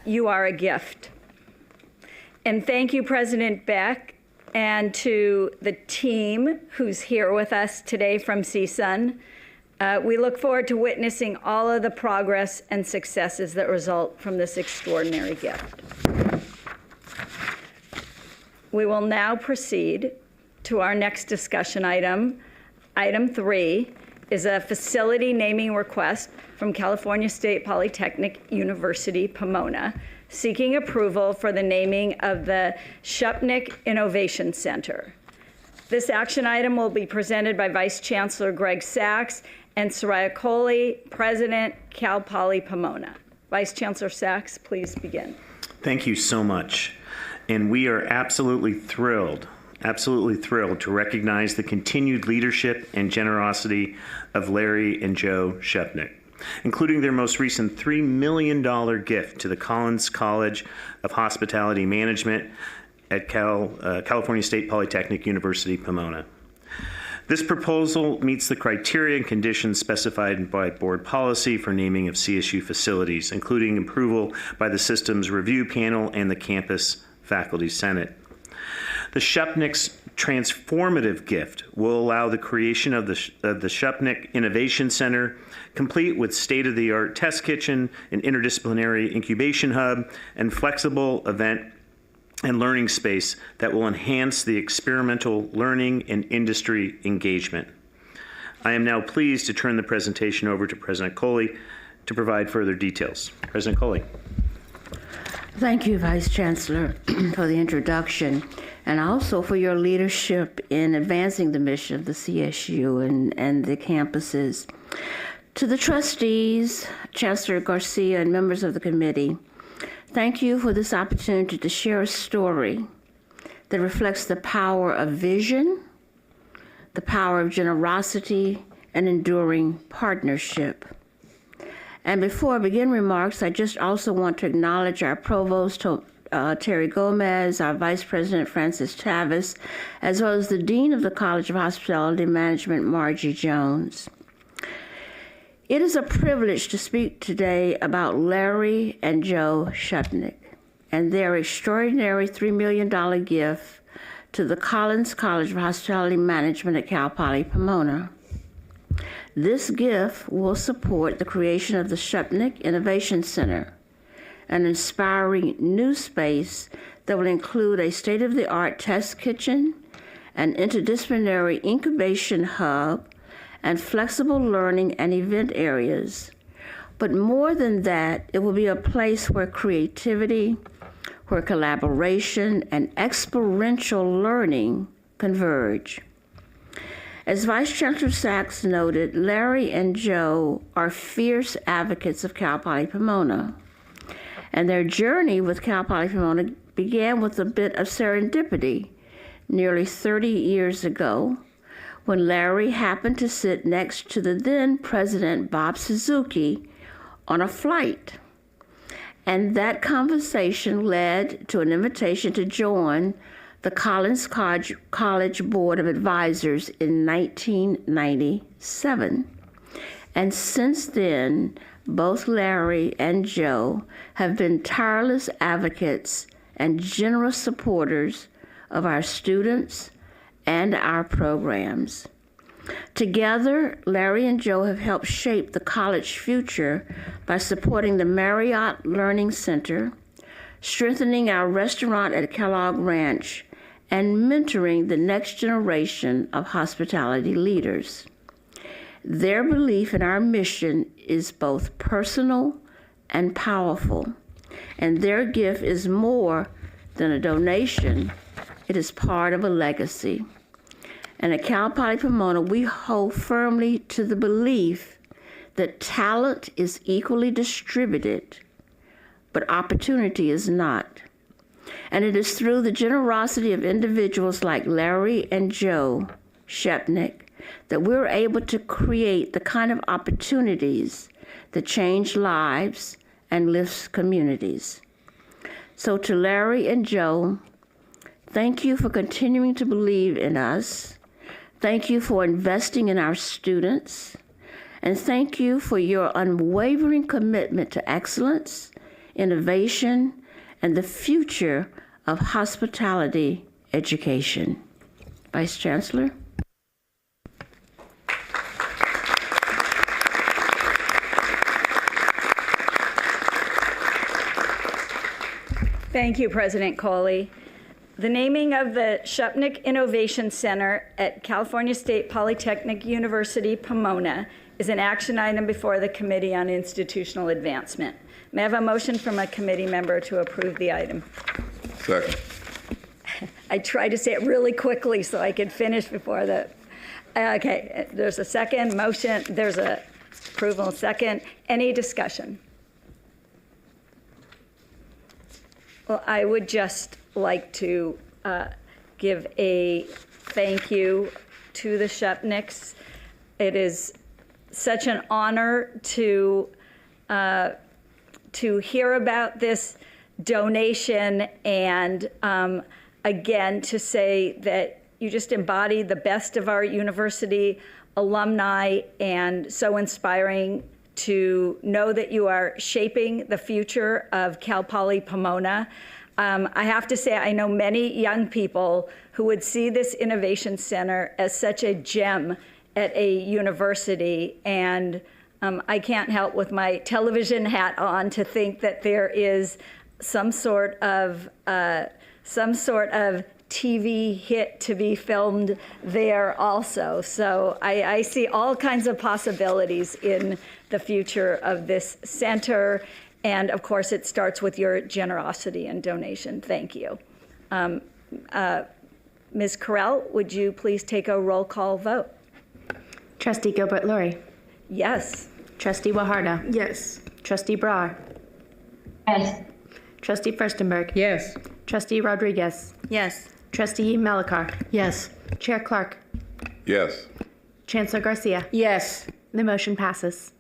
You are a gift. And thank you, President Beck, and to the team who's here with us today from CSUN. We look forward to witnessing all of the progress and successes that result from this extraordinary gift. We will now proceed to our next discussion item. Item 3 is a facility naming request from California State Polytechnic University, Pomona, seeking approval for the naming of the Shupnick Innovation Center. This action item will be presented by Vice Chancellor Greg Sachs and Soraya Coley, President, Cal Poly Pomona. Vice Chancellor Sachs, please begin. Thank you so much. And we are absolutely thrilled to recognize the continued leadership and generosity of Larry and Joe Shupnick. including their most recent $3 million gift to the Collins College of Hospitality Management at California State Polytechnic University, Pomona. This proposal meets the criteria and conditions specified by board policy for naming of CSU facilities, including approval by the systems review panel and the campus faculty senate. The Shupnick's transformative gift will allow the creation of the Shupnick Innovation Center, complete with state-of-the-art test kitchen, an interdisciplinary incubation hub, and flexible event and learning space that will enhance the experimental learning and industry engagement. I am now pleased to turn the presentation over to President Coley to provide further details. President Coley. Thank you, Vice Chancellor, for the introduction, and also for your leadership in advancing the mission of the CSU and the campuses. To the trustees, Chancellor Garcia, and members of the committee, thank you for this opportunity to share a story that reflects the power of vision, the power of generosity, and enduring partnership. And before I begin remarks, I just also want to acknowledge our Provost, Terry Gomez, our Vice President, Francis Tavis, as well as the Dean of the College of Hospitality Management, Margie Jones. It is a privilege to speak today about Larry and Joe Shupnick and their extraordinary $3 million gift to the Collins College of Hospitality Management at Cal Poly Pomona. This gift will support the creation of the Shupnick Innovation Center, an inspiring new space that will include a state-of-the-art test kitchen, an interdisciplinary incubation hub, and flexible learning and event areas. But more than that, it will be a place where creativity, where collaboration, and experiential learning converge. As Vice Chancellor Sachs noted, Larry and Joe are fierce advocates of Cal Poly Pomona, and their journey with Cal Poly Pomona began with a bit of serendipity nearly 30 years ago, when Larry happened to sit next to the then President Bob Suzuki on a flight. And that conversation led to an invitation to join the Collins College Board of Advisors in 1997. And since then, both Larry and Joe have been tireless advocates and generous supporters of our students and our programs. Together, Larry and Joe have helped shape the college future by supporting the Marriott Learning Center, strengthening our restaurant at Kellogg Ranch, and mentoring the next generation of hospitality leaders. Their belief in our mission is both personal and powerful, and their gift is more than a donation. It is part of a legacy. And at Cal Poly Pomona, we hold firmly to the belief that talent is equally distributed, but opportunity is not. And it is through the generosity of individuals like Larry and Joe Shupnick that we're able to create the kind of opportunities that change lives and lift communities. So to Larry and Joe, thank you for continuing to believe in us. Thank you for investing in our students. And thank you for your unwavering commitment to excellence, innovation, and the future of hospitality education. Vice Chancellor. Thank you, President Coley. The naming of the Shupnick Innovation Center at California State Polytechnic University, Pomona is an action item before the Committee on Institutional Advancement. May I have a motion from a committee member to approve the item? Second. I tried to say it really quickly so I could finish before the, okay, there's a second motion, there's a approval second. Any discussion? Well, I would just like to give a thank you to the Shupnicks. It is such an honor to hear about this donation, and again, to say that you just embody the best of our university alumni, and so inspiring to know that you are shaping the future of Cal Poly Pomona. I have to say, I know many young people who would see this Innovation Center as such a gem at a university, and I can't help with my television hat on to think that there is some sort of TV hit to be filmed there also. So I see all kinds of possibilities in the future of this center. And of course, it starts with your generosity and donation. Thank you. Ms. Carell, would you please take a roll call vote? Trustee Gilbert-Lurie. Yes. Trustee Waharda. Yes. Trustee Brar. Yes. Trustee Furstenberg. Yes. Trustee Rodriguez. Yes. Trustee Melikar. Yes. Chair Clark. Yes. Chancellor Garcia. Yes. The motion passes.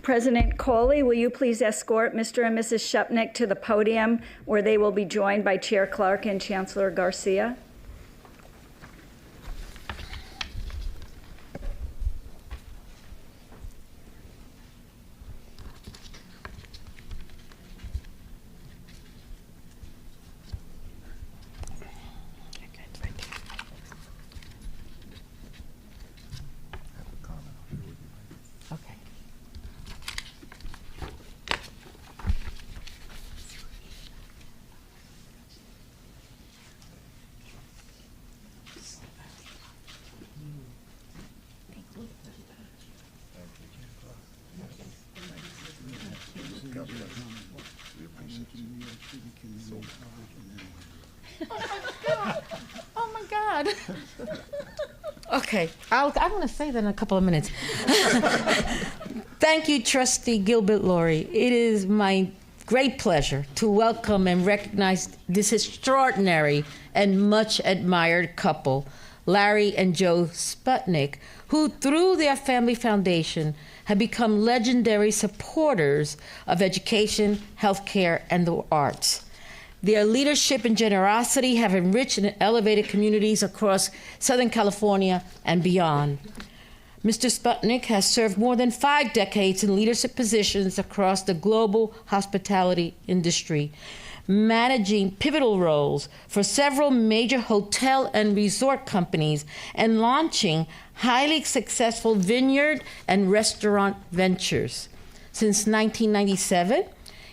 President Coley, will you please escort Mr. and Mrs. Shupnick to the podium, where they will be joined by Chair Clark and Chancellor Garcia? Oh my God. Okay, I'm going to say that in a couple of minutes. Thank you, Trustee Gilbert-Lurie. It is my great pleasure to welcome and recognize this extraordinary and much admired couple, Larry and Joe Sputnik, who through their family foundation have become legendary supporters of education, healthcare, and the arts. Their leadership and generosity have enriched and elevated communities across Southern California and beyond. Mr. Sputnik has served more than 5 decades in leadership positions across the global hospitality industry, managing pivotal roles for several major hotel and resort companies and launching highly successful vineyard and restaurant ventures. Since 1997,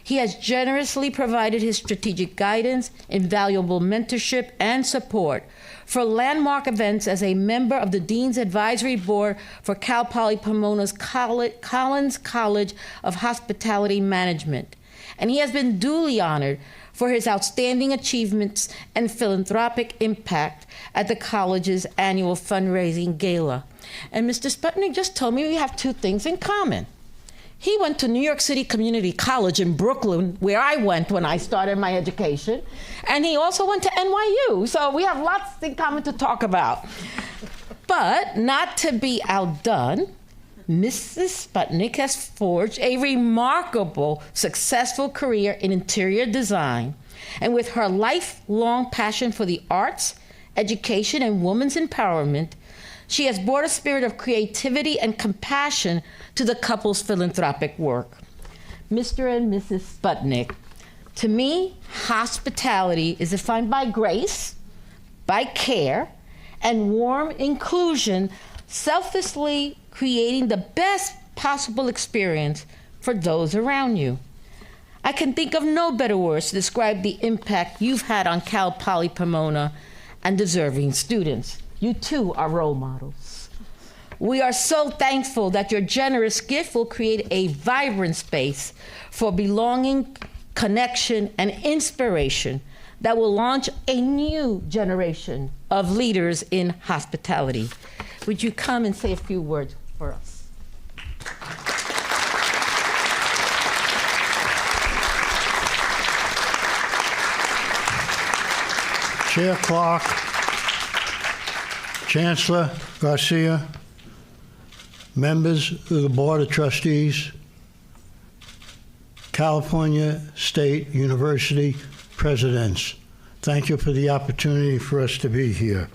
he has generously provided his strategic guidance, invaluable mentorship, and support for landmark events as a member of the Dean's Advisory Board for Cal Poly Pomona's Collins College of Hospitality Management. And he has been duly honored for his outstanding achievements and philanthropic impact at the college's annual fundraising gala. And Mr. Sputnik just told me we have 2 things in common. He went to New York City Community College in Brooklyn, where I went when I started my education, and he also went to NYU, so we have lots in common to talk about. But not to be outdone, Mrs. Sputnik has forged a remarkable, successful career in interior design, and with her lifelong passion for the arts, education, and women's empowerment, she has brought a spirit of creativity and compassion to the couple's philanthropic work. Mr. and Mrs. Sputnik, to me, hospitality is defined by grace, by care, and warm inclusion, selflessly creating the best possible experience for those around you. I can think of no better words to describe the impact you've had on Cal Poly Pomona and deserving students. You too are role models. We are so thankful that your generous gift will create a vibrant space for belonging, connection, and inspiration that will launch a new generation of leaders in hospitality. Would you come and say a few words for us? Chair Clark, Chancellor Garcia, members of the Board of Trustees, California State University presidents, thank you for the opportunity for us to be here.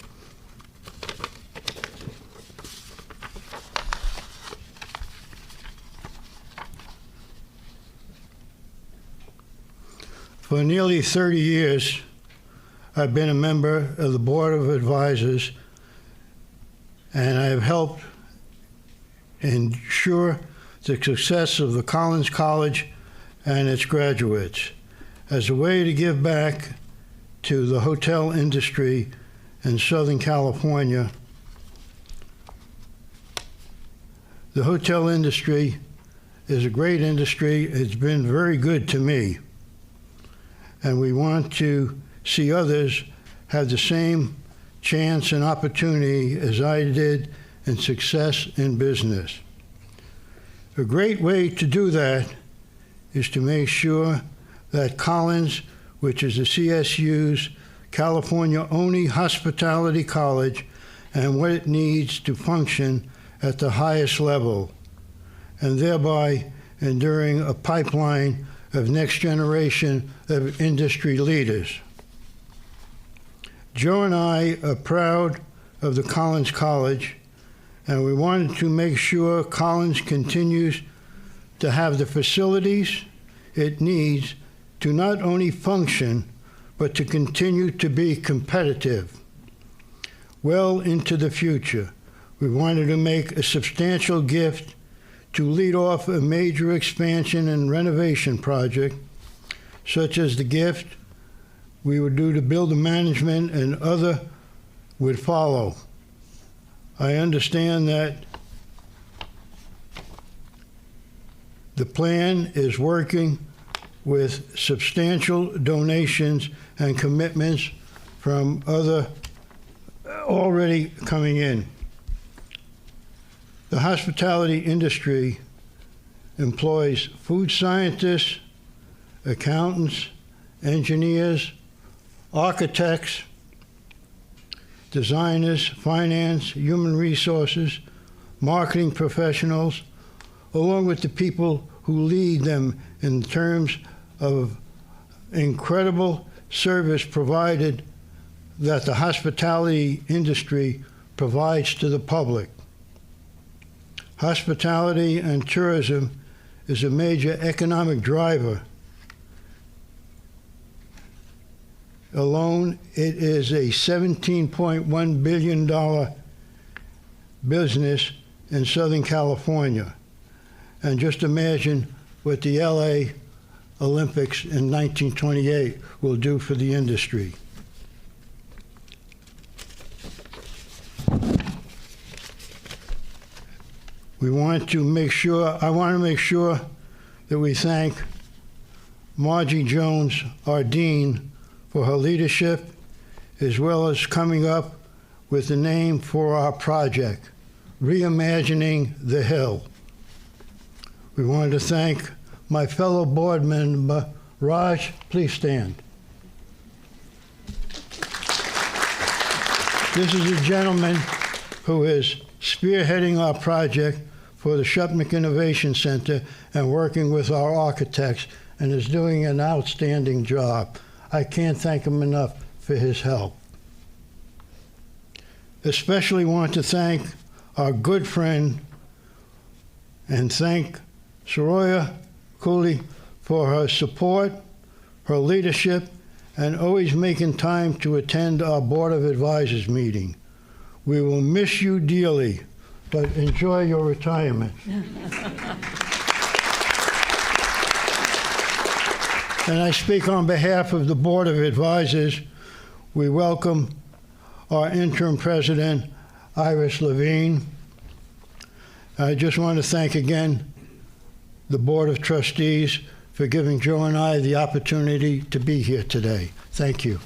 For nearly 30 years, I've been a member of the Board of Advisors, and I have helped ensure the success of the Collins College and its graduates. As a way to give back to the hotel industry in Southern California, the hotel industry is a great industry. It's been very good to me. And we want to see others have the same chance and opportunity as I did in success in business. A great way to do that is to make sure that Collins, which is the CSU's California-only hospitality college, and what it needs to function at the highest level, and thereby enduring a pipeline of next generation of industry leaders. Joe and I are proud of the Collins College, and we wanted to make sure Collins continues to have the facilities it needs to not only function, but to continue to be competitive. Well into the future, we wanted to make a substantial gift to lead off a major expansion and renovation project, such as the gift we would do to building management and other would follow. I understand that the plan is working with substantial donations and commitments from other already coming in. The hospitality industry employs food scientists, accountants, engineers, architects, designers, finance, human resources, marketing professionals, along with the people who lead them in terms of incredible service provided that the hospitality industry provides to the public. Hospitality and tourism is a major economic driver. Alone, it is a $17.1 billion business in Southern California. And just imagine what the LA Olympics in 1928 will do for the industry. I want to make sure that we thank Margie Jones, our dean, for her leadership, as well as coming up with the name for our project, Reimagining the Hill. We wanted to thank my fellow board member, Raj, please stand. This is a gentleman who is spearheading our project for the Shupnick Innovation Center and working with our architects, and is doing an outstanding job. I can't thank him enough for his help. Especially want to thank our good friend and thank Soraya Cooley for her support, her leadership, and always making time to attend our Board of Advisors meeting. We will miss you dearly, but enjoy your retirement. And I speak on behalf of the Board of Advisors. We welcome our interim president, Iris Levine. I just want to thank again the Board of Trustees for giving Joe and I the opportunity to be here today. Thank you.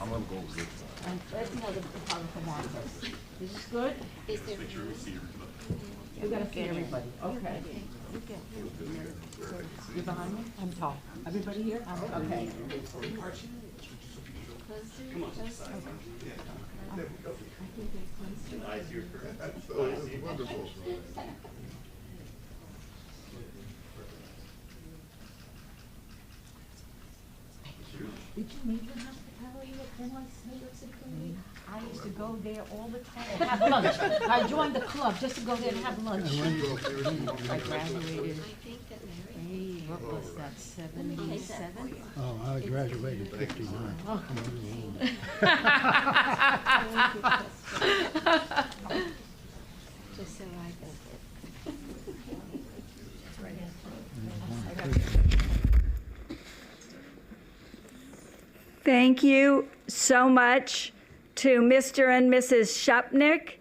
I'm gonna go with it. This is good? Is there we gotta see everybody. Okay. You're behind me? I'm tall. Everybody here? Okay. Wonderful. Did you meet the hospitality at NYC City? I used to go there all the time and have lunch. I joined the club just to go there and have lunch. I graduated. Hey, what was that, 77? Oh, I graduated 59. Oh. Just so I can. Thank you so much to Mr. and Mrs. Shupnick,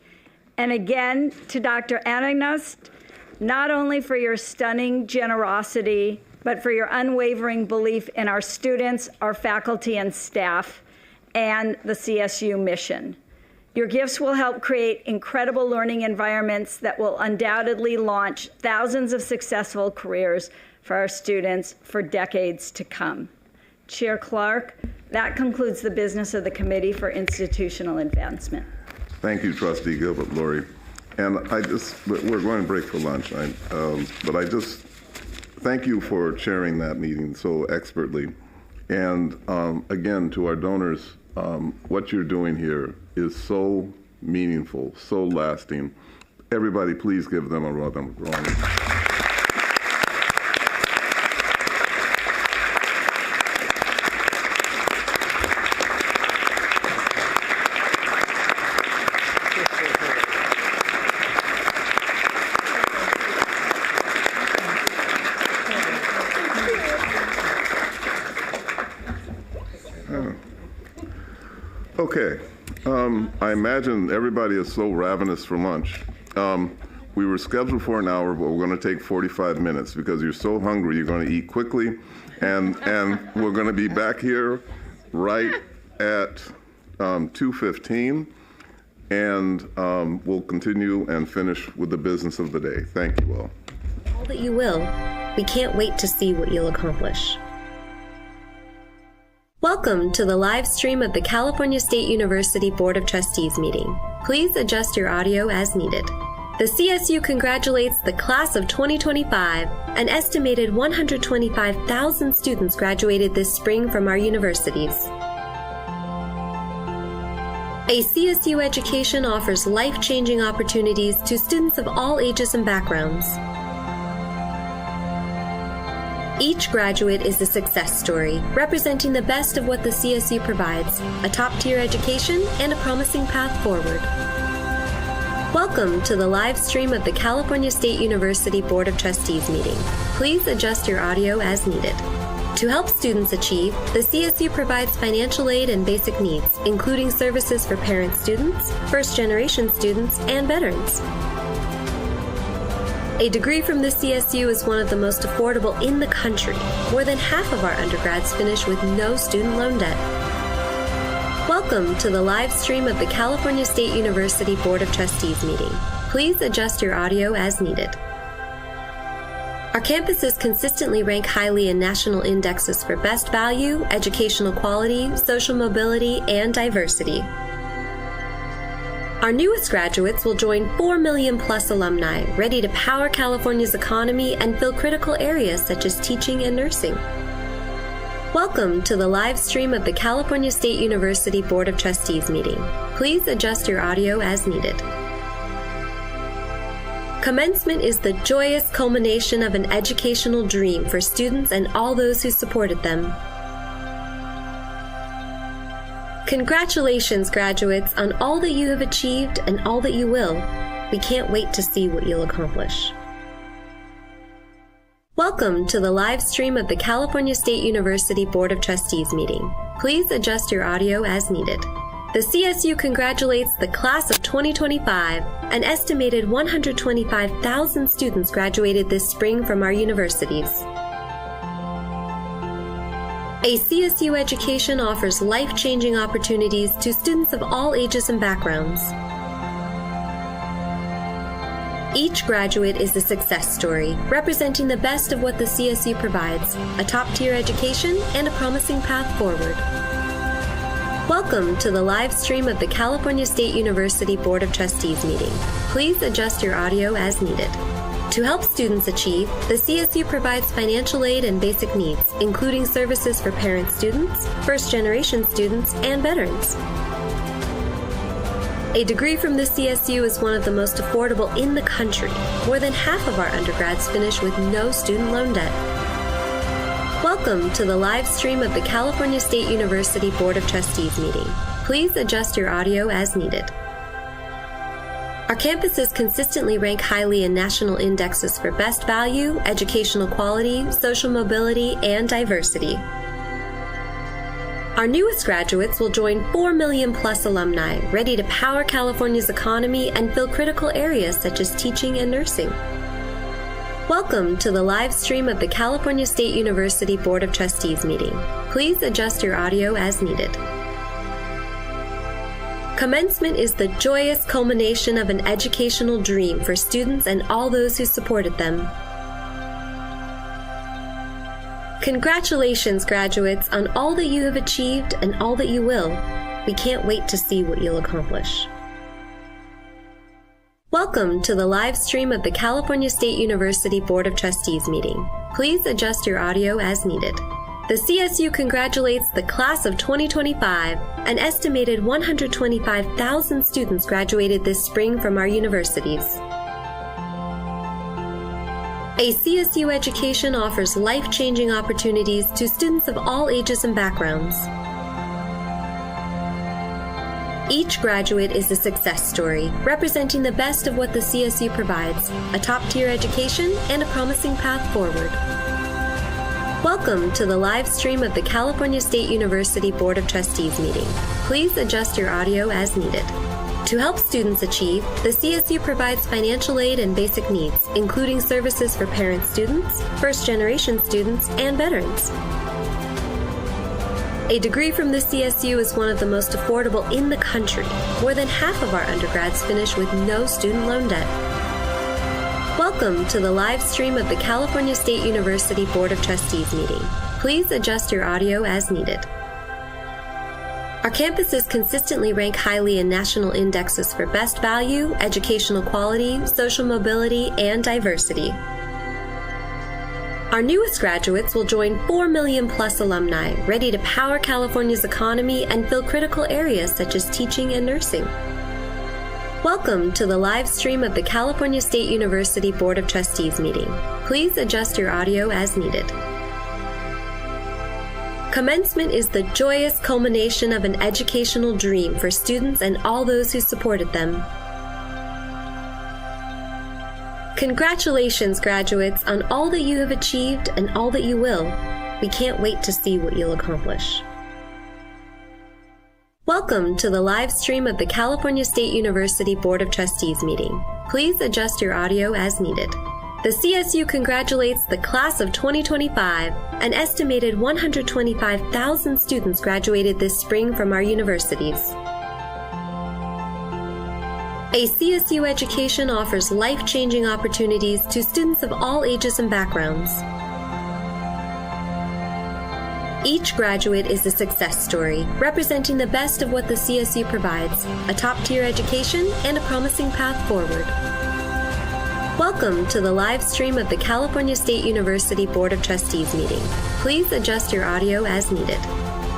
and again to Dr. Anagnost, not only for your stunning generosity, but for your unwavering belief in our students, our faculty and staff, and the CSU mission. Your gifts will help create incredible learning environments that will undoubtedly launch thousands of successful careers for our students for decades to come. Chair Clark, that concludes the business of the Committee for Institutional Advancement. Thank you, Trustee Gilbert-Lurie. And we're going to break for lunch, but I just thank you for chairing that meeting so expertly. And again, to our donors, what you're doing here is so meaningful, so lasting. Everybody, please give them a round of applause. Okay, I imagine everybody is so ravenous for lunch. We were scheduled for an hour, but we're going to take 45 minutes because you're so hungry, you're going to eat quickly, and we're going to be back here right at 2:15, and we'll continue and finish with the business of the day. Thank you all. All that you will. We can't wait to see what you'll accomplish. Welcome to the live stream of the California State University Board of Trustees meeting. Please adjust your audio as needed. The CSU congratulates the class of 2025. An estimated 125,000 students graduated this spring from our universities. A CSU education offers life-changing opportunities to students of all ages and backgrounds. Each graduate is a success story, representing the best of what the CSU provides, a top-tier education and a promising path forward. Welcome to the live stream of the California State University Board of Trustees meeting. Please adjust your audio as needed. To help students achieve, the CSU provides financial aid and basic needs, including services for parent students, first-generation students, and veterans. A degree from the CSU is one of the most affordable in the country. More than half of our undergrads finish with no student loan debt. Welcome to the live stream of the California State University Board of Trustees meeting. Please adjust your audio as needed. Our campuses consistently rank highly in national indexes for best value, educational quality, social mobility, and diversity. Our newest graduates will join 4 million plus alumni, ready to power California's economy and fill critical areas such as teaching and nursing. Welcome to the live stream of the California State University Board of Trustees meeting. Please adjust your audio as needed. Commencement is the joyous culmination of an educational dream for students and all those who supported them. Congratulations, graduates, on all that you have achieved and all that you will. We can't wait to see what you'll accomplish. Welcome to the live stream of the California State University Board of Trustees meeting. Please adjust your audio as needed. The CSU congratulates the class of 2025. An estimated 125,000 students graduated this spring from our universities. A CSU education offers life-changing opportunities to students of all ages and backgrounds. Each graduate is a success story, representing the best of what the CSU provides, a top-tier education and a promising path forward. Welcome to the live stream of the California State University Board of Trustees meeting. Please adjust your audio as needed. To help students achieve, the CSU provides financial aid and basic needs, including services for parent students, first-generation students, and veterans. A degree from the CSU is one of the most affordable in the country. More than half of our undergrads finish with no student loan debt. Welcome to the live stream of the California State University Board of Trustees meeting. Please adjust your audio as needed. Our campuses consistently rank highly in national indexes for best value, educational quality, social mobility, and diversity. Our newest graduates will join 4 million plus alumni ready to power California's economy and fill critical areas such as teaching and nursing. Welcome to the live stream of the California State University Board of Trustees meeting. Please adjust your audio as needed. Commencement is the joyous culmination of an educational dream for students and all those who supported them. Congratulations, graduates, on all that you have achieved and all that you will. We can't wait to see what you'll accomplish. Welcome to the live stream of the California State University Board of Trustees meeting. Please adjust your audio as needed. The CSU congratulates the class of 2025. An estimated 125,000 students graduated this spring from our universities. A CSU education offers life-changing opportunities to students of all ages and backgrounds. Each graduate is a success story, representing the best of what the CSU provides, a top-tier education and a promising path forward. Welcome to the live stream of the California State University Board of Trustees meeting. Please adjust your audio as needed. To help students achieve, the CSU provides financial aid and basic needs, including services for parent students, first-generation students, and veterans. A degree from the CSU is one of the most affordable in the country. More than half of our undergrads finish with no student loan debt. Welcome to the live stream of the California State University Board of Trustees meeting. Please adjust your audio as needed. Our campuses consistently rank highly in national indexes for best value, educational quality, social mobility, and diversity. Our newest graduates will join 4 million plus alumni ready to power California's economy and fill critical areas such as teaching and nursing. Welcome to the live stream of the California State University Board of Trustees meeting. Please adjust your audio as needed. Commencement is the joyous culmination of an educational dream for students and all those who supported them. Congratulations, graduates, on all that you have achieved and all that you will. We can't wait to see what you'll accomplish. Welcome to the live stream of the California State University Board of Trustees meeting. Please adjust your audio as needed. The CSU congratulates the class of 2025. An estimated 125,000 students graduated this spring from our universities. A CSU education offers life-changing opportunities to students of all ages and backgrounds. Each graduate is a success story, representing the best of what the CSU provides, a top-tier education and a promising path forward. Welcome to the live stream of the California State University Board of Trustees meeting. Please adjust your audio as needed.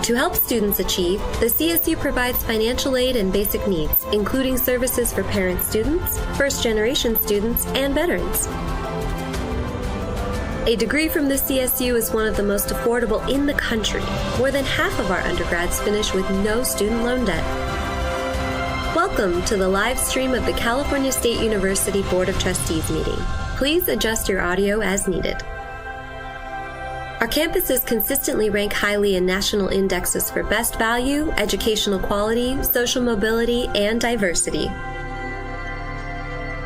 To help students achieve, the CSU provides financial aid and basic needs, including services for parent students, first-generation students, and veterans. A degree from the CSU is one of the most affordable in the country. More than half of our undergrads finish with no student loan debt. Welcome to the live stream of the California State University Board of Trustees meeting. Please adjust your audio as needed. Our campuses consistently rank highly in national indexes for best value, educational quality, social mobility, and diversity.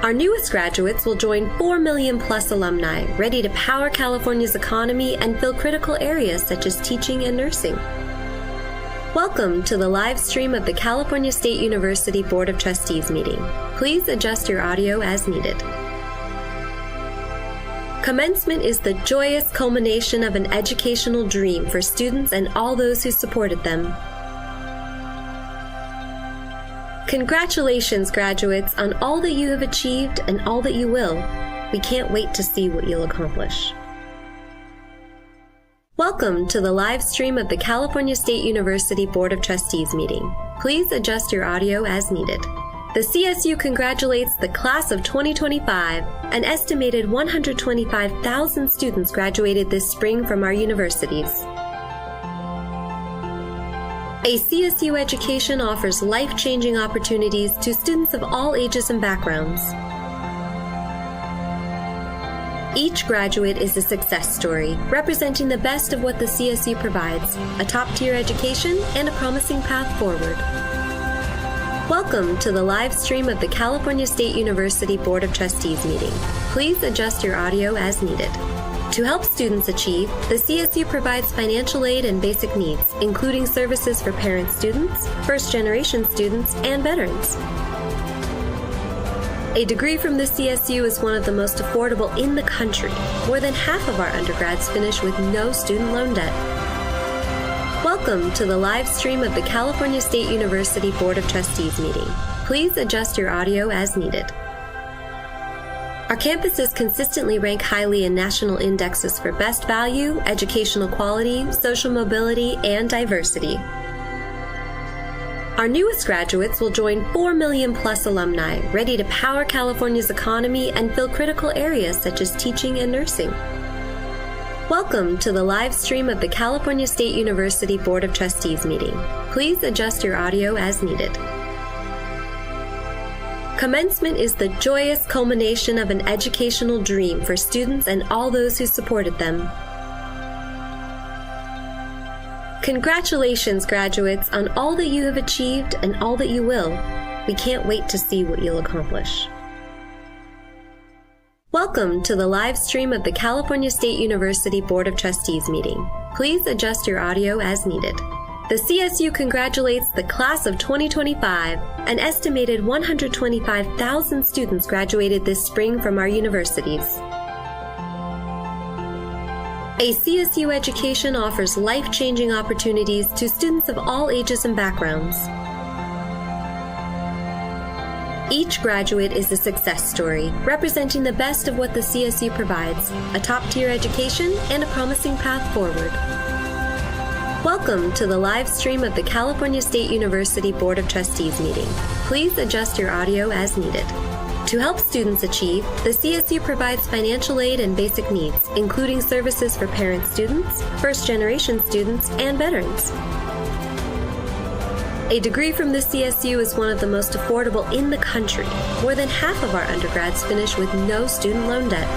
Our newest graduates will join 4 million plus alumni ready to power California's economy and fill critical areas such as teaching and nursing. Welcome to the live stream of the California State University Board of Trustees meeting. Please adjust your audio as needed. Commencement is the joyous culmination of an educational dream for students and all those who supported them. Congratulations, graduates, on all that you have achieved and all that you will. We can't wait to see what you'll accomplish. Welcome to the live stream of the California State University Board of Trustees meeting. Please adjust your audio as needed. The CSU congratulates the class of 2025. An estimated 125,000 students graduated this spring from our universities. A CSU education offers life-changing opportunities to students of all ages and backgrounds. Each graduate is a success story, representing the best of what the CSU provides, a top-tier education and a promising path forward. Welcome to the live stream of the California State University Board of Trustees meeting. Please adjust your audio as needed. To help students achieve, the CSU provides financial aid and basic needs, including services for parent students, first-generation students, and veterans. A degree from the CSU is one of the most affordable in the country. More than half of our undergrads finish with no student loan debt. Welcome to the live stream of the California State University Board of Trustees meeting. Please adjust your audio as needed. Our campuses consistently rank highly in national indexes for best value, educational quality, social mobility, and diversity. Our newest graduates will join 4 million plus alumni, ready to power California's economy and fill critical areas such as teaching and nursing. Welcome to the live stream of the California State University Board of Trustees meeting. Please adjust your audio as needed. Commencement is the joyous culmination of an educational dream for students and all those who supported them. Congratulations, graduates, on all that you have achieved and all that you will. We can't wait to see what you'll accomplish. Welcome to the live stream of the California State University Board of Trustees meeting. Please adjust your audio as needed. The CSU congratulates the class of 2025. An estimated 125,000 students graduated this spring from our universities. A CSU education offers life-changing opportunities to students of all ages and backgrounds. Each graduate is a success story, representing the best of what the CSU provides, a top-tier education and a promising path forward. Welcome to the live stream of the California State University Board of Trustees meeting. Please adjust your audio as needed. To help students achieve, the CSU provides financial aid and basic needs, including services for parent students, first-generation students, and veterans. A degree from the CSU is one of the most affordable in the country. More than half of our undergrads finish with no student loan debt.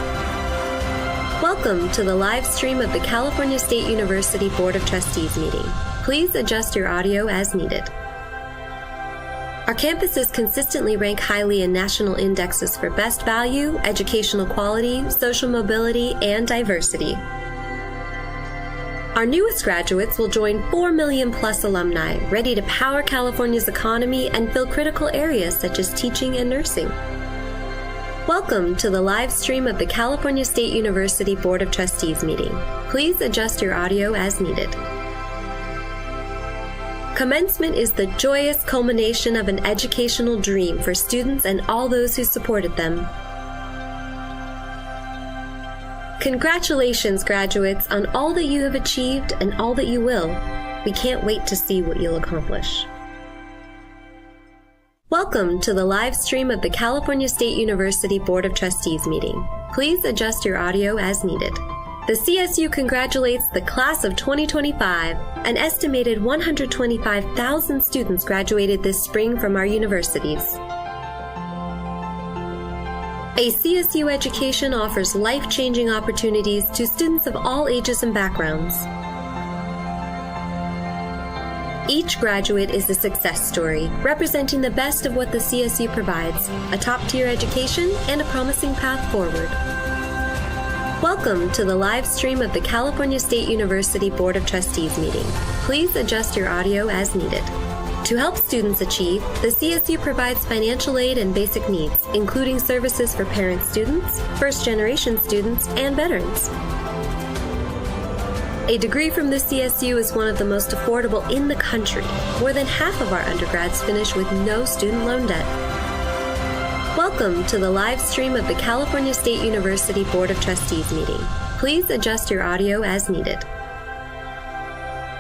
Welcome to the live stream of the California State University Board of Trustees meeting. Please adjust your audio as needed. Our campuses consistently rank highly in national indexes for best value, educational quality, social mobility, and diversity. Our newest graduates will join 4 million plus alumni, ready to power California's economy and fill critical areas such as teaching and nursing. Welcome to the live stream of the California State University Board of Trustees meeting. Please adjust your audio as needed. Commencement is the joyous culmination of an educational dream for students and all those who supported them. Congratulations, graduates, on all that you have achieved and all that you will. We can't wait to see what you'll accomplish. Welcome to the live stream of the California State University Board of Trustees meeting. Please adjust your audio as needed. The CSU congratulates the class of 2025. An estimated 125,000 students graduated this spring from our universities. A CSU education offers life-changing opportunities to students of all ages and backgrounds. Each graduate is a success story, representing the best of what the CSU provides, a top-tier education and a promising path forward. Welcome to the live stream of the California State University Board of Trustees meeting. Please adjust your audio as needed. To To help students achieve, the CSU provides financial aid and basic needs, including services for parent students, first-generation students, and veterans. A degree from the CSU is one of the most affordable in the country. More than half of our undergrads finish with no student loan debt. Welcome to the live stream of the California State University Board of Trustees meeting. Please adjust your audio as needed.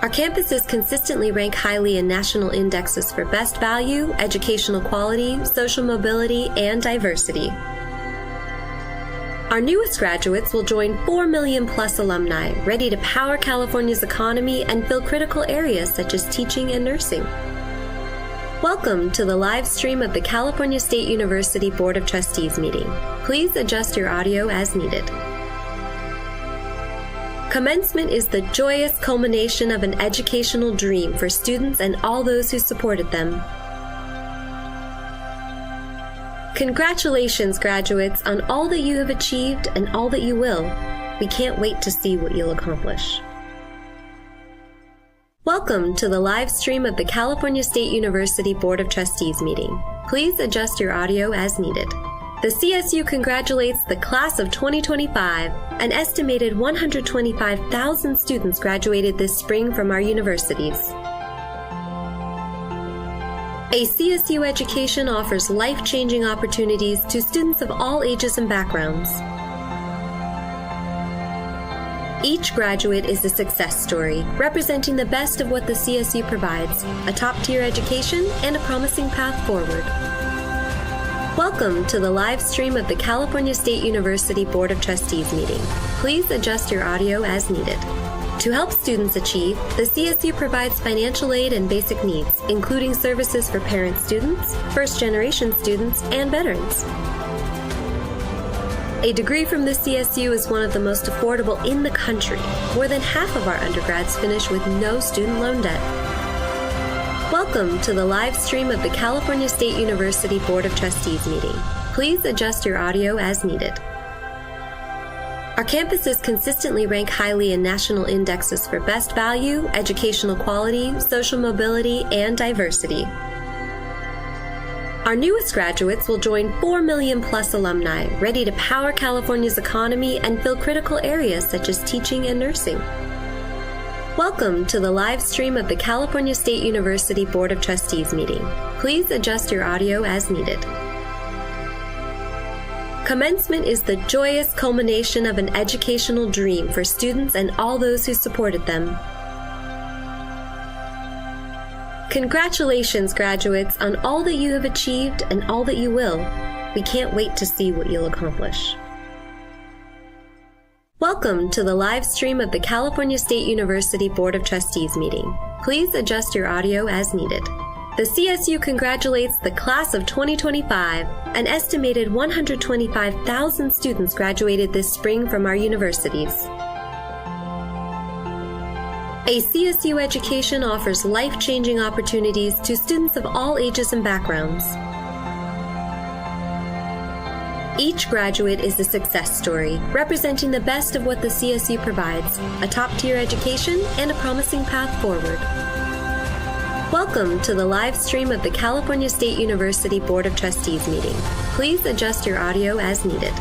Our campuses consistently rank highly in national indexes for best value, educational quality, social mobility, and diversity. Our newest graduates will join 4 million plus alumni ready to power California's economy and fill critical areas such as teaching and nursing. Welcome to the live stream of the California State University Board of Trustees meeting. Please adjust your audio as needed. Commencement is the joyous culmination of an educational dream for students and all those who supported them. Congratulations, graduates, on all that you have achieved and all that you will. We can't wait to see what you'll accomplish. Welcome to the live stream of the California State University Board of Trustees meeting. Please adjust your audio as needed. The CSU congratulates the class of 2025. An estimated 125,000 students graduated this spring from our universities. A CSU education offers life-changing opportunities to students of all ages and backgrounds. Each graduate is a success story, representing the best of what the CSU provides, a top-tier education and a promising path forward. Welcome to the live stream of the California State University Board of Trustees meeting. Please adjust your audio as needed. To help students achieve, the CSU provides financial aid and basic needs, including services for parent students, first-generation students, and veterans. A degree from the CSU is one of the most affordable in the country. More than half of our undergrads finish with no student loan debt. Welcome to the live stream of the California State University Board of Trustees meeting. Please adjust your audio as needed. Our campuses consistently rank highly in national indexes for best value, educational quality, social mobility, and diversity. Our newest graduates will join 4 million plus alumni ready to power California's economy and fill critical areas such as teaching and nursing. Welcome to the live stream of the California State University Board of Trustees meeting. Please adjust your audio as needed. Commencement is the joyous culmination of an educational dream for students and all those who supported them. Congratulations, graduates, on all that you have achieved and all that you will. We can't wait to see what you'll accomplish. Welcome to the live stream of the California State University Board of Trustees meeting. Please adjust your audio as needed. The CSU congratulates the class of 2025. An estimated 125,000 students graduated this spring from our universities. A CSU education offers life-changing opportunities to students of all ages and backgrounds. Each graduate is a success story, representing the best of what the CSU provides, a top-tier education and a promising path forward. Welcome to the live stream of the California State University Board of Trustees meeting. Please adjust your audio as needed.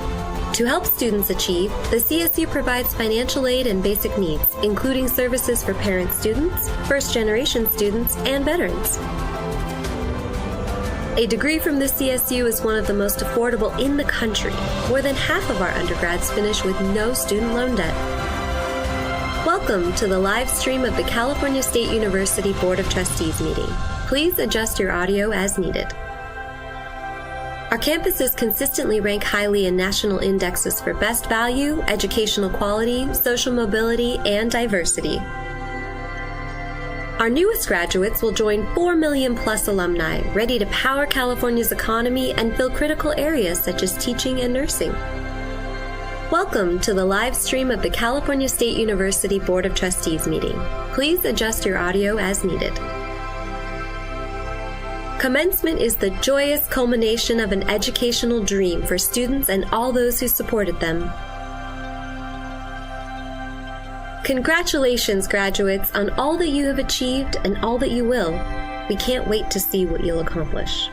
To help students achieve, the CSU provides financial aid and basic needs, including services for parent students, first-generation students, and veterans. A degree from the CSU is one of the most affordable in the country. More than half of our undergrads finish with no student loan debt. Welcome to the live stream of the California State University Board of Trustees meeting. Please adjust your audio as needed. Our campuses consistently rank highly in national indexes for best value, educational quality, social mobility, and diversity. Our newest graduates will join 4 million plus alumni ready to power California's economy and fill critical areas such as teaching and nursing. Welcome to the live stream of the California State University Board of Trustees meeting. Please adjust your audio as needed. Commencement is the joyous culmination of an educational dream for students and all those who supported them. Congratulations, graduates, on all that you have achieved and all that you will. We can't wait to see what you'll accomplish.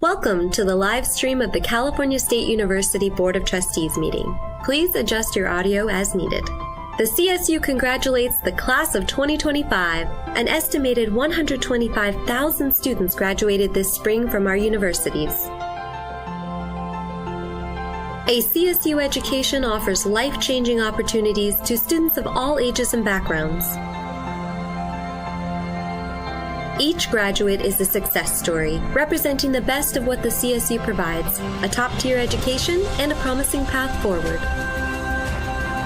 Welcome to the live stream of the California State University Board of Trustees meeting. Please adjust your audio as needed. The CSU congratulates the class of 2025. An estimated 125,000 students graduated this spring from our universities. A CSU education offers life-changing opportunities to students of all ages and backgrounds. Each graduate is a success story, representing the best of what the CSU provides, a top-tier education and a promising path forward.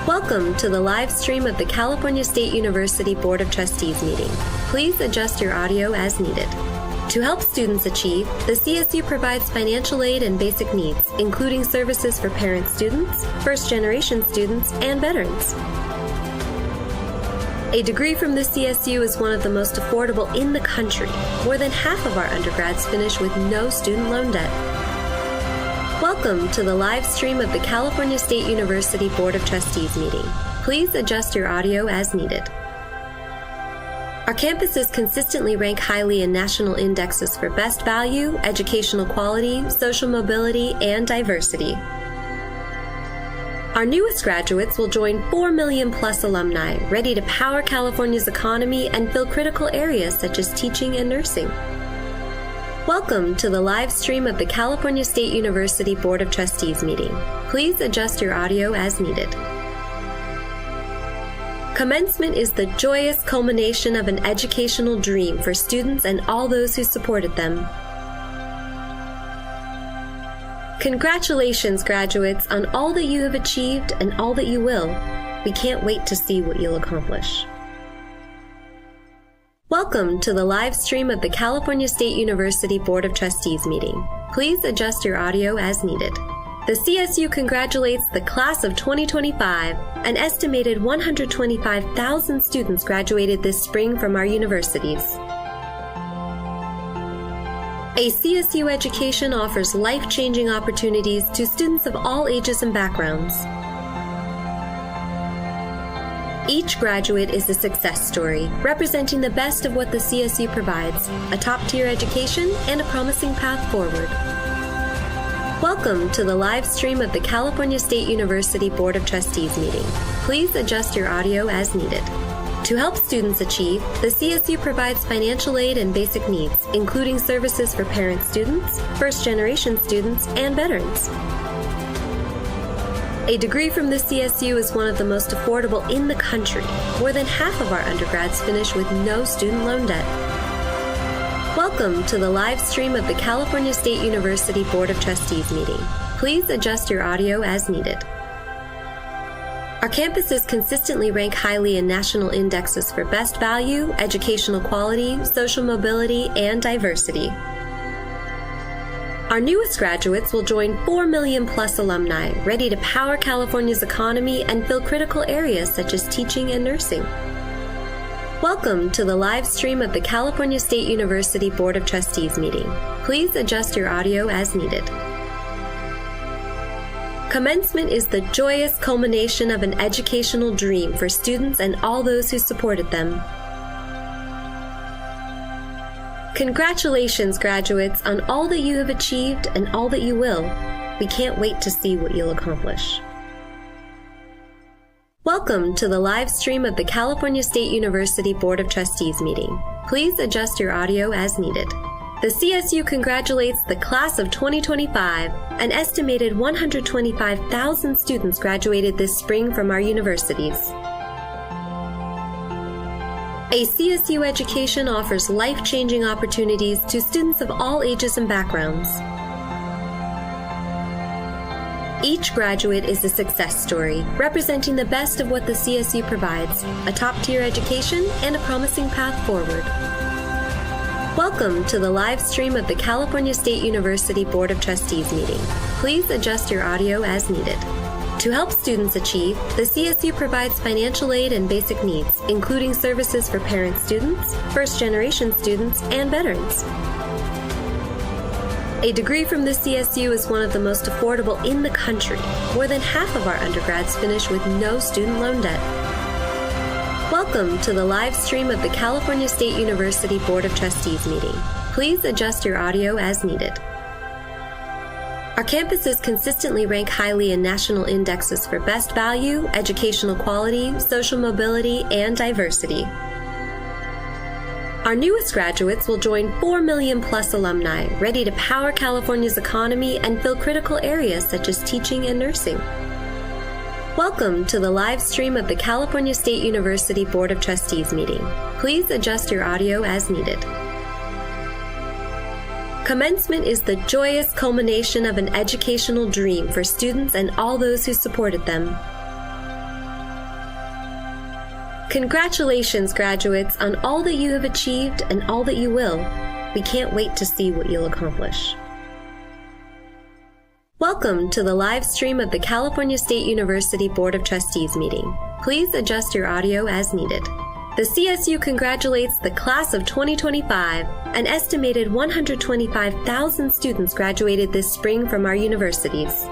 Welcome to the live stream of the California State University Board of Trustees meeting. Please adjust your audio as needed. To help students achieve, the CSU provides financial aid and basic needs, including services for parent students, first-generation students, and veterans. A degree from the CSU is one of the most affordable in the country. More than half of our undergrads finish with no student loan debt. Welcome to the live stream of the California State University Board of Trustees meeting. Please adjust your audio as needed. Our campuses consistently rank highly in national indexes for best value, educational quality, social mobility, and diversity. Our newest graduates will join 4 million plus alumni, ready to power California's economy and fill critical areas such as teaching and nursing. Welcome to the live stream of the California State University Board of Trustees meeting. Please adjust your audio as needed. Commencement is the joyous culmination of an educational dream for students and all those who supported them. Congratulations, graduates, on all that you have achieved and all that you will. We can't wait to see what you'll accomplish. Welcome to the live stream of the California State University Board of Trustees meeting. Please adjust your audio as needed. The CSU congratulates the class of 2025. An estimated 125,000 students graduated this spring from our universities. A CSU education offers life-changing opportunities to students of all ages and backgrounds. Each graduate is a success story, representing the best of what the CSU provides, a top-tier education and a promising path forward. Welcome to the live stream of the California State University Board of Trustees meeting. Please adjust your audio as needed. To help students achieve, the CSU provides financial aid and basic needs, including services for parent students, first-generation students, and veterans. A degree from the CSU is one of the most affordable in the country. More than half of our undergrads finish with no student loan debt. Welcome to the live stream of the California State University Board of Trustees meeting. Please adjust your audio as needed. Our campuses consistently rank highly in national indexes for best value, educational quality, social mobility, and diversity. Our newest graduates will join 4 million plus alumni, ready to power California's economy and fill critical areas such as teaching and nursing. Welcome to the live stream of the California State University Board of Trustees meeting. Please adjust your audio as needed. Commencement is the joyous culmination of an educational dream for students and all those who supported them. Congratulations, graduates, on all that you have achieved and all that you will. We can't wait to see what you'll accomplish. Welcome to the live stream of the California State University Board of Trustees meeting. Please adjust your audio as needed. The CSU congratulates the class of 2025. An estimated 125,000 students graduated this spring from our universities. A CSU education offers life-changing opportunities to students of all ages and backgrounds. Each graduate is a success story, representing the best of what the CSU provides, a top-tier education and a promising path forward. Welcome to the live stream of the California State University Board of Trustees meeting. Please adjust your audio as needed. To help students achieve, the CSU provides financial aid and basic needs, including services for parent students, first-generation students, and veterans. A degree from the CSU is one of the most affordable in the country. More than half of our undergrads finish with no student loan debt. Welcome Welcome to the live stream of the California State University Board of Trustees meeting. Please adjust your audio as needed. Our campuses consistently rank highly in national indexes for best value, educational quality, social mobility, and diversity. Our newest graduates will join 4 million plus alumni ready to power California's economy and fill critical areas such as teaching and nursing. Welcome to the live stream of the California State University Board of Trustees meeting. Please adjust your audio as needed. Commencement is the joyous culmination of an educational dream for students and all those who supported them. Congratulations, graduates, on all that you have achieved and all that you will. We can't wait to see what you'll accomplish. Welcome to the live stream of the California State University Board of Trustees meeting. Please adjust your audio as needed. The CSU congratulates the class of 2025. An estimated 125,000 students graduated this spring from our universities.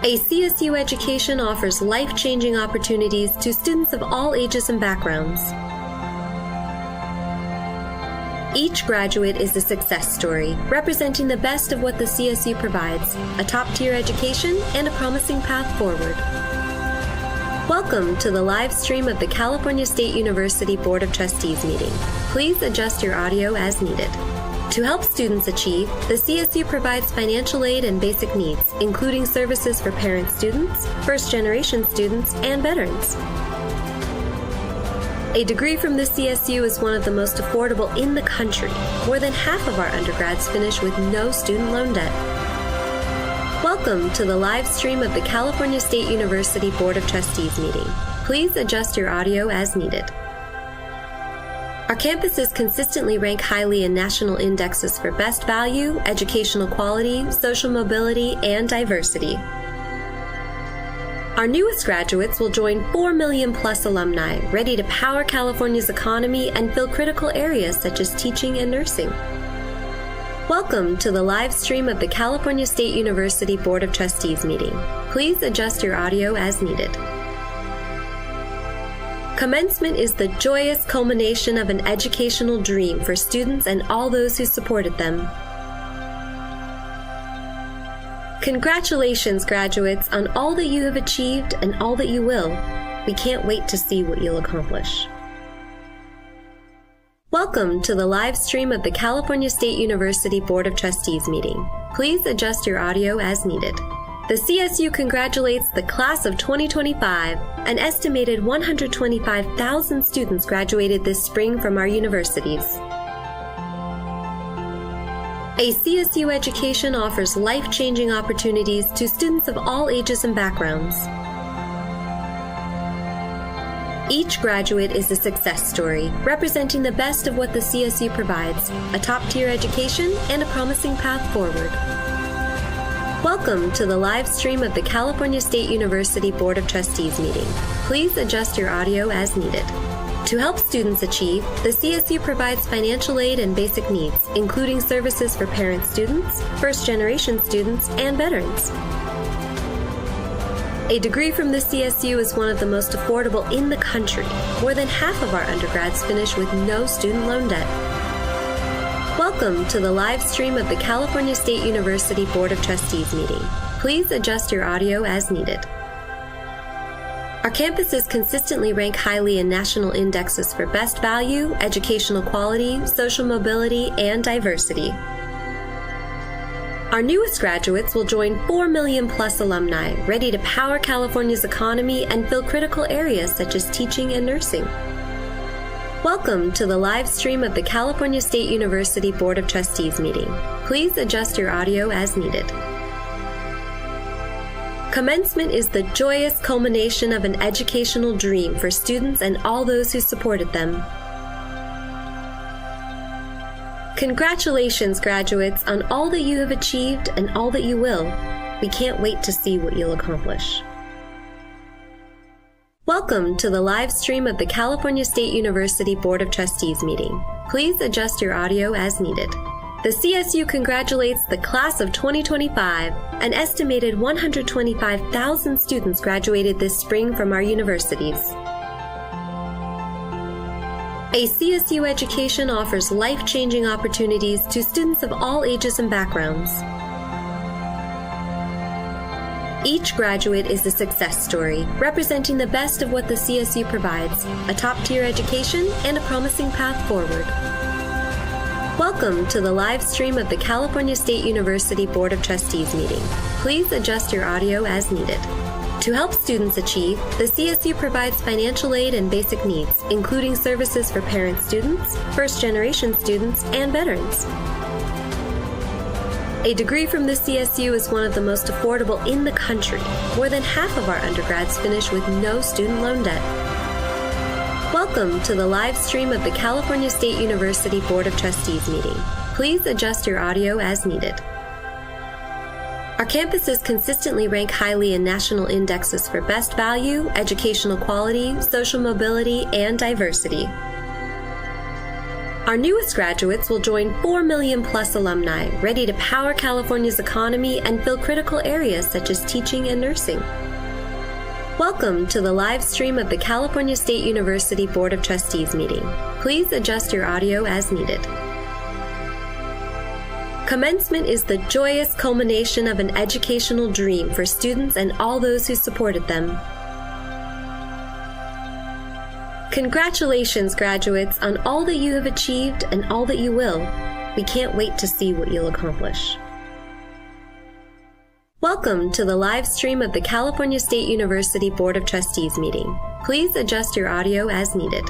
A CSU education offers life-changing opportunities to students of all ages and backgrounds. Each graduate is a success story, representing the best of what the CSU provides, a top-tier education and a promising path forward. Welcome to the live stream of the California State University Board of Trustees meeting. Please adjust your audio as needed. To help students achieve, the CSU provides financial aid and basic needs, including services for parent students, first-generation students, and veterans. A degree from the CSU is one of the most affordable in the country. More than half of our undergrads finish with no student loan debt. Welcome to the live stream of the California State University Board of Trustees meeting. Please adjust your audio as needed. Our campuses consistently rank highly in national indexes for best value, educational quality, social mobility, and diversity. Our newest graduates will join 4 million plus alumni ready to power California's economy and fill critical areas such as teaching and nursing. Welcome to the live stream of the California State University Board of Trustees meeting. Please adjust your audio as needed. Commencement is the joyous culmination of an educational dream for students and all those who supported them. Congratulations, graduates, on all that you have achieved and all that you will. We can't wait to see what you'll accomplish. Welcome to the live stream of the California State University Board of Trustees meeting. Please adjust your audio as needed. The CSU congratulates the class of 2025. An estimated 125,000 students graduated this spring from our universities. A CSU education offers life-changing opportunities to students of all ages and backgrounds. Each graduate is a success story, representing the best of what the CSU provides, a top-tier education and a promising path forward. Welcome to the live stream of the California State University Board of Trustees meeting. Please adjust your audio as needed. To help students achieve, the CSU provides financial aid and basic needs, including services for parent students, first-generation students, and veterans. A degree from the CSU is one of the most affordable in the country. More than half of our undergrads finish with no student loan debt. Welcome to the live stream of the California State University Board of Trustees meeting. Please adjust your audio as needed. Our campuses consistently rank highly in national indexes for best value, educational quality, social mobility, and diversity. Our newest graduates will join 4 million plus alumni ready to power California's economy and fill critical areas such as teaching and nursing. Welcome to the live stream of the California State University Board of Trustees meeting. Please adjust your audio as needed. Commencement is the joyous culmination of an educational dream for students and all those who supported them. Congratulations, graduates, on all that you have achieved and all that you will. We can't wait to see what you'll accomplish. Welcome to the live stream of the California State University Board of Trustees meeting. Please adjust your audio as needed. The CSU congratulates the class of 2025. An estimated 125,000 students graduated this spring from our universities. A CSU education offers life-changing opportunities to students of all ages and backgrounds. Each graduate is a success story, representing the best of what the CSU provides, a top-tier education and a promising path forward. Welcome to the live stream of the California State University Board of Trustees meeting. Please adjust your audio as needed. To help students achieve, the CSU provides financial aid and basic needs, including services for parent students, first-generation students, and veterans. A degree from the CSU is one of the most affordable in the country. More than half of our undergrads finish with no student loan debt. Welcome to the live stream of the California State University Board of Trustees meeting. Please adjust your audio as needed. Our campuses consistently rank highly in national indexes for best value, educational quality, social mobility, and diversity. Our newest graduates will join 4 million plus alumni, ready to power California's economy and fill critical areas such as teaching and nursing. Welcome to the live stream of the California State University Board of Trustees meeting. Please adjust your audio as needed. Commencement is the joyous culmination of an educational dream for students and all those who supported them. Congratulations, graduates, on all that you have achieved and all that you will. We can't wait to see what you'll accomplish. Welcome to the live stream of the California State University Board of Trustees meeting. Please adjust your audio as needed.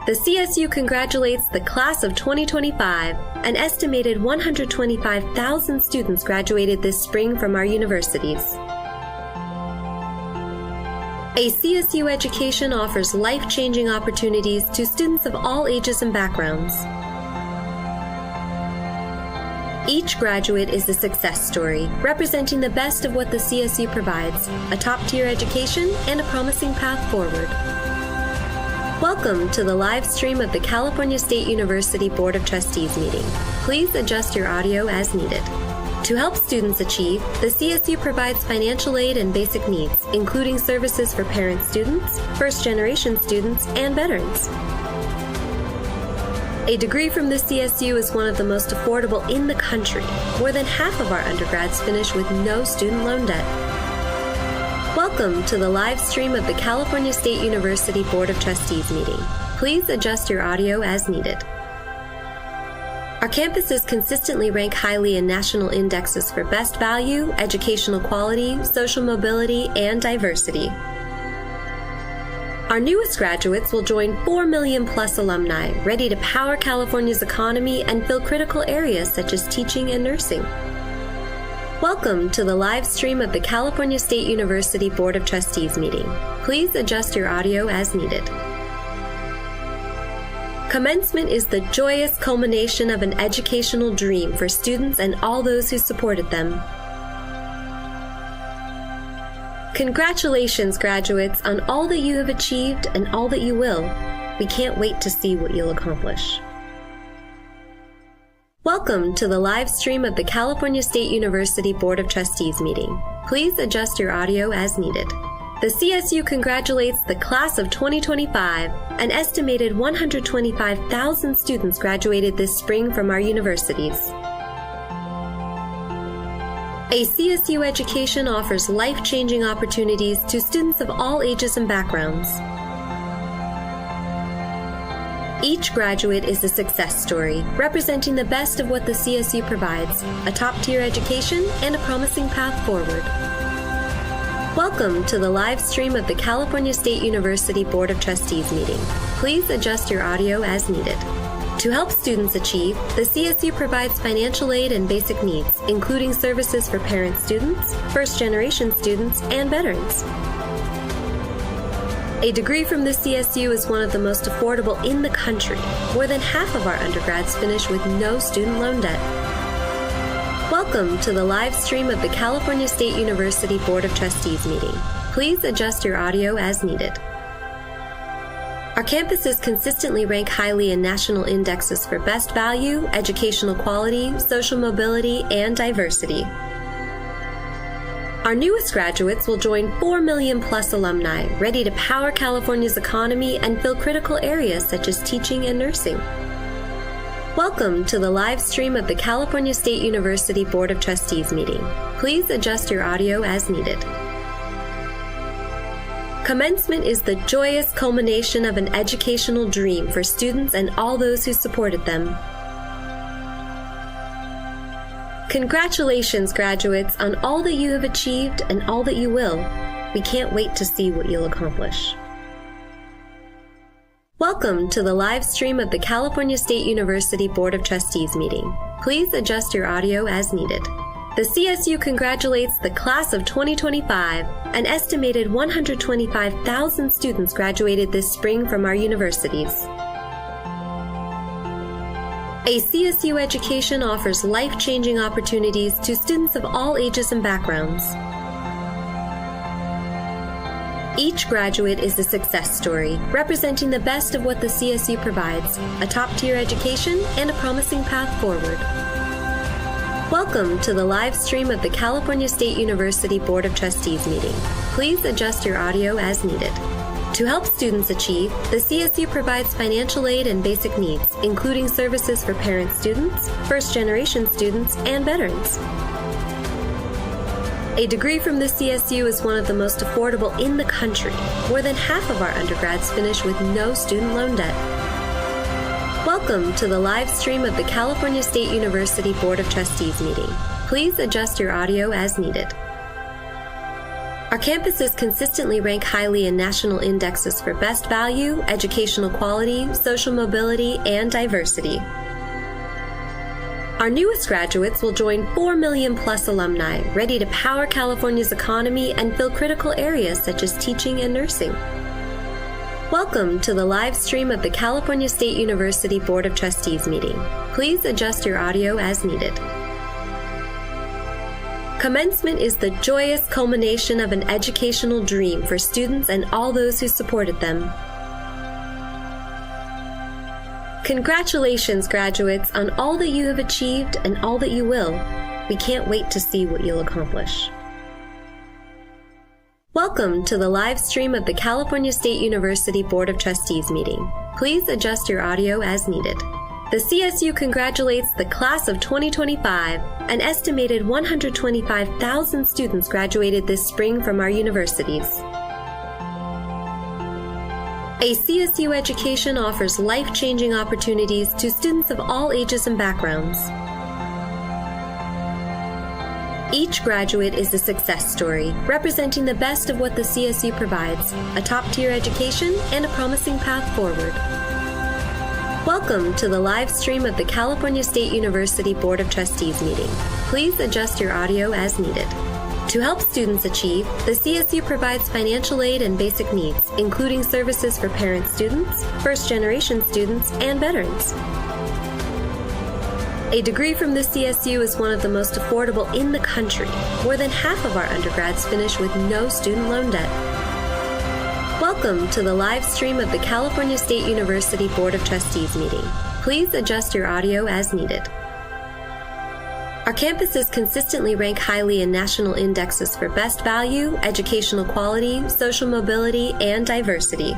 The CSU congratulates the class of 2025. An estimated 125,000 students graduated this spring from our universities. A CSU education offers life-changing opportunities to students of all ages and backgrounds. Each graduate is a success story, representing the best of what the CSU provides, a top-tier education and a promising path forward. Welcome to the live stream of the California State University Board of Trustees meeting. Please adjust your audio as needed. To help students achieve, the CSU provides financial aid and basic needs, including services for parent students, first-generation students, and veterans. A degree from the CSU is one of the most affordable in the country. More than half of our undergrads finish with no student loan debt. Welcome to the live stream of the California State University Board of Trustees meeting. Please adjust your audio as needed. Our campuses consistently rank highly in national indexes for best value, educational quality, social mobility, and diversity. Our newest graduates will join 4 million plus alumni, ready to power California's economy and fill critical areas such as teaching and nursing. Welcome to the live stream of the California State University Board of Trustees meeting. Please adjust your audio as needed. Commencement is the joyous culmination of an educational dream for students and all those who supported them. Congratulations, graduates, on all that you have achieved and all that you will. We can't wait to see what you'll accomplish. Welcome to the live stream of the California State University Board of Trustees meeting. Please adjust your audio as needed. The CSU congratulates the class of 2025. An estimated 125,000 students graduated this spring from our universities. A CSU education offers life-changing opportunities to students of all ages and backgrounds. Each graduate is a success story, representing the best of what the CSU provides, a top-tier education and a promising path forward. Welcome to the live stream of the California State University Board of Trustees meeting. Please adjust your audio as needed. To help students achieve, the CSU provides financial aid and basic needs, including services for parent students, first-generation students, and veterans. A degree from the CSU is one of the most affordable in the country. More than half of our undergrads finish with no student loan debt. Welcome to the live stream of the California State University Board of Trustees meeting. Please adjust your audio as needed. Our campuses consistently rank highly in national indexes for best value, educational quality, social mobility, and diversity. Our newest graduates will join 4 million plus alumni, ready to power California's economy and fill critical areas such as teaching and nursing. Welcome to the live stream of the California State University Board of Trustees meeting. Please adjust your audio as needed. Commencement is the joyous culmination of an educational dream for students and all those who supported them. Congratulations, graduates, on all that you have achieved and all that you will. We can't wait to see what you'll accomplish. Welcome to the live stream of the California State University Board of Trustees meeting. Please adjust your audio as needed. The CSU congratulates the class of 2025. An estimated 125,000 students graduated this spring from our universities. A CSU education offers life-changing opportunities to students of all ages and backgrounds. Each graduate is a success story, representing the best of what the CSU provides, a top-tier education and a promising path forward. Welcome to the live stream of the California State University Board of Trustees meeting. Please adjust your audio as needed. To help students achieve, the CSU provides financial aid and basic needs, including services for parent students, first-generation students, and veterans. A degree from the CSU is one of the most affordable in the country. More than half of our undergrads finish with no student loan debt. Welcome to the live stream of the California State University Board of Trustees meeting. Please adjust your audio as needed. Our campuses consistently rank highly in national indexes for best value, educational quality, social mobility, and diversity. Our newest graduates will join 4 million plus alumni, ready to power California's economy and fill critical areas such as teaching and nursing. Welcome to the live stream of the California State University Board of Trustees meeting. Please adjust your audio as needed. Commencement is the joyous culmination of an educational dream for students and all those who supported them. Congratulations, graduates, on all that you have achieved and all that you will. We can't wait to see what you'll accomplish. Welcome to the live stream of the California State University Board of Trustees meeting. Please adjust your audio as needed. The CSU congratulates the class of 2025. An estimated 125,000 students graduated this spring from our universities. A CSU education offers life-changing opportunities to students of all ages and backgrounds. Each graduate is a success story, representing the best of what the CSU provides, a top-tier education and a promising path forward. Welcome to the live stream of the California State University Board of Trustees meeting. Please adjust your audio as needed. To help students achieve, the CSU provides financial aid and basic needs, including services for parent students, first-generation students, and veterans. A degree from the CSU is one of the most affordable in the country. More than half of our undergrads finish with no student loan debt. Welcome to the live stream of the California State University Board of Trustees meeting. Please adjust your audio as needed. Our campuses consistently rank highly in national indexes for best value, educational quality, social mobility, and diversity.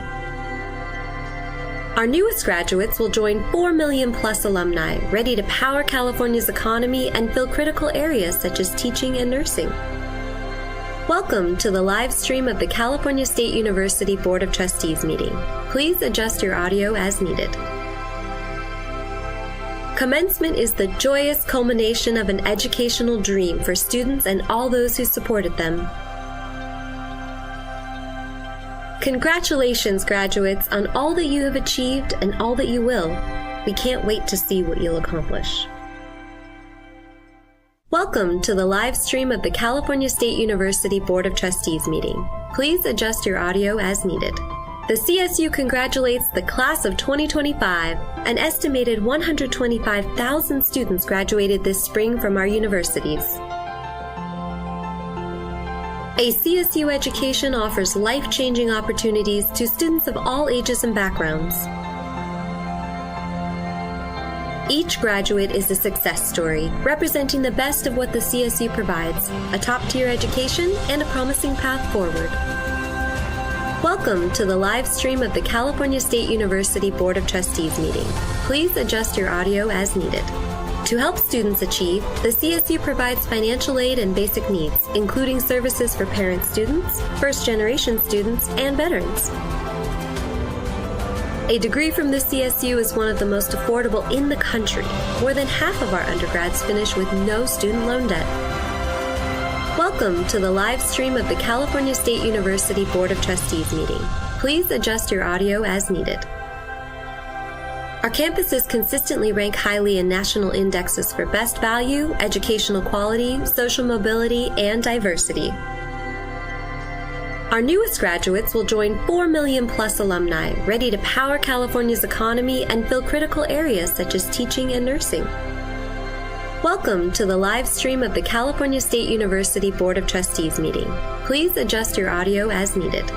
Our newest graduates will join 4 million plus alumni, ready to power California's economy and fill critical areas such as teaching and nursing. Welcome to the live stream of the California State University Board of Trustees meeting. Please adjust your audio as needed. Commencement is the joyous culmination of an educational dream for students and all those who supported them. Congratulations, graduates, on all that you have achieved and all that you will. We can't wait to see what you'll accomplish. Welcome to the live stream of the California State University Board of Trustees meeting. Please adjust your audio as needed. The CSU congratulates the class of 2025. An estimated 125,000 students graduated this spring from our universities. A CSU education offers life-changing opportunities to students of all ages and backgrounds. Each graduate is a success story, representing the best of what the CSU provides, a top-tier education and a promising path forward. Welcome to the live stream of the California State University Board of Trustees meeting. Please adjust your audio as needed. To help students achieve, the CSU provides financial aid and basic needs, including services for parent students, first-generation students, and veterans. A degree from the CSU is one of the most affordable in the country. More than half of our undergrads finish with no student loan debt. Welcome to the live stream of the California State University Board of Trustees meeting. Please adjust your audio as needed. Our campuses consistently rank highly in national indexes for best value, educational quality, social mobility, and diversity. Our newest graduates will join 4 million plus alumni, ready to power California's economy and fill critical areas such as teaching and nursing. Welcome to the live stream of the California State University Board of Trustees meeting. Please adjust your audio as needed.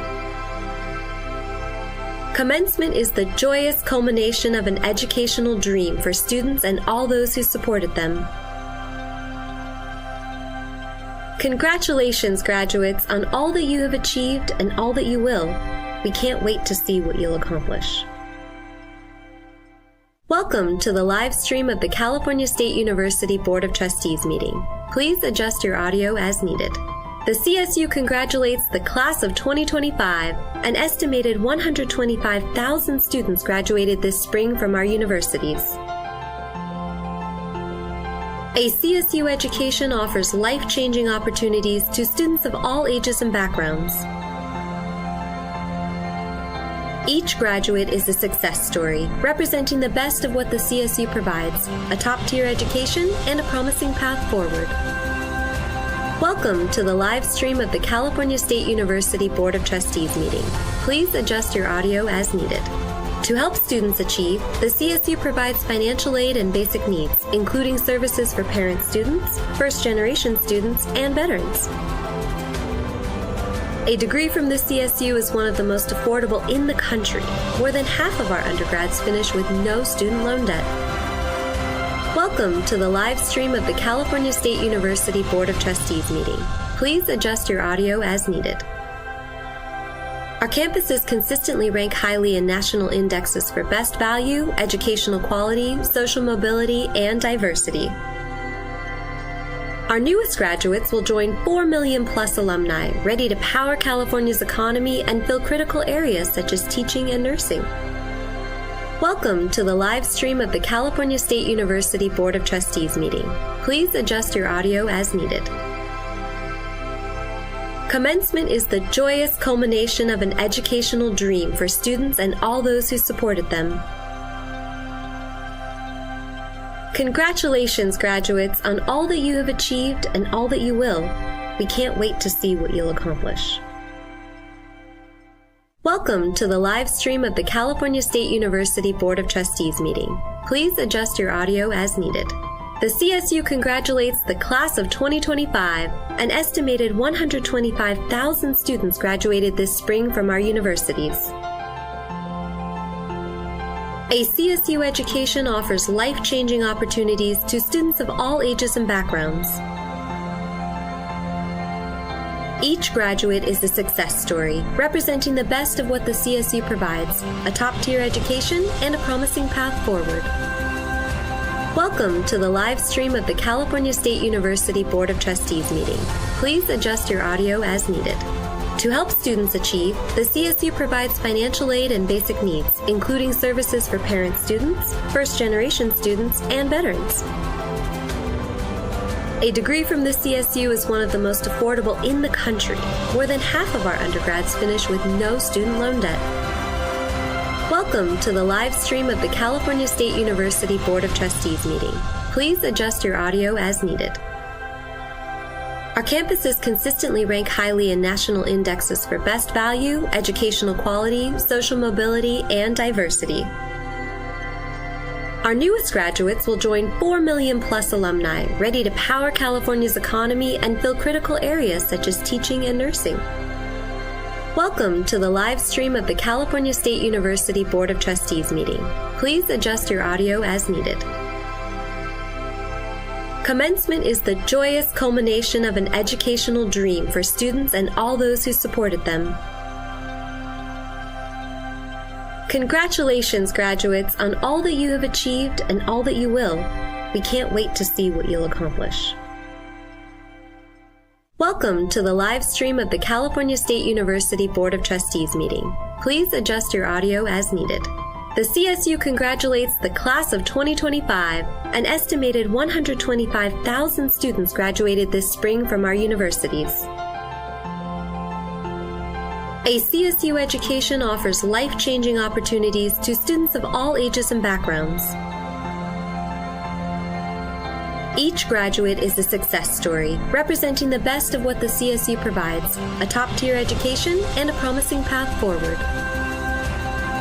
Commencement is the joyous culmination of an educational dream for students and all those who supported them. Congratulations, graduates, on all that you have achieved and all that you will. We can't wait to see what you'll accomplish. Welcome to the live stream of the California State University Board of Trustees meeting. Please adjust your audio as needed. The CSU congratulates the class of 2025. An estimated 125,000 students graduated this spring from our universities. A CSU education offers life-changing opportunities to students of all ages and backgrounds. Each graduate is a success story, representing the best of what the CSU provides, a top-tier education and a promising path forward. Welcome to the live stream of the California State University Board of Trustees meeting. Please adjust your audio as needed. To help students achieve, the CSU provides financial aid and basic needs, including services for parent students, first-generation students, and veterans. A degree from the CSU is one of the most affordable in the country. More than half of our undergrads finish with no student loan debt. Welcome to the live stream of the California State University Board of Trustees meeting. Please adjust your audio as needed. Our campuses consistently rank highly in national indexes for best value, educational quality, social mobility, and diversity. Our newest graduates will join 4 million plus alumni, ready to power California's economy and fill critical areas such as teaching and nursing. Welcome to the live stream of the California State University Board of Trustees meeting. Please adjust your audio as needed. Commencement is the joyous culmination of an educational dream for students and all those who supported them. Congratulations, graduates, on all that you have achieved and all that you will. We can't wait to see what you'll accomplish. Welcome to the live stream of the California State University Board of Trustees meeting. Please adjust your audio as needed. The CSU congratulates the class of 2025. An estimated 125,000 students graduated this spring from our universities. A CSU education offers life-changing opportunities to students of all ages and backgrounds. Each graduate is a success story, representing the best of what the CSU provides, a top-tier education and a promising path forward. Welcome to the live stream of the California State University Board of Trustees meeting. Please adjust your audio as needed. To help students achieve, the CSU provides financial aid and basic needs, including services for parent students, first-generation students, and veterans. A degree from the CSU is one of the most affordable in the country. More than half of our undergrads finish with no student loan debt. Welcome to the live stream of the California State University Board of Trustees meeting. Please adjust your audio as needed. Our campuses consistently rank highly in national indexes for best value, educational quality, social mobility, and diversity. Our newest graduates will join 4 million plus alumni ready to power California's economy and fill critical areas such as teaching and nursing. Welcome to the live stream of the California State University Board of Trustees meeting. Please adjust your audio as needed. Commencement is the joyous culmination of an educational dream for students and all those who supported them. Congratulations, graduates, on all that you have achieved and all that you will. We can't wait to see what you'll accomplish. Welcome to the live stream of the California State University Board of Trustees meeting. Please adjust your audio as needed. The CSU congratulates the class of 2025. An estimated 125,000 students graduated this spring from our universities. A CSU education offers life-changing opportunities to students of all ages and backgrounds. Each graduate is a success story, representing the best of what the CSU provides, a top-tier education and a promising path forward.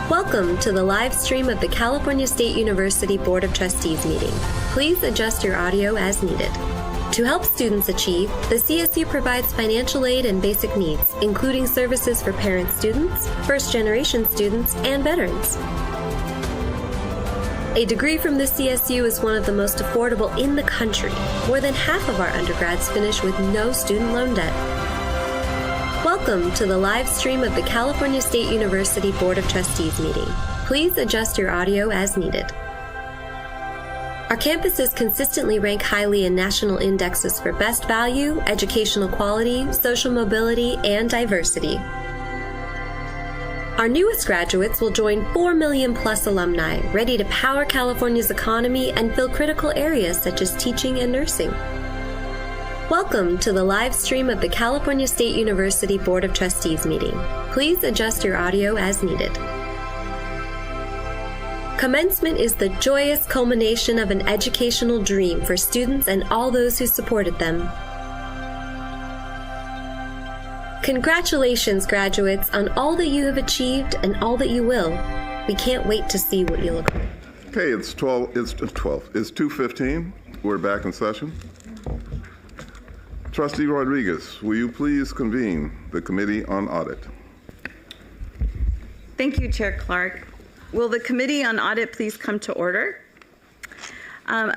Welcome to the live stream of the California State University Board of Trustees meeting. Please adjust your audio as needed. To help students achieve, the CSU provides financial aid and basic needs, including services for parent students, first-generation students, and veterans. A degree from the CSU is one of the most affordable in the country. More than half of our undergrads finish with no student loan debt. Welcome to the live stream of the California State University Board of Trustees meeting. Please adjust your audio as needed. Our campuses consistently rank highly in national indexes for best value, educational quality, social mobility, and diversity. Our newest graduates will join 4 million plus alumni ready to power California's economy and fill critical areas such as teaching and nursing. Welcome to the live stream of the California State University Board of Trustees meeting. Please adjust your audio as needed. Commencement is the joyous culmination of an educational dream for students and all those who supported them. Congratulations, graduates, on all that you have achieved and all that you will. We can't wait to see what you'll accomplish. Okay, it's 2:15. We're back in session. Trustee Rodriguez, will you please convene the Committee on Audit? Thank you, Chair Clark. Will the Committee on Audit please come to order?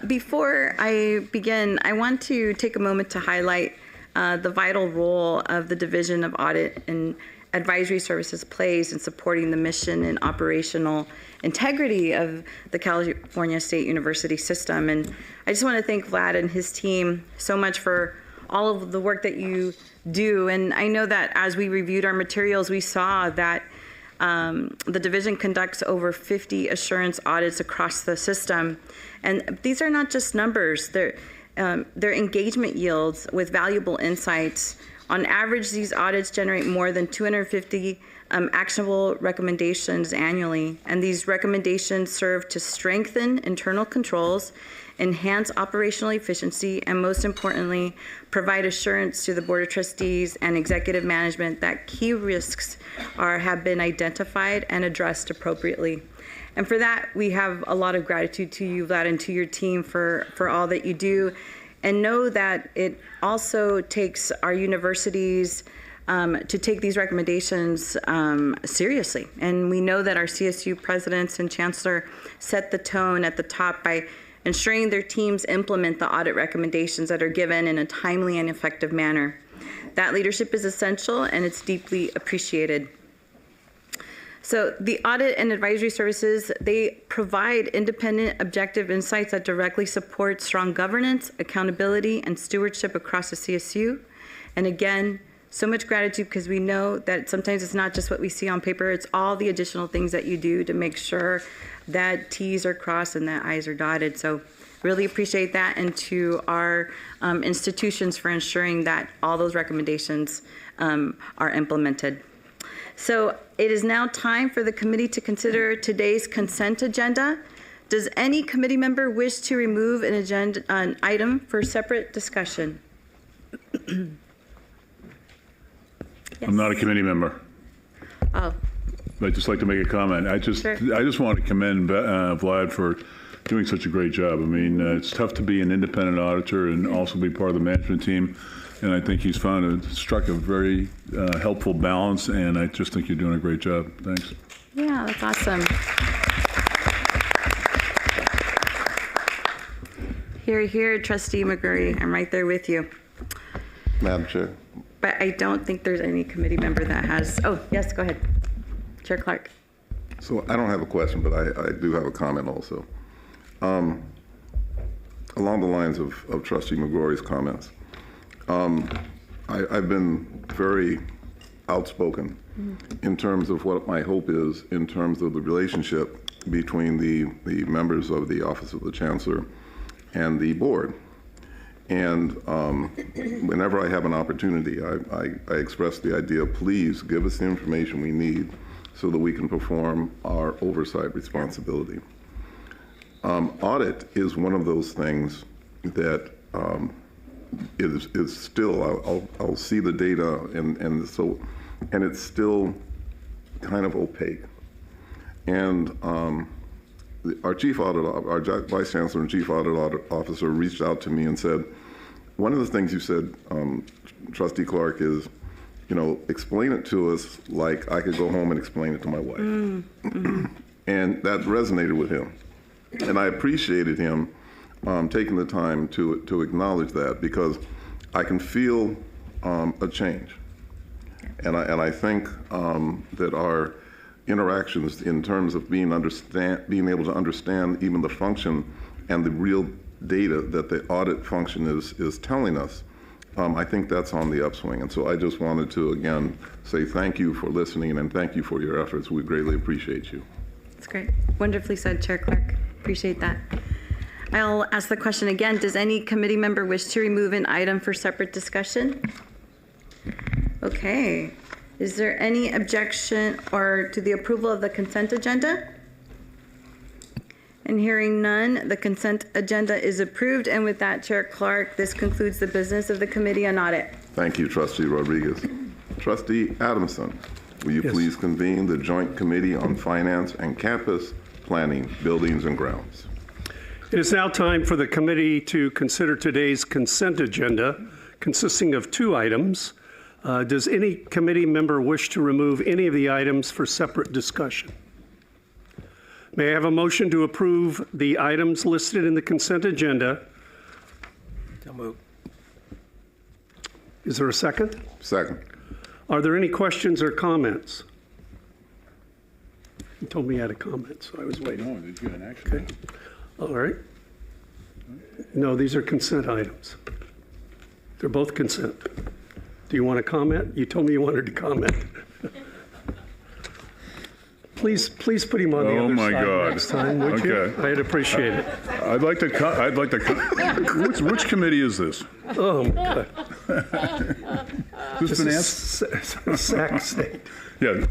Before I begin, I want to take a moment to highlight the vital role of the Division of Audit and Advisory Services plays in supporting the mission and operational integrity of the California State University system. And I just want to thank Vlad and his team so much for all of the work that you do. And I know that as we reviewed our materials, we saw that the division conducts over 50 assurance audits across the system. And these are not just numbers, they're engagement yields with valuable insights. On average, these audits generate more than 250 actionable recommendations annually. And these recommendations serve to strengthen internal controls, enhance operational efficiency, and most importantly, provide assurance to the Board of Trustees and executive management that key risks have been identified and addressed appropriately. And for that, we have a lot of gratitude to you, Vlad, and to your team for all that you do. And know that it also takes our universities to take these recommendations seriously. And we know that our CSU presidents and chancellor set the tone at the top by ensuring their teams implement the audit recommendations that are given in a timely and effective manner. That leadership is essential and it's deeply appreciated. So the audit and advisory services, they provide independent, objective insights that directly support strong governance, accountability, and stewardship across the CSU. And again, so much gratitude because we know that sometimes it's not just what we see on paper, it's all the additional things that you do to make sure that T's are crossed and that I's are dotted. So really appreciate that, and to our institutions for ensuring that all those recommendations are implemented. So it is now time for the committee to consider today's consent agenda. Does any committee member wish to remove an item for separate discussion? Yes. I'm not a committee member. Oh. I'd just like to make a comment. I just want to commend Vlad for doing such a great job. I mean, it's tough to be an independent auditor and also be part of the management team. And I think he's struck a very helpful balance, and I just think you're doing a great job. Thanks. Yeah, that's awesome. Here, Trustee McGurry. I'm right there with you. Madam Chair. But I don't think there's any committee member that has. Oh, yes, go ahead. Chair Clark. So I don't have a question, but I do have a comment also. Along the lines of Trustee McGrory's comments, I've been very outspoken in terms of what my hope is in terms of the relationship between the members of the Office of the Chancellor and the board. And whenever I have an opportunity, I express the idea, please give us the information we need so that we can perform our oversight responsibility. Audit is one of those things that is still, I'll see the data and it's still kind of opaque. And our Vice Chancellor and Chief Audit Officer reached out to me and said, one of the things you said, Trustee Clark, is, explain it to us like I could go home and explain it to my wife. And that resonated with him. And I appreciated him taking the time to acknowledge that, because I can feel a change. And I think that our interactions in terms of being able to understand even the function and the real data that the audit function is telling us, I think that's on the upswing. And so I just wanted to, again, say thank you for listening and thank you for your efforts. We greatly appreciate you. That's great. Wonderfully said, Chair Clark. Appreciate that. I'll ask the question again. Does any committee member wish to remove an item for separate discussion? Okay. Is there any objection or to the approval of the consent agenda? And hearing none, the consent agenda is approved. And with that, Chair Clark, this concludes the business of the Committee on Audit. Thank you, Trustee Rodriguez. Trustee Adamson, will you please convene the Joint Committee on Finance and Campus Planning, Buildings and Grounds? It is now time for the committee to consider today's consent agenda, consisting of 2 items. Does any committee member wish to remove any of the items for separate discussion? May I have a motion to approve the items listed in the consent agenda? So moved. Is there a second? Second. Are there any questions or comments? You told me you had a comment, so I was waiting. No, did you have an action? Okay. All right. No, these are consent items. They're both consent. Do you want to comment? You told me you wanted to comment. Please put him on the other side next time, would you? I'd appreciate it. I'd like to. Which committee is this? Oh, God. Who's finance? Sac State. Yeah.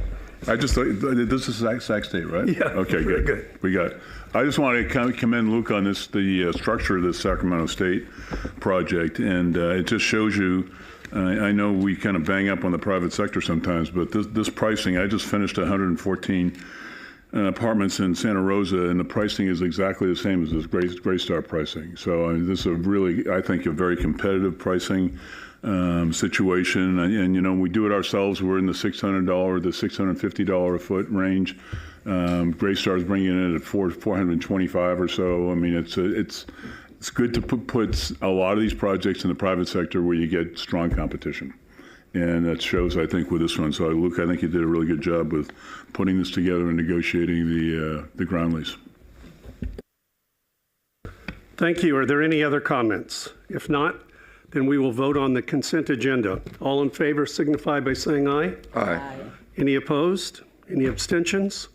This is Sac State, right? Yeah. Okay, good. We got it. I just want to commend Luke on the structure of this Sacramento State project, and it just shows you. I know we kind of bang up on the private sector sometimes, but this pricing, I just finished 114 apartments in Santa Rosa, and the pricing is exactly the same as this Greystar pricing. So this is I think, a very competitive pricing situation. And we do it ourselves. We're in the $600 to $650 a foot range. Greystar is bringing it in at $425 or so. I mean, it's good to put a lot of these projects in the private sector where you get strong competition. And that shows, I think, with this one. So, Luke, I think you did a really good job with putting this together and negotiating the ground lease. Thank you. Are there any other comments? If not, then we will vote on the consent agenda. All in favor signify by saying aye. Aye. Any opposed? Any abstentions?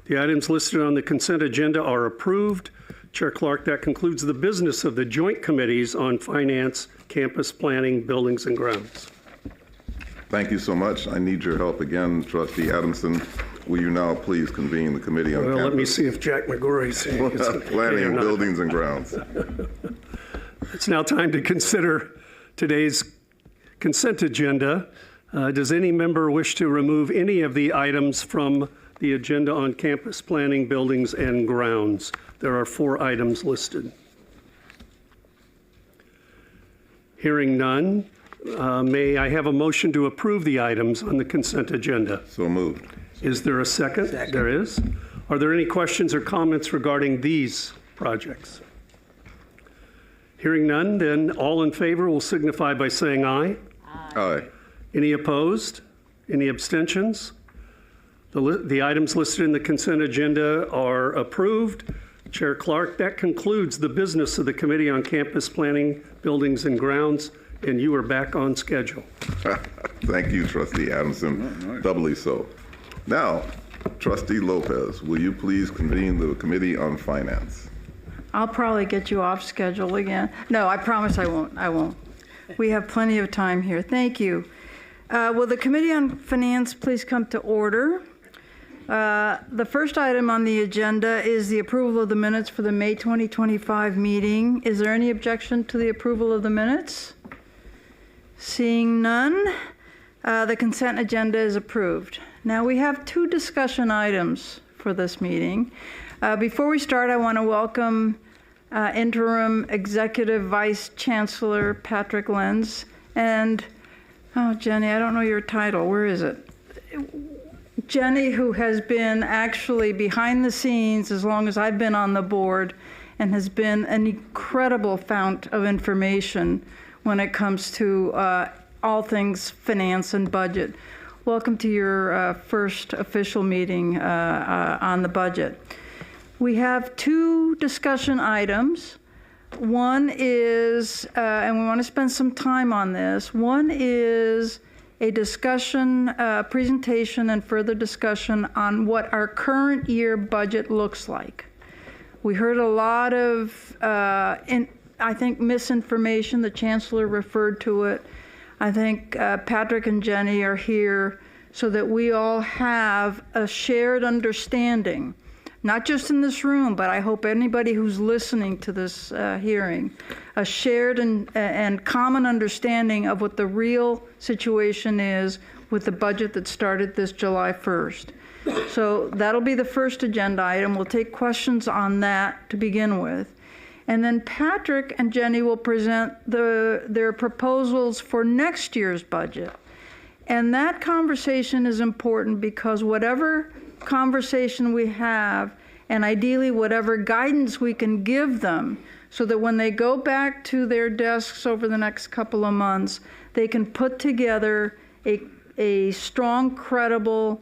The items listed on the consent agenda are approved. Chair Clark, that concludes the business of the Joint Committees on Finance, Campus Planning, Buildings and Grounds. Thank you so much. I need your help again, Trustee Adamson. Will you now please convene the Committee on Let me see if Jack McGorry's here. Planning and Buildings and Grounds. It's now time to consider today's consent agenda. Does any member wish to remove any of the items from the agenda on campus planning, buildings, and grounds. There are 4 items listed. Hearing none, may I have a motion to approve the items on the consent agenda? So moved. Is there a second? There is. Are there any questions or comments regarding these projects? Hearing none, then all in favor will signify by saying aye. Aye. Any opposed? Any abstentions? The items listed in the consent agenda are approved. Chair Clark, that concludes the business of the Committee on Campus Planning, Buildings, and Grounds, and you are back on schedule. Thank you, Trustee Adamson. Doubly so. Now, Trustee Lopez, will you please convene the Committee on Finance? I'll probably get you off schedule again. No, I promise I won't. We have plenty of time here. Thank you. Will the Committee on Finance please come to order? The first item on the agenda is the approval of the minutes for the May 2025 meeting. Is there any objection to the approval of the minutes? Seeing none, the consent agenda is approved. Now we have 2 discussion items for this meeting. Before we start, I want to welcome Interim Executive Vice Chancellor Patrick Lenz and, Jenny, I don't know your title. Where is it? Jenny, who has been actually behind the scenes as long as I've been on the board and has been an incredible fount of information when it comes to all things finance and budget. Welcome to your first official meeting on the budget. We have 2 discussion items. One is, and we want to spend some time on this, one is a discussion, presentation and further discussion on what our current year budget looks like. We heard a lot of, I think, misinformation. The Chancellor referred to it. I think Patrick and Jenny are here so that we all have a shared understanding, not just in this room, but I hope anybody who's listening to this hearing, a shared and common understanding of what the real situation is with the budget that started this July 1st. So that'll be the first agenda item. We'll take questions on that to begin with. And then Patrick and Jenny will present their proposals for next year's budget. And that conversation is important because whatever conversation we have, and ideally whatever guidance we can give them, so that when they go back to their desks over the next couple of months, they can put together a strong, credible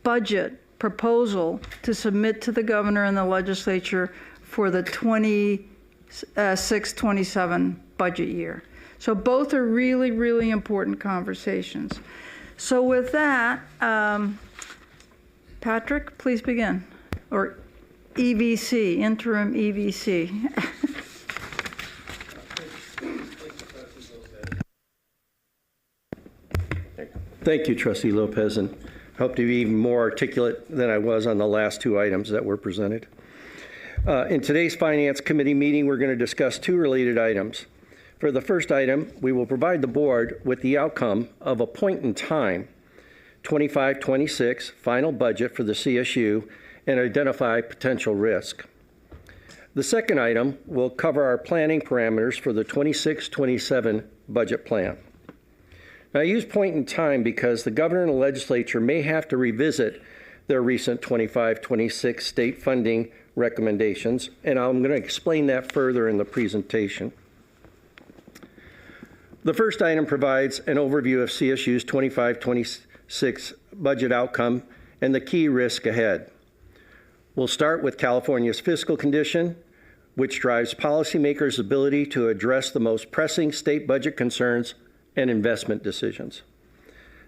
budget proposal to submit to the governor and the legislature for the 26-27 budget year. So both are really, really important conversations. So with that, Patrick, please begin. Or EVC, interim EVC. Thank you, Trustee Lopez, and I hope to be even more articulate than I was on the last 2 items that were presented. In today's Finance Committee meeting, we're going to discuss 2 related items. For the first item, we will provide the board with the outcome of a point-in-time 25-26 final budget for the CSU and identify potential risk. The second item will cover our planning parameters for the 26-27 budget plan. Now, I use point in time because the governor and the legislature may have to revisit their recent 25-26 state funding recommendations, and I'm going to explain that further in the presentation. The first item provides an overview of CSU's 25-26 budget outcome and the key risk ahead. We'll start with California's fiscal condition, which drives policymakers' ability to address the most pressing state budget concerns and investment decisions.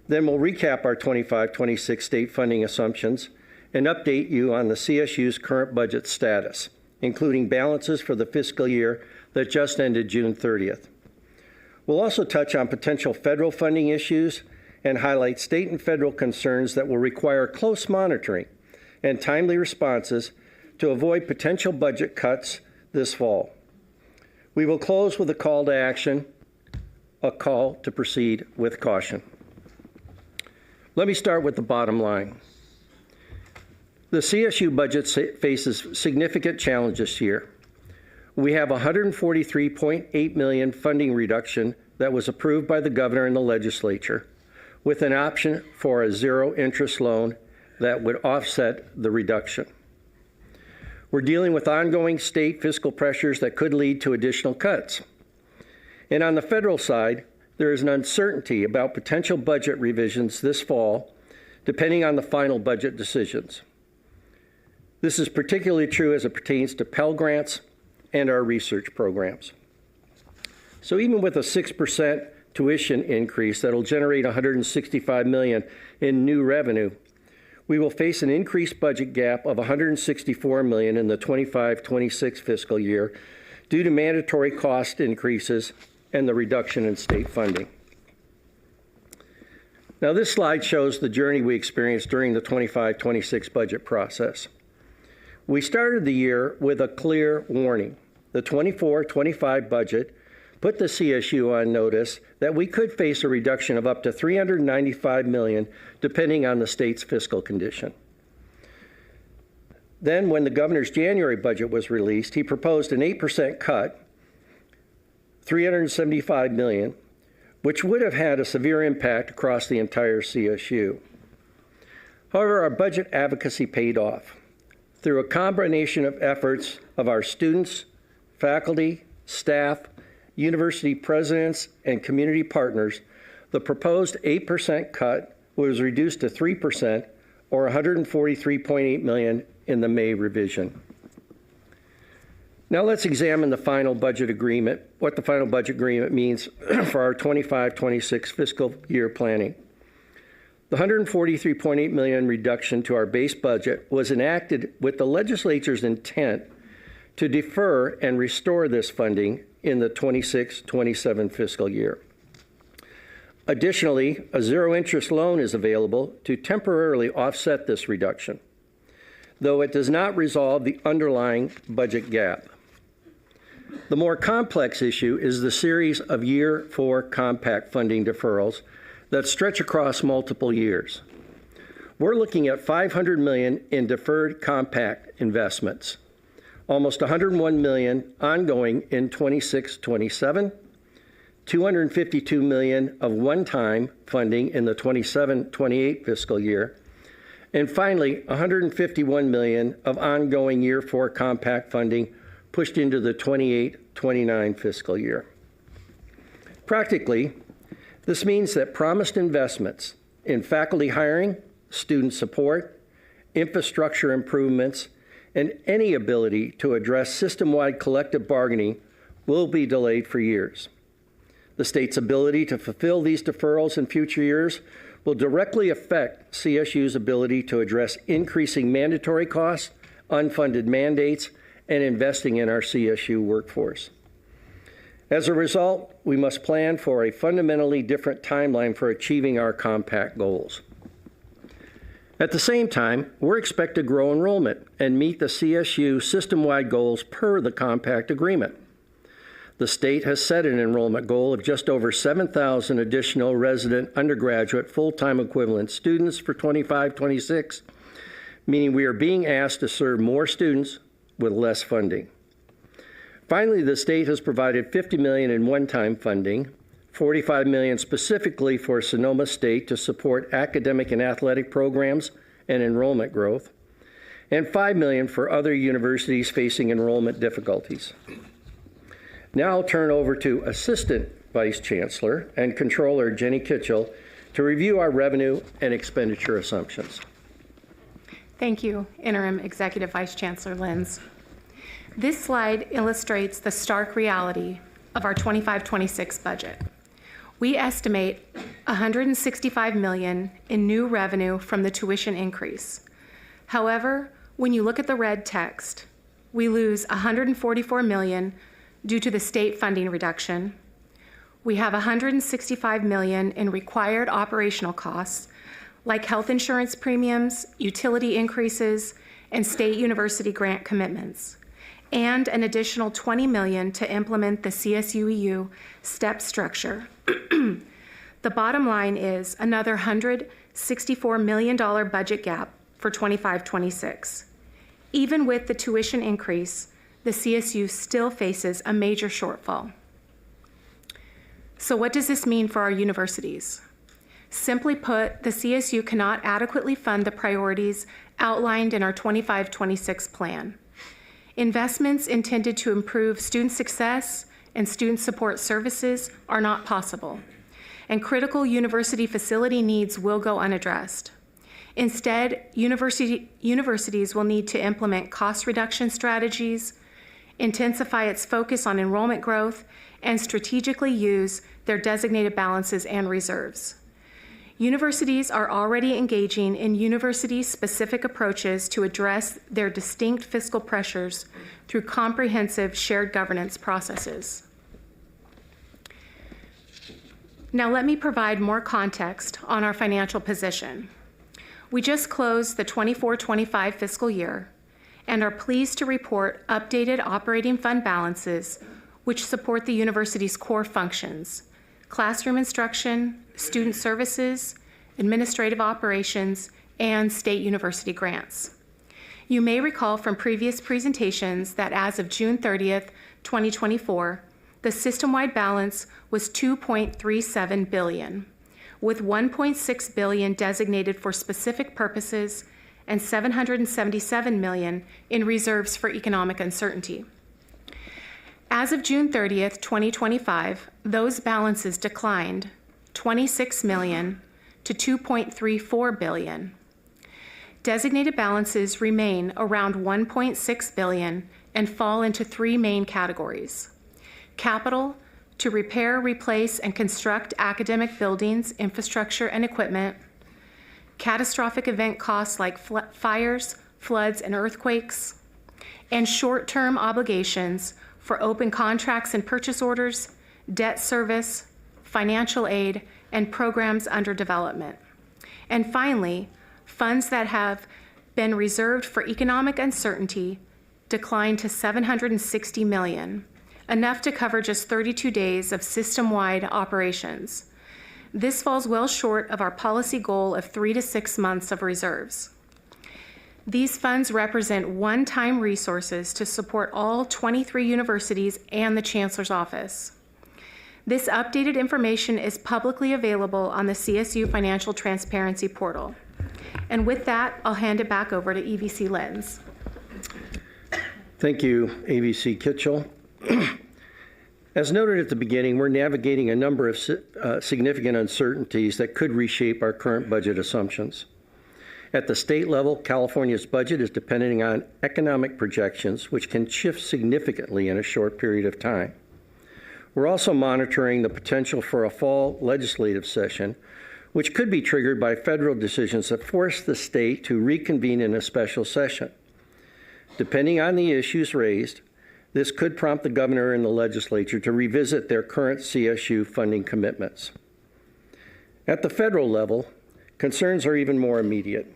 Then we'll recap our 25-26 state funding assumptions and update you on the CSU's current budget status, including balances for the fiscal year that just ended June 30th. We'll also touch on potential federal funding issues and highlight state and federal concerns that will require close monitoring and timely responses to avoid potential budget cuts this fall. We will close with a call to action, a call to proceed with caution. Let me start with the bottom line. The CSU budget faces significant challenges this year. We have $143.8 million funding reduction that was approved by the governor and the legislature, with an option for a zero-interest loan that would offset the reduction. We're dealing with ongoing state fiscal pressures that could lead to additional cuts. And on the federal side, there is an uncertainty about potential budget revisions this fall, depending on the final budget decisions. This is particularly true as it pertains to Pell Grants and our research programs. So even with a 6% tuition increase that'll generate $165 million in new revenue, we will face an increased budget gap of $164 million in the 25-26 fiscal year due to mandatory cost increases and the reduction in state funding. Now this slide shows the journey we experienced during the 25-26 budget process. We started the year with a clear warning. The 24-25 budget put the CSU on notice that we could face a reduction of up to $395 million, depending on the state's fiscal condition. Then, when the governor's January budget was released, he proposed an 8% cut, $375 million, which would have had a severe impact across the entire CSU. However, our budget advocacy paid off. Through a combination of efforts of our students, faculty, staff, university presidents, and community partners, the proposed 8% cut was reduced to 3%, or $143.8 million in the May revision. Now let's examine the final budget agreement, what the final budget agreement means for our 25-26 fiscal year planning. The $143.8 million reduction to our base budget was enacted with the legislature's intent to defer and restore this funding in the 26-27 fiscal year. Additionally, a zero-interest loan is available to temporarily offset this reduction, though it does not resolve the underlying budget gap. The more complex issue is the series of Year 4 compact funding deferrals that stretch across multiple years. We're looking at $500 million in deferred compact investments, almost $101 million ongoing in 26-27, $252 million of one-time funding in the 27-28 fiscal year, and finally, $151 million of ongoing Year 4 compact funding pushed into the 28-29 fiscal year. Practically, this means that promised investments in faculty hiring, student support, infrastructure improvements, and any ability to address system-wide collective bargaining will be delayed for years. The state's ability to fulfill these deferrals in future years will directly affect CSU's ability to address increasing mandatory costs, unfunded mandates, and investing in our CSU workforce. As a result, we must plan for a fundamentally different timeline for achieving our compact goals. At the same time, we're expected to grow enrollment and meet the CSU system-wide goals per the compact agreement. The state has set an enrollment goal of just over 7,000 additional resident undergraduate full-time equivalent students for 25-26, meaning we are being asked to serve more students with less funding. Finally, the state has provided $50 million in one-time funding, $45 million specifically for Sonoma State to support academic and athletic programs and enrollment growth, and $5 million for other universities facing enrollment difficulties. Now I'll turn over to Assistant Vice Chancellor and Controller Jenny Kitchell to review our revenue and expenditure assumptions. Thank you, Interim Executive Vice Chancellor Lenz. This slide illustrates the stark reality of our 25-26 budget. We estimate $165 million in new revenue from the tuition increase. However, when you look at the red text, we lose $144 million due to the state funding reduction. We have $165 million in required operational costs, like health insurance premiums, utility increases, and state university grant commitments, and an additional $20 million to implement the CSUEU step structure. The bottom line is another $164 million budget gap for 25-26. Even with the tuition increase, the CSU still faces a major shortfall. So what does this mean for our universities? Simply put, the CSU cannot adequately fund the priorities outlined in our 25-26 plan. Investments intended to improve student success and student support services are not possible, and critical university facility needs will go unaddressed. Instead, universities will need to implement cost reduction strategies, intensify its focus on enrollment growth, and strategically use their designated balances and reserves. Universities are already engaging in university-specific approaches to address their distinct fiscal pressures through comprehensive shared governance processes. Now let me provide more context on our financial position. We just closed the 24-25 fiscal year and are pleased to report updated operating fund balances which support the university's core functions: classroom instruction, student services, administrative operations, and state university grants. You may recall from previous presentations that as of June 30th, 2024, the system-wide balance was $2.37 billion, with $1.6 billion designated for specific purposes and $777 million in reserves for economic uncertainty. As of June 30th, 2025, those balances declined $26 million to $2.34 billion. Designated balances remain around $1.6 billion and fall into three main categories: capital, to repair, replace, and construct academic buildings, infrastructure, and equipment; catastrophic event costs like fires, floods, and earthquakes; and short-term obligations for open contracts and purchase orders, debt service, financial aid, and programs under development. And finally, funds that have been reserved for economic uncertainty declined to $760 million, enough to cover just 32 days of system-wide operations. This falls well short of our policy goal of 3 to 6 months of reserves. These funds represent one-time resources to support all 23 universities and the Chancellor's Office. This updated information is publicly available on the CSU Financial Transparency Portal. And with that, I'll hand it back over to EVC Lenz. Thank you, AVC Kitchell. As noted at the beginning, we're navigating a number of significant uncertainties that could reshape our current budget assumptions. At the state level, California's budget is depending on economic projections, which can shift significantly in a short period of time. We're also monitoring the potential for a fall legislative session, which could be triggered by federal decisions that force the state to reconvene in a special session. Depending on the issues raised, this could prompt the governor and the legislature to revisit their current CSU funding commitments. At the federal level, concerns are even more immediate.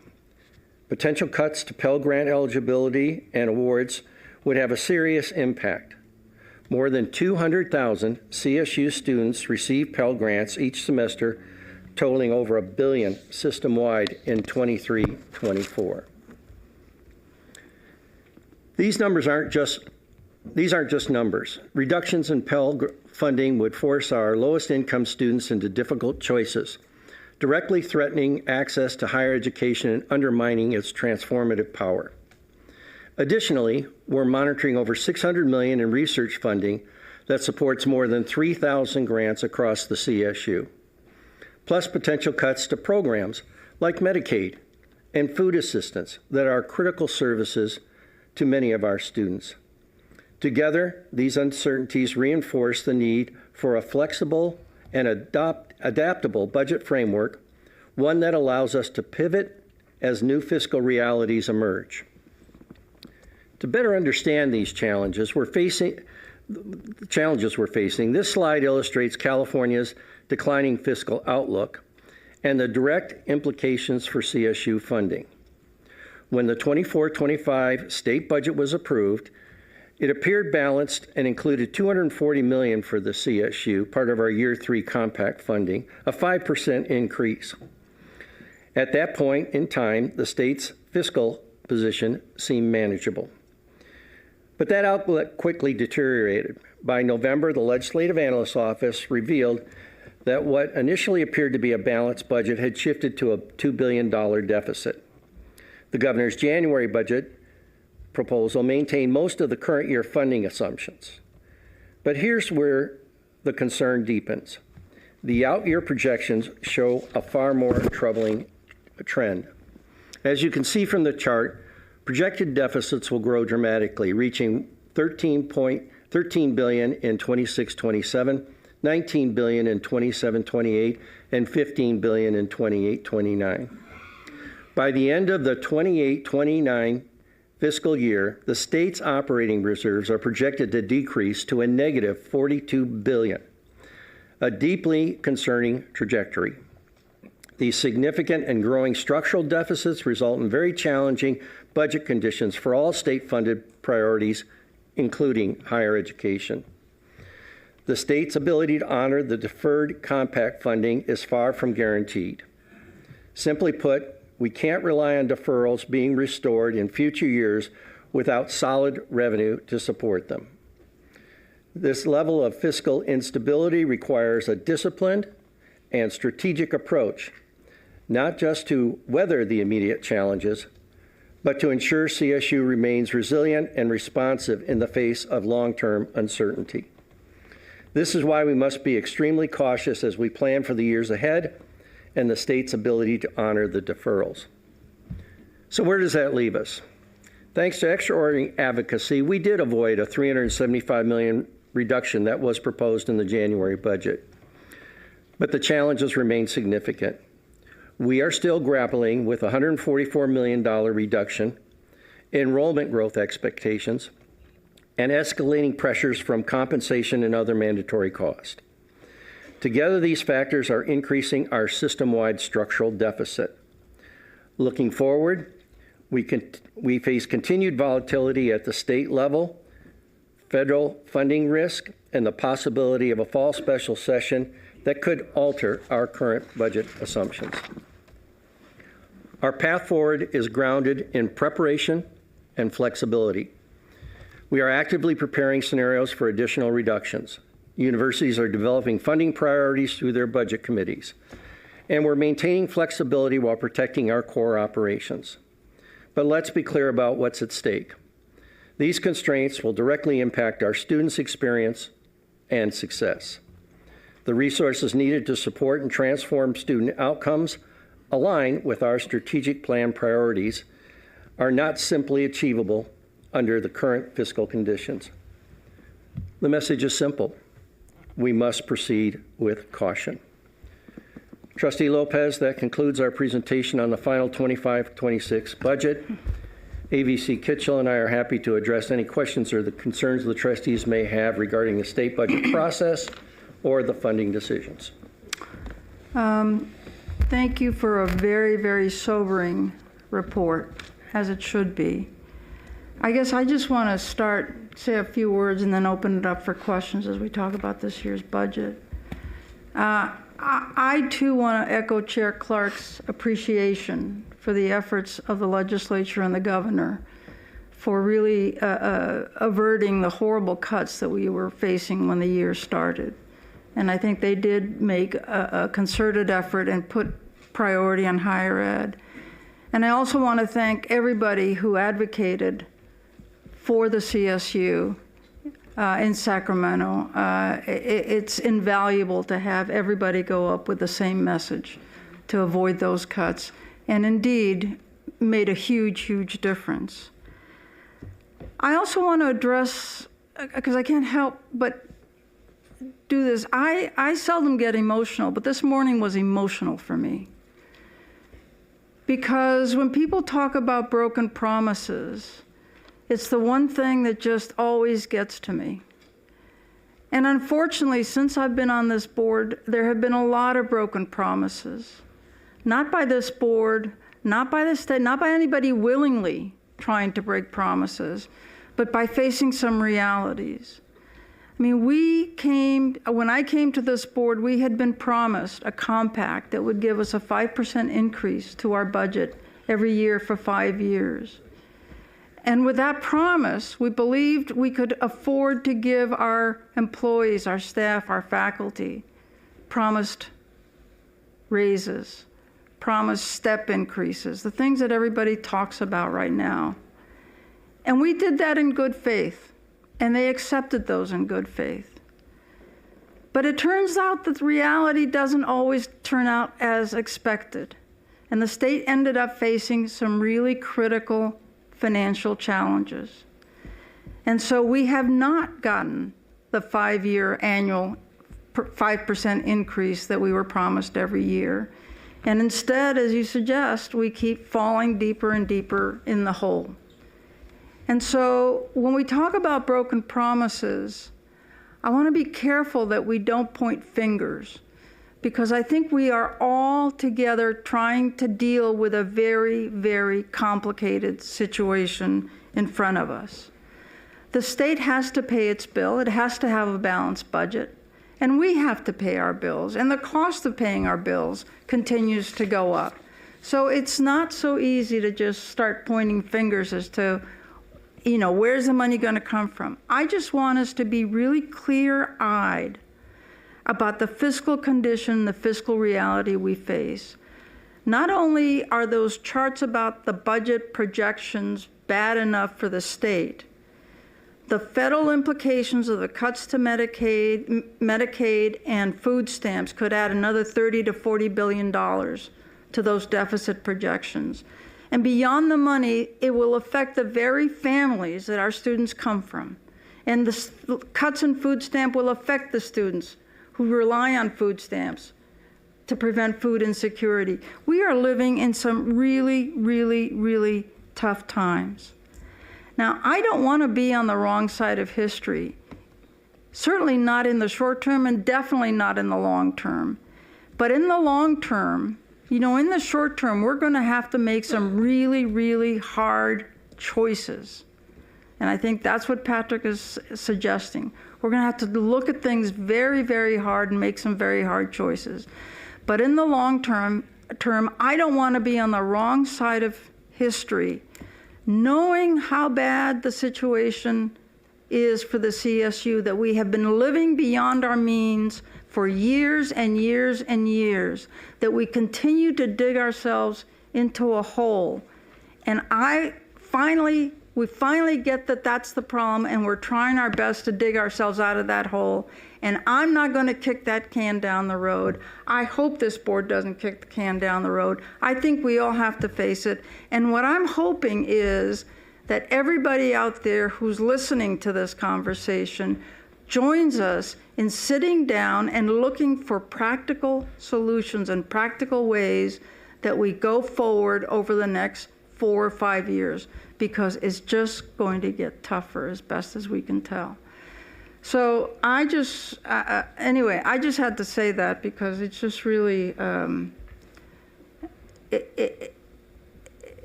Potential cuts to Pell Grant eligibility and awards would have a serious impact. More than 200,000 CSU students receive Pell Grants each semester, totaling over $1 billion system-wide in 23-24. These aren't just numbers. Reductions in Pell funding would force our lowest income students into difficult choices, directly threatening access to higher education and undermining its transformative power. Additionally, we're monitoring over $600 million in research funding that supports more than 3,000 grants across the CSU, plus potential cuts to programs like Medicaid and food assistance that are critical services to many of our students. Together, these uncertainties reinforce the need for a flexible and adaptable budget framework, one that allows us to pivot as new fiscal realities emerge. To better understand these challenges we're facing, this slide illustrates California's declining fiscal outlook and the direct implications for CSU funding. When the 24-25 state budget was approved, it appeared balanced and included $240 million for the CSU, part of our Year 3 compact funding, a 5% increase. At that point in time, the state's fiscal position seemed manageable. But that outlook quickly deteriorated. By November, the Legislative Analyst's Office revealed that what initially appeared to be a balanced budget had shifted to a $2 billion deficit. The governor's January budget proposal maintained most of the current year funding assumptions. But here's where the concern deepens. The out-year projections show a far more troubling trend. As you can see from the chart, projected deficits will grow dramatically, reaching $13 billion in 26-27, $19 billion in 27-28, and $15 billion in 28-29. By the end of the 28-29 fiscal year, the state's operating reserves are projected to decrease to a negative $42 billion, a deeply concerning trajectory. These significant and growing structural deficits result in very challenging budget conditions for all state-funded priorities, including higher education. The state's ability to honor the deferred compact funding is far from guaranteed. Simply put, we can't rely on deferrals being restored in future years without solid revenue to support them. This level of fiscal instability requires a disciplined and strategic approach, not just to weather the immediate challenges, but to ensure CSU remains resilient and responsive in the face of long-term uncertainty. This is why we must be extremely cautious as we plan for the years ahead and the state's ability to honor the deferrals. So where does that leave us? Thanks to extraordinary advocacy, we did avoid a $375 million reduction that was proposed in the January budget. But the challenges remain significant. We are still grappling with a $144 million reduction, enrollment growth expectations, and escalating pressures from compensation and other mandatory costs. Together, these factors are increasing our system-wide structural deficit. Looking forward, we face continued volatility at the state level, federal funding risk, and the possibility of a fall special session that could alter our current budget assumptions. Our path forward is grounded in preparation and flexibility. We are actively preparing scenarios for additional reductions. Universities are developing funding priorities through their budget committees, and we're maintaining flexibility while protecting our core operations. But let's be clear about what's at stake. These constraints will directly impact our students' experience and success. The resources needed to support and transform student outcomes align with our strategic plan priorities are not simply achievable under the current fiscal conditions. The message is simple. We must proceed with caution. Trustee Lopez, that concludes our presentation on the final 25-26 budget. AVC Kitchell and I are happy to address any questions or the concerns the trustees may have regarding the state budget process or the funding decisions. Thank you for a very, very sobering report, as it should be. I guess I just want to say a few words and then open it up for questions as we talk about this year's budget. I too want to echo Chair Clark's appreciation for the efforts of the legislature and the governor for really averting the horrible cuts that we were facing when the year started. And I think they did make a concerted effort and put priority on higher ed. And I also want to thank everybody who advocated for the CSU in Sacramento. It's invaluable to have everybody go up with the same message to avoid those cuts, and indeed made a huge, huge difference. I also want to address, because I can't help but do this, I seldom get emotional, but this morning was emotional for me. Because when people talk about broken promises, it's the one thing that just always gets to me. And unfortunately, since I've been on this board, there have been a lot of broken promises. Not by this board, not by the state, not by anybody willingly trying to break promises, but by facing some realities. I mean, when I came to this board, we had been promised a compact that would give us a 5% increase to our budget every year for 5 years. And with that promise, we believed we could afford to give our employees, our staff, our faculty, promised raises, promised step increases, the things that everybody talks about right now. And we did that in good faith, and they accepted those in good faith. But it turns out that reality doesn't always turn out as expected. And the state ended up facing some really critical financial challenges. And so we have not gotten the 5-year annual 5% increase that we were promised every year. And instead, as you suggest, we keep falling deeper and deeper in the hole. And so when we talk about broken promises, I want to be careful that we don't point fingers, because I think we are all together trying to deal with a very, very complicated situation in front of us. The state has to pay its bill. It has to have a balanced budget. And we have to pay our bills. And the cost of paying our bills continues to go up. So it's not so easy to just start pointing fingers as to, where's the money going to come from? I just want us to be really clear-eyed about the fiscal condition, the fiscal reality we face. Not only are those charts about the budget projections bad enough for the state, the federal implications of the cuts to Medicaid and food stamps could add another $30 to $40 billion to those deficit projections. And beyond the money, it will affect the very families that our students come from. And the cuts in food stamp will affect the students who rely on food stamps to prevent food insecurity. We are living in some really, really, really tough times. Now, I don't want to be on the wrong side of history, certainly not in the short term and definitely not in the long term. But in the long term, in the short term, we're going to have to make some really, really hard choices. And I think that's what Patrick is suggesting. We're going to have to look at things very, very hard and make some very hard choices. But in the long term, I don't want to be on the wrong side of history, knowing how bad the situation is for the CSU, that we have been living beyond our means for years and years and years, that we continue to dig ourselves into a hole. And we finally get that that's the problem, and we're trying our best to dig ourselves out of that hole. And I'm not going to kick that can down the road. I hope this board doesn't kick the can down the road. I think we all have to face it. And what I'm hoping is that everybody out there who's listening to this conversation joins us in sitting down and looking for practical solutions and practical ways that we go forward over the next 4 or 5 years, because it's just going to get tougher as best as we can tell. So I just had to say that, because it's just really,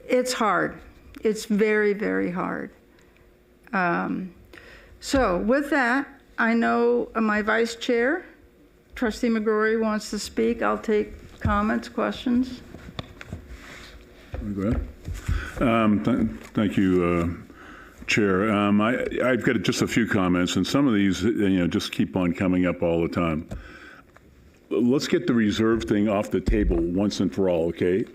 it's hard. It's very, very hard. So with that, I know my vice chair, Trustee McGrory, wants to speak. I'll take comments, questions. Okay. Thank you, Chair. I've got just a few comments, and some of these, just keep on coming up all the time. Let's get the reserve thing off the table once and for all, okay?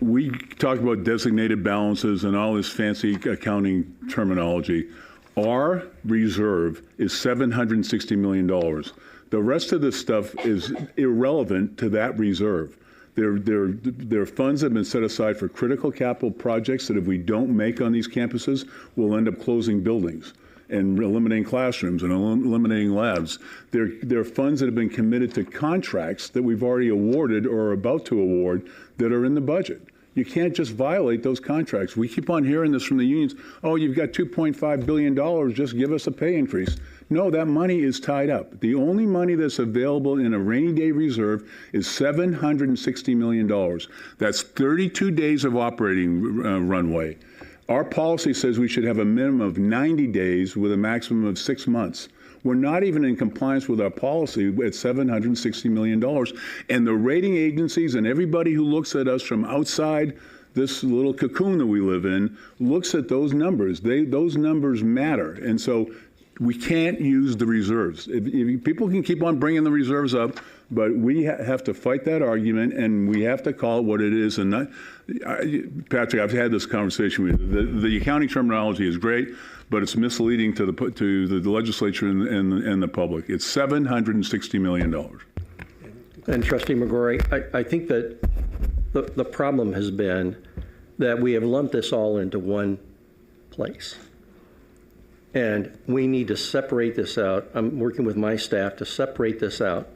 We talk about designated balances and all this fancy accounting terminology. Our reserve is $760 million. The rest of this stuff is irrelevant to that reserve. Their funds have been set aside for critical capital projects that if we don't make on these campuses, we'll end up closing buildings and eliminating classrooms and eliminating labs. They're funds that have been committed to contracts that we've already awarded or are about to award that are in the budget. You can't just violate those contracts. We keep on hearing this from the unions. Oh, you've got $2.5 billion, just give us a pay increase. No, that money is tied up. The only money that's available in a rainy day reserve is $760 million. That's 32 days of operating runway. Our policy says we should have a minimum of 90 days with a maximum of 6 months. We're not even in compliance with our policy at $760 million. And the rating agencies and everybody who looks at us from outside this little cocoon that we live in looks at those numbers. Those numbers matter. And so we can't use the reserves. If people can keep on bringing the reserves up, but we have to fight that argument, and we have to call it what it is. And not, Patrick, I've had this conversation with you. The accounting terminology is great, but it's misleading to the legislature and the public. It's $760 million. And Trustee McGrory, I think that the problem has been that we have lumped this all into one place. And we need to separate this out. I'm working with my staff to separate this out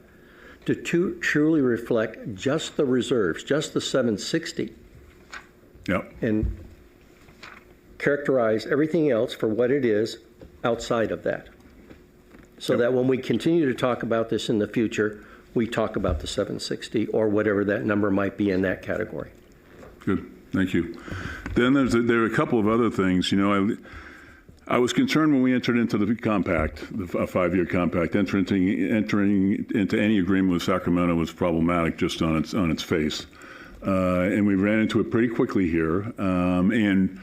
to truly reflect just the reserves, just the 760. Yep. And characterize everything else for what it is outside of that. So that when we continue to talk about this in the future, we talk about the 760 or whatever that number might be in that category. Good, thank you. Then there are a couple of other things. You know, I was concerned when we entered into the compact, a 5-year compact. Entering into any agreement with Sacramento was problematic just on its face, and we ran into it pretty quickly here. And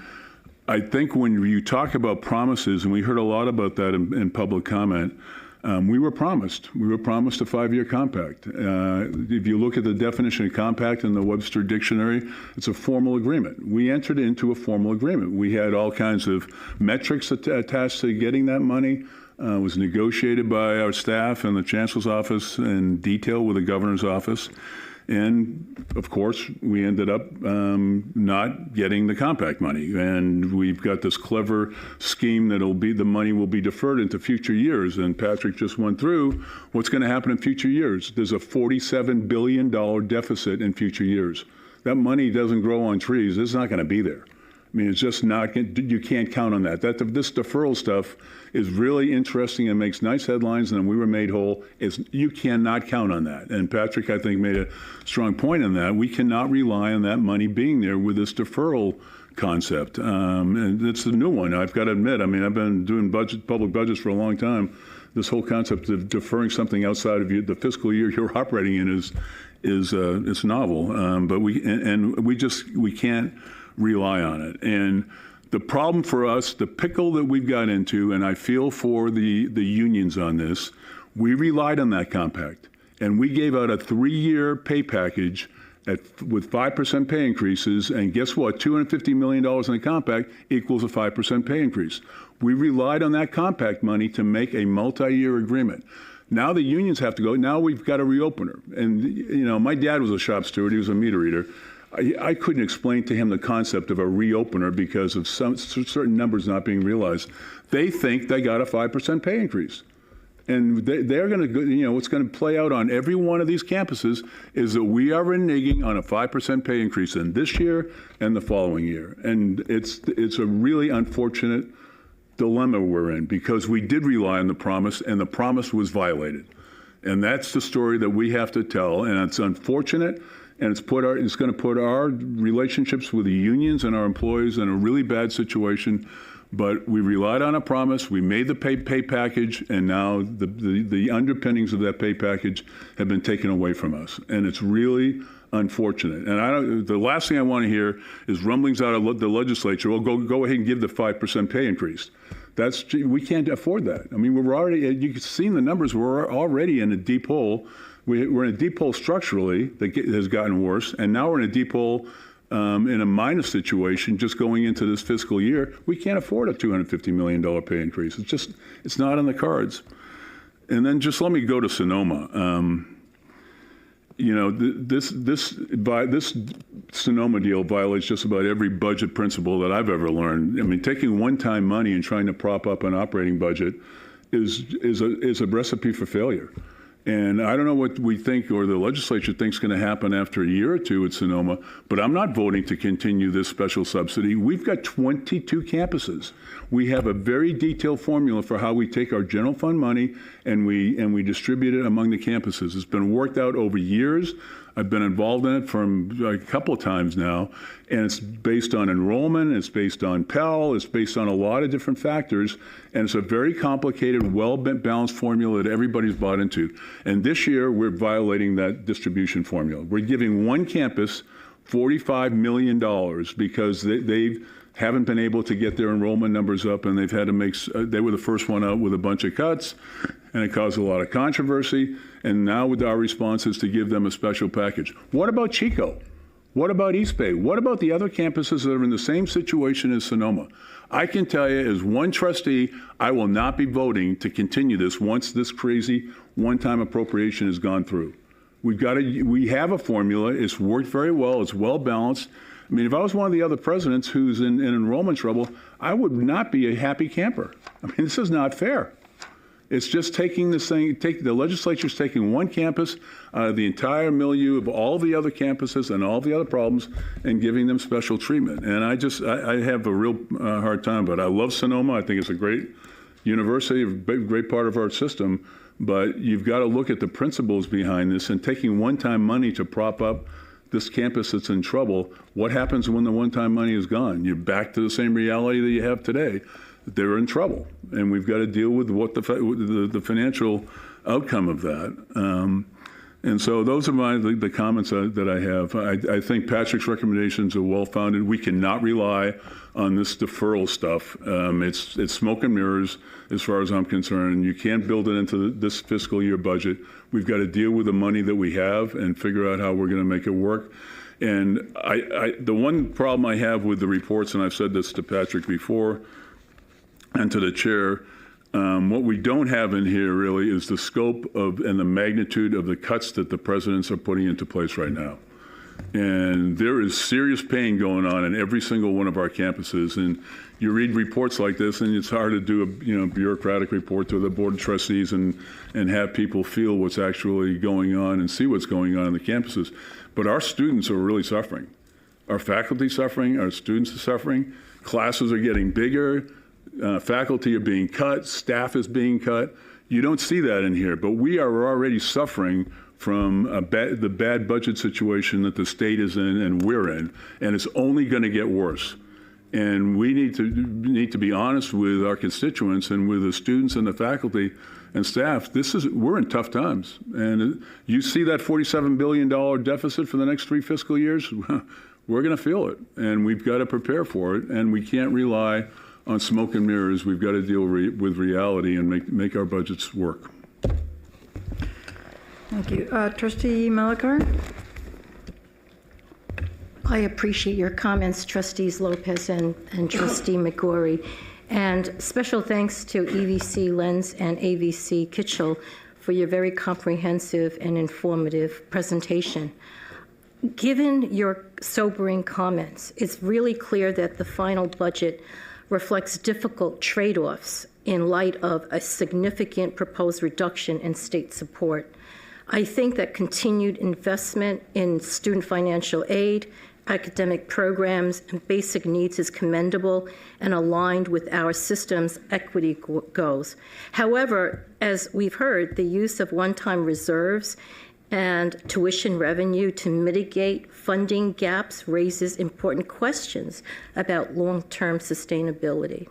I think when you talk about promises, and we heard a lot about that in public comment, we were promised. We were promised a 5-year compact. If you look at the definition of compact in the Webster Dictionary, it's a formal agreement. We entered into a formal agreement. We had all kinds of metrics attached to getting that money. It was negotiated by our staff and the Chancellor's office in detail with the Governor's office. And of course, we ended up not getting the compact money. And we've got this clever scheme that'll be, the money will be deferred into future years. And Patrick just went through what's going to happen in future years. There's a $47 billion deficit in future years. That money doesn't grow on trees. It's not going to be there. I mean, it's just not, you can't count on that. This deferral stuff is really interesting and makes nice headlines, and we were made whole. You cannot count on that. And Patrick, I think, made a strong point on that. We cannot rely on that money being there with this deferral concept. And it's a new one, I've got to admit. I mean, I've been doing public budgets for a long time. This whole concept of deferring something outside of the fiscal year you're operating in is novel. But we can't rely on it. And the problem for us, the pickle that we've got into, and I feel for the unions on this, we relied on that compact. And we gave out a 3-year pay package with 5% pay increases. And guess what? $250 million in the compact equals a 5% pay increase. We relied on that compact money to make a multi-year agreement. Now the unions have to go. Now we've got a reopener. And, you know, my dad was a shop steward. He was a meter reader. I couldn't explain to him the concept of a reopener because of some certain numbers not being realized. They think they got a 5% pay increase. And they're going to, you know, what's going to play out on every one of these campuses is that we are reneging on a 5% pay increase in this year and the following year. And it's a really unfortunate dilemma we're in because we did rely on the promise and the promise was violated. And that's the story that we have to tell. And it's unfortunate. And it's going to put our relationships with the unions and our employees in a really bad situation. But we relied on a promise. We made the pay package, and now the underpinnings of that pay package have been taken away from us, and it's really unfortunate. And the last thing I want to hear is rumblings out of the legislature. Well, go ahead and give the 5% pay increase. We can't afford that. I mean, you've seen the numbers. We're already in a deep hole. We're in a deep hole structurally that has gotten worse, and now we're in a deep hole in a minus situation just going into this fiscal year. We can't afford a $250 million pay increase. It's not on the cards. And then just let me go to Sonoma. You know, this Sonoma deal violates just about every budget principle that I've ever learned. I mean, taking one-time money and trying to prop up an operating budget is a recipe for failure. And I don't know what we think or the legislature thinks is going to happen after a year or two at Sonoma, but I'm not voting to continue this special subsidy. We've got 22 campuses. We have a very detailed formula for how we take our general fund money and we distribute it among the campuses. It's been worked out over years. I've been involved in it from a couple of times now, and it's based on enrollment, it's based on Pell, it's based on a lot of different factors, and it's a very complicated, well-balanced formula that everybody's bought into. And this year, we're violating that distribution formula. We're giving one campus $45 million because they haven't been able to get their enrollment numbers up, and they've had to make, they were the first one out with a bunch of cuts, and it caused a lot of controversy. And now with our response is to give them a special package. What about Chico? What about East Bay? What about the other campuses that are in the same situation as Sonoma? I can tell you as one trustee, I will not be voting to continue this once this crazy one-time appropriation has gone through. We have a formula. It's worked very well. It's well balanced. I mean, if I was one of the other presidents who's in enrollment trouble, I would not be a happy camper. I mean, this is not fair. It's just taking this thing, the legislature's taking one campus, the entire milieu of all the other campuses and all the other problems, and giving them special treatment. And I have a real hard time, but I love Sonoma. I think it's a great university, a great part of our system. But you've got to look at the principles behind this, and taking one-time money to prop up this campus that's in trouble. What happens when the one-time money is gone? You're back to the same reality that you have today. They're in trouble, and we've got to deal with what the financial outcome of that. And so those are the comments that I have. I think Patrick's recommendations are well-founded. We cannot rely on this deferral stuff. It's smoke and mirrors as far as I'm concerned. You can't build it into this fiscal year budget. We've got to deal with the money that we have and figure out how we're going to make it work. And the one problem I have with the reports, and I've said this to Patrick before and to the chair, what we don't have in here really is the scope of and the magnitude of the cuts that the presidents are putting into place right now. And there is serious pain going on in every single one of our campuses. And you read reports like this, and it's hard to do a bureaucratic report to the Board of Trustees and have people feel what's actually going on and see what's going on in the campuses. But our students are really suffering. Our faculty suffering, our students are suffering. Classes are getting bigger. Faculty are being cut, staff is being cut. You don't see that in here, but we are already suffering from the bad budget situation that the state is in and we're in, and it's only going to get worse. And we need to be honest with our constituents and with the students and the faculty and staff. We're in tough times, and you see that $47 billion deficit for the next 3 fiscal years. We're going to feel it, and we've got to prepare for it, and we can't rely on smoke and mirrors. We've got to deal with reality and make our budgets work. Thank you. Trustee Malakar? I appreciate your comments, Trustees Lopez and Trustee McGorry. And special thanks to EVC Lenz and AVC Kitchell for your very comprehensive and informative presentation. Given your sobering comments, it's really clear that the final budget reflects difficult trade-offs in light of a significant proposed reduction in state support. I think that continued investment in student financial aid, academic programs, and basic needs is commendable and aligned with our system's equity goals. However, as we've heard, the use of one-time reserves and tuition revenue to mitigate funding gaps raises important questions about long-term sustainability.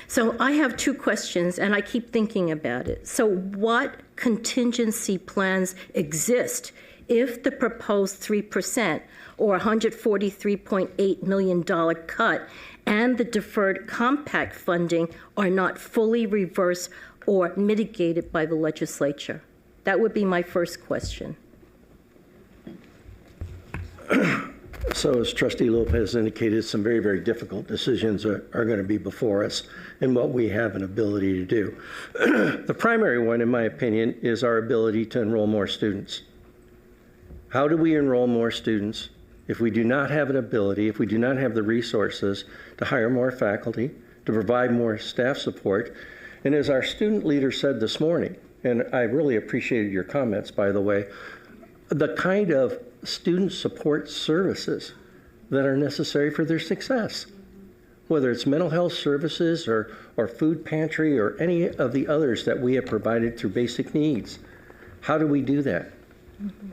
So I have 2 questions, and I keep thinking about it. So what contingency plans exist if the proposed 3% or $143.8 million cut and the deferred compact funding are not fully reversed or mitigated by the legislature? That would be my first question. So as Trustee Lopez indicated, some very, very difficult decisions are going to be before us and what we have an ability to do. The primary one, in my opinion, is our ability to enroll more students. How do we enroll more students if we do not have an ability, if we do not have the resources to hire more faculty, to provide more staff support? And as our student leader said this morning, and I really appreciated your comments, by the way, the kind of student support services that are necessary for their success, whether it's mental health services or food pantry or any of the others that we have provided through basic needs. How do we do that?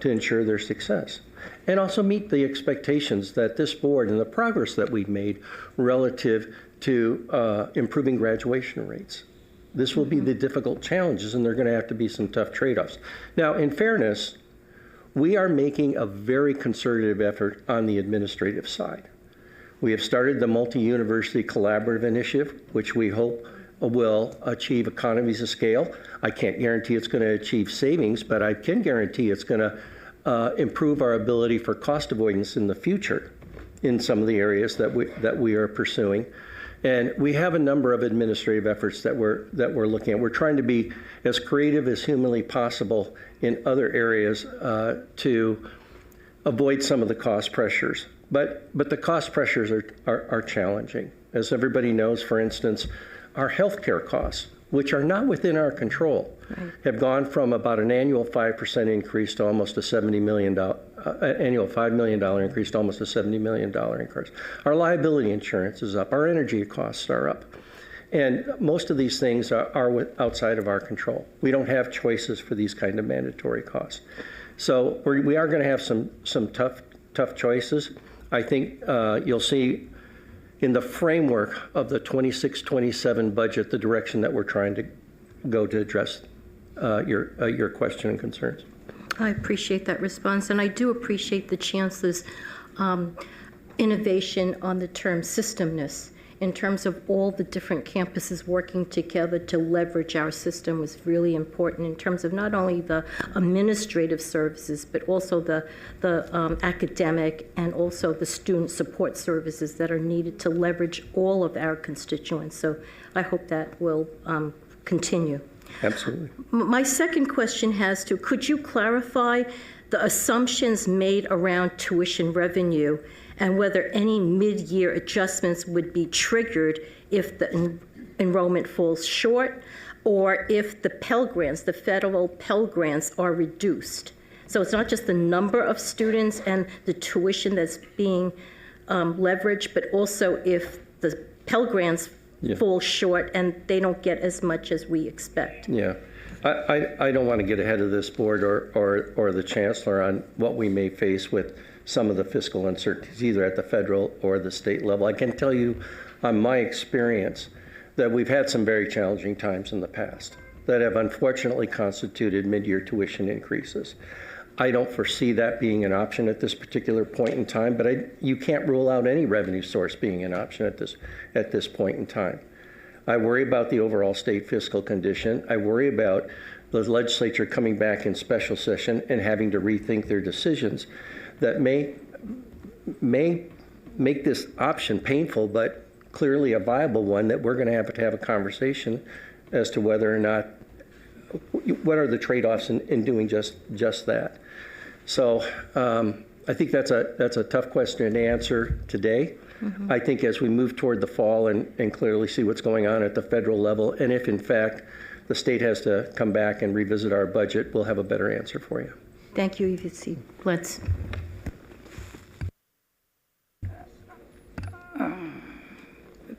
to ensure their success, and also meet the expectations that this board and the progress that we've made relative to improving graduation rates. This will be the difficult challenges, and there are going to have to be some tough trade-offs. Now, in fairness, we are making a very concerted effort on the administrative side. We have started the Multi-University Collaborative Initiative, which we hope will achieve economies of scale. I can't guarantee it's going to achieve savings, but I can guarantee it's going to improve our ability for cost avoidance in the future in some of the areas that we are pursuing. And we have a number of administrative efforts that we're looking at. We're trying to be as creative as humanly possible in other areas to avoid some of the cost pressures. But the cost pressures are challenging. As everybody knows, for instance, our healthcare costs, which are not within our control, have gone from about an annual 5% increase to almost a $70 million, annual $5 million increase to almost a $70 million increase. Our liability insurance is up. Our energy costs are up. And most of these things are outside of our control. We don't have choices for these kind of mandatory costs. So we are going to have some tough choices. I think you'll see in the framework of the 26-27 budget, the direction that we're trying to go to address your question and concerns. I appreciate that response, and I do appreciate the Chancellor's innovation on the term systemness in terms of all the different campuses working together to leverage our system was really important in terms of not only the administrative services, but also the academic and also the student support services that are needed to leverage all of our constituents. So I hope that will continue. Absolutely. My second question has to, could you clarify the assumptions made around tuition revenue and whether any mid-year adjustments would be triggered if the enrollment falls short or if the Pell Grants, the federal Pell Grants, are reduced? So it's not just the number of students and the tuition that's being leveraged, but also if the Pell Grants fall short and they don't get as much as we expect. Yeah. I don't want to get ahead of this board or the Chancellor on what we may face with some of the fiscal uncertainties, either at the federal or the state level. I can tell you on my experience that we've had some very challenging times in the past that have unfortunately constituted mid-year tuition increases. I don't foresee that being an option at this particular point in time, but you can't rule out any revenue source being an option at this point in time. I worry about the overall state fiscal condition. I worry about the legislature coming back in special session and having to rethink their decisions that may make this option painful, but clearly a viable one that we're going to have a conversation as to whether or not, what are the trade-offs in doing just that. So I think that's a tough question to answer today. Mm-hmm. I think as we move toward the fall and clearly see what's going on at the federal level, and if in fact the state has to come back and revisit our budget, we'll have a better answer for you. Thank you, EVC. Let's.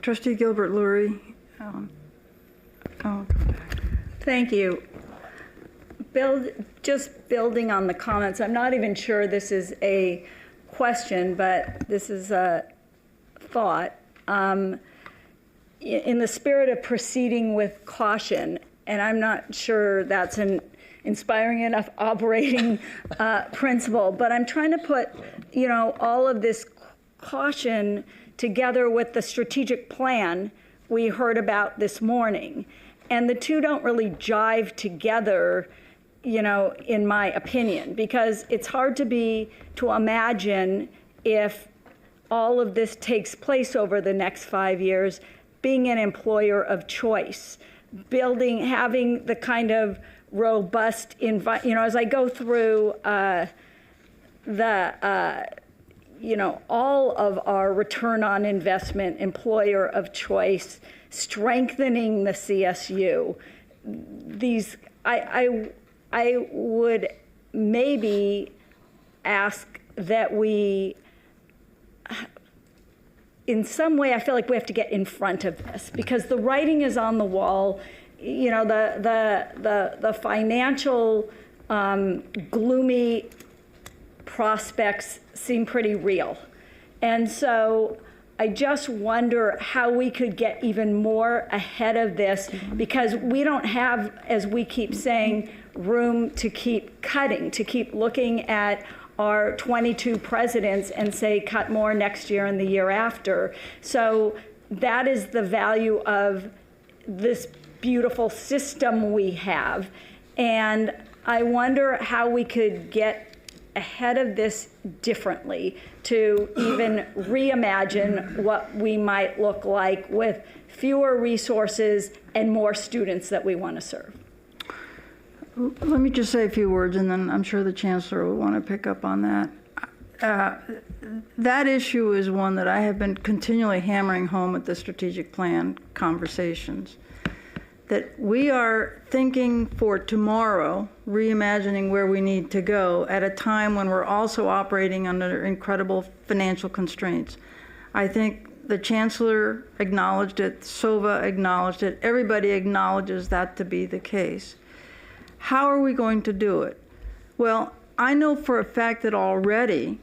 Trustee Gilbert Lurie. Thank you. Just building on the comments, I'm not even sure this is a question, but this is a thought. In the spirit of proceeding with caution, and I'm not sure that's an inspiring enough operating principle, but I'm trying to put, all of this caution together with the strategic plan we heard about this morning. And the two don't really jive together, in my opinion, because it's hard to imagine if all of this takes place over the next 5 years, being an employer of choice, having the kind of robust, as I go through all of our return on investment, employer of choice, strengthening the CSU. I would maybe ask that we, in some way, I feel like we have to get in front of this because the writing is on the wall. The financial gloomy prospects seem pretty real. And so I just wonder how we could get even more ahead of this, because we don't have, as we keep saying, room to keep cutting, to keep looking at our 22 presidents and say cut more next year and the year after. So that is the value of this beautiful system we have. And I wonder how we could get ahead of this differently to even reimagine what we might look like with fewer resources and more students that we want to serve. Let me just say a few words, and then I'm sure the Chancellor will want to pick up on that. That issue is one that I have been continually hammering home at the strategic plan conversations, that we are thinking for tomorrow, reimagining where we need to go at a time when we're also operating under incredible financial constraints. I think the Chancellor acknowledged it, SOVA acknowledged it, everybody acknowledges that to be the case. How are we going to do it? Well, I know for a fact that already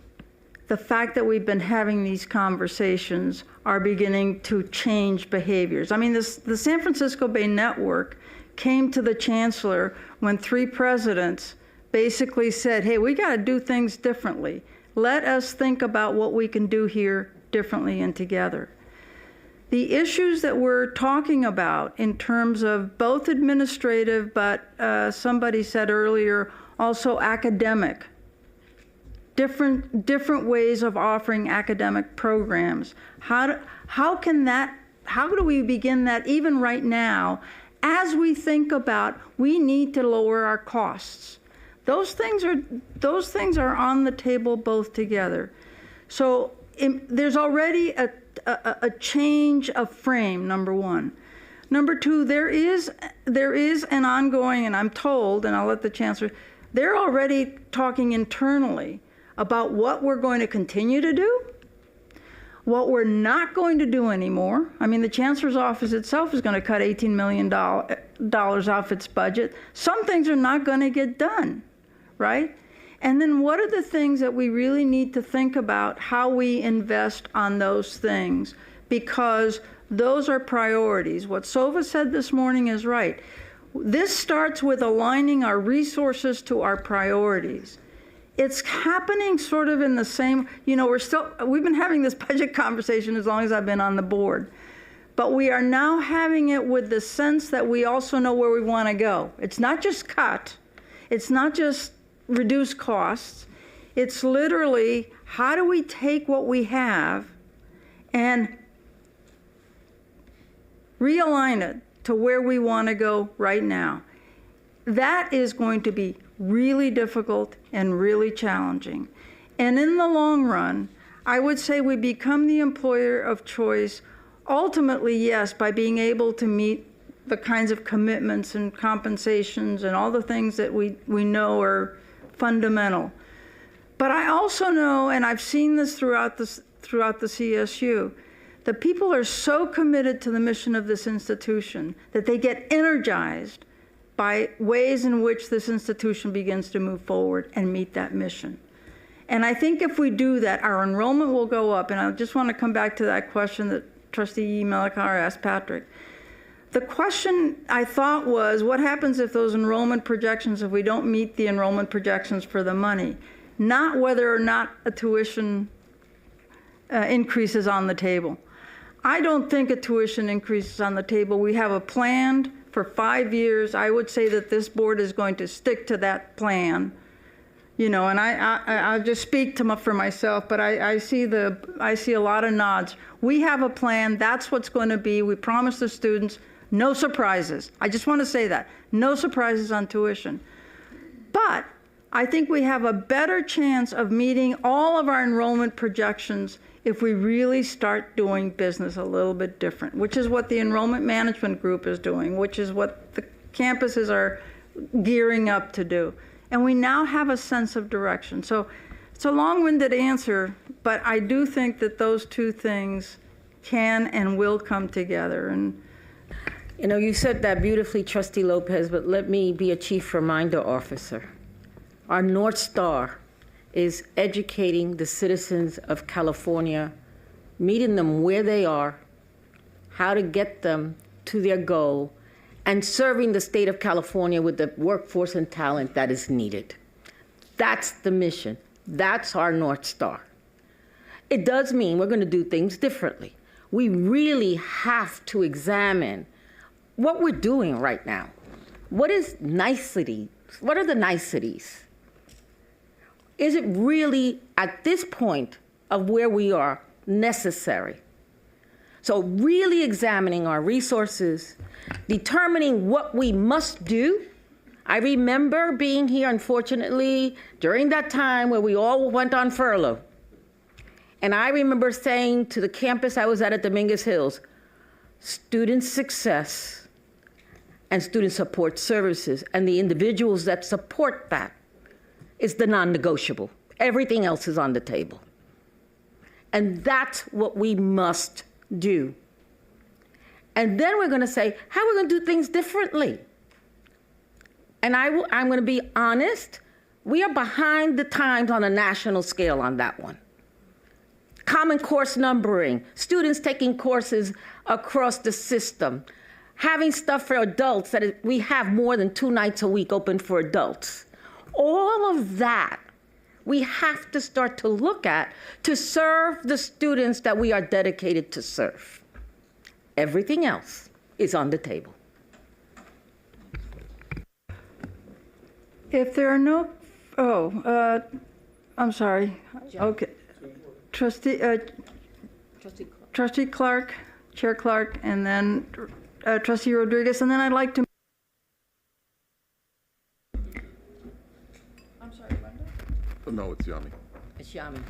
the fact that we've been having these conversations are beginning to change behaviors. I mean, the San Francisco Bay Network came to the Chancellor when 3 presidents basically said, hey, we got to do things differently. Let us think about what we can do here differently and together. The issues that we're talking about in terms of both administrative, but somebody said earlier, also academic, different ways of offering academic programs. How do we begin that even right now as we think about we need to lower our costs? Those things are on the table both together. So there's already a change of frame, number one. Number two, there is an ongoing, and I'm told, and I'll let the Chancellor, they're already talking internally about what we're going to continue to do, what we're not going to do anymore. I mean, the Chancellor's office itself is going to cut $18 million off its budget. Some things are not going to get done, right? And then what are the things that we really need to think about how we invest on those things? Because those are priorities. What Sova said this morning is right. This starts with aligning our resources to our priorities. It's happening sort of in the same, we've been having this budget conversation as long as I've been on the board. But we are now having it with the sense that we also know where we want to go. It's not just cut. It's not just reduce costs. It's literally, how do we take what we have and realign it to where we want to go right now? That is going to be really difficult and really challenging. And in the long run, I would say we become the employer of choice, ultimately, yes, by being able to meet the kinds of commitments and compensations and all the things that we know are fundamental. But I also know, and I've seen this throughout the CSU, that people are so committed to the mission of this institution that they get energized by ways in which this institution begins to move forward and meet that mission. And I think if we do that, our enrollment will go up. And I just want to come back to that question that Trustee Melikar asked Patrick. The question I thought was, what happens if those enrollment projections, if we don't meet the enrollment projections for the money? Not whether or not a tuition increase is on the table. I don't think a tuition increase is on the table. We have a plan for 5 years. I would say that this board is going to stick to that plan. And I'll just speak for myself, but I see a lot of nods. We have a plan. That's what's going to be. We promise the students no surprises. I just want to say that. No surprises on tuition. But I think we have a better chance of meeting all of our enrollment projections if we really start doing business a little bit different, which is what the enrollment management group is doing, which is what the campuses are gearing up to do. And we now have a sense of direction. So it's a long-winded answer, but I do think that those two things can and will come together. And you said that beautifully, Trustee Lopez, but let me be a chief reminder officer. Our North Star is educating the citizens of California, meeting them where they are, how to get them to their goal, and serving the state of California with the workforce and talent that is needed. That's the mission. That's our North Star. It does mean we're going to do things differently. We really have to examine what we're doing right now. What is nicety? What are the niceties? Is it really, at this point of where we are, necessary? So really examining our resources, determining what we must do. I remember being here, unfortunately, during that time where we all went on furlough. And I remember saying to the campus I was at Dominguez Hills, student success and student support services and the individuals that support that is the non-negotiable. Everything else is on the table. And that's what we must do. And then we're going to say, how are we going to do things differently? And I'm going to be honest, we are behind the times on a national scale on that one. Common course numbering, students taking courses across the system, having stuff for adults that we have more than 2 nights a week open for adults. All of that we have to start to look at to serve the students that we are dedicated to serve. Everything else is on the table. If there are no, I'm sorry. Okay. Trustee Clark, Chair Clark, and then Trustee Rodriguez, and then I'd like to. I'm sorry, Linda? No, it's Yami. It's Yami.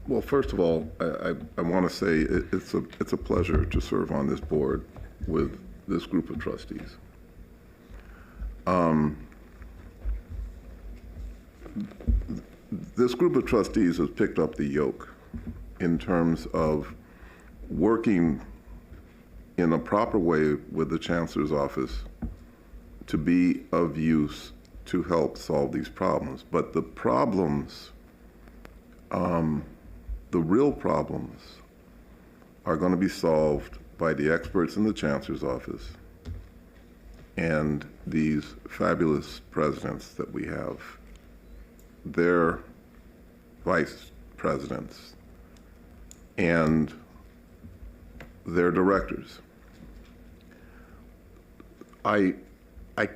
Well, first of all, I want to say it's a pleasure to serve on this board with this group of trustees. This group of trustees has picked up the yoke in terms of working in a proper way with the Chancellor's office to be of use to help solve these problems. But the problems, the real problems, are going to be solved by the experts in the Chancellor's office and these fabulous presidents that we have, their vice presidents, and their directors. I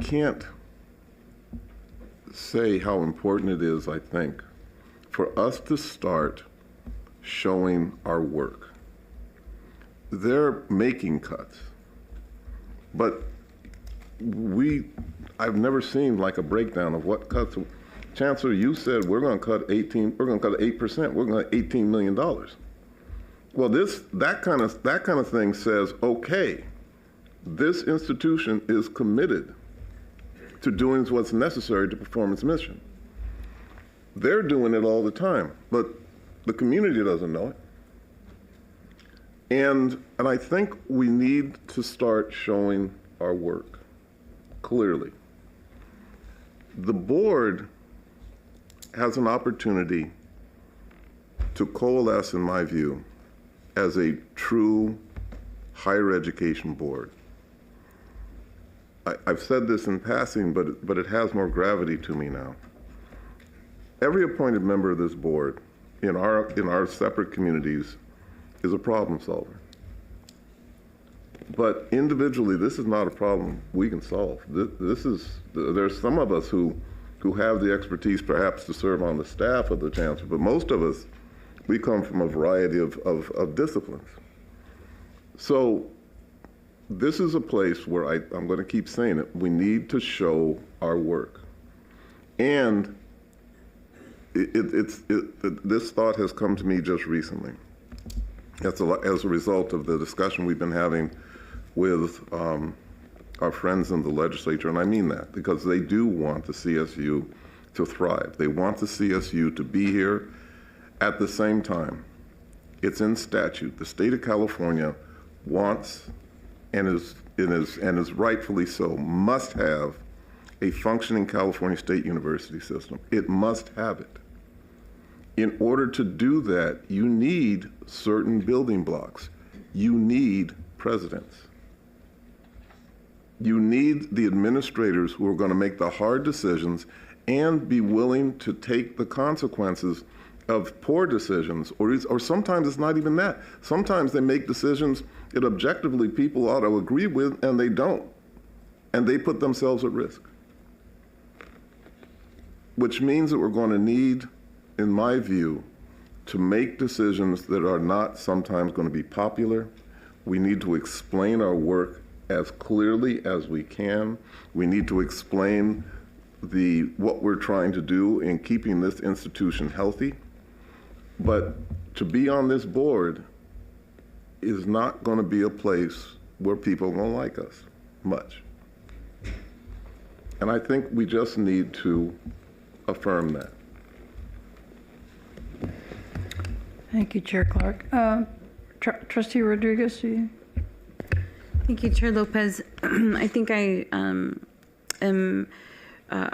can't say how important it is, I think, for us to start showing our work. They're making cuts, but I've never seen like a breakdown of what cuts. Chancellor, you said we're going to cut 8%, we're going to cut $18 million. Well, that kind of thing says, okay, this institution is committed to doing what's necessary to perform its mission. They're doing it all the time, but the community doesn't know it. And I think we need to start showing our work clearly. The board has an opportunity to coalesce, in my view, as a true higher education board. I've said this in passing, but it has more gravity to me now. Every appointed member of this board in our separate communities is a problem solver. But individually, this is not a problem we can solve. There's some of us who have the expertise perhaps to serve on the staff of the Chancellor, but most of us, we come from a variety of disciplines. So this is a place where I'm going to keep saying it, we need to show our work. And this thought has come to me just recently as a result of the discussion we've been having with our friends in the legislature, and I mean that because they do want the CSU to thrive. They want the CSU to be here At the same time, it's in statute. The state of California wants and is rightfully so, must have a functioning California State University system. It must have it. In order to do that, you need certain building blocks. You need presidents. You need the administrators who are going to make the hard decisions and be willing to take the consequences of poor decisions, or sometimes it's not even that. Sometimes they make decisions that objectively people ought to agree with, and they don't, and they put themselves at risk. Which means that we're going to need, in my view, to make decisions that are not sometimes going to be popular. We need to explain our work as clearly as we can. We need to explain what we're trying to do in keeping this institution healthy. But to be on this board is not going to be a place where people are going to like us much. And I think we just need to affirm that. Thank you, Chair Clark. Trustee Rodriguez, Thank you, Chair Lopez. I think I am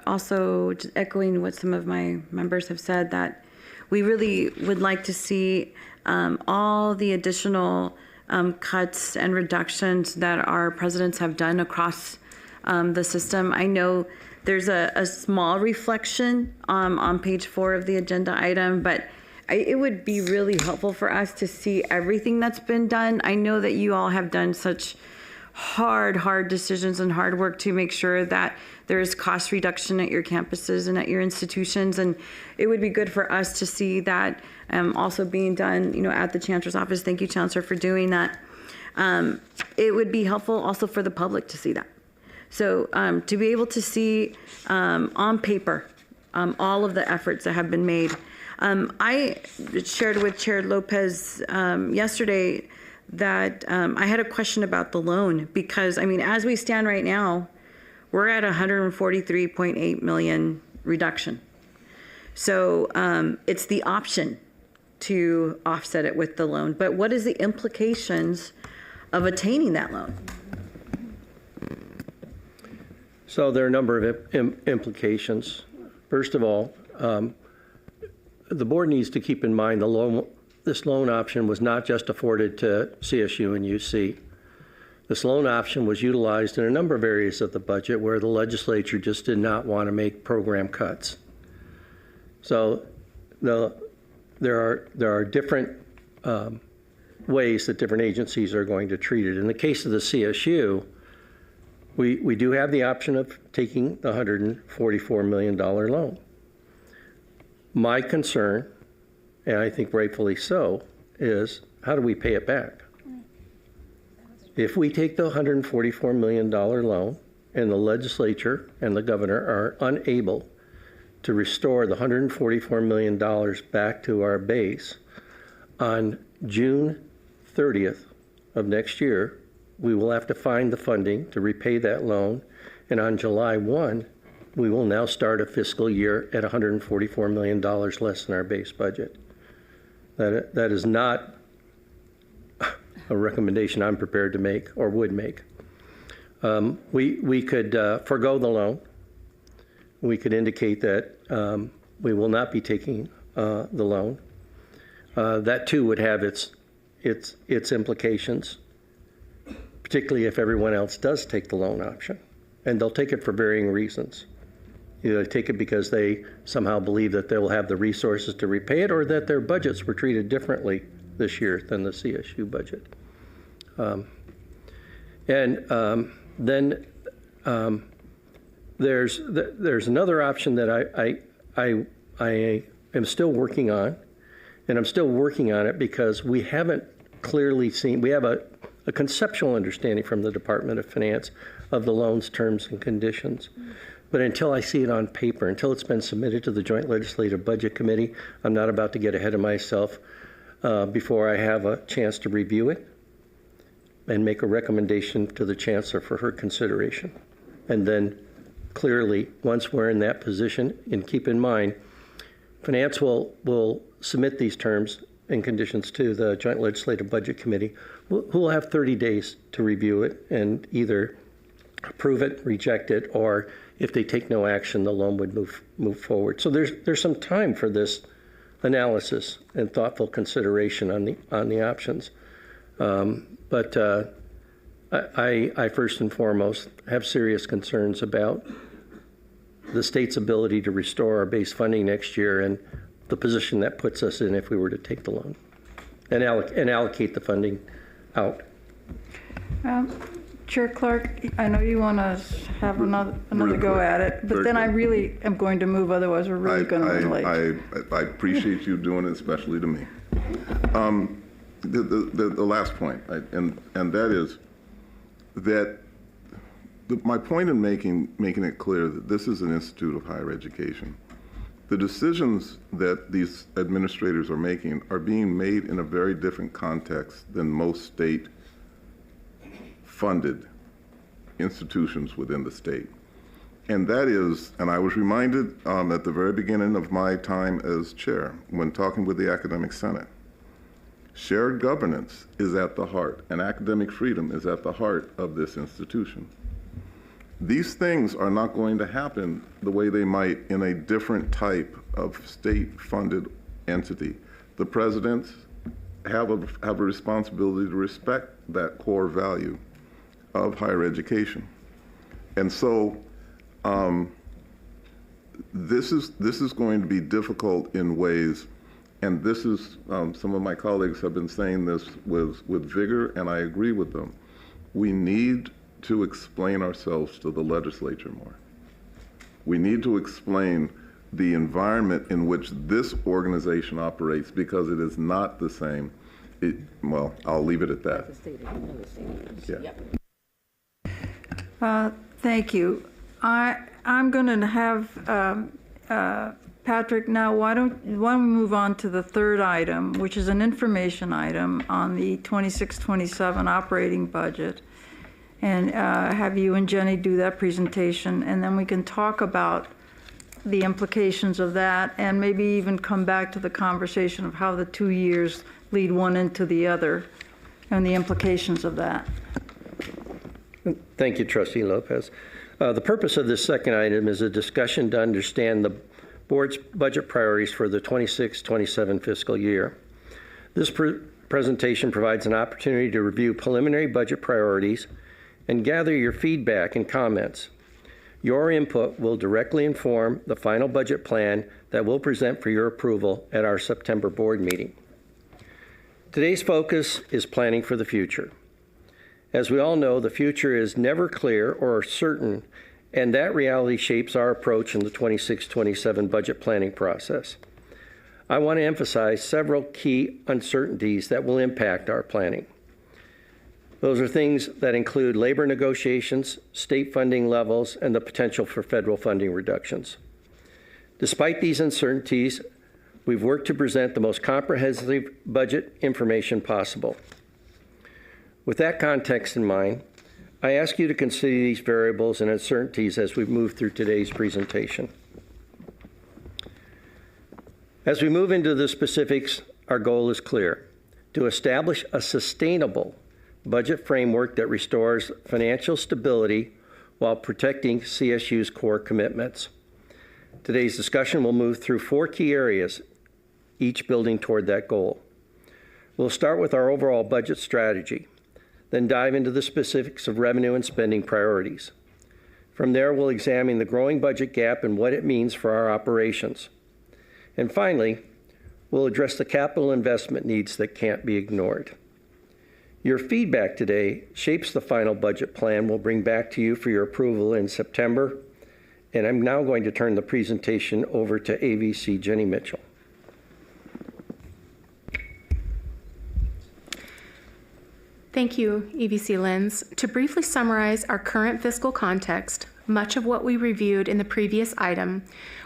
also just echoing what some of my members have said, that we really would like to see all the additional cuts and reductions that our presidents have done across the system. I know there's a small reflection on page 4 of the agenda item, but it would be really helpful for us to see everything that's been done. I know that you all have done such hard decisions and hard work to make sure that there is cost reduction at your campuses and at your institutions, and it would be good for us to see that also being done, at the Chancellor's office. Thank you, Chancellor, for doing that. It would be helpful also for the public to see that. So to be able to see on paper all of the efforts that have been made. I shared with Chair Lopez yesterday that I had a question about the loan, because, as we stand right now, we're at 143.8 million reduction. So it's the option to offset it with the loan. But what is the implications of attaining that loan? So there are a number of implications. First of all, the board needs to keep in mind this loan option was not just afforded to CSU and UC. This loan option was utilized in a number of areas of the budget where the legislature just did not want to make program cuts. So there are different ways that different agencies are going to treat it. In the case of the CSU, we do have the option of taking the $144 million loan. My concern, and I think rightfully so, is how do we pay it back? If we take the $144 million loan and the legislature and the governor are unable to restore the $144 million back to our base, on June 30th of next year, we will have to find the funding to repay that loan, and on July 1, we will now start a fiscal year at $144 million less than our base budget. That is not a recommendation I'm prepared to make or would make. We could forego the loan. We could indicate that we will not be taking the loan. That too would have its implications, particularly if everyone else does take the loan option, and they'll take it for varying reasons. Either they take it because they somehow believe that they will have the resources to repay it, or that their budgets were treated differently this year than the CSU budget. Then there's another option that I am still working on, and I'm still working on it because we haven't clearly seen. We have a conceptual understanding from the Department of Finance of the loan's terms and conditions. But until I see it on paper, until it's been submitted to the Joint Legislative Budget Committee, I'm not about to get ahead of myself before I have a chance to review it and make a recommendation to the Chancellor for her consideration. And then clearly, once we're in that position, and keep in mind, Finance will submit these terms and conditions to the Joint Legislative Budget Committee, who will have 30 days to review it and either approve it, reject it, or if they take no action, the loan would move forward. So there's some time for this analysis and thoughtful consideration on the options. But I first and foremost have serious concerns about the state's ability to restore our base funding next year and the position that puts us in if we were to take the loan and allocate the funding out. Chair Clark, I know you want to have another go at it, but then I really am going to move, otherwise we're really going to run late. I appreciate you doing it, especially to me. The last point, and that is that my point in making it clear that this is an institute of higher education. The decisions that these administrators are making are being made in a very different context than most state-funded institutions within the state. And that is, and I was reminded at the very beginning of my time as chair, when talking with the Academic Senate, shared governance is at the heart, and academic freedom is at the heart of this institution. These things are not going to happen the way they might in a different type of state-funded entity. The presidents have a responsibility to respect that core value of higher education. And so this is going to be difficult in ways, and this is, some of my colleagues have been saying this with vigor, and I agree with them. We need to explain ourselves to the legislature more. We need to explain the environment in which this organization operates, because it is not the same. Well, I'll leave it at that. Yeah. Thank you. I'm going to have Patrick, now why don't we move on to the third item, which is an information item on the 26-27 operating budget, and have you and Jenny do that presentation, and then we can talk about the implications of that, and maybe even come back to the conversation of how the 2 years lead one into the other and the implications of that. Thank you, Trustee Lopez. The purpose of this second item is a discussion to understand the board's budget priorities for the 26-27 fiscal year. This presentation provides an opportunity to review preliminary budget priorities and gather your feedback and comments. Your input will directly inform the final budget plan that we'll present for your approval at our September board meeting. Today's focus is planning for the future. As we all know, the future is never clear or certain, and that reality shapes our approach in the 26-27 budget planning process. I want to emphasize several key uncertainties that will impact our planning. Those are things that include labor negotiations, state funding levels, and the potential for federal funding reductions. Despite these uncertainties, we've worked to present the most comprehensive budget information possible. With that context in mind, I ask you to consider these variables and uncertainties as we move through today's presentation. As we move into the specifics, our goal is clear: to establish a sustainable budget framework that restores financial stability while protecting CSU's core commitments. Today's discussion will move through 4 key areas, each building toward that goal. We'll start with our overall budget strategy, then dive into the specifics of revenue and spending priorities. From there, we'll examine the growing budget gap and what it means for our operations. And finally, we'll address the capital investment needs that can't be ignored. Your feedback today shapes the final budget plan we'll bring back to you for your approval in September. And I'm now going to turn the presentation over to AVC Jenny Mitchell. Thank you, EVC Lens. To briefly summarize our current fiscal context, much of what we reviewed in the previous item,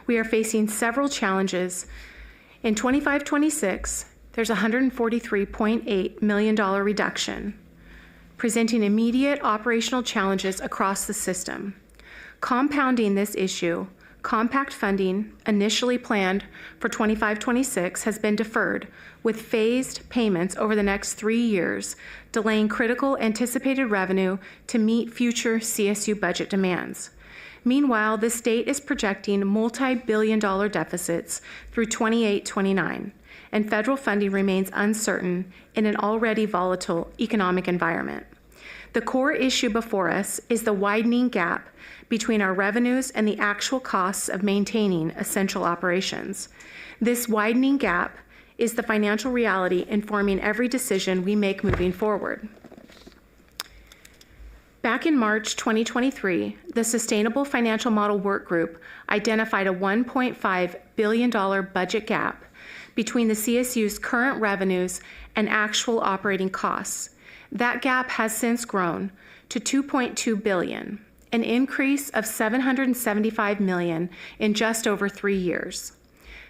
we are facing several challenges. In 25-26, there's a $143.8 million reduction, presenting immediate operational challenges across the system. Compounding this issue, compact funding initially planned for 25-26 has been deferred with phased payments over the next 3 years, delaying critical anticipated revenue to meet future CSU budget demands. Meanwhile, the state is projecting multi-billion-dollar deficits through 28-29, and federal funding remains uncertain in an already volatile economic environment. The core issue before us is the widening gap between our revenues and the actual costs of maintaining essential operations. This widening gap is the financial reality informing every decision we make moving forward. Back in March 2023, the Sustainable Financial Model Work Group identified a $1.5 billion budget gap between the CSU's current revenues and actual operating costs. That gap has since grown to $2.2 billion, an increase of $775 million in just over 3 years.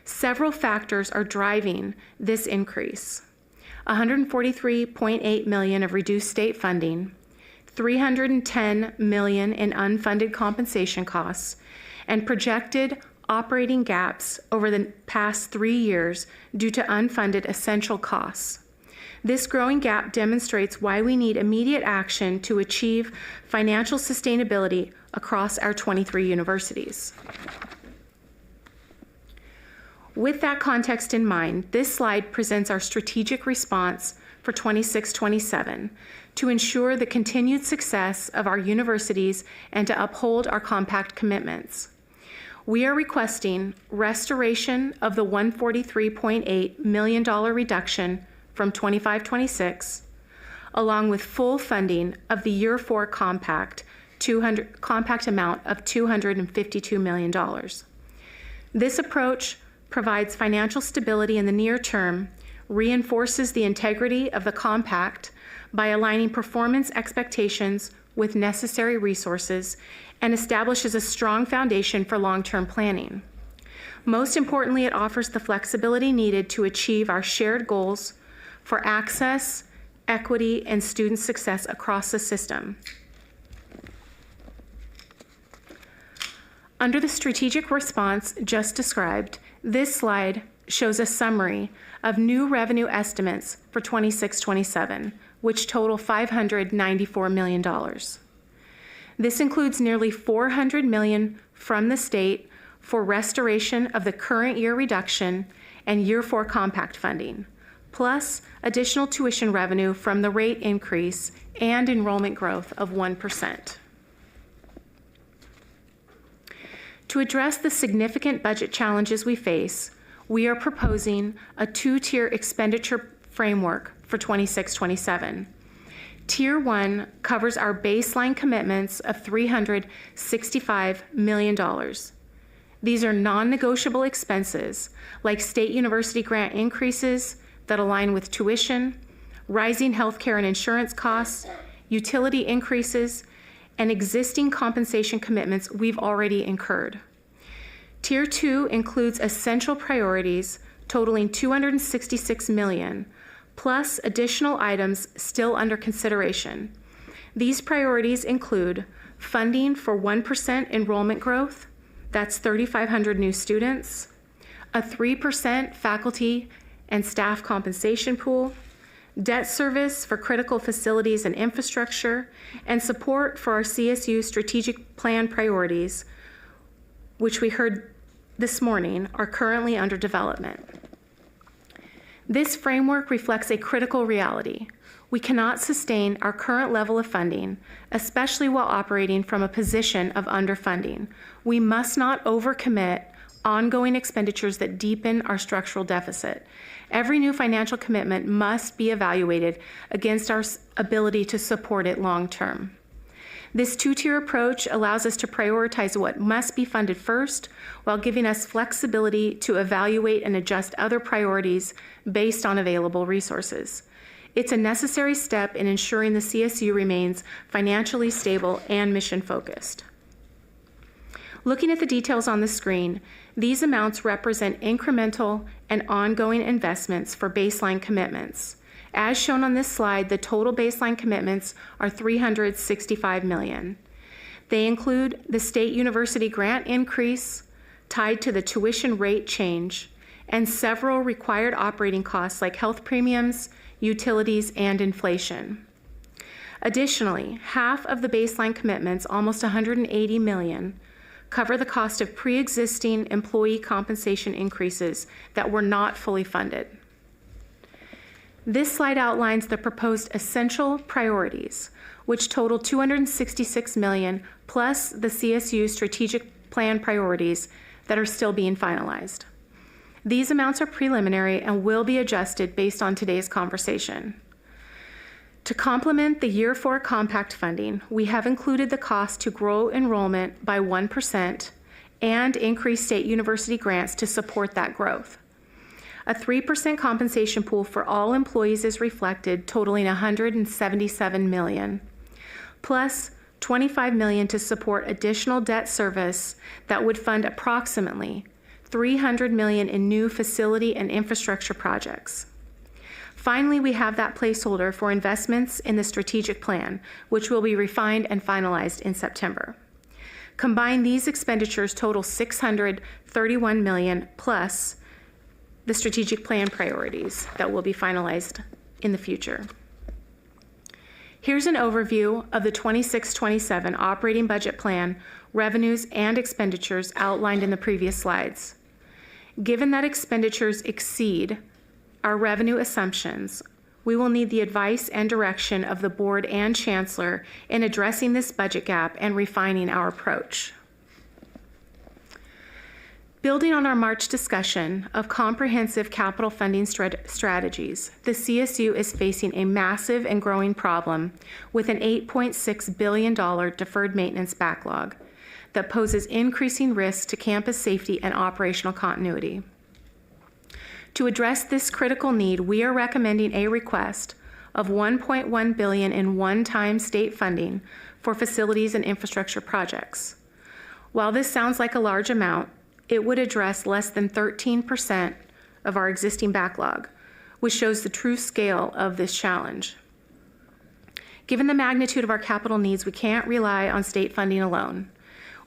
Several factors are driving this increase: $143.8 million of reduced state funding, $310 million in unfunded compensation costs, and projected operating gaps over the past 3 years due to unfunded essential costs. This growing gap demonstrates why we need immediate action to achieve financial sustainability across our 23 universities. With that context in mind, this slide presents our strategic response for 26-27 to ensure the continued success of our universities and to uphold our compact commitments. We are requesting restoration of the $143.8 million reduction from 25-26, along with full funding of the Year 4 compact amount of $252 million. This approach provides financial stability in the near term, reinforces the integrity of the compact by aligning performance expectations with necessary resources, and establishes a strong foundation for long-term planning. Most importantly, it offers the flexibility needed to achieve our shared goals for access, equity, and student success across the system. Under the strategic response just described, this slide shows a summary of new revenue estimates for 26-27, which total $594 million. This includes nearly $400 million from the state for restoration of the current year reduction and Year 4 compact funding, plus additional tuition revenue from the rate increase and enrollment growth of 1%. To address the significant budget challenges we face, we are proposing a 2-tier expenditure framework for 26-27. Tier 1 covers our baseline commitments of $365 million. These are non-negotiable expenses like state university grant increases that align with tuition, rising healthcare and insurance costs, utility increases, and existing compensation commitments we've already incurred. Tier 2 includes essential priorities totaling $266 million, plus additional items still under consideration. These priorities include funding for 1% enrollment growth, that's 3,500 new students, a 3% faculty and staff compensation pool, debt service for critical facilities and infrastructure, and support for our CSU strategic plan priorities, which we heard this morning are currently under development. This framework reflects a critical reality. We cannot sustain our current level of funding, especially while operating from a position of underfunding. We must not overcommit ongoing expenditures that deepen our structural deficit. Every new financial commitment must be evaluated against our ability to support it long term. This 2-tier approach allows us to prioritize what must be funded first, while giving us flexibility to evaluate and adjust other priorities based on available resources. It's a necessary step in ensuring the CSU remains financially stable and mission-focused. Looking at the details on the screen, these amounts represent incremental and ongoing investments for baseline commitments. As shown on this slide, the total baseline commitments are $365 million. They include the state university grant increase, tied to the tuition rate change and several required operating costs like health premiums, utilities, and inflation. Additionally, half of the baseline commitments, almost $180 million, cover the cost of pre-existing employee compensation increases that were not fully funded. This slide outlines the proposed essential priorities, which total $266 million, plus the CSU strategic plan priorities that are still being finalized. These amounts are preliminary and will be adjusted based on today's conversation. To complement the Year 4 compact funding, we have included the cost to grow enrollment by 1% and increase state university grants to support that growth. A 3% compensation pool for all employees is reflected, totaling $177 million, plus $25 million to support additional debt service that would fund approximately $300 million in new facility and infrastructure projects. Finally, we have that placeholder for investments in the strategic plan, which will be refined and finalized in September. Combined, these expenditures total $631 million plus the strategic plan priorities that will be finalized in the future. Here's an overview of the 26-27 operating budget plan, revenues and expenditures outlined in the previous slides. Given that expenditures exceed our revenue assumptions, we will need the advice and direction of the board and chancellor in addressing this budget gap and refining our approach. Building on our March discussion of comprehensive capital funding strategies, the CSU is facing a massive and growing problem with an $8.6 billion deferred maintenance backlog that poses increasing risks to campus safety and operational continuity. To address this critical need, we are recommending a request of $1.1 billion in one-time state funding for facilities and infrastructure projects. While this sounds like a large amount, it would address less than 13% of our existing backlog, which shows the true scale of this challenge. Given the magnitude of our capital needs, we can't rely on state funding alone.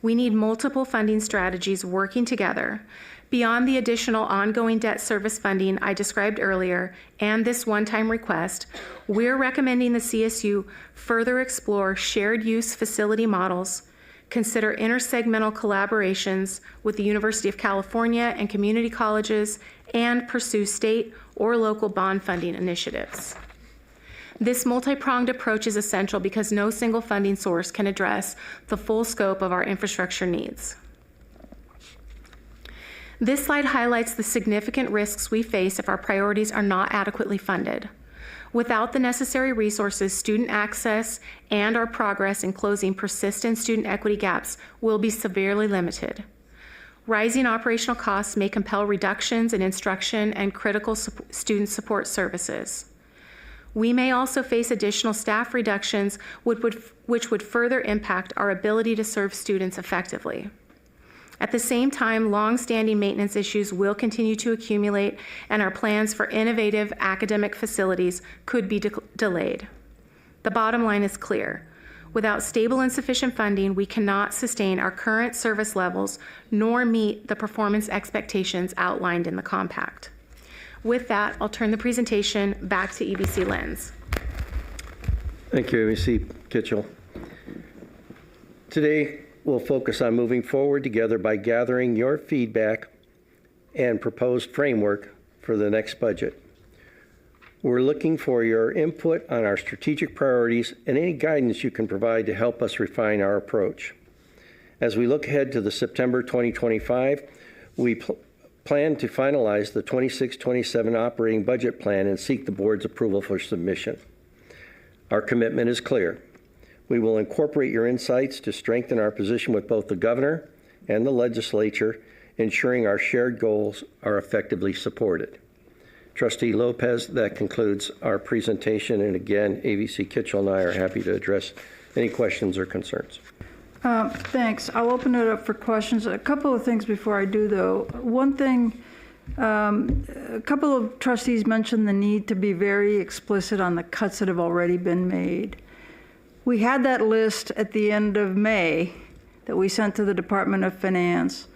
We need multiple funding strategies working together. Beyond the additional ongoing debt service funding I described earlier and this one-time request, we're recommending the CSU further explore shared use facility models, consider intersegmental collaborations with the University of California and community colleges, and pursue state or local bond funding initiatives. This multi-pronged approach is essential because no single funding source can address the full scope of our infrastructure needs. This slide highlights the significant risks we face if our priorities are not adequately funded. Without the necessary resources, student access and our progress in closing persistent student equity gaps will be severely limited. Rising operational costs may compel reductions in instruction and critical student support services. We may also face additional staff reductions, which would further impact our ability to serve students effectively. At the same time, long-standing maintenance issues will continue to accumulate, and our plans for innovative academic facilities could be delayed. The bottom line is clear. Without stable and sufficient funding, we cannot sustain our current service levels nor meet the performance expectations outlined in the compact. With that, I'll turn the presentation back to EBC Lenz. Thank you, EBC Kitchell. Today, we'll focus on moving forward together by gathering your feedback and proposed framework for the next budget. We're looking for your input on our strategic priorities and any guidance you can provide to help us refine our approach. As we look ahead to the September 2025, we plan to finalize the 26-27 operating budget plan and seek the board's approval for submission. Our commitment is clear. We will incorporate your insights to strengthen our position with both the governor and the legislature, ensuring our shared goals are effectively supported. Trustee Lopez, that concludes our presentation. And again, AVC Kitchell and I are happy to address any questions or concerns. Thanks. I'll open it up for questions. A couple of things before I do, though. One thing, a couple of trustees mentioned the need to be very explicit on the cuts that have already been made. We had that list at the end of May that we sent to the Department of Finance.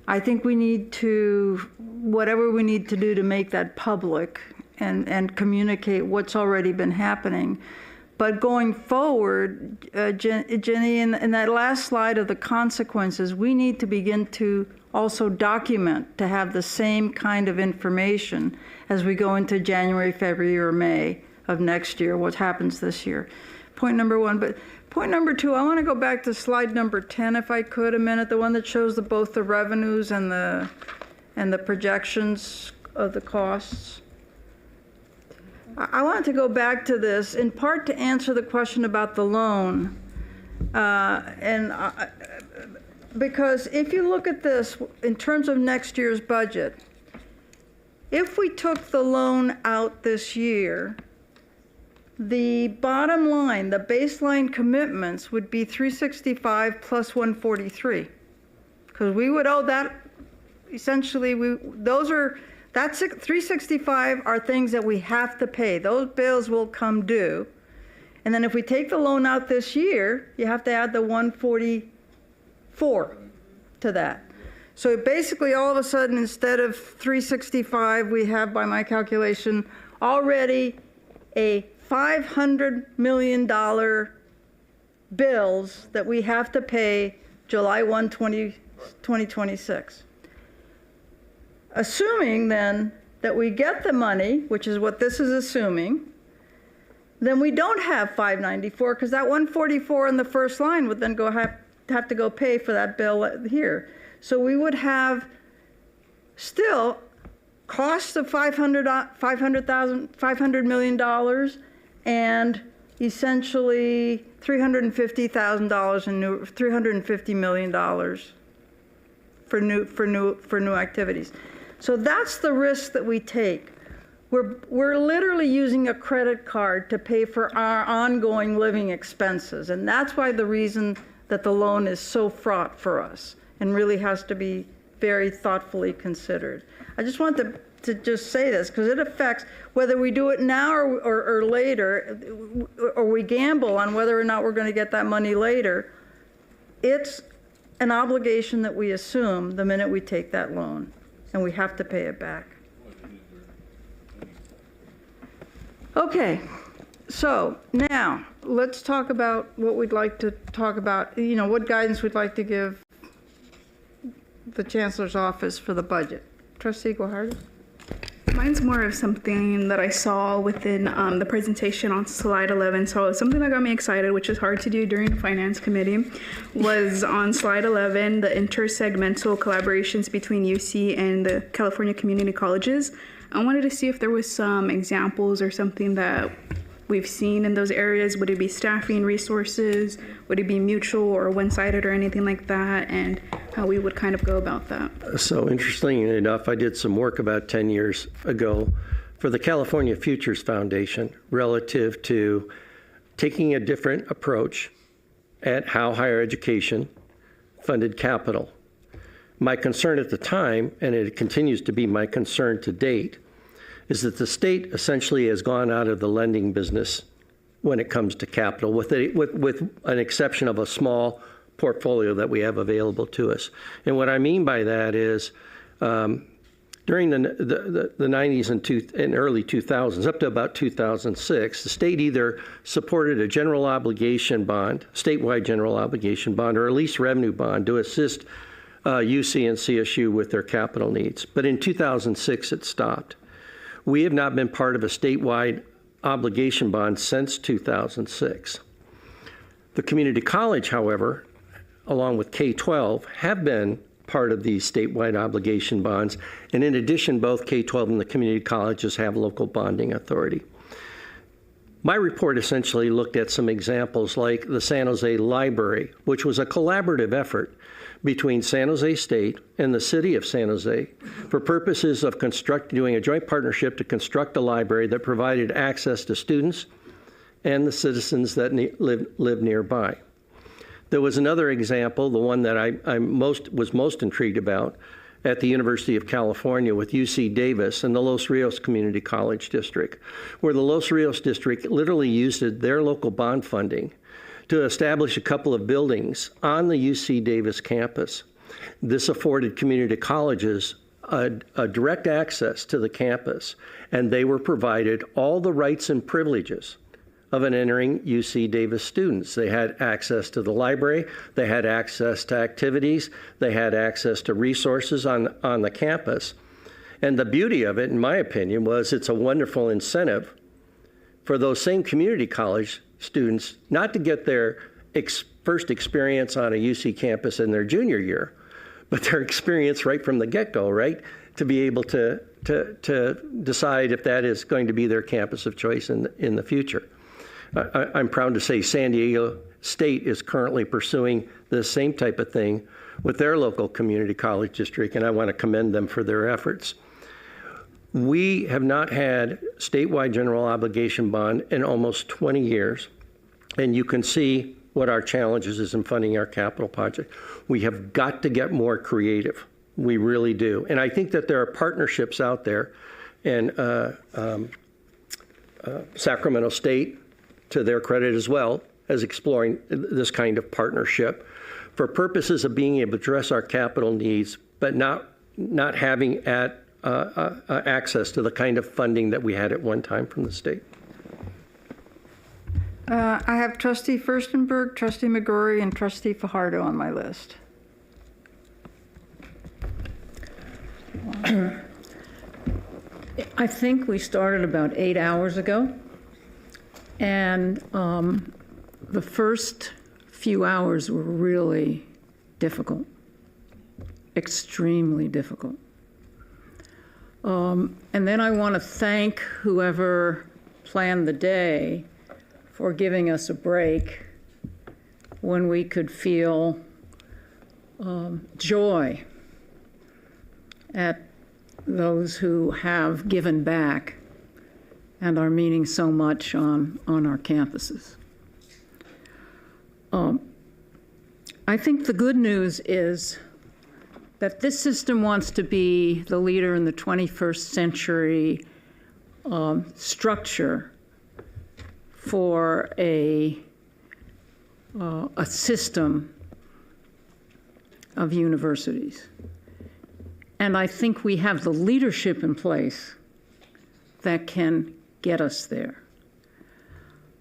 I think we need to, whatever we need to do to make that public and communicate what's already been happening. But going forward, Jenny, in that last slide of the consequences, we need to begin to also document to have the same kind of information as we go into January, February, or May of next year, what happens this year. Point number one. But point number two, I want to go back to slide number 10, if I could, a minute, the one that shows both the revenues and the projections of the costs. I want to go back to this, in part to answer the question about the loan. Because if you look at this in terms of next year's budget, if we took the loan out this year, the bottom line, the baseline commitments would be 365 plus 143. Because we would owe that, essentially, that's 365 are things that we have to pay. Those bills will come due. And then if we take the loan out this year, you have to add the 144 to that. So basically, all of a sudden, instead of 365, we have, by my calculation, already a $500 million bills that we have to pay July 1, 2026. Assuming then that we get the money, which is what this is assuming, then we don't have 594 because that 144 in the first line would then have to go pay for that bill here. So we would have still costs of $500 million and essentially $350,000 in $350 million for new activities. So that's the risk that we take. We're literally using a credit card to pay for our ongoing living expenses, and that's why the reason that the loan is so fraught for us and really has to be very thoughtfully considered. I just want to just say this because it affects whether we do it now or later, or we gamble on whether or not we're going to get that money later. It's an obligation that we assume the minute we take that loan, and we have to pay it back. Okay, so now let's talk about what we'd like to talk about, what guidance we'd like to give the Chancellor's office for the budget. Trustee Guajardo? Mine's more of something that I saw within the presentation on slide 11. So something that got me excited, which is hard to do during Finance Committee, was on slide 11, the intersegmental collaborations between UC and the California community colleges. I wanted to see if there was some examples or something that we've seen in those areas. Would it be staffing resources? Would it be mutual or one-sided or anything like that? And how we would kind of go about that. So interestingly enough, I did some work about 10 years ago for the California Futures Foundation relative to taking a different approach at how higher education funded capital. My concern at the time, and it continues to be my concern to date, is that the state essentially has gone out of the lending business when it comes to capital, with an exception of a small portfolio that we have available to us. And what I mean by that is during the 90s and early 2000s, up to about 2006, the state either supported a general obligation bond, statewide general obligation bond, or a lease revenue bond to assist UC and CSU with their capital needs. But in 2006, it stopped. We have not been part of a statewide obligation bond since 2006. The community college, however, along with K-12, have been part of these statewide obligation bonds. And in addition, both K-12 and the community colleges have local bonding authority. My report essentially looked at some examples like the San Jose Library, which was a collaborative effort between San Jose State and the city of San Jose for purposes of doing a joint partnership to construct a library that provided access to students and the citizens that live nearby. There was another example, the one that I was most intrigued about, at the University of California with UC Davis and the Los Rios Community College District, where the Los Rios District literally used their local bond funding to establish a couple of buildings on the UC Davis campus This afforded community colleges a direct access to the campus, and they were provided all the rights and privileges of an entering UC Davis students. They had access to the library, they had access to activities, they had access to resources on the campus. And the beauty of it, in my opinion, was it's a wonderful incentive for those same community college students not to get their first experience on a UC campus in their junior year, but their experience right from the get-go, right? To be able to decide if that is going to be their campus of choice in the future. I'm proud to say San Diego State is currently pursuing the same type of thing with their local community college district, and I want to commend them for their efforts. We have not had statewide general obligation bond in almost 20 years, and you can see what our challenges is in funding our capital project. We have got to get more creative. We really do. And I think that there are partnerships out there, and Sacramento State, to their credit as well, as exploring this kind of partnership for purposes of being able to address our capital needs, but not having access to the kind of funding that we had at one time from the state. I have Trustee Furstenberg, Trustee McGrory, and Trustee Fajardo on my list. I think we started about 8 hours ago, and the first few hours were really difficult, extremely difficult. And then I want to thank whoever planned the day for giving us a break when we could feel joy at those who have given back and are meaning so much on our campuses. I think the good news is that this system wants to be the leader in the 21st century structure for a system of universities. And I think we have the leadership in place that can get us there.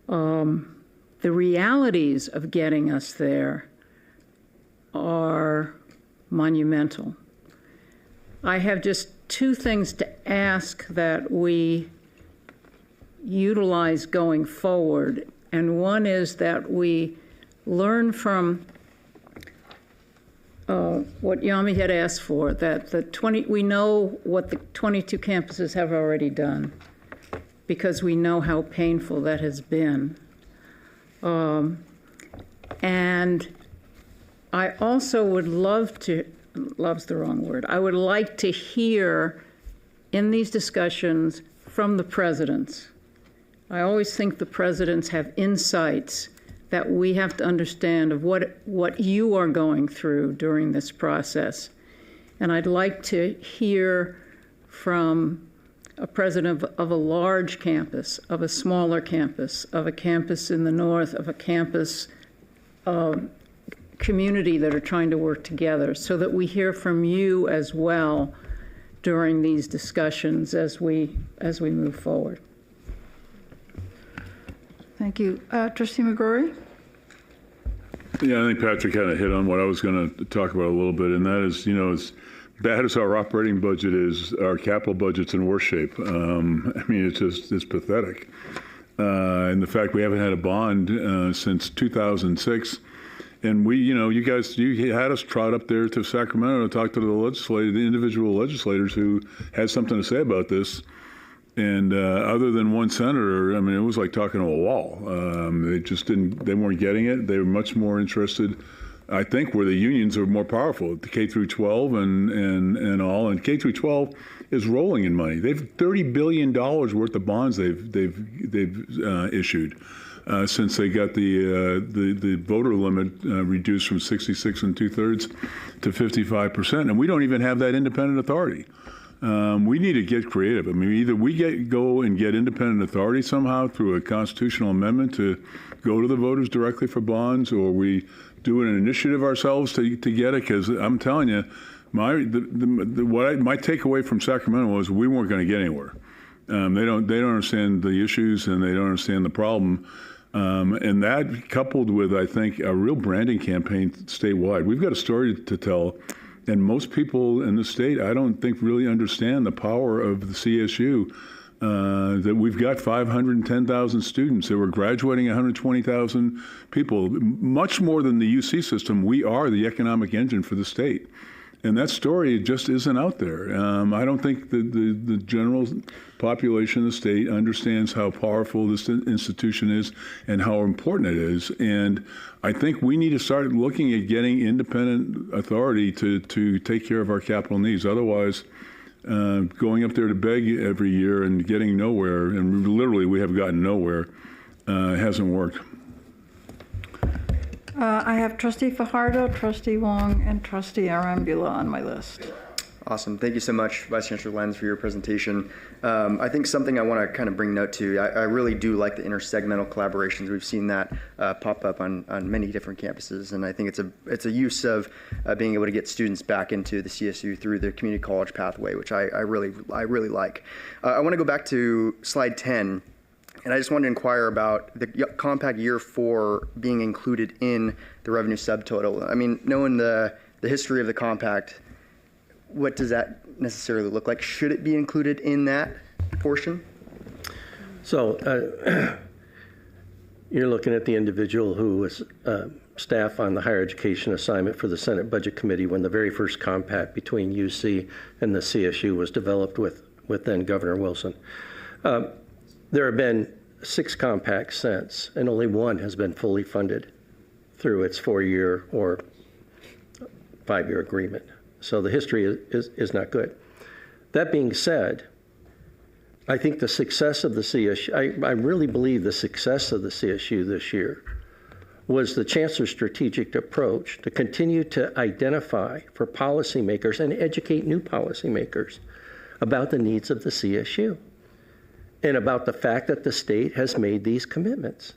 The realities of getting us there are monumental. I have just two things to ask that we utilize going forward, and one is that we learn from what Yami had asked for, that we know what the 22 campuses have already done, because we know how painful that has been. And I also would love to, love's the wrong word, I would like to hear in these discussions from the presidents. I always think the presidents have insights that we have to understand of what you are going through during this process. And I'd like to hear from a president of a large campus, of a smaller campus, of a campus in the north, of a campus community that are trying to work together, so that we hear from you as well during these discussions as we move forward. Thank you. Trustee McGrory? Yeah, I think Patrick kind of hit on what I was going to talk about a little bit, and that is, as bad as our operating budget is, our capital budget's in worse shape. I mean, it's pathetic. And the fact we haven't had a bond since 2006. And you guys had us trot up there to Sacramento to talk to the individual legislators who had something to say about this. And other than one senator, I mean, it was like talking to a wall. They weren't getting it. They were much more interested, I think, where the unions are more powerful, the K through 12 and all. And K through 12 is rolling in money. They've $30 billion worth of bonds they've issued since they got the voter limit reduced from 66 2/3 to 55%. And we don't even have that independent authority. We need to get creative. I mean, either we go and get independent authority somehow through a constitutional amendment to go to the voters directly for bonds, or we do an initiative ourselves to get it? Because I'm telling you, my takeaway from Sacramento was we weren't going to get anywhere. They don't understand the issues, and they don't understand the problem. And that, coupled with, I think, a real branding campaign statewide. We've got a story to tell, and most people in the state, I don't think, really understand the power of the CSU. That we've got 510,000 students, that we're graduating 120,000 people, much more than the UC system. We are the economic engine for the state. And that story just isn't out there. I don't think the general population of the state understands how powerful this institution is and how important it is. And I think we need to start looking at getting independent authority to take care of our capital needs. Otherwise, going up there to beg every year and getting nowhere, and literally we have gotten nowhere, hasn't worked. I have Trustee Fajardo, Trustee Wong, and Trustee Arambula on my list. Awesome. Thank you so much, Vice Chancellor Lenz, for your presentation. I think something I want to kind of bring note to, I really do like the intersegmental collaborations. We've seen that pop up on many different campuses, and I think it's a use of being able to get students back into the CSU through the community college pathway, which I really like. I want to go back to slide 10. And I just wanted to inquire about the compact year 4 being included in the revenue subtotal. I mean, knowing the history of the compact, what does that necessarily look like? Should it be included in that portion? So you're looking at the individual who was staff on the higher education assignment for the Senate Budget Committee when the very first compact between UC and the CSU was developed with then Governor Wilson. There have been 6 compacts since, and only one has been fully funded through its 4-year or 5-year agreement. So the history is not good. That being said, I think the success of the CSU, I really believe the success of the CSU this year was the Chancellor's strategic approach to continue to identify for policymakers and educate new policymakers about the needs of the CSU. And about the fact that the state has made these commitments.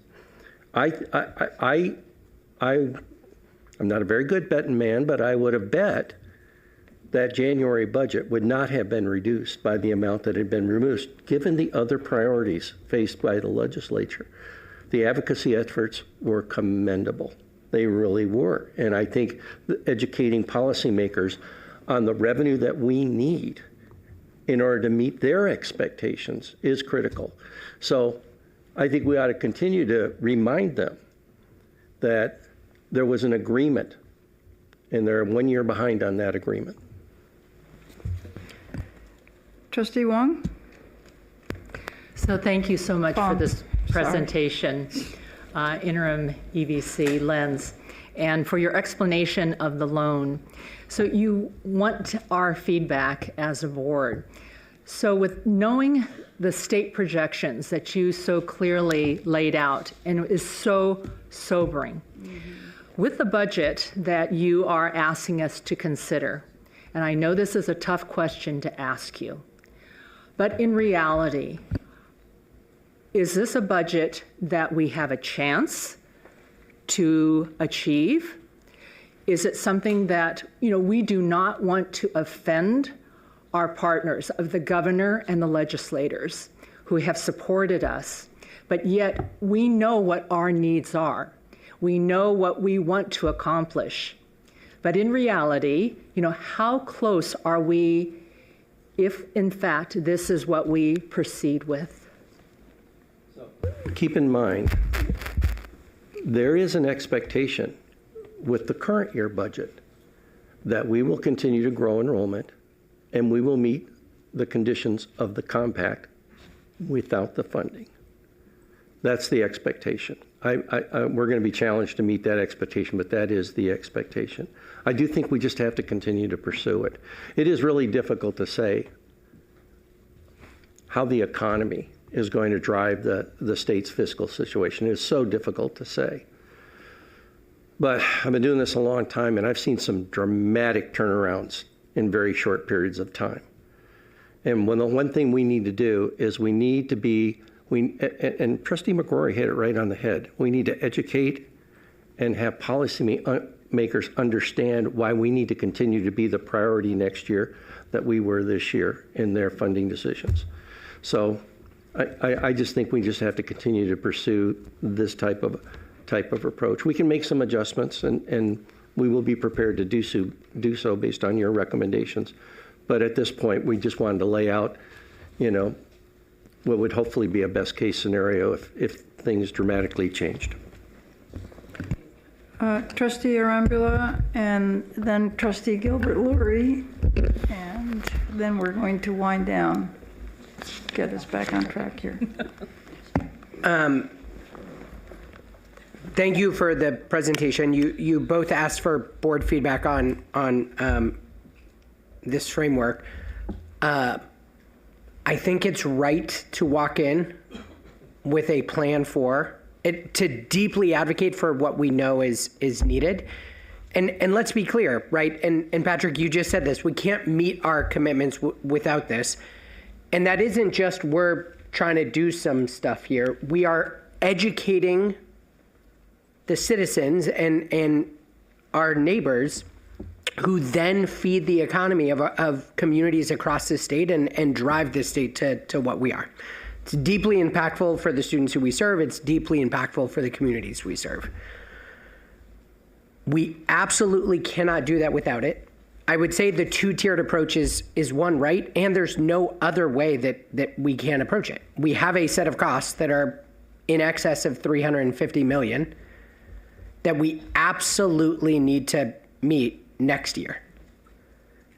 I'm not a very good betting man, but I would have bet that January budget would not have been reduced by the amount that had been reduced, given the other priorities faced by the legislature. The advocacy efforts were commendable. They really were. And I think educating policymakers on the revenue that we need in order to meet their expectations is critical. So I think we ought to continue to remind them that there was an agreement and they're 1 year behind on that agreement. Trustee Wong? So thank you so much for this presentation, Interim EVC Lenz, and for your explanation of the loan. So you want our feedback as a board. So with knowing the state projections that you so clearly laid out, and it is so sobering, with the budget that you are asking us to consider, and I know this is a tough question to ask you, but in reality, is this a budget that we have a chance to achieve? Is it something that, we do not want to offend our partners of the governor and the legislators who have supported us, but yet we know what our needs are. We know what we want to accomplish. But in reality, how close are we if in fact this is what we proceed with? Keep in mind, there is an expectation with the current year budget that we will continue to grow enrollment and we will meet the conditions of the compact without the funding. That's the expectation. We're going to be challenged to meet that expectation, but that is the expectation. I do think we just have to continue to pursue it. It is really difficult to say how the economy is going to drive the state's fiscal situation. It is so difficult to say. But I've been doing this a long time, and I've seen some dramatic turnarounds in very short periods of time. And the one thing we need to do is we need to be And Trustee McCrory hit it right on the head. We need to educate and have policymakers understand why we need to continue to be the priority next year that we were this year in their funding decisions. So I just think we just have to continue to pursue this type of approach. We can make some adjustments, and we will be prepared to do so based on your recommendations. But at this point, we just wanted to lay out, what would hopefully be a best case scenario if things dramatically changed. Trustee Arambula, and then Trustee Gilbert-Lurie, and then we're going to wind down, get us back on track here. Thank you for the presentation. You both asked for board feedback on this framework. I think it's right to walk in with a plan for it, to deeply advocate for what we know is needed. And let's be clear, right? And Patrick, you just said this, we can't meet our commitments without this. And that isn't just we're trying to do some stuff here. We are educating the citizens and our neighbors who then feed the economy of communities across the state and drive the state to what we are. It's deeply impactful for the students who we serve. It's deeply impactful for the communities we serve. We absolutely cannot do that without it. I would say the two-tiered approach is one right, and there's no other way that we can approach it. We have a set of costs that are in excess of $350 million that we absolutely need to meet next year.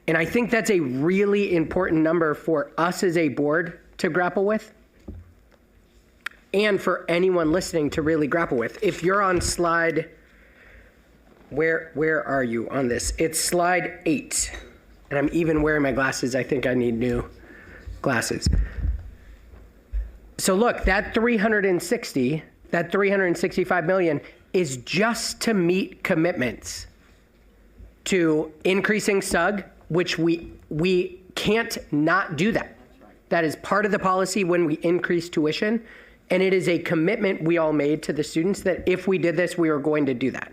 And I think that's a really important number for us as a board to grapple with, and for anyone listening to really grapple with. If you're on slide, where are you on this? It's slide 8. And I'm even wearing my glasses. I think I need new glasses. So look, that 365 million is just to meet commitments to increasing SUG, which we can't not do that. That is part of the policy when we increase tuition. And it is a commitment we all made to the students that if we did this, we were going to do that.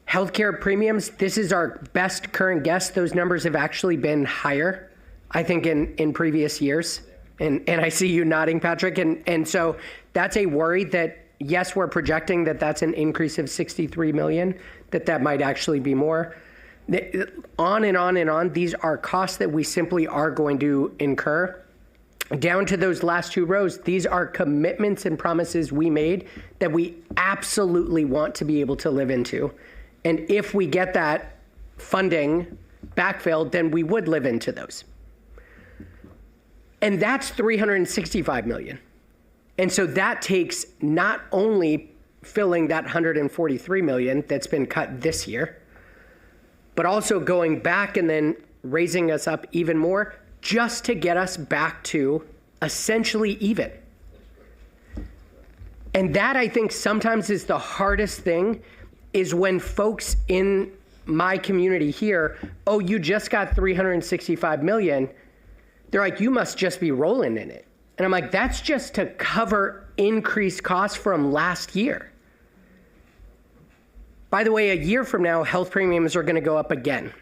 Healthcare premiums, this is our best current guess. Those numbers have actually been higher, I think, in previous years. And I see you nodding, Patrick. And so that's a worry that, yes, we're projecting that that's an increase of 63 million, that might actually be more. On and on and on, these are costs that we simply are going to incur. Down to those last two rows, these are commitments and promises we made that we absolutely want to be able to live into. And if we get that funding backfilled, then we would live into those. And that's 365 million. And so that takes not only filling that 143 million that's been cut this year, but also going back and then raising us up even more just to get us back to essentially even. And that, I think, sometimes is the hardest thing, is when folks in my community hear, oh, you just got 365 million. They're like, you must just be rolling in it. And I'm like, that's just to cover increased costs from last year. By the way, a year from now, health premiums are going to go up again.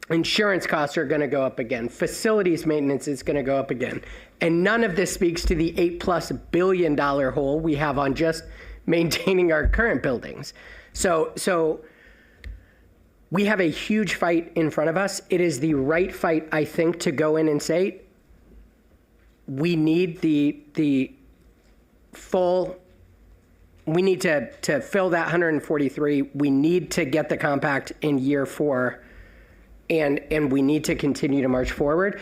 Insurance costs are going to go up again. Facilities maintenance is going to go up again. And none of this speaks to the $8+ billion hole we have on just maintaining our current buildings. So we have a huge fight in front of us. It is the right fight, I think, to go in and say, we need the full, we need to fill that 143. We need to get the compact in year 4. And we need to continue to march forward.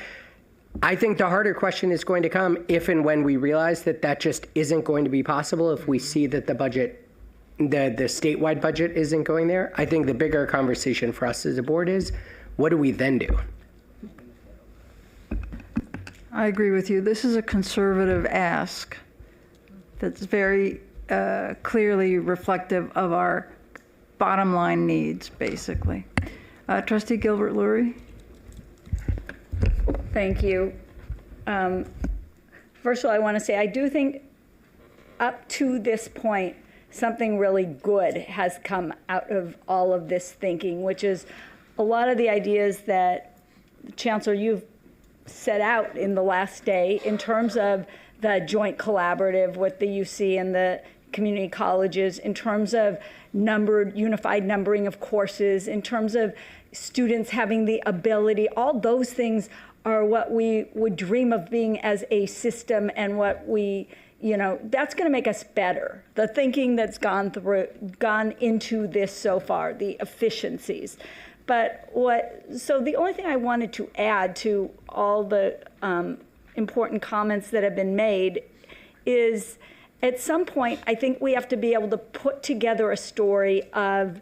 I think the harder question is going to come if and when we realize that that just isn't going to be possible, if we see that the budget, the statewide budget isn't going there. I think the bigger conversation for us as a board is, what do we then do? I agree with you. This is a conservative ask that's very clearly reflective of our bottom line needs, basically. Trustee Gilbert-Lurie. Thank you. First of all, I want to say I do think up to this point, something really good has come out of all of this thinking, which is a lot of the ideas that, Chancellor, you've set out in the last day in terms of the joint collaborative with the UC and the community colleges, in terms of unified numbering of courses, in terms of students having the ability, all those things are what we would dream of being as a system, and what we, that's going to make us better. The thinking that's gone into this so far, the efficiencies. So the only thing I wanted to add to all the important comments that have been made is, at some point, I think we have to be able to put together a story of,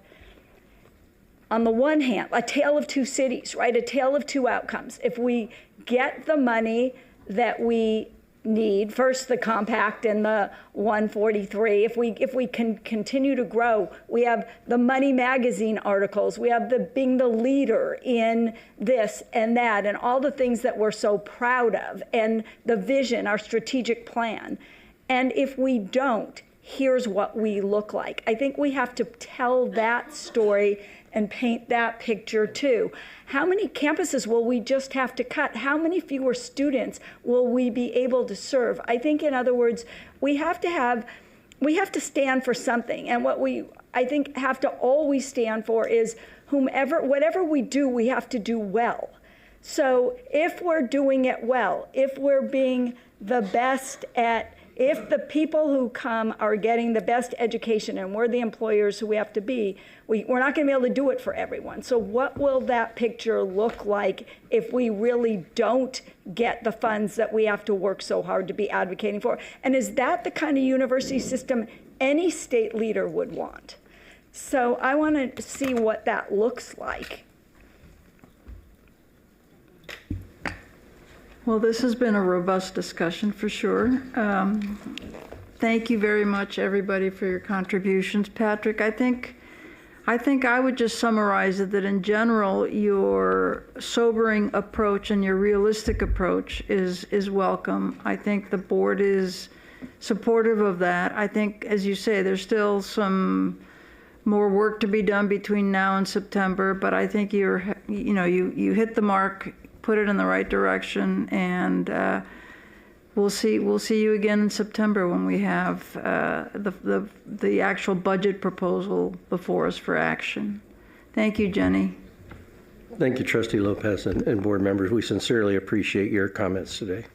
on the one hand, a tale of two cities, right? A tale of two outcomes. If we get the money that we need, first the compact and the 143, if we can continue to grow, we have the Money Magazine articles, we have being the leader in this and that, and all the things that we're so proud of, and the vision, our strategic plan. And if we don't, here's what we look like. I think we have to tell that story and paint that picture too. How many campuses will we just have to cut? How many fewer students will we be able to serve? I think, in other words, we have to stand for something. And what I think have to always stand for is whatever we do, we have to do well. So if we're doing it well, if we're being the best if the people who come are getting the best education, and we're the employers who we have to be, we're not going to be able to do it for everyone. So what will that picture look like if we really don't get the funds that we have to work so hard to be advocating for? And is that the kind of university system any state leader would want? So I want to see what that looks like. Well, this has been a robust discussion for sure. Thank you very much, everybody, for your contributions. Patrick, I think I would just summarize it that in general, your sobering approach and your realistic approach is welcome. I think the board is supportive of that. I think, as you say, there's still some more work to be done between now and September, but I think you hit the mark, put it in the right direction, and we'll see you again in September when we have the actual budget proposal before us for action. Thank you, Jenny. Thank you, Trustee Lopez and board members. We sincerely appreciate your comments today.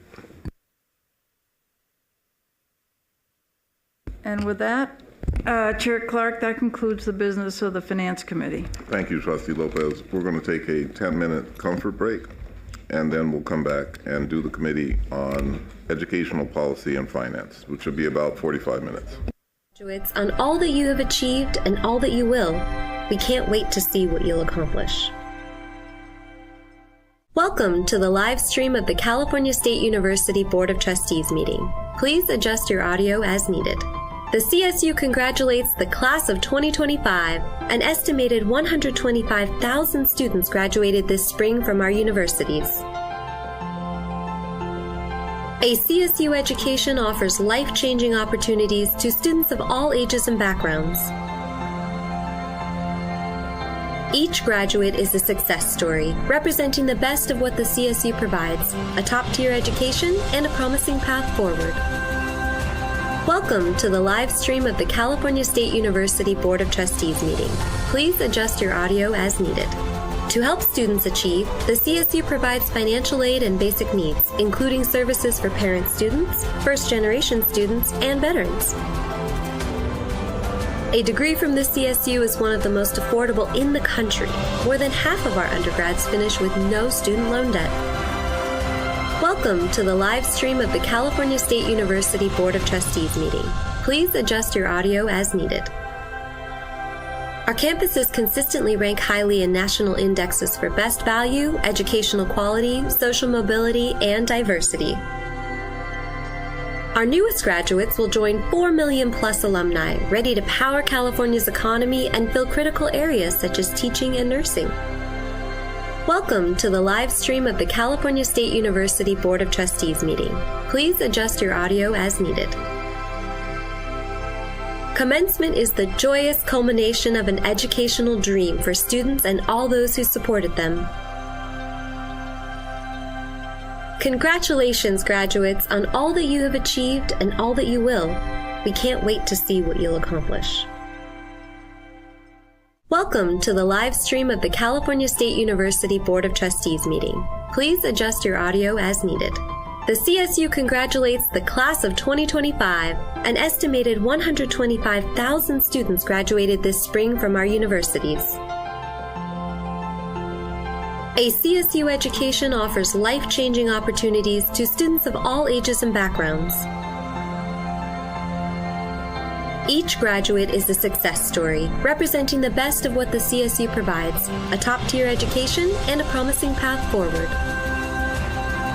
And with that, Chair Clark, that concludes the business of the Finance Committee. Thank you, Trustee Lopez. We're going to take a 10-minute comfort break, and then we'll come back and do the committee on educational policy and finance, which will be about 45 minutes. Graduates, on all that you have achieved and all that you will, we can't wait to see what you'll accomplish. Welcome to the live stream of the California State University Board of Trustees meeting. Please adjust your audio as needed. The CSU congratulates the class of 2025. An estimated 125,000 students graduated this spring from our universities. A CSU education offers life-changing opportunities to students of all ages and backgrounds. Each graduate is a success story, representing the best of what the CSU provides, a top-tier education and a promising path forward. Welcome to the live stream of the California State University Board of Trustees meeting. Please adjust your audio as needed. To help students achieve, the CSU provides financial aid and basic needs, including services for parent students, first-generation students, and veterans. A degree from the CSU is one of the most affordable in the country. More than half of our undergrads finish with no student loan debt. Welcome to the live stream of the California State University Board of Trustees meeting. Please adjust your audio as needed. Our campuses consistently rank highly in national indexes for best value, educational quality, social mobility, and diversity. Our newest graduates will join 4 million plus alumni, ready to power California's economy and fill critical areas such as teaching and nursing. Welcome to the live stream of the California State University Board of Trustees meeting. Please adjust your audio as needed. Commencement is the joyous culmination of an educational dream for students and all those who supported them. Congratulations, graduates, on all that you have achieved and all that you will. We can't wait to see what you'll accomplish. Welcome to the live stream of the California State University Board of Trustees meeting. Please adjust your audio as needed. The CSU congratulates the class of 2025. An estimated 125,000 students graduated this spring from our universities. A CSU education offers life-changing opportunities to students of all ages and backgrounds. Each graduate is a success story, representing the best of what the CSU provides, a top-tier education and a promising path forward.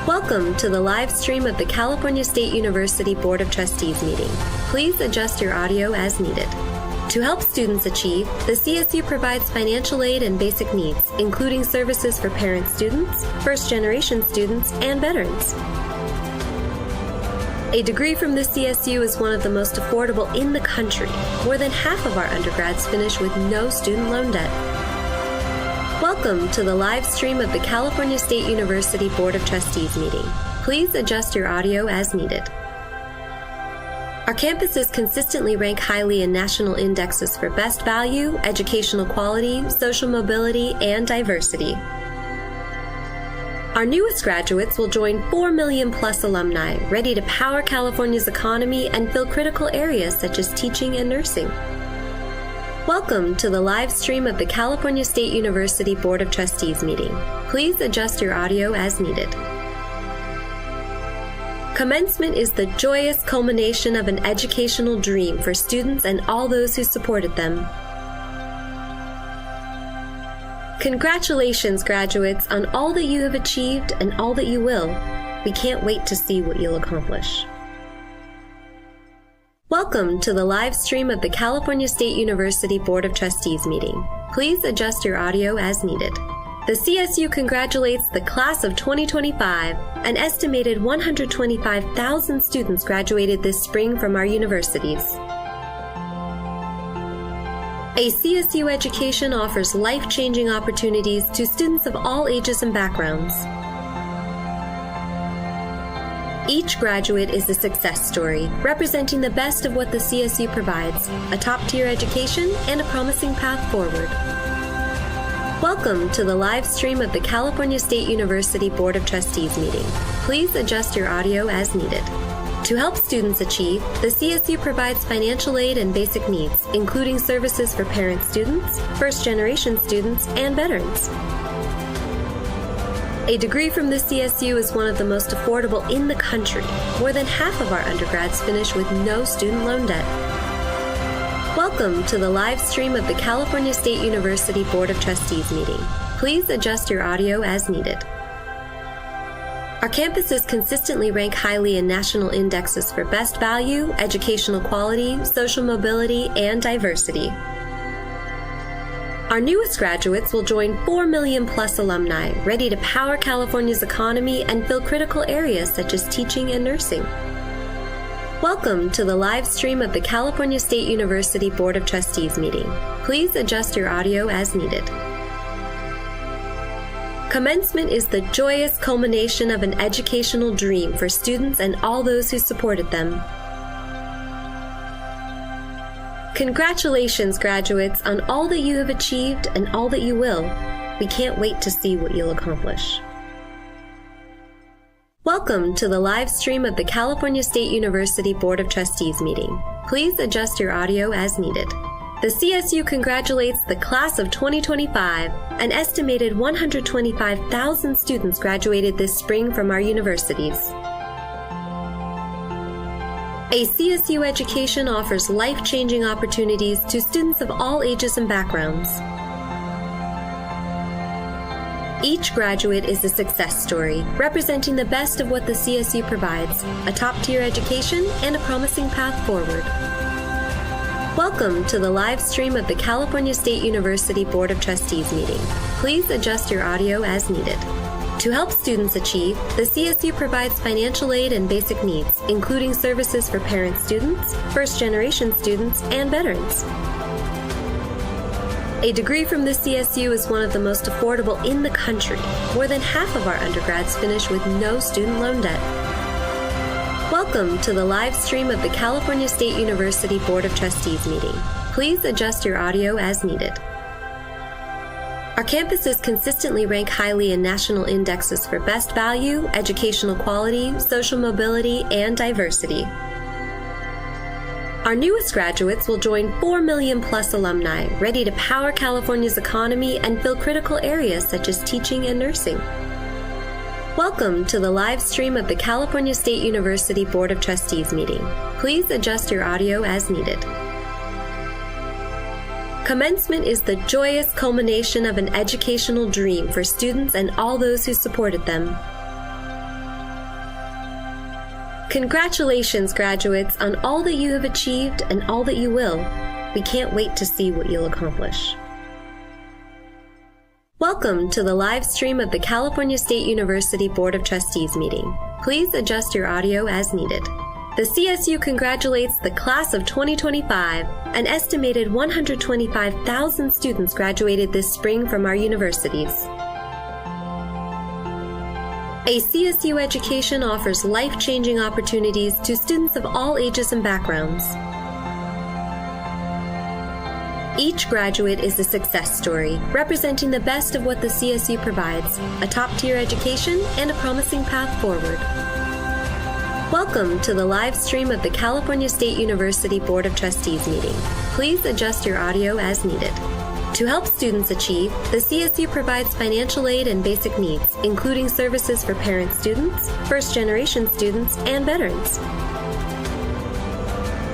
Welcome to the live stream of the California State University Board of Trustees meeting. Please adjust your audio as needed. To help students achieve, the CSU provides financial aid and basic needs, including services for parent students, first-generation students, and veterans. A degree from the CSU is one of the most affordable in the country. More than half of our undergrads finish with no student loan debt. Welcome to the live stream of the California State University Board of Trustees meeting. Please adjust your audio as needed. Our campuses consistently rank highly in national indexes for best value, educational quality, social mobility, and diversity. Our newest graduates will join 4 million plus alumni, ready to power California's economy and fill critical areas such as teaching and nursing. Welcome to the live stream of the California State University Board of Trustees meeting. Please adjust your audio as needed. Commencement is the joyous culmination of an educational dream for students and all those who supported them. Congratulations, graduates, on all that you have achieved and all that you will. We can't wait to see what you'll accomplish. Welcome to the live stream of the California State University Board of Trustees meeting. Please adjust your audio as needed. The CSU congratulates the class of 2025. An estimated 125,000 students graduated this spring from our universities. A CSU education offers life-changing opportunities to students of all ages and backgrounds. Each graduate is a success story, representing the best of what the CSU provides, a top-tier education and a promising path forward. Welcome to the live stream of the California State University Board of Trustees meeting. Please adjust your audio as needed. To help students achieve, the CSU provides financial aid and basic needs, including services for parent students, first-generation students, and veterans. A degree from the CSU is one of the most affordable in the country. More than half of our undergrads finish with no student loan debt. Welcome to the live stream of the California State University Board of Trustees meeting. Please adjust your audio as needed. Our campuses consistently rank highly in national indexes for best value, educational quality, social mobility, and diversity. Our newest graduates will join 4 million plus alumni, ready to power California's economy and fill critical areas such as teaching and nursing. Welcome to the live stream of the California State University Board of Trustees meeting. Please adjust your audio as needed. Commencement is the joyous culmination of an educational dream for students and all those who supported them. Congratulations, graduates, on all that you have achieved and all that you will. We can't wait to see what you'll accomplish. Welcome to the live stream of the California State University Board of Trustees meeting. Please adjust your audio as needed. The CSU congratulates the class of 2025. An estimated 125,000 students graduated this spring from our universities. A CSU education offers life-changing opportunities to students of all ages and backgrounds. Each graduate is a success story, representing the best of what the CSU provides, a top-tier education and a promising path forward. Welcome to the live stream of the California State University Board of Trustees meeting. Please adjust your audio as needed. To help students achieve, the CSU provides financial aid and basic needs, including services for parent students, first-generation students, and veterans. A degree from the CSU is one of the most affordable in the country. More than half of our undergrads finish with no student loan debt. Welcome to the live stream of the California State University Board of Trustees meeting. Please adjust your audio as needed. Our campuses consistently rank highly in national indexes for best value, educational quality, social mobility, and diversity. Our newest graduates will join 4 million plus alumni ready to power California's economy and fill critical areas such as teaching and nursing. Welcome to the live stream of the California State University Board of Trustees meeting. Please adjust your audio as needed. Commencement is the joyous culmination of an educational dream for students and all those who supported them. Congratulations, graduates, on all that you have achieved and all that you will. We can't wait to see what you'll accomplish. Welcome to the live stream of the California State University Board of Trustees meeting. Please adjust your audio as needed. The CSU congratulates the class of 2025. An estimated 125,000 students graduated this spring from our universities. A CSU education offers life-changing opportunities to students of all ages and backgrounds. Each graduate is a success story, representing the best of what the CSU provides, a top-tier education and a promising path forward. Welcome to the live stream of the California State University Board of Trustees meeting. Please adjust your audio as needed. To help students achieve, the CSU provides financial aid and basic needs, including services for parent students, first-generation students, and veterans.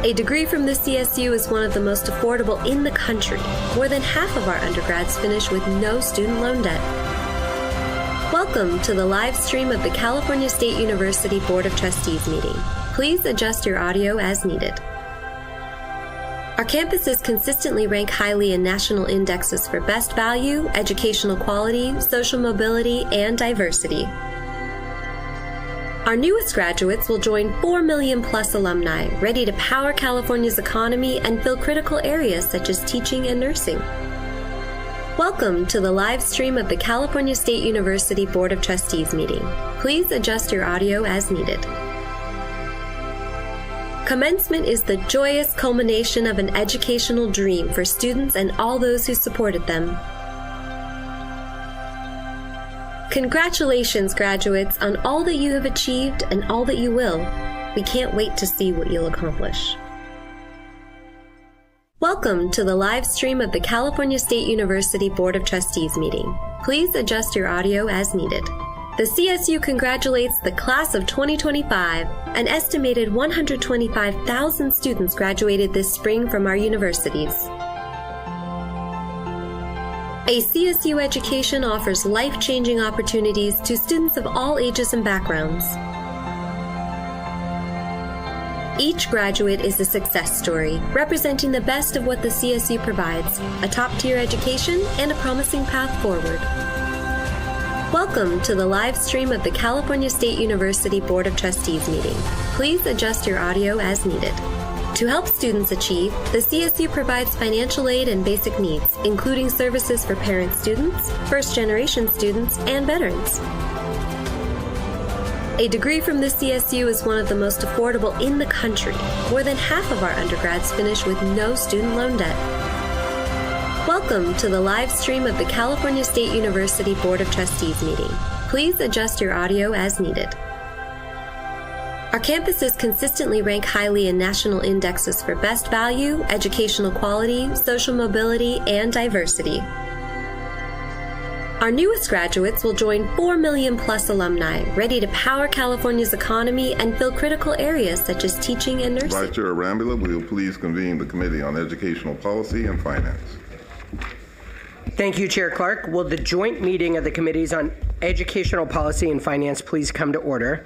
A degree from the CSU is one of the most affordable in the country. More than half of our undergrads finish with no student loan debt. Welcome to the live stream of the California State University Board of Trustees meeting. Please adjust your audio as needed. Our campuses consistently rank highly in national indexes for best value, educational quality, social mobility, and diversity. Our newest graduates will join 4 million plus alumni ready to power California's economy and fill critical areas such as teaching and nursing. Welcome to the live stream of the California State University Board of Trustees meeting. Please adjust your audio as needed. Commencement is the joyous culmination of an educational dream for students and all those who supported them. Congratulations, graduates, on all that you have achieved and all that you will. We can't wait to see what you'll accomplish. Welcome to the live stream of the California State University Board of Trustees meeting. Please adjust your audio as needed. The CSU congratulates the class of 2025. An estimated 125,000 students graduated this spring from our universities. A CSU education offers life-changing opportunities to students of all ages and backgrounds. Each graduate is a success story, representing the best of what the CSU provides, a top-tier education and a promising path forward. Welcome to the live stream of the California State University Board of Trustees meeting. Please adjust your audio as needed. To help students achieve, the CSU provides financial aid and basic needs, including services for parent students, first-generation students, and veterans. A degree from the CSU is one of the most affordable in the country. More than half of our undergrads finish with no student loan debt. Welcome to the live stream of the California State University Board of Trustees meeting. Please adjust your audio as needed. Our campuses consistently rank highly in national indexes for best value, educational quality, social mobility, and diversity. Our newest graduates will join 4 million plus alumni ready to power California's economy and fill critical areas such as teaching and nursing. Vice Chair Arambula, will you please convene the Committee on Educational Policy and Finance? Thank you, Chair Clark. Will the joint meeting of the Committees on Educational Policy and Finance please come to order?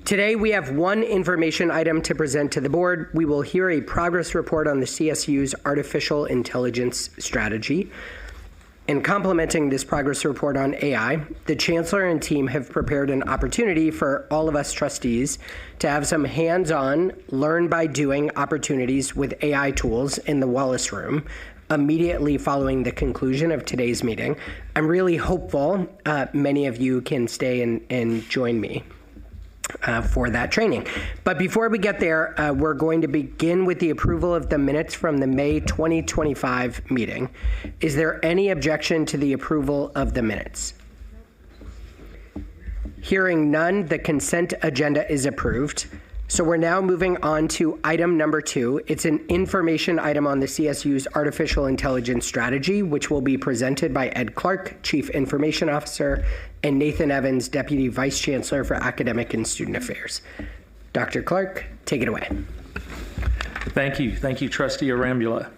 Today, we have one information item to present to the board. We will hear a progress report on the CSU's artificial intelligence strategy. In complementing this progress report on AI, the Chancellor and team have prepared an opportunity for all of us trustees to have some hands-on, learn-by-doing opportunities with AI tools in the Wallace Room immediately following the conclusion of today's meeting. I'm really hopeful many of you can stay and join me for that training. But before we get there, we're going to begin with the approval of the minutes from the May 2025 meeting. Is there any objection to the approval of the minutes? Hearing none, the consent agenda is approved. So we're now moving on to item number 2. It's an information item on the CSU's artificial intelligence strategy, which will be presented by Ed Clark, Chief Information Officer, and Nathan Evans, Deputy Vice Chancellor for Academic and Student Affairs. Dr. Clark, take it away. Thank you. Thank you, Trustee Arambula.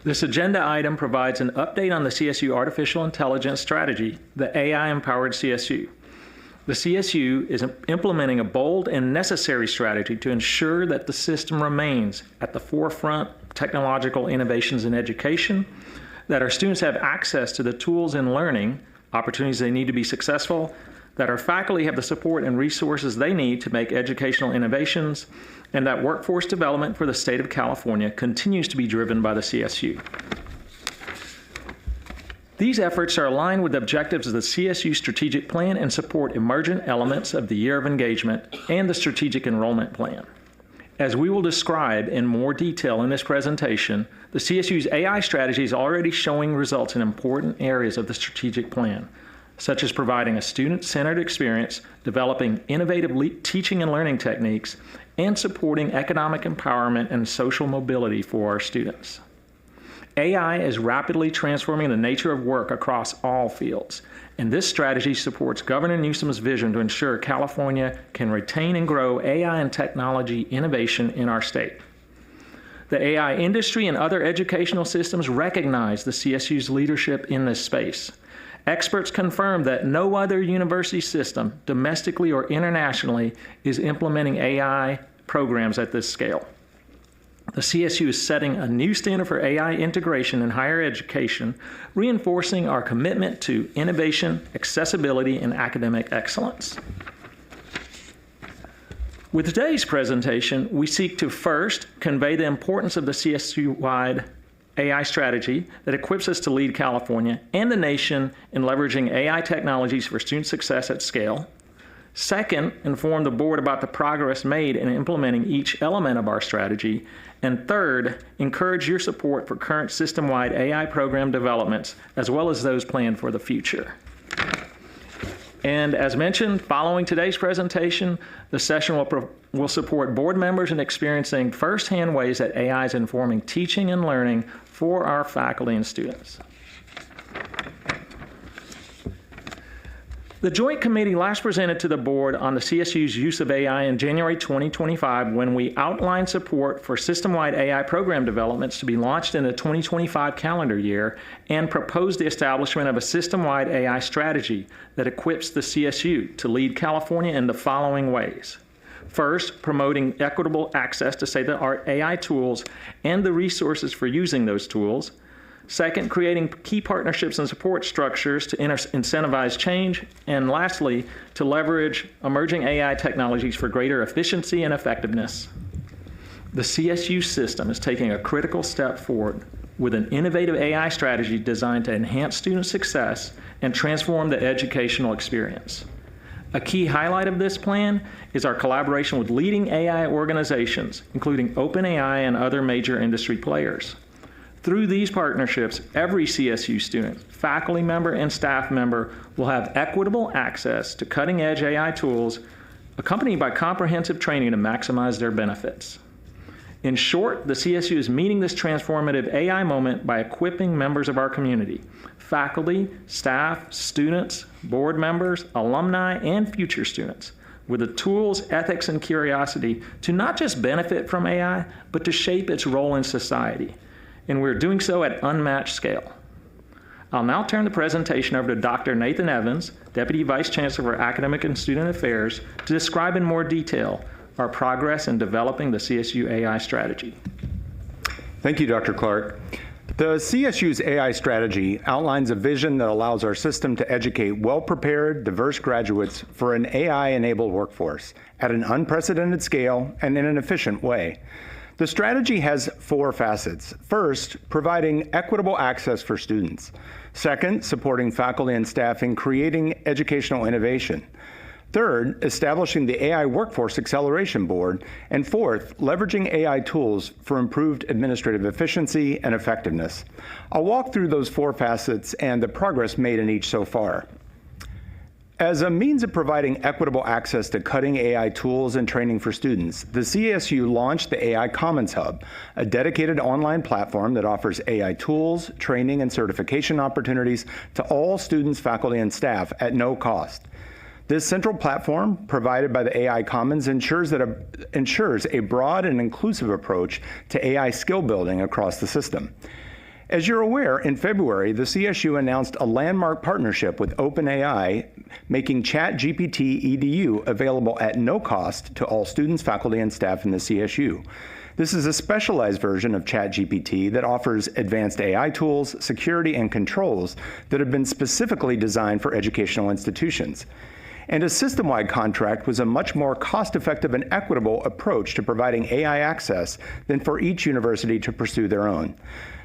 This agenda item provides an update on the CSU artificial intelligence strategy, the AI-empowered CSU. The CSU is implementing a bold and necessary strategy to ensure that the system remains at the forefront of technological innovations in education, that our students have access to the tools and learning opportunities they need to be successful, that our faculty have the support and resources they need to make educational innovations, and that workforce development for the state of California continues to be driven by the CSU. These efforts are aligned with the objectives of the CSU strategic plan and support emergent elements of the year of engagement and the strategic enrollment plan. As we will describe in more detail in this presentation, the CSU's AI strategy is already showing results in important areas of the strategic plan, such as providing a student-centered experience, developing innovative teaching and learning techniques, and supporting economic empowerment and social mobility for our students. AI is rapidly transforming the nature of work across all fields, and this strategy supports Governor Newsom's vision to ensure California can retain and grow AI and technology innovation in our state. The AI industry and other educational systems recognize the CSU's leadership in this space. Experts confirm that no other university system, domestically or internationally, is implementing AI programs at this scale. The CSU is setting a new standard for AI integration in higher education, reinforcing our commitment to innovation, accessibility, and academic excellence. With today's presentation, we seek to first convey the importance of the CSU-wide AI strategy that equips us to lead California and the nation in leveraging AI technologies for student success at scale. Second, inform the board about the progress made in implementing each element of our strategy. And third, encourage your support for current system-wide AI program developments, as well as those planned for the future. And as mentioned, following today's presentation, the session will support board members in experiencing firsthand ways that AI is informing teaching and learning for our faculty and students. The Joint Committee last presented to the board on the CSU's use of AI in January 2025 when we outlined support for system-wide AI program developments to be launched in the 2025 calendar year and proposed the establishment of a system-wide AI strategy that equips the CSU to lead California in the following ways. First, promoting equitable access to state-of-the-art AI tools and the resources for using those tools. Second, creating key partnerships and support structures to incentivize change. And lastly, to leverage emerging AI technologies for greater efficiency and effectiveness. The CSU system is taking a critical step forward with an innovative AI strategy designed to enhance student success and transform the educational experience. A key highlight of this plan is our collaboration with leading AI organizations, including OpenAI and other major industry players. Through these partnerships, every CSU student, faculty member, and staff member will have equitable access to cutting-edge AI tools, accompanied by comprehensive training to maximize their benefits. In short, the CSU is meeting this transformative AI moment by equipping members of our community, faculty, staff, students, board members, alumni, and future students, with the tools, ethics, and curiosity to not just benefit from AI, but to shape its role in society. And we're doing so at unmatched scale. I'll now turn the presentation over to Dr. Nathan Evans, Deputy Vice Chancellor for Academic and Student Affairs, to describe in more detail our progress in developing the CSU AI strategy. Thank you, Dr. Clark. The CSU's AI strategy outlines a vision that allows our system to educate well-prepared, diverse graduates for an AI-enabled workforce at an unprecedented scale and in an efficient way. The strategy has 4 facets. First, providing equitable access for students. Second, supporting faculty and staff in creating educational innovation. Third, establishing the AI Workforce Acceleration Board. And fourth, leveraging AI tools for improved administrative efficiency and effectiveness. I'll walk through those 4 facets and the progress made in each so far. As a means of providing equitable access to cutting AI tools and training for students, the CSU launched the AI Commons Hub, a dedicated online platform that offers AI tools, training, and certification opportunities to all students, faculty, and staff at no cost. This central platform, provided by the AI Commons, ensures a broad and inclusive approach to AI skill building across the system. As you're aware, in February, the CSU announced a landmark partnership with OpenAI, making ChatGPT EDU available at no cost to all students, faculty, and staff in the CSU. This is a specialized version of ChatGPT that offers advanced AI tools, security, and controls that have been specifically designed for educational institutions. And a system-wide contract was a much more cost-effective and equitable approach to providing AI access than for each university to pursue their own.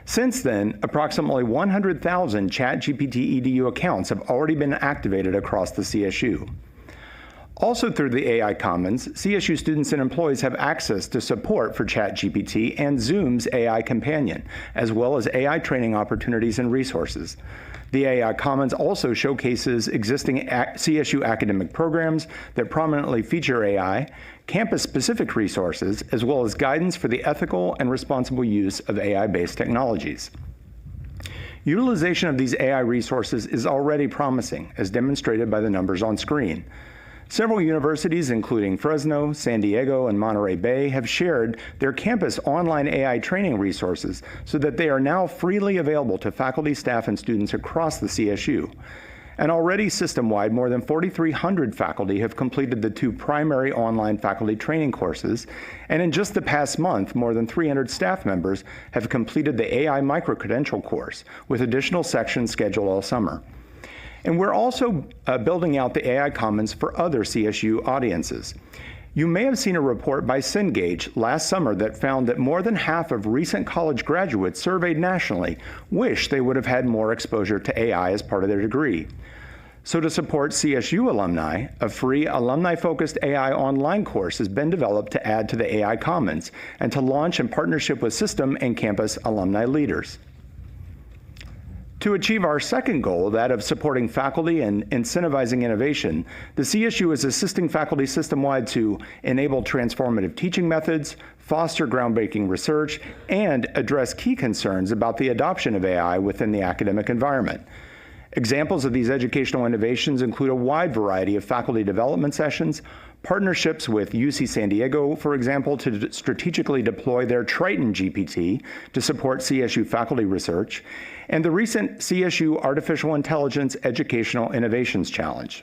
Since then, approximately 100,000 ChatGPT EDU accounts have already been activated across the CSU. Also through the AI Commons, CSU students and employees have access to support for ChatGPT and Zoom's AI Companion, as well as AI training opportunities and resources. The AI Commons also showcases existing CSU academic programs that prominently feature AI, campus-specific resources, as well as guidance for the ethical and responsible use of AI-based technologies. Utilization of these AI resources is already promising, as demonstrated by the numbers on screen. Several universities, including Fresno, San Diego, and Monterey Bay, have shared their campus online AI training resources so that they are now freely available to faculty, staff, and students across the CSU. And already system-wide, more than 4,300 faculty have completed the 2 primary online faculty training courses, and in just the past month, more than 300 staff members have completed the AI micro-credential course, with additional sections scheduled all summer. And we're also building out the AI Commons for other CSU audiences. You may have seen a report by Cengage last summer that found that more than half of recent college graduates surveyed nationally wish they would have had more exposure to AI as part of their degree. So to support CSU alumni, a free alumni-focused AI online course has been developed to add to the AI Commons and to launch in partnership with system and campus alumni leaders. To achieve our second goal, that of supporting faculty and incentivizing innovation, the CSU is assisting faculty system-wide to enable transformative teaching methods, foster groundbreaking research, and address key concerns about the adoption of AI within the academic environment. Examples of these educational innovations include a wide variety of faculty development sessions, partnerships with UC San Diego, for example, to strategically deploy their Triton GPT to support CSU faculty research, and the recent CSU Artificial Intelligence Educational Innovations Challenge.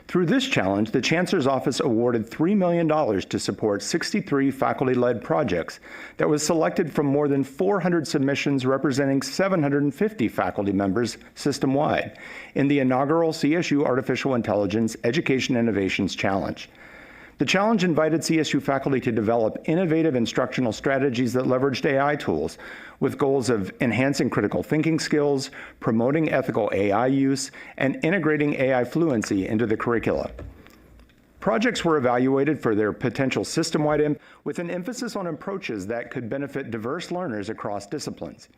Through this challenge, the Chancellor's Office awarded $3 million to support 63 faculty-led projects that was selected from more than 400 submissions representing 750 faculty members system-wide in the inaugural CSU Artificial Intelligence Education Innovations Challenge. The challenge invited CSU faculty to develop innovative instructional strategies that leveraged AI tools with goals of enhancing critical thinking skills, promoting ethical AI use, and integrating AI fluency into the curricula. Projects were evaluated for their potential system-wide impact with an emphasis on approaches that could benefit diverse learners across disciplines.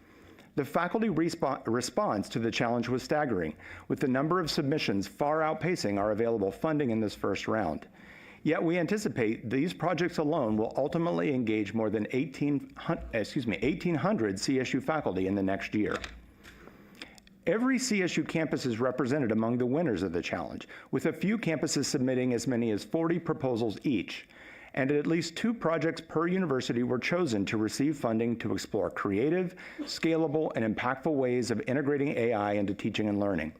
The faculty response to the challenge was staggering, with the number of submissions far outpacing our available funding in this first round. Yet we anticipate these projects alone will ultimately engage more than 1,800 CSU faculty in the next year. Every CSU campus is represented among the winners of the challenge, with a few campuses submitting as many as 40 proposals each. And at least 2 projects per university were chosen to receive funding to explore creative, scalable, and impactful ways of integrating AI into teaching and learning.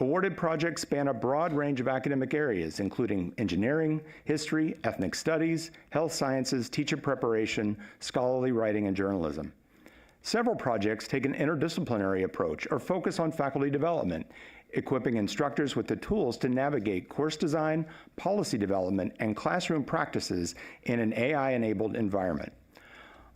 Awarded projects span a broad range of academic areas, including engineering, history, ethnic studies, health sciences, teacher preparation, scholarly writing, and journalism. Several projects take an interdisciplinary approach or focus on faculty development, equipping instructors with the tools to navigate course design, policy development, and classroom practices in an AI-enabled environment.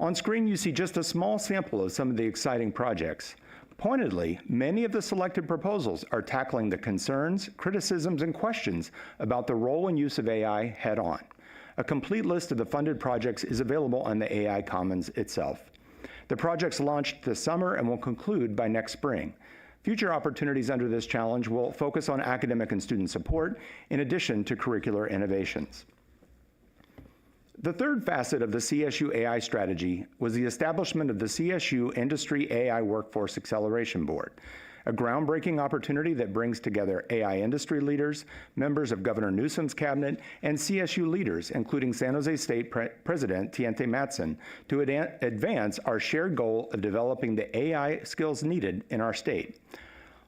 On screen, you see just a small sample of some of the exciting projects. Pointedly, many of the selected proposals are tackling the concerns, criticisms, and questions about the role and use of AI head-on. A complete list of the funded projects is available on the AI Commons itself. The projects launched this summer and will conclude by next spring. Future opportunities under this challenge will focus on academic and student support, in addition to curricular innovations. The third facet of the CSU AI strategy was the establishment of the CSU Industry AI Workforce Acceleration Board, a groundbreaking opportunity that brings together AI industry leaders, members of Governor Newsom's cabinet, and CSU leaders, including San Jose State President Tiente Matson, to advance our shared goal of developing the AI skills needed in our state.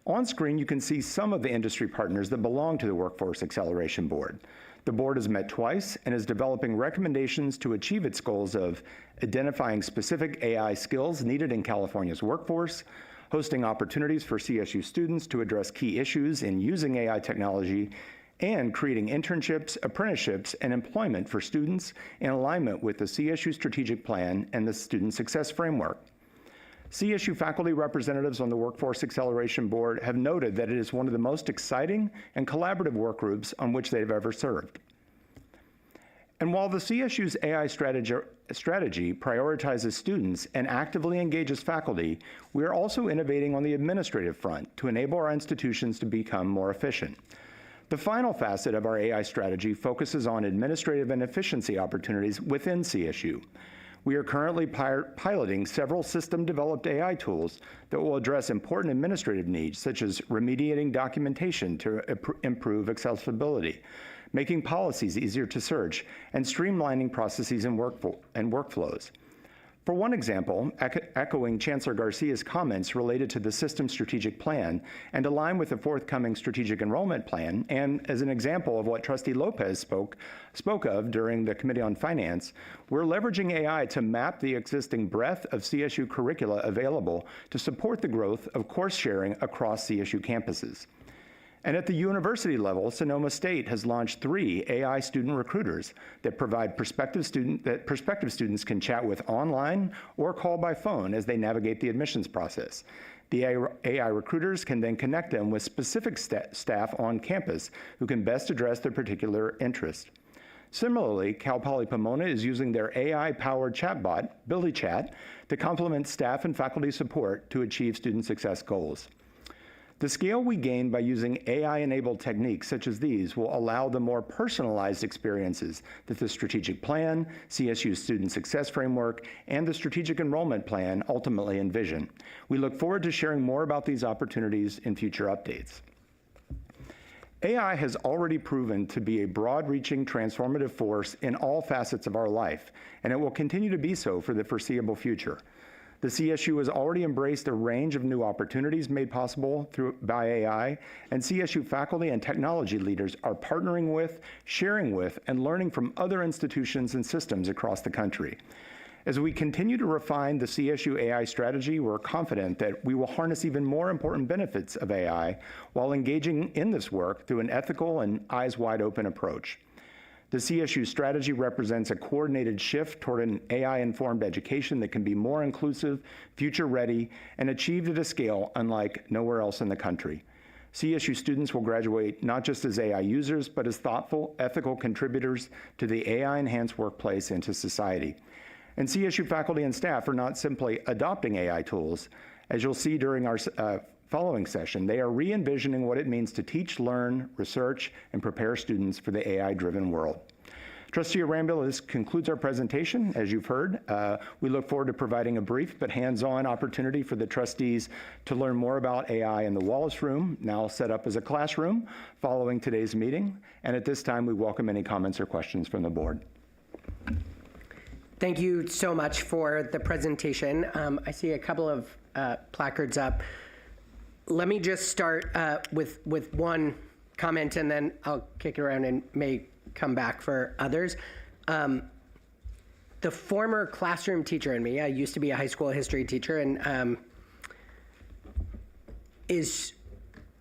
On screen, you can see some of the industry partners that belong to the Workforce Acceleration Board. The board has met twice and is developing recommendations to achieve its goals of identifying specific AI skills needed in California's workforce, hosting opportunities for CSU students to address key issues in using AI technology, and creating internships, apprenticeships, and employment for students in alignment with the CSU strategic plan and the Student Success Framework. CSU faculty representatives on the Workforce Acceleration Board have noted that it is one of the most exciting and collaborative work groups on which they've ever served. And while the CSU's AI strategy prioritizes students and actively engages faculty, we are also innovating on the administrative front to enable our institutions to become more efficient. The final facet of our AI strategy focuses on administrative and efficiency opportunities within CSU. We are currently piloting several system-developed AI tools that will address important administrative needs, such as remediating documentation to improve accessibility, making policies easier to search, and streamlining processes and workflows. For one example, echoing Chancellor Garcia's comments related to the system strategic plan and align with the forthcoming strategic enrollment plan, and as an example of what Trustee Lopez spoke of during the Committee on Finance, we're leveraging AI to map the existing breadth of CSU curricula available to support the growth of course sharing across CSU campuses. And at the university level, Sonoma State has launched 3 AI student recruiters that provide prospective students can chat with online or call by phone as they navigate the admissions process. The AI recruiters can then connect them with specific staff on campus who can best address their particular interest. Similarly, Cal Poly Pomona is using their AI-powered chatbot, Billy Chat, to complement staff and faculty support to achieve student success goals. The scale we gain by using AI-enabled techniques such as these will allow the more personalized experiences that the strategic plan, CSU's Student Success Framework, and the strategic enrollment plan ultimately envision. We look forward to sharing more about these opportunities in future updates. AI has already proven to be a broad-reaching transformative force in all facets of our life, and it will continue to be so for the foreseeable future. The CSU has already embraced a range of new opportunities made possible by AI, and CSU faculty and technology leaders are partnering with, sharing with, and learning from other institutions and systems across the country. As we continue to refine the CSU AI strategy, we're confident that we will harness even more important benefits of AI while engaging in this work through an ethical and eyes-wide-open approach. The CSU strategy represents a coordinated shift toward an AI-informed education that can be more inclusive, future-ready, and achieved at a scale unlike nowhere else in the country. CSU students will graduate not just as AI users, but as thoughtful, ethical contributors to the AI-enhanced workplace and to society. And CSU faculty and staff are not simply adopting AI tools. As you'll see during our following session, they are re-envisioning what it means to teach, learn, research, and prepare students for the AI-driven world. Trustee Arambula, this concludes our presentation. As you've heard, we look forward to providing a brief but hands-on opportunity for the trustees to learn more about AI in the Wallace Room, now set up as a classroom, following today's meeting. And at this time, we welcome any comments or questions from the board. Thank you so much for the presentation. I see a couple of placards up. Let me just start with one comment, and then I'll kick it around and may come back for others. The the former classroom teacher in me, I used to be a high school history teacher, and is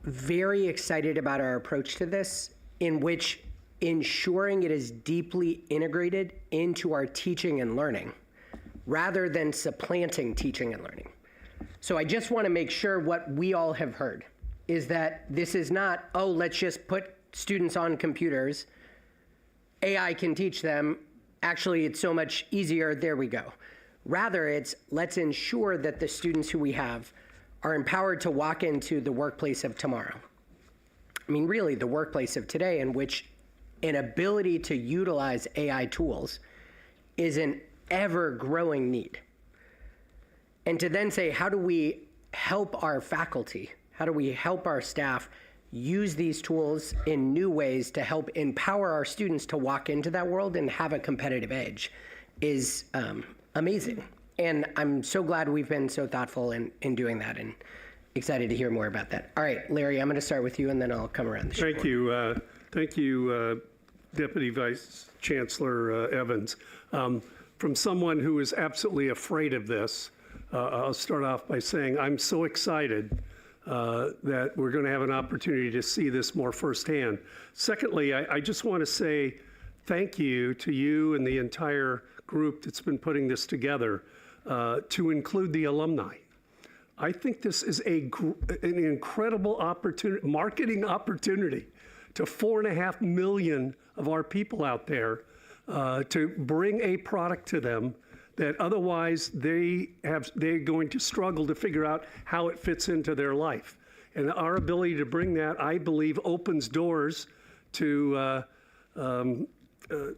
very excited about our approach to this, in which ensuring it is deeply integrated into our teaching and learning, rather than supplanting teaching and learning. So I just want to make sure what we all have heard is that this is not, oh, let's just put students on computers, AI can teach them, actually it's so much easier, there we go. Rather, it's let's ensure that the students who we have are empowered to walk into the workplace of tomorrow. I mean, really the workplace of today, in which an ability to utilize AI tools is an ever-growing need. And to then say, how do we help our faculty? How do we help our staff use these tools in new ways to help empower our students to walk into that world and have a competitive edge is amazing. And I'm so glad we've been so thoughtful in doing that, and excited to hear more about that. All right, Larry, I'm going to start with you, and then I'll come around the Thank you. Thank you, Deputy Vice Chancellor Evans. From someone who is absolutely afraid of this, I'll start off by saying I'm so excited that we're going to have an opportunity to see this more firsthand. Secondly, I just want to say thank you to you and the entire group that's been putting this together to include the alumni. I think this is an incredible opportunity, marketing opportunity to 4.5 million of our people out there to bring a product to them that otherwise they're going to struggle to figure out how it fits into their life. And our ability to bring that, I believe, opens doors to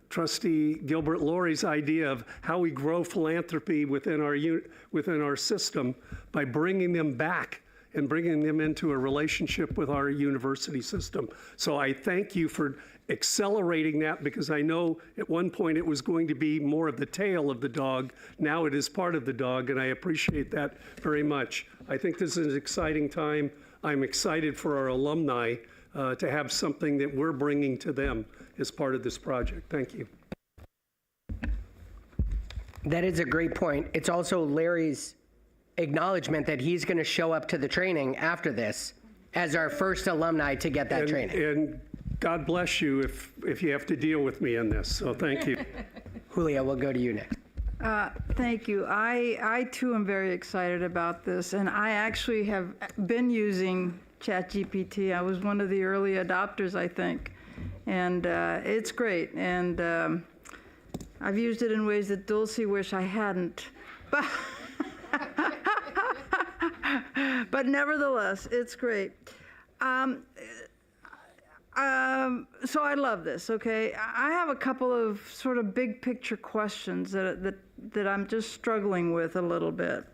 Trustee Gilbert Laurie's idea of how we grow philanthropy within our system by bringing them back and bringing them into a relationship with our university system. So I thank you for accelerating that, because I know at one point it was going to be more of the tail of the dog. Now it is part of the dog, and I appreciate that very much. I think this is an exciting time. I'm excited for our alumni to have something that we're bringing to them as part of this project. Thank you. That is a great point. It's also Larry's acknowledgement that he's going to show up to the training after this as our first alumni to get that training. And God bless you if you have to deal with me in this. So thank you. Julia, we'll go to you next. Thank you. I too am very excited about this, and I actually have been using ChatGPT. I was one of the early adopters, I think, and it's great. And I've used it in ways that Dulcie wish I hadn't, but nevertheless, it's great. So I love this, okay? I have a couple of sort of big picture questions that I'm just struggling with a little bit.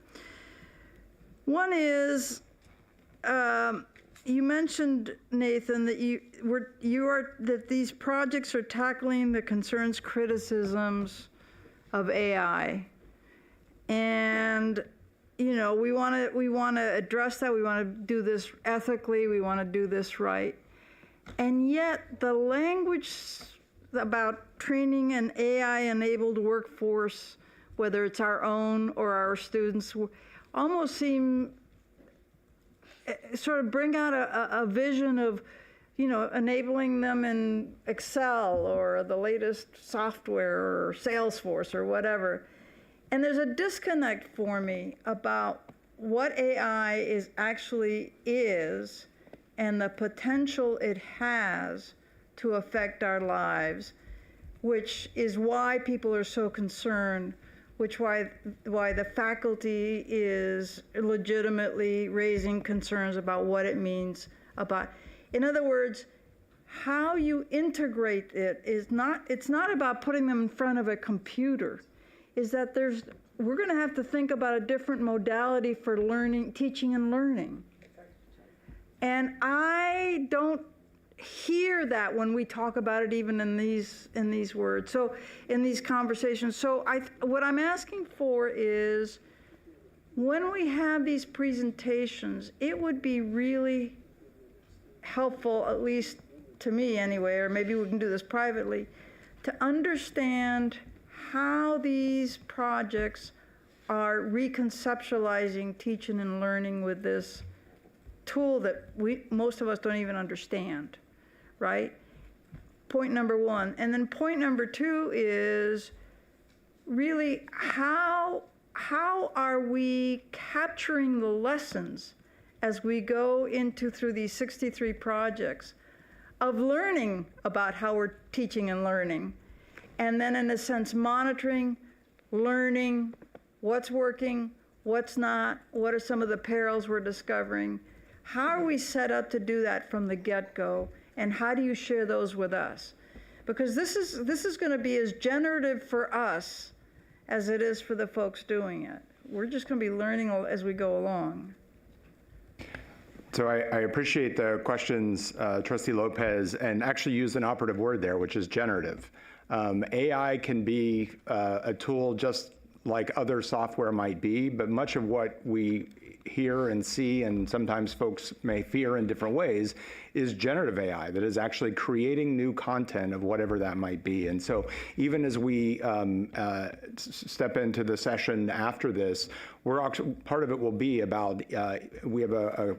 One is, you mentioned, Nathan, that that these projects are tackling the concerns, criticisms of AI. And you know, we want to address that. We want to do this ethically. We want to do this right. And yet the language about training an AI-enabled workforce, whether it's our own or our students, almost seem sort of bring out a vision of, you know, enabling them in Excel or the latest software or Salesforce or whatever. And there's a disconnect for me about what AI actually is and the potential it has to affect our lives, which is why people are so concerned, why the faculty is legitimately raising concerns about what it means about. In other words, how you integrate it is it's not about putting them in front of a computer. Is that we're going to have to think about a different modality for learning, teaching and learning. And I don't hear that when we talk about it, even in these words. So in these conversations. So what I'm asking for is, when we have these presentations, it would be really helpful, at least to me anyway, or maybe we can do this privately, to understand how these projects are reconceptualizing teaching and learning with this tool that most of us don't even understand, right? Point number one. And then point number two is really how are we capturing the lessons as we go through these 63 projects of learning about how we're teaching and learning, and then in a sense monitoring, learning what's working, what's not, what are some of the perils we're discovering. How are we set up to do that from the get-go, and how do you share those with us? Because this is going to be as generative for us as it is for the folks doing it. We're just going to be learning as we go along. So I appreciate the questions, Trustee Lopez, and actually use an operative word there, which is generative. AI can be a tool just like other software might be, but much of what we hear and see, and sometimes folks may fear in different ways, is generative AI that is actually creating new content of whatever that might be. And so even as we step into the session after this, part of it will be about, we have a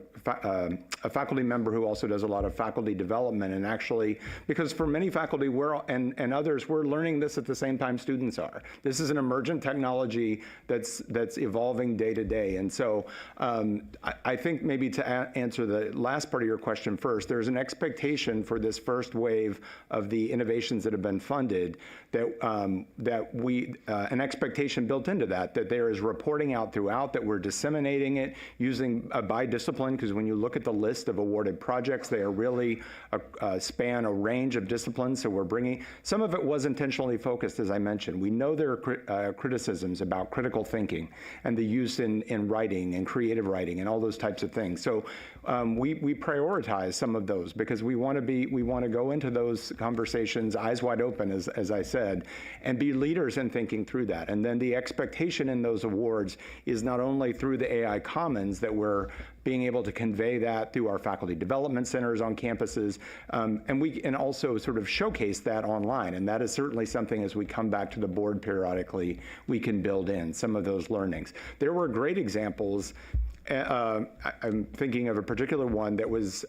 faculty member who also does a lot of faculty development, and actually, because for many faculty and others, we're learning this at the same time students are. This is an emergent technology that's evolving day to day. And so I think maybe to answer the last part of your question first, there's an expectation for this first wave of the innovations that have been funded an expectation built into that there is reporting out throughout, that we're disseminating it using by discipline, because when you look at the list of awarded projects, they are really span a range of disciplines. So we're bringing, some of it was intentionally focused, as I mentioned. We know there are criticisms about critical thinking and the use in writing and creative writing and all those types of things. So we prioritize some of those because we want to go into those conversations eyes wide open, as I said, and be leaders in thinking through that. And then the expectation in those awards is not only through the AI Commons that we're being able to convey that through our faculty development centers on campuses, and we can also sort of showcase that online. And that is certainly something, as we come back to the board periodically, we can build in some of those learnings. There were great examples. I'm thinking of a particular one that was,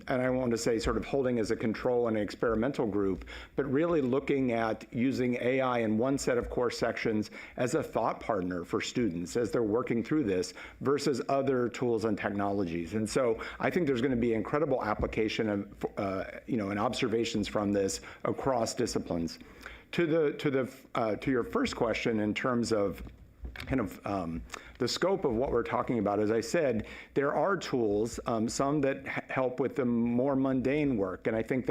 and I want to say sort of holding as a control and an experimental group, but really looking at using AI in one set of course sections as a thought partner for students as they're working through this versus other tools and technologies. And so I think there's going to be incredible application of, and observations from this across disciplines. To your first question in terms of kind of the scope of what we're talking about, as I said, there are tools, some that help with the more mundane work, and I think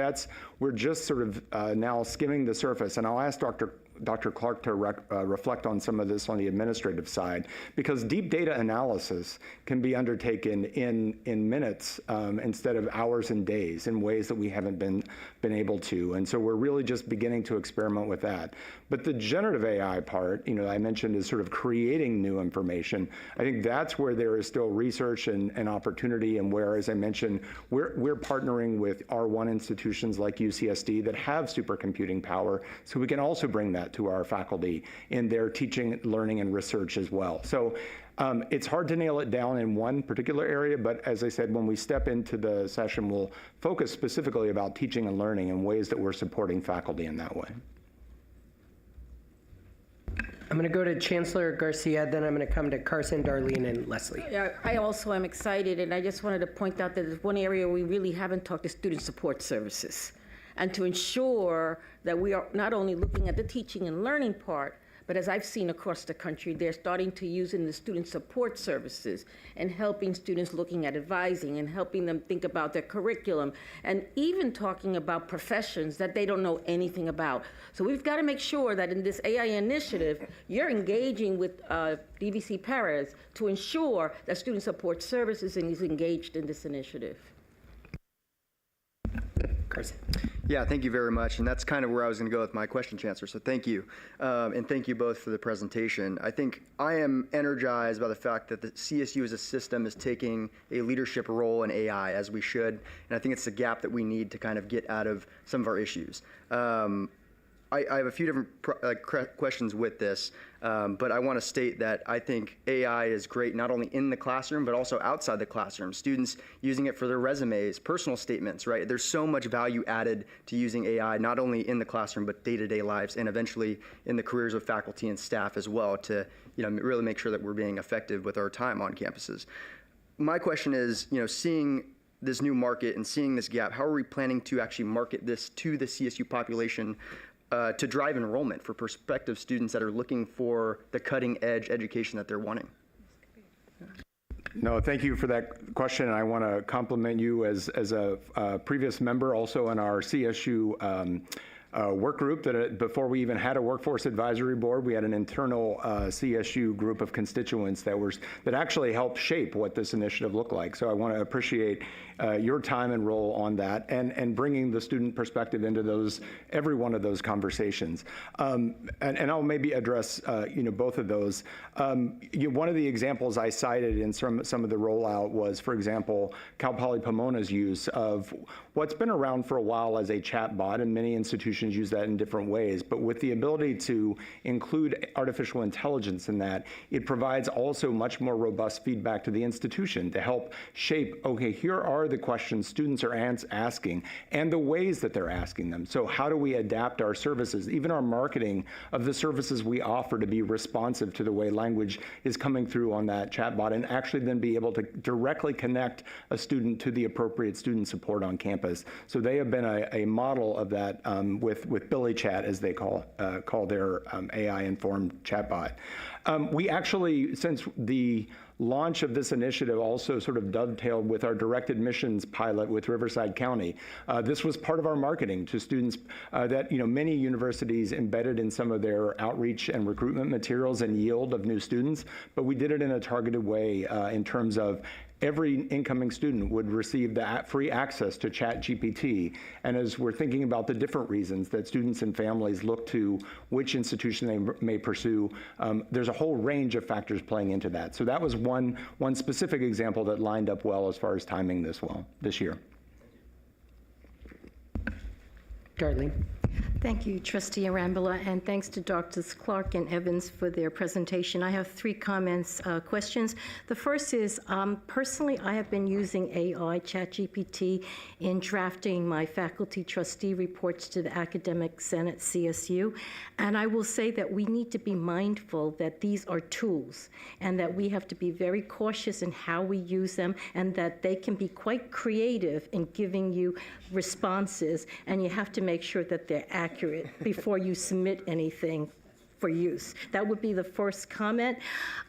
we're just sort of now skimming the surface, and I'll ask Dr. Clark to reflect on some of this on the administrative side, because deep data analysis can be undertaken in minutes instead of hours and days in ways that we haven't been able to. And so we're really just beginning to experiment with that. But the generative AI part, I mentioned, is sort of creating new information. I think that's where there is still research and opportunity, and where, as I mentioned, we're partnering with R1 institutions like UCSD that have supercomputing power, so we can also bring that to our faculty in their teaching, learning, and research as well. So it's hard to nail it down in one particular area, but as I said, when we step into the session, we'll focus specifically about teaching and learning and ways that we're supporting faculty in that way. I'm going to go to Chancellor Garcia, then I'm going to come to Carson, Darlene, and Leslie. Yeah, I also am excited, and I just wanted to point out that there's one area we really haven't talked to student support services, and to ensure that we are not only looking at the teaching and learning part, but as I've seen across the country, they're starting to use in the student support services and helping students looking at advising and helping them think about their curriculum, and even talking about professions that they don't know anything about. So we've got to make sure that in this AI initiative, you're engaging with DVC Paras to ensure that student support services is engaged in this initiative. Carson. Yeah, thank you very much. And that's kind of where I was going to go with my question, Chancellor. So thank you. And thank you both for the presentation. I think I am energized by the fact that the CSU as a system is taking a leadership role in AI, as we should. And I think it's a gap that we need to kind of get out of some of our issues. I have a few different questions with this, but I want to state that I think AI is great not only in the classroom, but also outside the classroom. Students using it for their resumes, personal statements, right? There's so much value added to using AI, not only in the classroom, but day-to-day lives, and eventually in the careers of faculty and staff as well, to really make sure that we're being effective with our time on campuses. My question is, seeing this new market and seeing this gap, how are we planning to actually market this to the CSU population to drive enrollment for prospective students that are looking for the cutting edge education that they're wanting? No, thank you for that question. I want to compliment you as a previous member also in our CSU work group that before we even had a workforce advisory board, we had an internal CSU group of constituents that actually helped shape what this initiative looked like. So I want to appreciate your time and role on that, and bringing the student perspective into every one of those conversations. And I'll maybe address both of those. One of the examples I cited in some of the rollout was, for example, Cal Poly Pomona's use of what's been around for a while as a chat bot, and many institutions use that in different ways, but with the ability to include artificial intelligence in that, it provides also much more robust feedback to the institution to help shape, okay, here are the questions students are asking and the ways that they're asking them. So how do we adapt our services, even our marketing of the services we offer, to be responsive to the way language is coming through on that chatbot, and actually then be able to directly connect a student to the appropriate student support on campus. So they have been a model of that with Billy Chat, as they call their AI-informed chatbot. We actually, since the launch of this initiative, also sort of dovetailed with our direct admissions pilot with Riverside County. This was part of our marketing to students that many universities embedded in some of their outreach and recruitment materials and yield of new students, but we did it in a targeted way in terms of every incoming student would receive the free access to ChatGPT. And as we're thinking about the different reasons that students and families look to which institution they may pursue, there's a whole range of factors playing into that. So that was one specific example that lined up well as far as timing this year. Darlene. Thank you, Trustee Arambula, and thanks to Drs. Clark and Evans for their presentation. I have 3 questions. The first is, personally, I have been using AI, ChatGPT, in drafting my faculty trustee reports to the Academic Senate, CSU, and I will say that we need to be mindful that these are tools, and that we have to be very cautious in how we use them, and that they can be quite creative in giving you responses, and you have to make sure that they're accurate before you submit anything for use. That would be the first comment.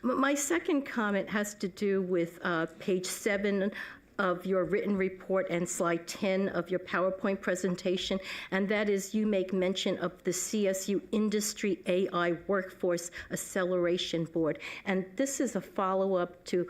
My second comment has to do with page 7 of your written report and slide 10 of your PowerPoint presentation, and that is you make mention of the CSU Industry AI Workforce Acceleration Board. And this is a follow-up to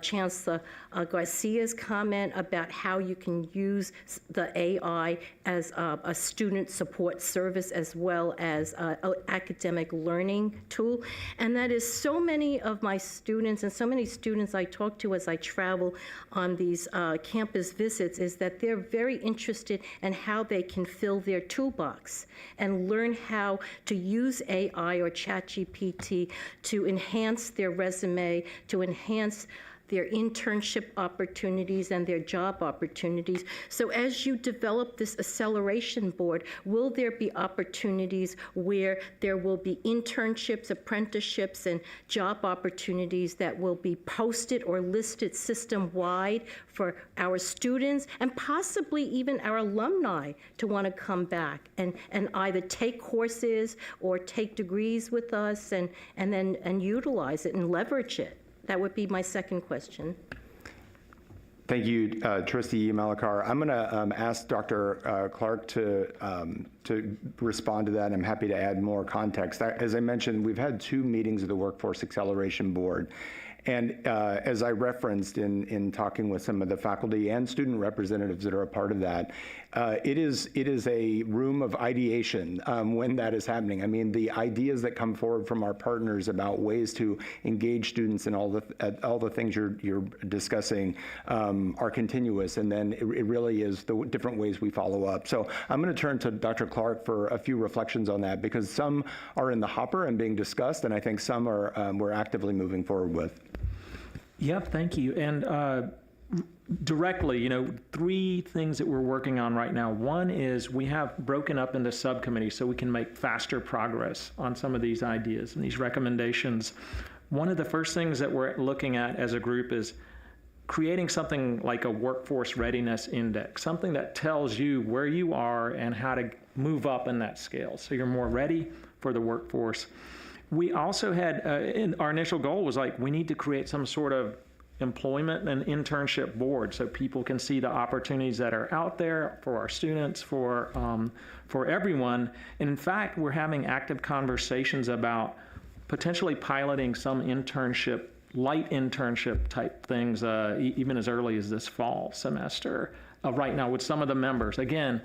Chancellor Garcia's comment about how you can use the AI as a student support service as well as an academic learning tool. And that is so many of my students and so many students I talk to as I travel on these campus visits is that they're very interested in how they can fill their toolbox and learn how to use AI or ChatGPT to enhance their resume, to enhance their internship opportunities and their job opportunities. So as you develop this acceleration board, will there be opportunities where there will be internships, apprenticeships, and job opportunities that will be posted or listed system-wide for our students and possibly even our alumni to want to come back and either take courses or take degrees with us and then utilize it and leverage it? That would be my second question. Thank you, Trustee Malakar. I'm going to ask Dr. Clark to respond to that. I'm happy to add more context. As I mentioned, we've had 2 meetings of the Workforce Acceleration Board, And as I referenced in talking with some of the faculty and student representatives that are a part of that, it is a room of ideation when that is happening. I mean, the ideas that come forward from our partners about ways to engage students in all the things you're discussing are continuous, and then it really is the different ways we follow up. So I'm going to turn to Dr. Clark for a few reflections on that, because some are in the hopper and being discussed, and I think some are we're actively moving forward with. Yep, thank you. And directly, 3 things that we're working on right now. One is we have broken up into subcommittees so we can make faster progress on some of these ideas and these recommendations. One of the first things that we're looking at as a group is creating something like a workforce readiness index, something that tells you where you are and how to move up in that scale so you're more ready for the workforce. We also had, our initial goal was we need to create some sort of employment and internship board so people can see the opportunities that are out there for our students, for everyone. And in fact, we're having active conversations about potentially piloting some light internship type things, even as early as this fall semester right now with some of the members. Again,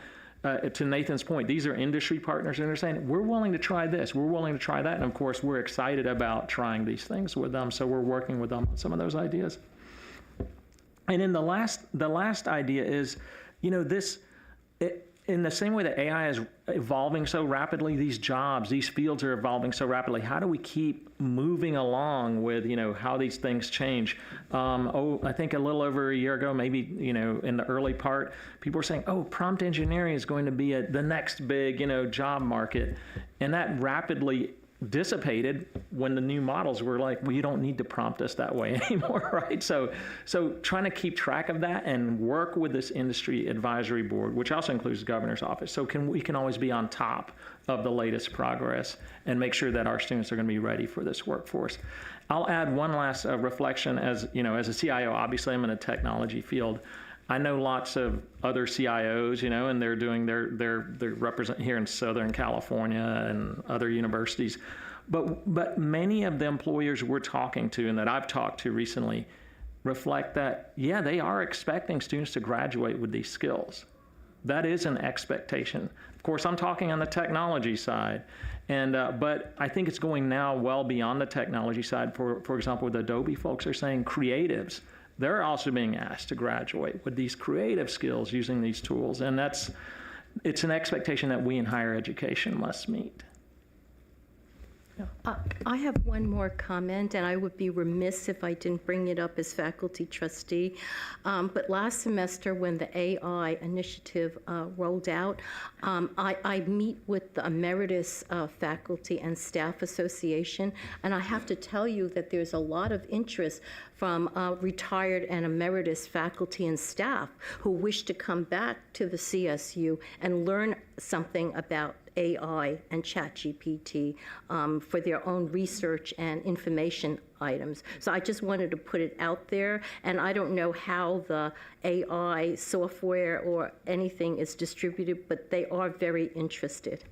to Nathan's point, these are industry partners, and they're saying, we're willing to try this, we're willing to try that. And of course, we're excited about trying these things with them. So we're working with them on some of those ideas. And then the last idea is, in the same way that AI is evolving so rapidly, these fields are evolving so rapidly. How do we keep moving along with, how these things change? I think a little over a year ago, maybe, in the early part, people were saying, prompt engineering is going to be the next big, job market. And that rapidly dissipated when the new models were like, well, you don't need to prompt us that way anymore, right? So trying to keep track of that and work with this industry advisory board, which also includes the governor's office, so we can always be on top of the latest progress and make sure that our students are going to be ready for this workforce. I'll add one last reflection. As a CIO, obviously I'm in a technology field. I know lots of other CIOs, and they're doing they're represent here in Southern California and other universities. But many of the employers we're talking to and that I've talked to recently reflect that, they are expecting students to graduate with these skills. That is an expectation. Of course, I'm talking on the technology side, but I think it's going now well beyond the technology side. For example, with Adobe folks are saying creatives, they're also being asked to graduate with these creative skills using these tools. And it's an expectation that we in higher education must meet. I have one more comment, and I would be remiss if I didn't bring it up as faculty trustee. But last semester, when the AI initiative rolled out, I meet with the Emeritus Faculty and Staff Association, and I have to tell you that there's a lot of interest from retired and emeritus faculty and staff who wish to come back to the CSU and learn something about AI and ChatGPT for their own research and information items. So I just wanted to put it out there, and I don't know how the AI software or anything is distributed, but they are very interested.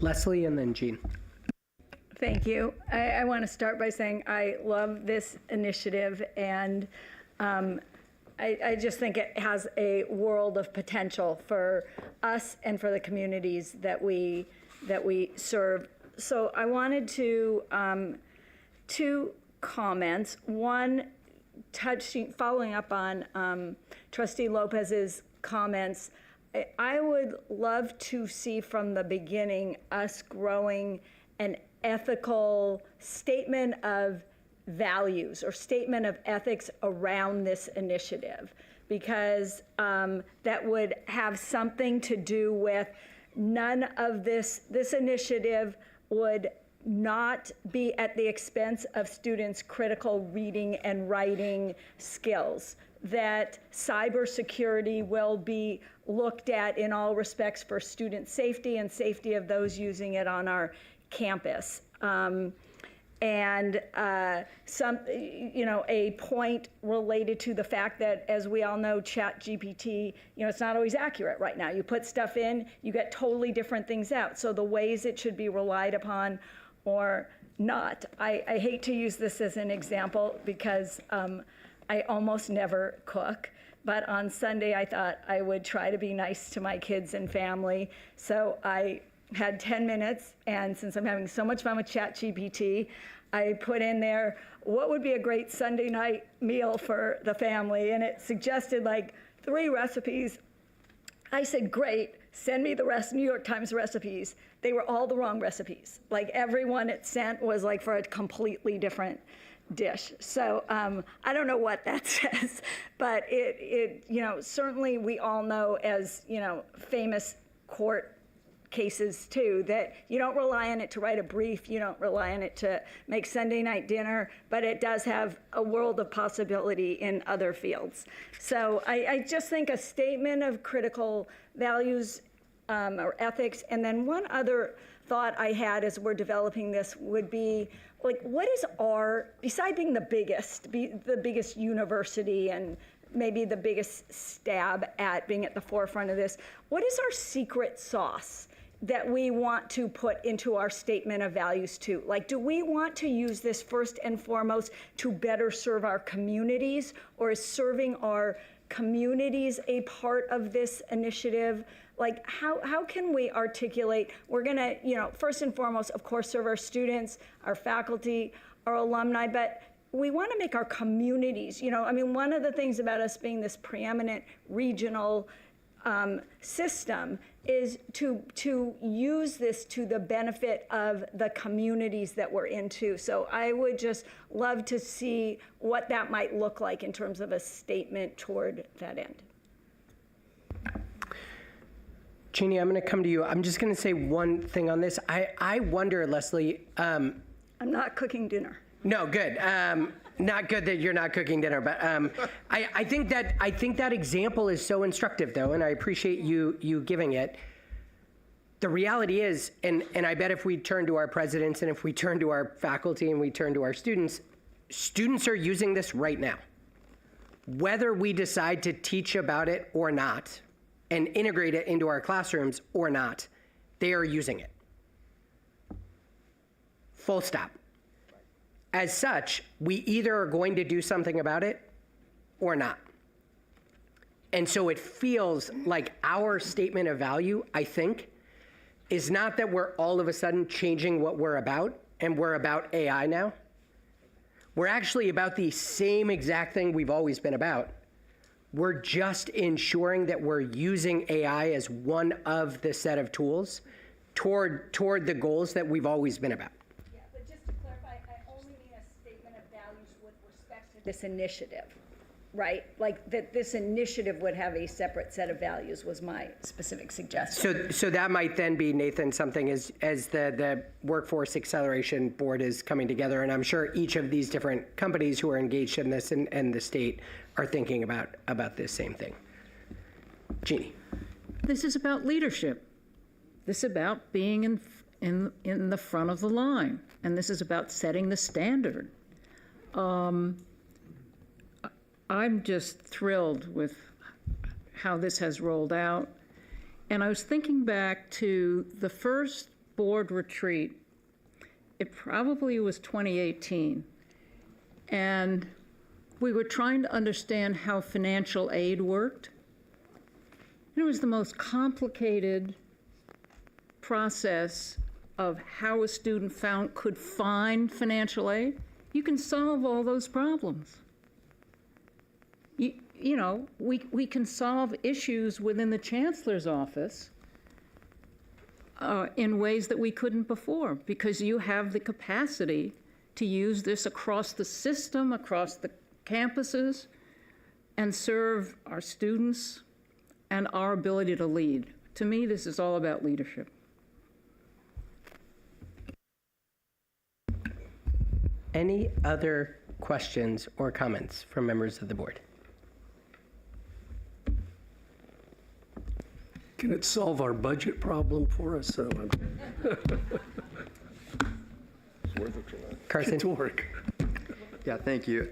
Leslie and then Jean. Thank you. I want to start by saying I love this initiative, and I just think it has a world of potential for us and for the communities that we serve. So I wanted to two comments. One, following up on Trustee Lopez's comments. I would love to see from the beginning us growing an ethical statement of values or statement of ethics around this initiative, because that would have something to do with none of this initiative would not be at the expense of students' critical reading and writing skills, that cybersecurity will be looked at in all respects for student safety and safety of those using it on our campus. And a point related to the fact that, as we all know, ChatGPT, it's not always accurate right now. You put stuff in, you get totally different things out. So the ways it should be relied upon or not. I hate to use this as an example because I almost never cook. But on Sunday, I thought I would try to be nice to my kids and family. So I had 10 minutes, and since I'm having so much fun with ChatGPT, I put in there, what would be a great Sunday night meal for the family? And it suggested like 3 recipes. I said, great, send me the New York Times recipes. They were all the wrong recipes. Like every one it sent was like for a completely different dish. So I don't know what that says, but it certainly we all know as, famous court cases too, that you don't rely on it to write a brief, you don't rely on it to make Sunday night dinner, but it does have a world of possibility in other fields. So I just think a statement of critical values or ethics, and then one other thought I had as we're developing this would be, like, what is beside being the biggest university and maybe the biggest stab at being at the forefront of this, what is our secret sauce that we want to put into our statement of values too? Like, do we want to use this first and foremost to better serve our communities, or is serving our communities a part of this initiative? Like, how can we articulate, we're gonna, first and foremost, of course, serve our students, our faculty, our alumni, but we want to make our communities, one of the things about us being this preeminent regional system is to use this to the benefit of the communities that we're into. So I would just love to see what that might look like in terms of a statement toward that end. Jeannie, I'm going to come to you. I'm just going to say one thing on this. I wonder, Leslie. I'm not cooking dinner. No, good. Not good that you're not cooking dinner, but I think that example is so instructive, though, and I appreciate you giving it. The reality is, and I bet if we turn to our presidents and if we turn to our faculty and we turn to our students are using this right now. Whether we decide to teach about it or not, and integrate it into our classrooms or not, they are using it. Full stop. As such, we either are going to do something about it or not. And so it feels like our statement of value, I think, is not that we're all of a sudden changing what we're about and we're about AI now. We're actually about the same exact thing we've always been about. We're just ensuring that we're using AI as one of the set of tools toward the goals that we've always been about. Yeah, but just to clarify, I only mean a statement of values with respect to this initiative, right? Like that this initiative would have a separate set of values was my specific suggestion. So that might then be, Nathan, something as the Workforce Acceleration Board is coming together, and I'm sure each of these different companies who are engaged in this and the state are thinking about this same thing. Jeannie. This is about leadership. This is about being in the front of the line, and this is about setting the standard. I'm just thrilled with how this has rolled out. And I was thinking back to the first board retreat. It probably was 2018. And we were trying to understand how financial aid worked. It was the most complicated process of how a student could find financial aid. You can solve all those problems. We can solve issues within the chancellor's office in ways that we couldn't before, because you have the capacity to use this across the system, across the campuses, and serve our students and our ability to lead. To me, this is all about leadership. Any other questions or comments from members of the board? Can it solve our budget problem for us? So, Carson? It's work. Yeah, thank you.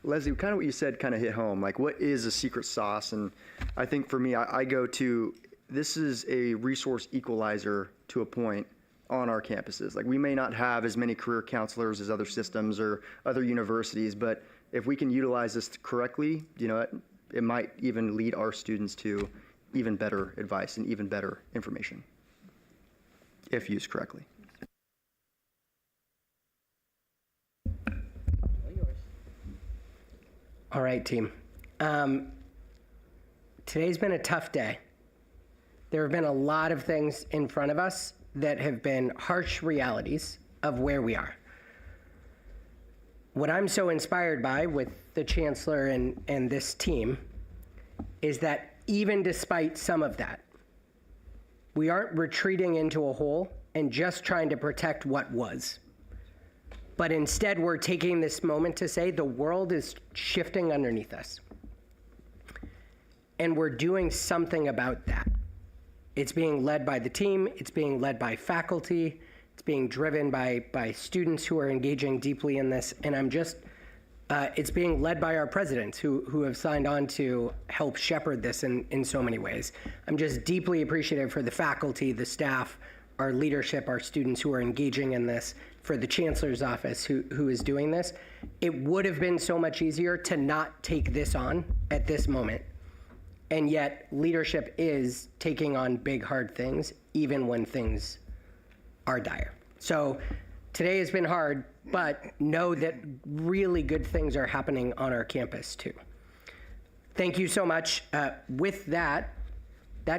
Leslie, kind of what you said kind of hit home. Like, what is a secret sauce? And I think for me, I go to, this is a resource equalizer to a point on our campuses. Like, we may not have as many career counselors as other systems or other universities, but if we can utilize this correctly, it might even lead our students to even better advice and even better information, if used correctly. All right, team. Today's been a tough day. There have been a lot of things in front of us that have been harsh realities of where we are. What I'm so inspired by with the Chancellor and this team is that even despite some of that, we aren't retreating into a hole and just trying to protect what was. But instead, we're taking this moment to say the world is shifting underneath us. And we're doing something about that. It's being led by the team, it's being led by faculty, it's being driven by students who are engaging deeply in this, and it's being led by our presidents who have signed on to help shepherd this in so many ways. I'm just deeply appreciative for the faculty, the staff, our leadership, our students who are engaging in this, for the Chancellor's office who is doing this. It would have been so much easier to not take this on at this moment. And yet leadership is taking on big, hard things, even when things are dire. So today has been hard, but know that really good things are happening on our campus too. Thank you so much. With that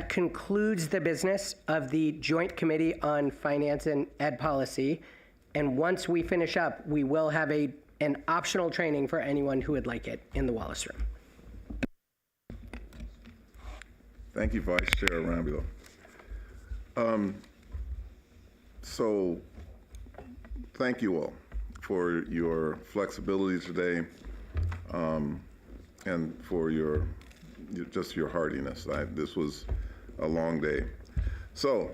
concludes the business of the Joint Committee on Finance and Ed Policy. And once we finish up, we will have an optional training for anyone who would like it in the Wallace Room. Thank you, Vice Chair Rambulo. So thank you all for your flexibility today and for your hardiness. This was a long day. So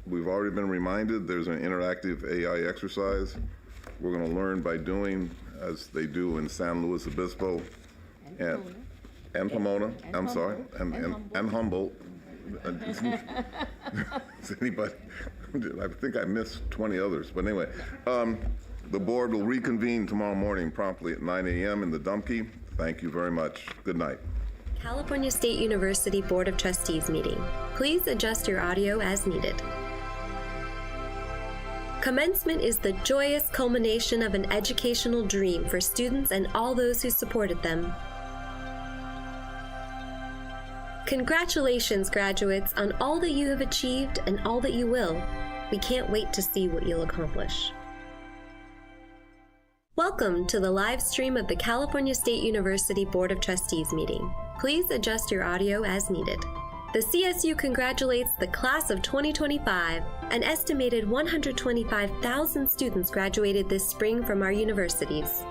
we've already been reminded there's an interactive AI exercise. We're going to learn by doing, as they do in San Luis Obispo and Pomona. I'm sorry, and Humboldt. Is anybody? I think I missed 20 others, but anyway, the board will reconvene tomorrow morning promptly at 9 a.m. in the Dumpke. Thank you very much. Good night. California State University Board of Trustees meeting. Please adjust your audio as needed. Commencement is the joyous culmination of an educational dream for students and all those who supported them. Congratulations, graduates, on all that you have achieved and all that you will. We can't wait to see what you'll accomplish. Welcome to the live stream of the California State University Board of Trustees meeting. Please adjust your audio as needed. The CSU congratulates the class of 2025. An estimated 125,000 students graduated this spring from our universities.